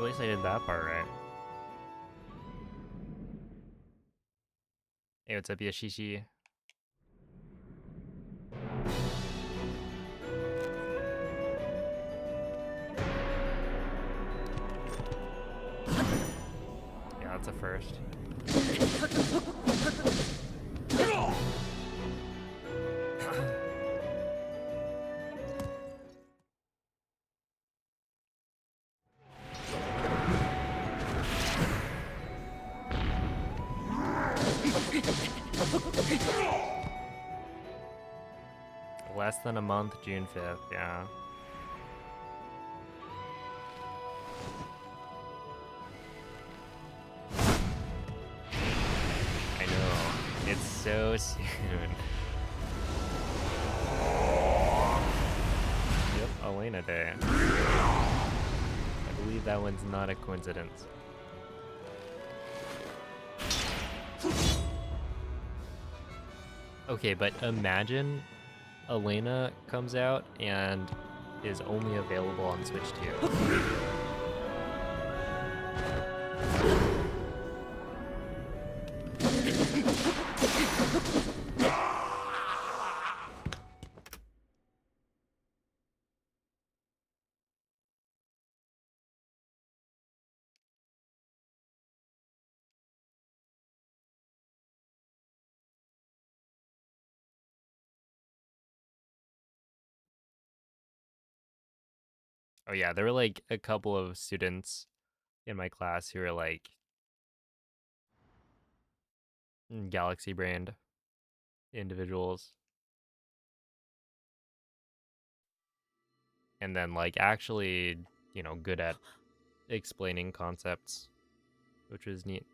least I did that part right. Hey, what's up, Yashishi? Yeah, that's a first. Less than a month, June 5th, yeah. I know, it's so soon. Yep, Elena Day. I believe that one's not a coincidence. Okay, but imagine Elena comes out and is only available on Switch 2. Oh yeah, there were like a couple of students in my class who were like Galaxy brand individuals. And then like actually, you know, good at explaining concepts, which was neat.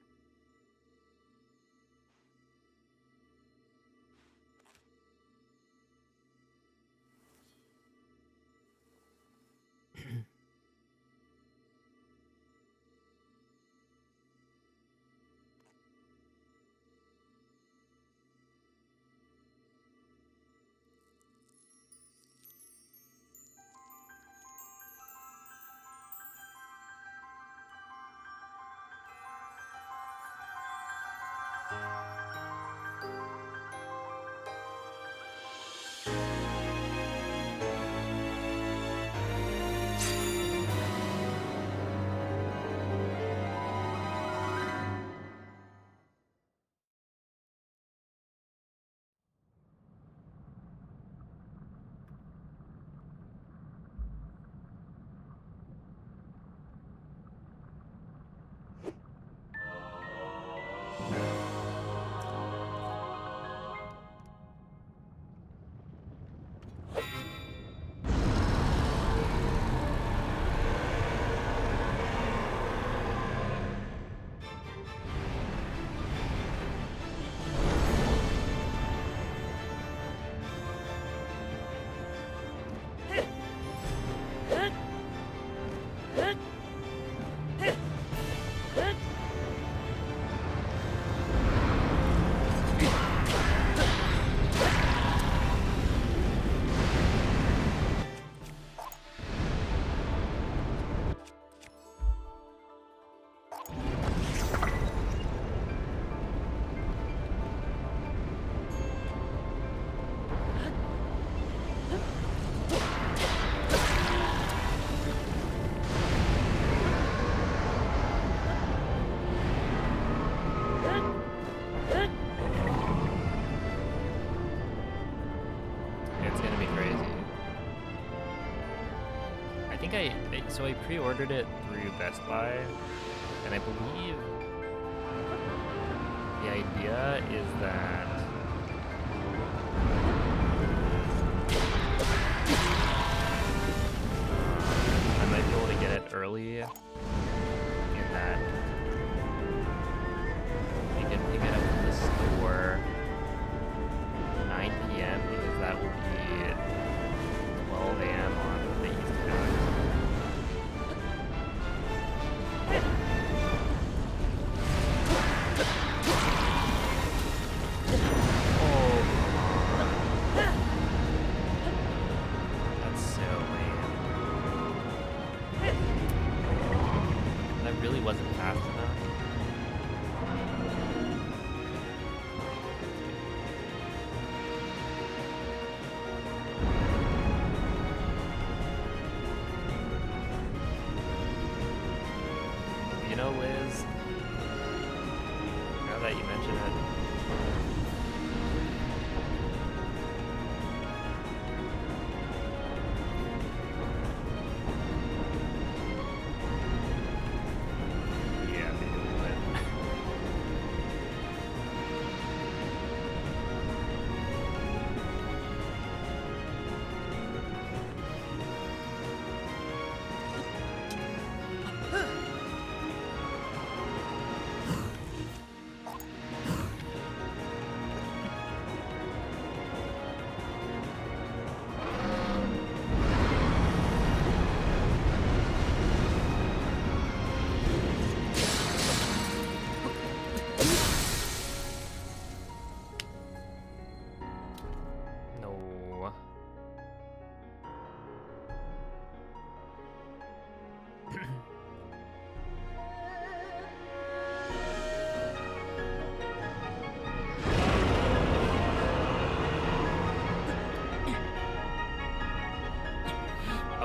It's gonna be crazy. I think so I pre-ordered it through Best Buy, and I believe the idea is that I might be able to get it early in that you can pick it up from the store 9 p.m. because that will be 12 a.m. on the East Coast.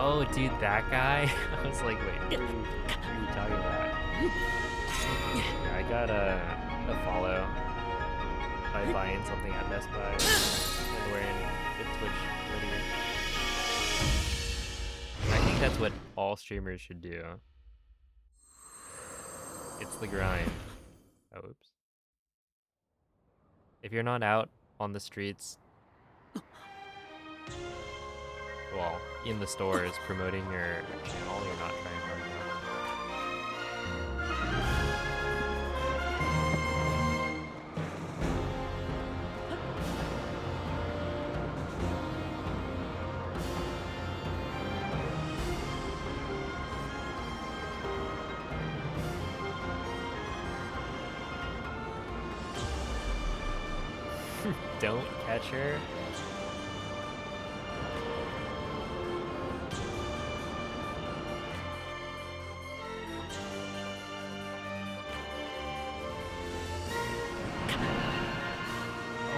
Oh, dude, that guy? I was like, wait, who are you talking about? Yeah, I got a follow by buying something at Best Buy and wearing a Twitch hoodie. I think that's what all streamers should do. It's the grind. Oh, oops. If you're not out on the streets, well, in the stores promoting your channel, you're not trying hard enough. Don't catch her.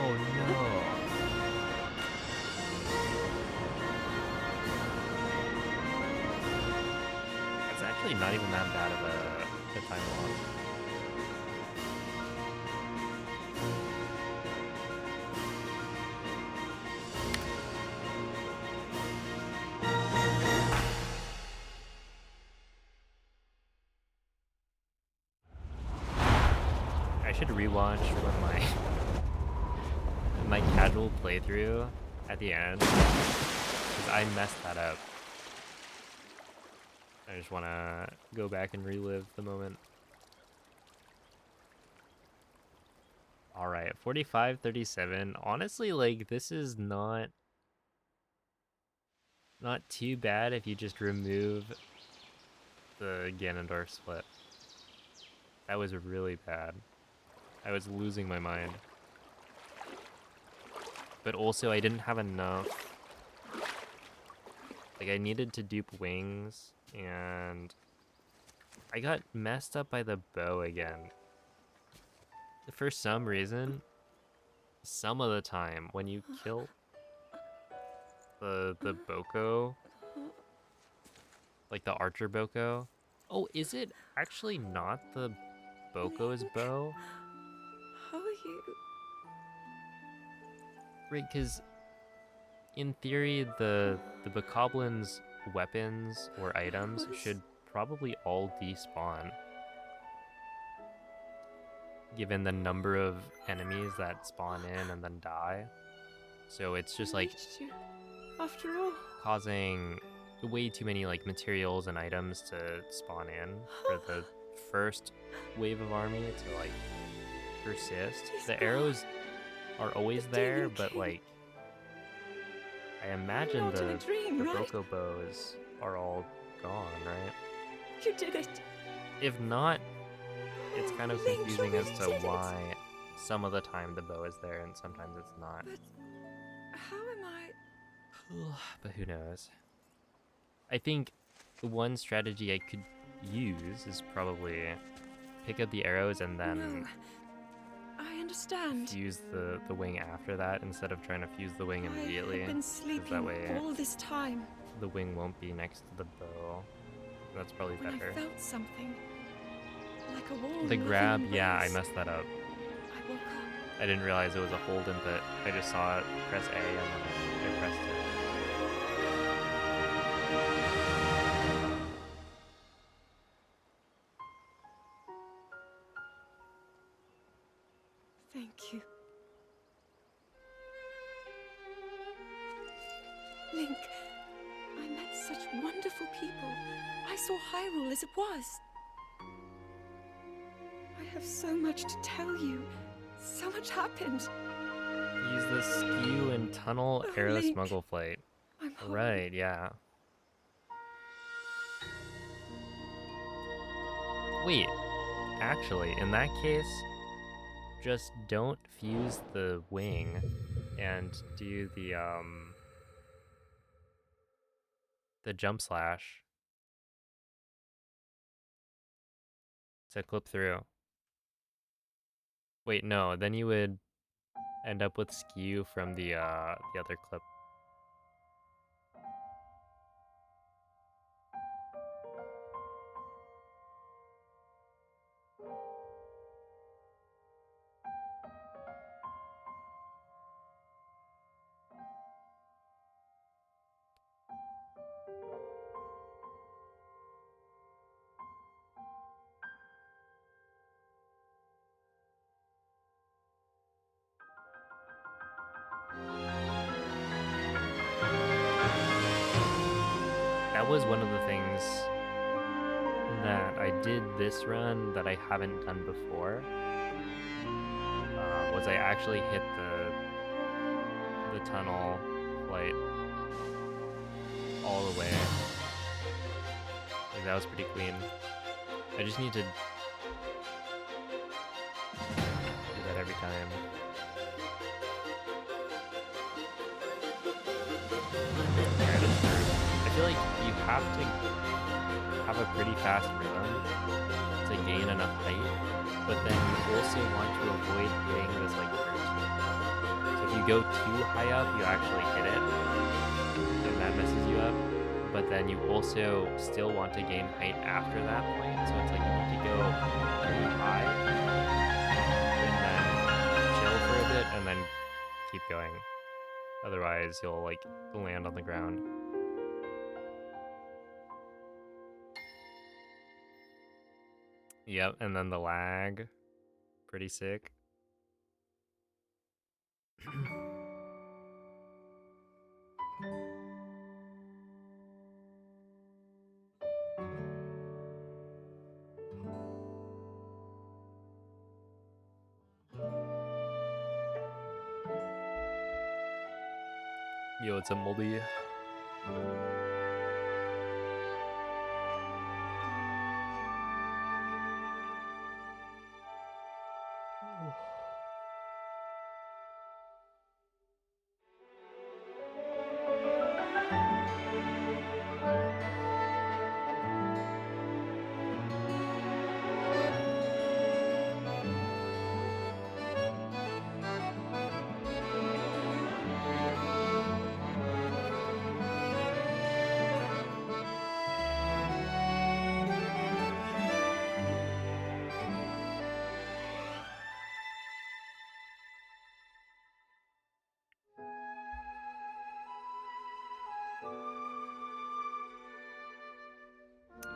Oh no. It's actually not even that bad of a time loss. I should rewatch when my casual playthrough at the end, because I messed that up. I just want to go back and relive the moment. Alright, 45-37. Honestly, like, this is not too bad if you just remove the Ganondorf split. That was really bad. I was losing my mind. But also, I didn't have enough. Like, I needed to dupe wings, and I got messed up by the bow again. For some reason, some of the time, when you kill the Boko, like the archer Boko. Oh, is it actually not the Boko's bow? How are you? Right, because in theory, the Bokoblin's weapons or items should probably all despawn, given the number of enemies that spawn in and then die. So it's just like Reached you, after all. causing way too many like materials and items to spawn in for the first wave of army to like persist. He's The gone. arrows are always The there, Demon but King. like I imagine Not in the a dream, right? Boko bows are all gone, right? You did it. If not, it's kind of Link, you confusing as really to did it. why some of the time the bow is there and sometimes it's not. But how am I? But who knows? I think the one strategy I could use is probably pick up the arrows and then No, I understand. fuse the wing after that instead of trying to fuse the wing immediately. I've been 'cause sleeping that way all this time. the wing won't be next to the bow. That's probably When better. I felt something, like a warm, The loving grab, yeah, I embrace, messed that up. I woke up. I didn't realize it was a hold input. I just saw it press A and then I pressed it. Thank you. Link, I met such wonderful people. I saw Hyrule as it was. I have so much to tell you. So much happened. Use the skew and tunnel Oh, arrow Link. smuggle flight. I'm home. Right, yeah. Wait, actually, in that case, just don't fuse the wing and do the jump slash to clip through. Wait, no, then you would end up with skew from the other clip. was one of the things that I did this run that I haven't done before. Was I actually hit the tunnel flight all the way. Like, that was pretty clean. I just need to do that every time. Alright, it's through. I feel like you have to have a pretty fast rhythm to gain enough height, but then you also want to avoid hitting this like routine. So if you go too high up, you actually hit it, and that messes you up. But then you also still want to gain height after that point, so it's like you need to go pretty high, and then chill for a bit, and then keep going. Otherwise, you'll like land on the ground. Yep, and then the lag. Pretty sick. Yo, it's a moldy.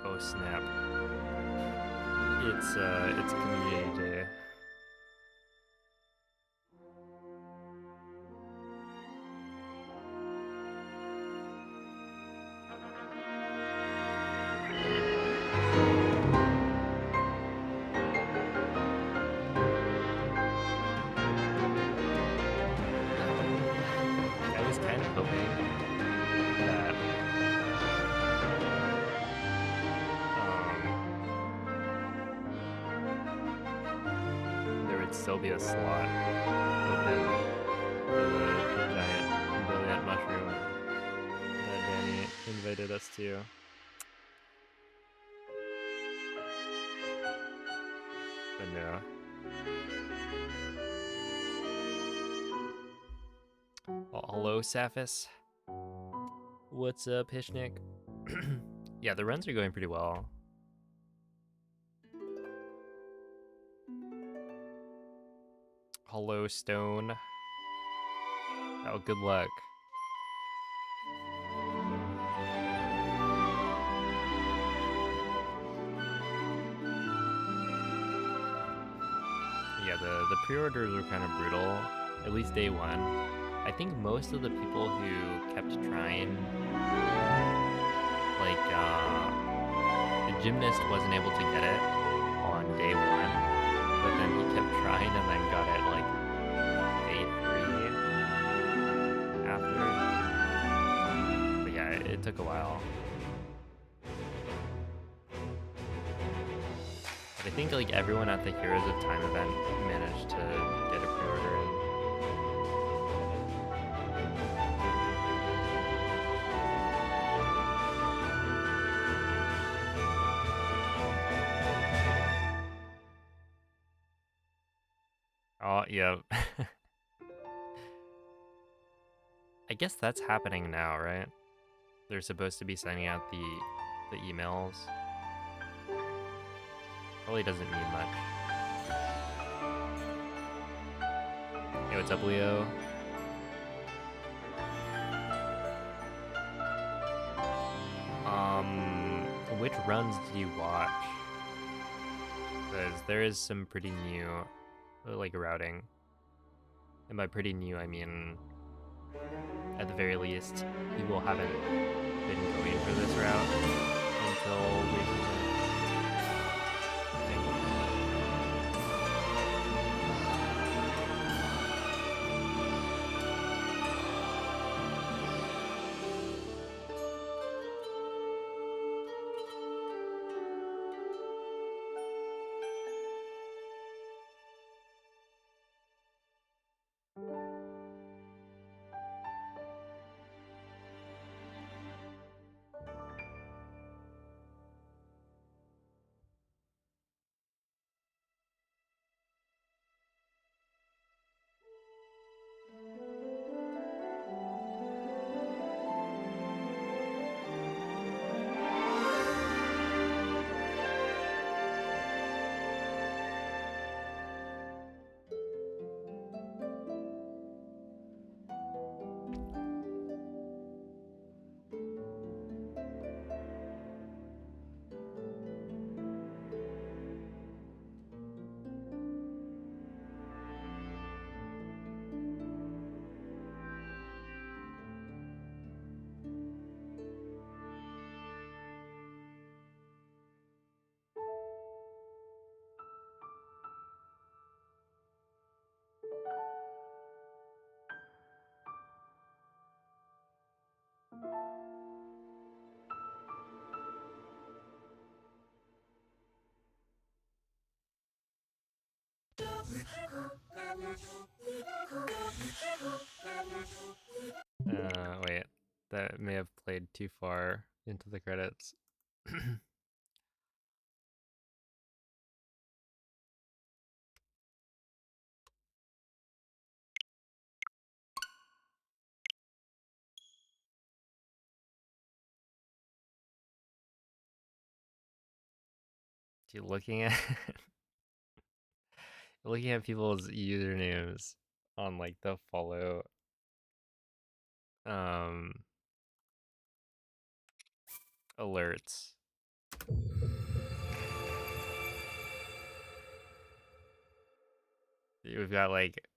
Oh snap. It's community day. I was kind of hoping that there would still be a slot open for the giant brilliant mushroom that Danny invited us to. But no. Hello, Saphis. What's up, Hishnik? Yeah, the runs are going pretty well. Hello, Stone. Oh, good luck. Yeah, the pre-orders were kind of brutal, at least day one. I think most of the people who kept trying, like, the gymnast wasn't able to get it on day one, but then he kept trying and then got it, like, day 3 after. But yeah, it took a while. But I think, like, everyone at the Heroes of Time event managed to get a pre-order in. Oh, yeah. I guess that's happening now, right? They're supposed to be sending out the emails. Probably doesn't mean much. Hey, what's up, Leo? Which runs do you watch? Because there is some pretty new, like, routing. And by pretty new, I mean at the very least, people haven't been going for this route until recently. Wait, that may have played too far into the credits. Dude, looking at people's usernames on like the follow alerts. We've got like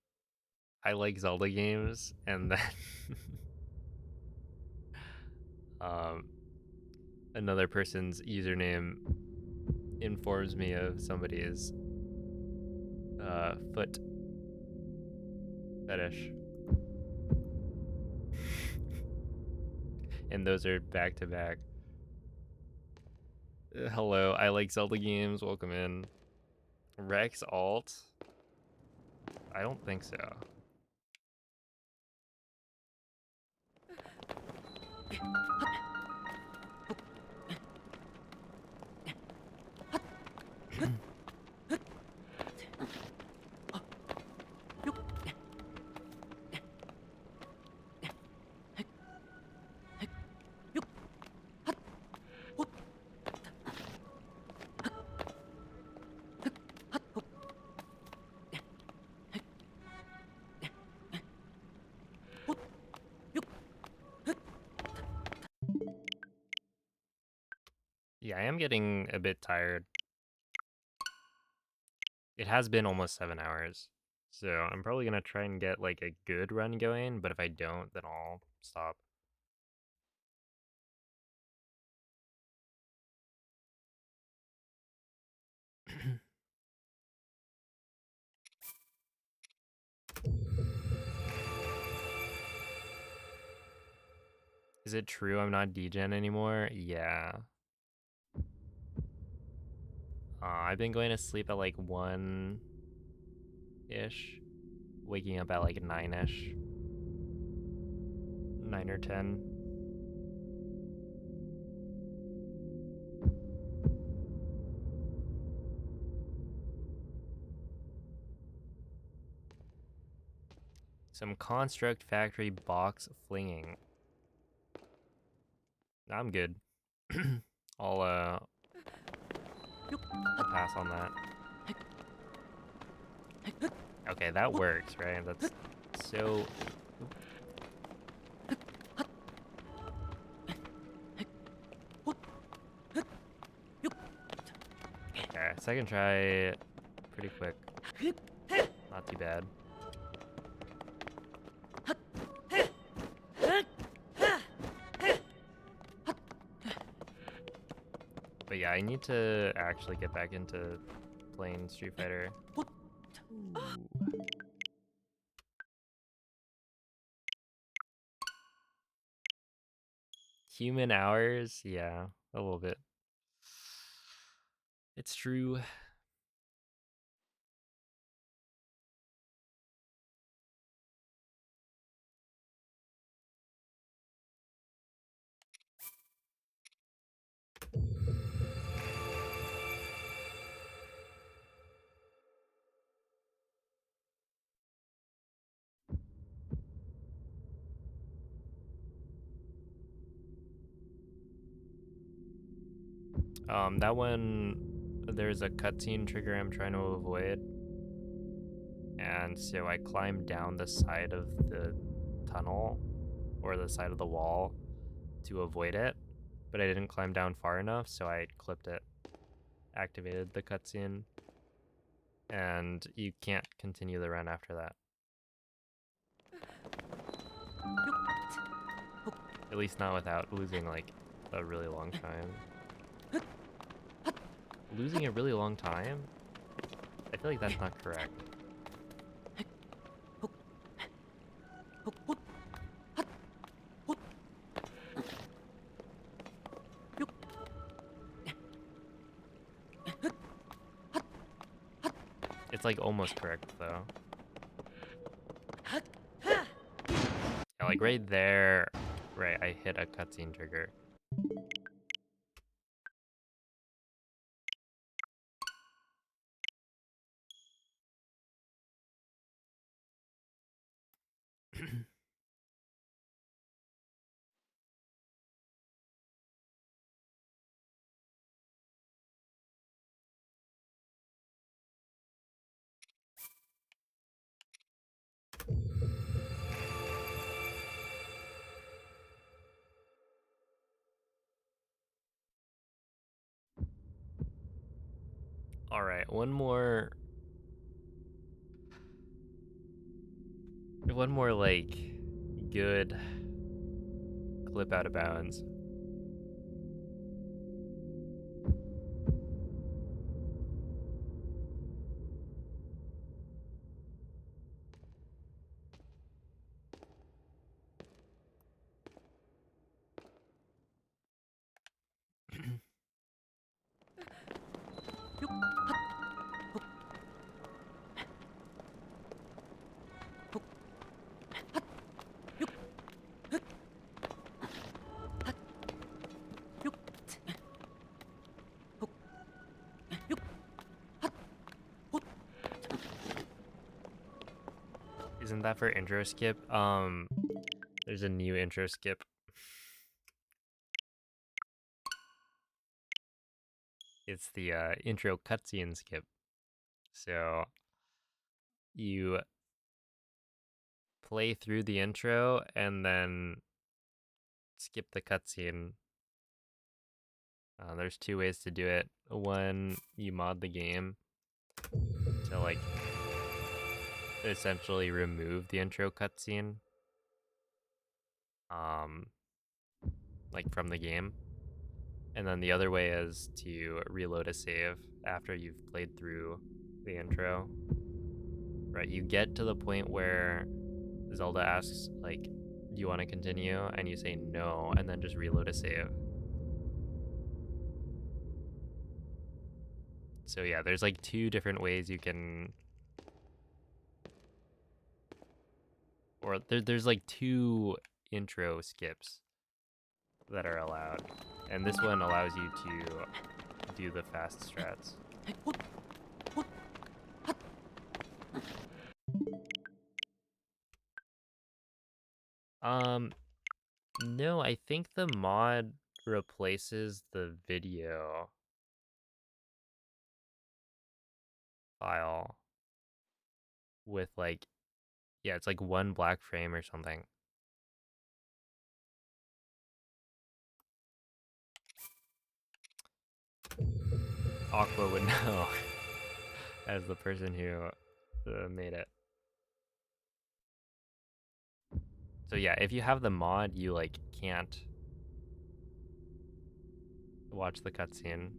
I like Zelda games, and then another person's username informs me of somebody's foot fetish. And those are back to back. Hello, I like Zelda games, welcome in. Rex Alt? I don't think so. Yeah, I am getting a bit tired. It has been almost 7 hours, so I'm probably gonna try and get like a good run going, but if I don't, then I'll stop. Is it true I'm not degen anymore? Yeah. I've been going to sleep at like 1-ish, waking up at like 9-ish. 9 or 10. Some construct factory box flinging. I'm good. I'll pass on that. Okay, that works, right? That's so... Okay, second try, pretty quick. Not too bad. But yeah, I need to actually get back into playing Street Fighter. Human hours? Yeah, a little bit. It's true. That one, there's a cutscene trigger I'm trying to avoid. And so I climbed down the side of the tunnel or the side of the wall to avoid it, but I didn't climb down far enough, so I clipped it, activated the cutscene, and you can't continue the run after that. At least not without losing like a really long time. Losing a really long time? I feel like that's not correct. It's like almost correct though. Yeah, like right there, right, I hit a cutscene trigger. All right, one more like good clip out of bounds. Isn't that for intro skip? There's a new intro skip. It's the intro cutscene skip. So you play through the intro and then skip the cutscene. There's two ways to do it. One, you mod the game to like essentially remove the intro cutscene, like from the game. And then the other way is to reload a save after you've played through the intro. Right, you get to the point where Zelda asks, like, do you want to continue? And you say no, and then just reload a save. So yeah, there's like two different ways you can, or there's like two intro skips that are allowed. And this one allows you to do the fast strats. No, I think the mod replaces the video file with like, yeah, it's like one black frame or something. Aqua would know as the person who made it. So yeah, if you have the mod, you like can't watch the cutscene.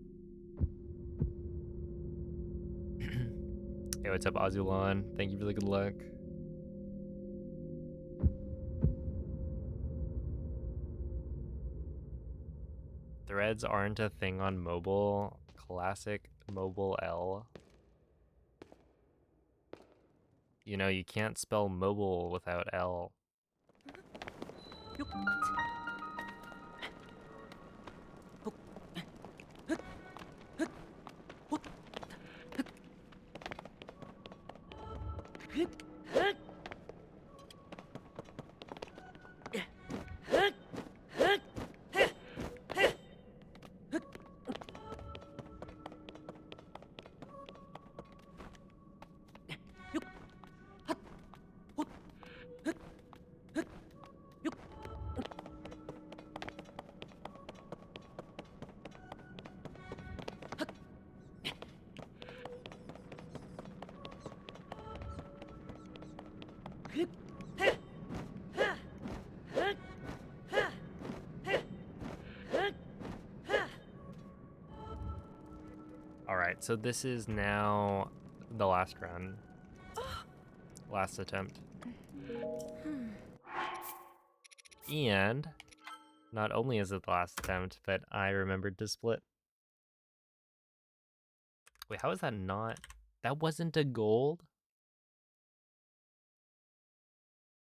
Hey, what's up, Azulon? Thank you for the good luck. Threads aren't a thing on mobile. Classic mobile L. You know, you can't spell mobile without L. Alright, so this is now the last run. Last attempt. And not only is it the last attempt, but I remembered to split. Wait, how is that not? That wasn't a gold?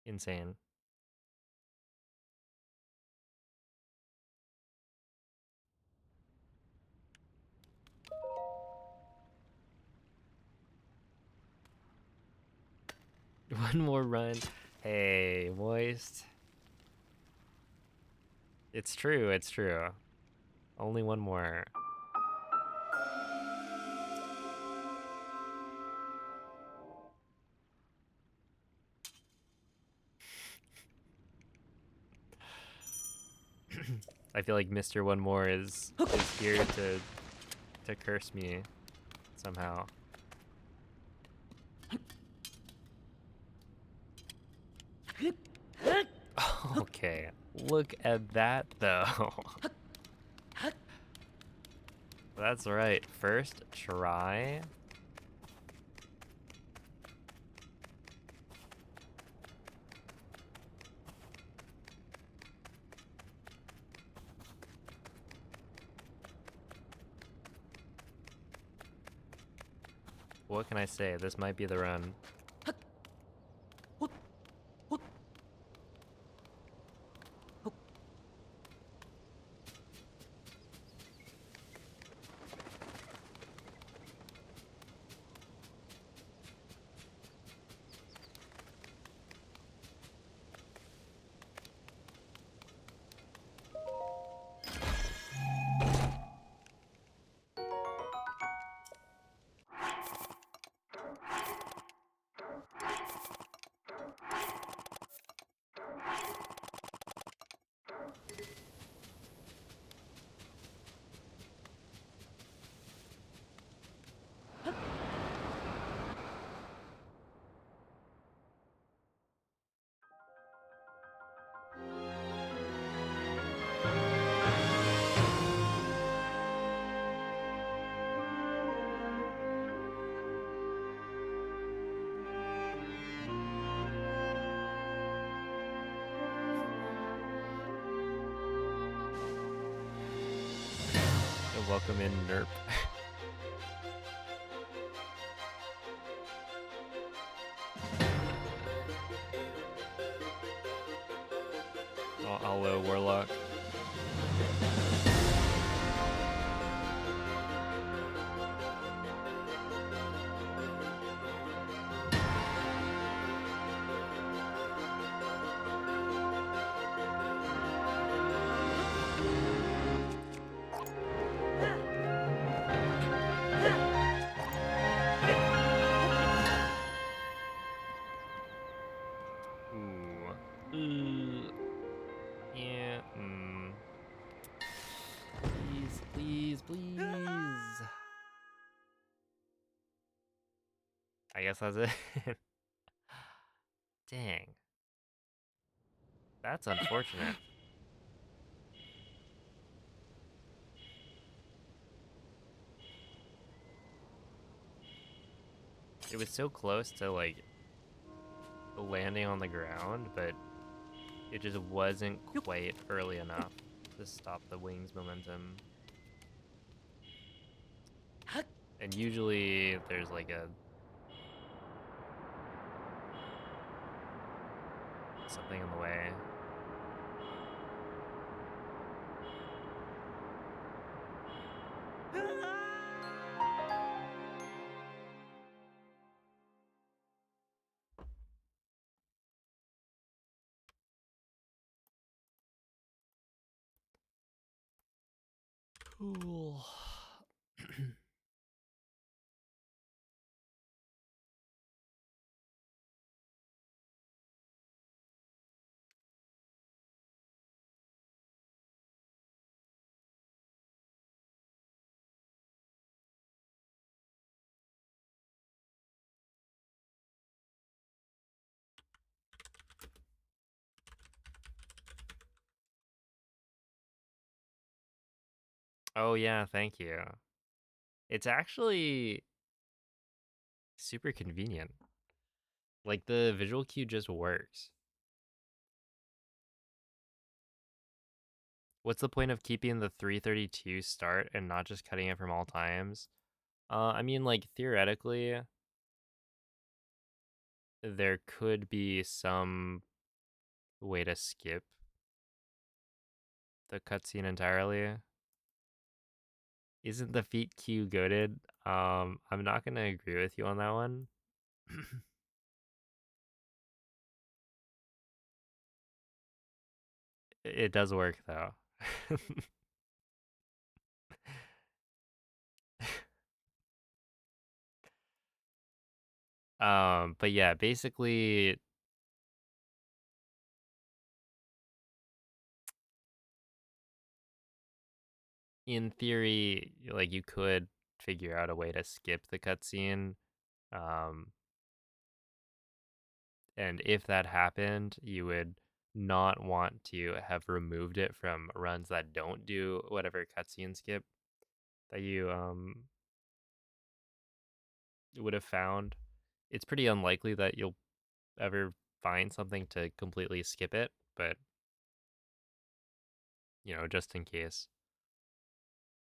Insane. One more run. Hey, Moist. It's true, it's true. Only one more. I feel like Mr. One More is here to curse me somehow. Okay, look at that though. That's right, first try. What can I say? This might be the run. Welcome in, Nerp. Oh, hello, Warlock. Yeah, Please, please, please. I guess that's it. Dang. That's unfortunate. It was so close to like landing on the ground, but it just wasn't quite early enough to stop the wing's momentum. And usually there's like something in the way. Cool. Oh yeah, thank you. It's actually super convenient. Like the visual cue just works. What's the point of keeping the 332 start and not just cutting it from all times? I mean, like theoretically, there could be some way to skip the cutscene entirely. Isn't the feet cue goated? I'm not gonna agree with you on that one. It does work though. But yeah, basically, in theory, like you could figure out a way to skip the cutscene. Um, and if that happened, you would not want to have removed it from runs that don't do whatever cutscene skip that you would have found. It's pretty unlikely that you'll ever find something to completely skip it, but just in case.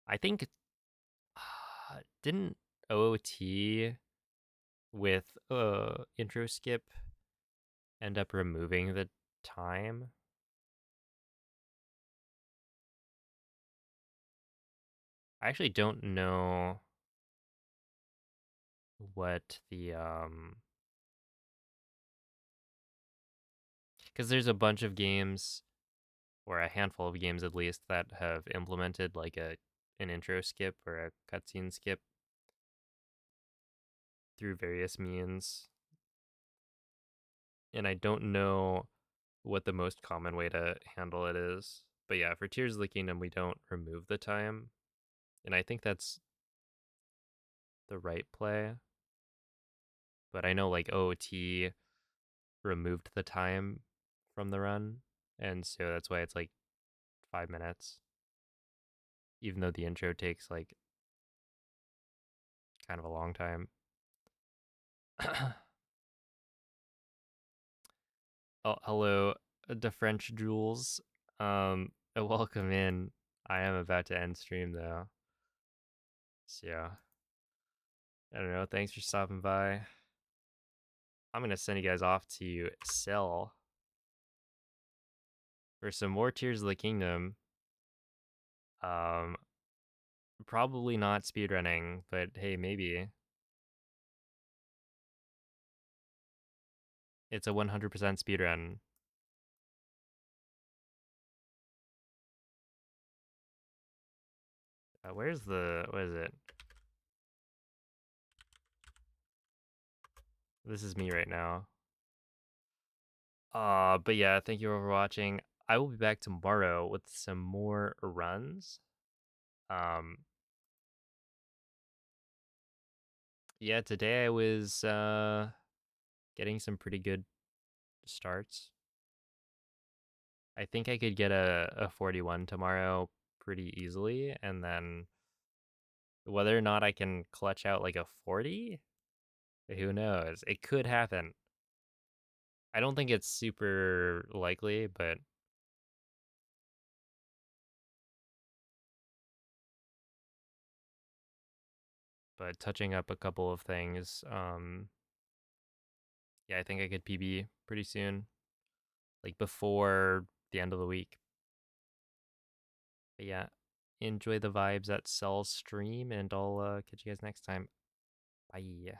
I think didn't OOT with intro skip end up removing the time? I actually don't know what the because there's a bunch of games, or a handful of games at least, that have implemented like an intro skip or a cutscene skip through various means. And I don't know what the most common way to handle it is. But yeah, for Tears of the Kingdom, we don't remove the time. And I think that's the right play. But I know like OOT removed the time from the run. And so that's why it's like 5 minutes. Even though the intro takes like kind of a long time. Oh, hello, the French Jules. Welcome in. I am about to end stream though. So yeah, I don't know. Thanks for stopping by. I'm gonna send you guys off to Cell for some more Tears of the Kingdom. Um, Probably not speedrunning, but hey, maybe. It's a 100% speedrun. Where's the, what is it? This is me right now. But yeah, thank you for watching. I will be back tomorrow with some more runs. Um, yeah, today I was getting some pretty good starts. I think I could get a 41 tomorrow pretty easily, and then whether or not I can clutch out like a 40, Who knows? It could happen. I don't think it's super likely, but touching up a couple of things. Yeah, I think I could PB pretty soon, like before the end of the week. But yeah, enjoy the vibes at Cell's stream, and I'll catch you guys next time. Bye.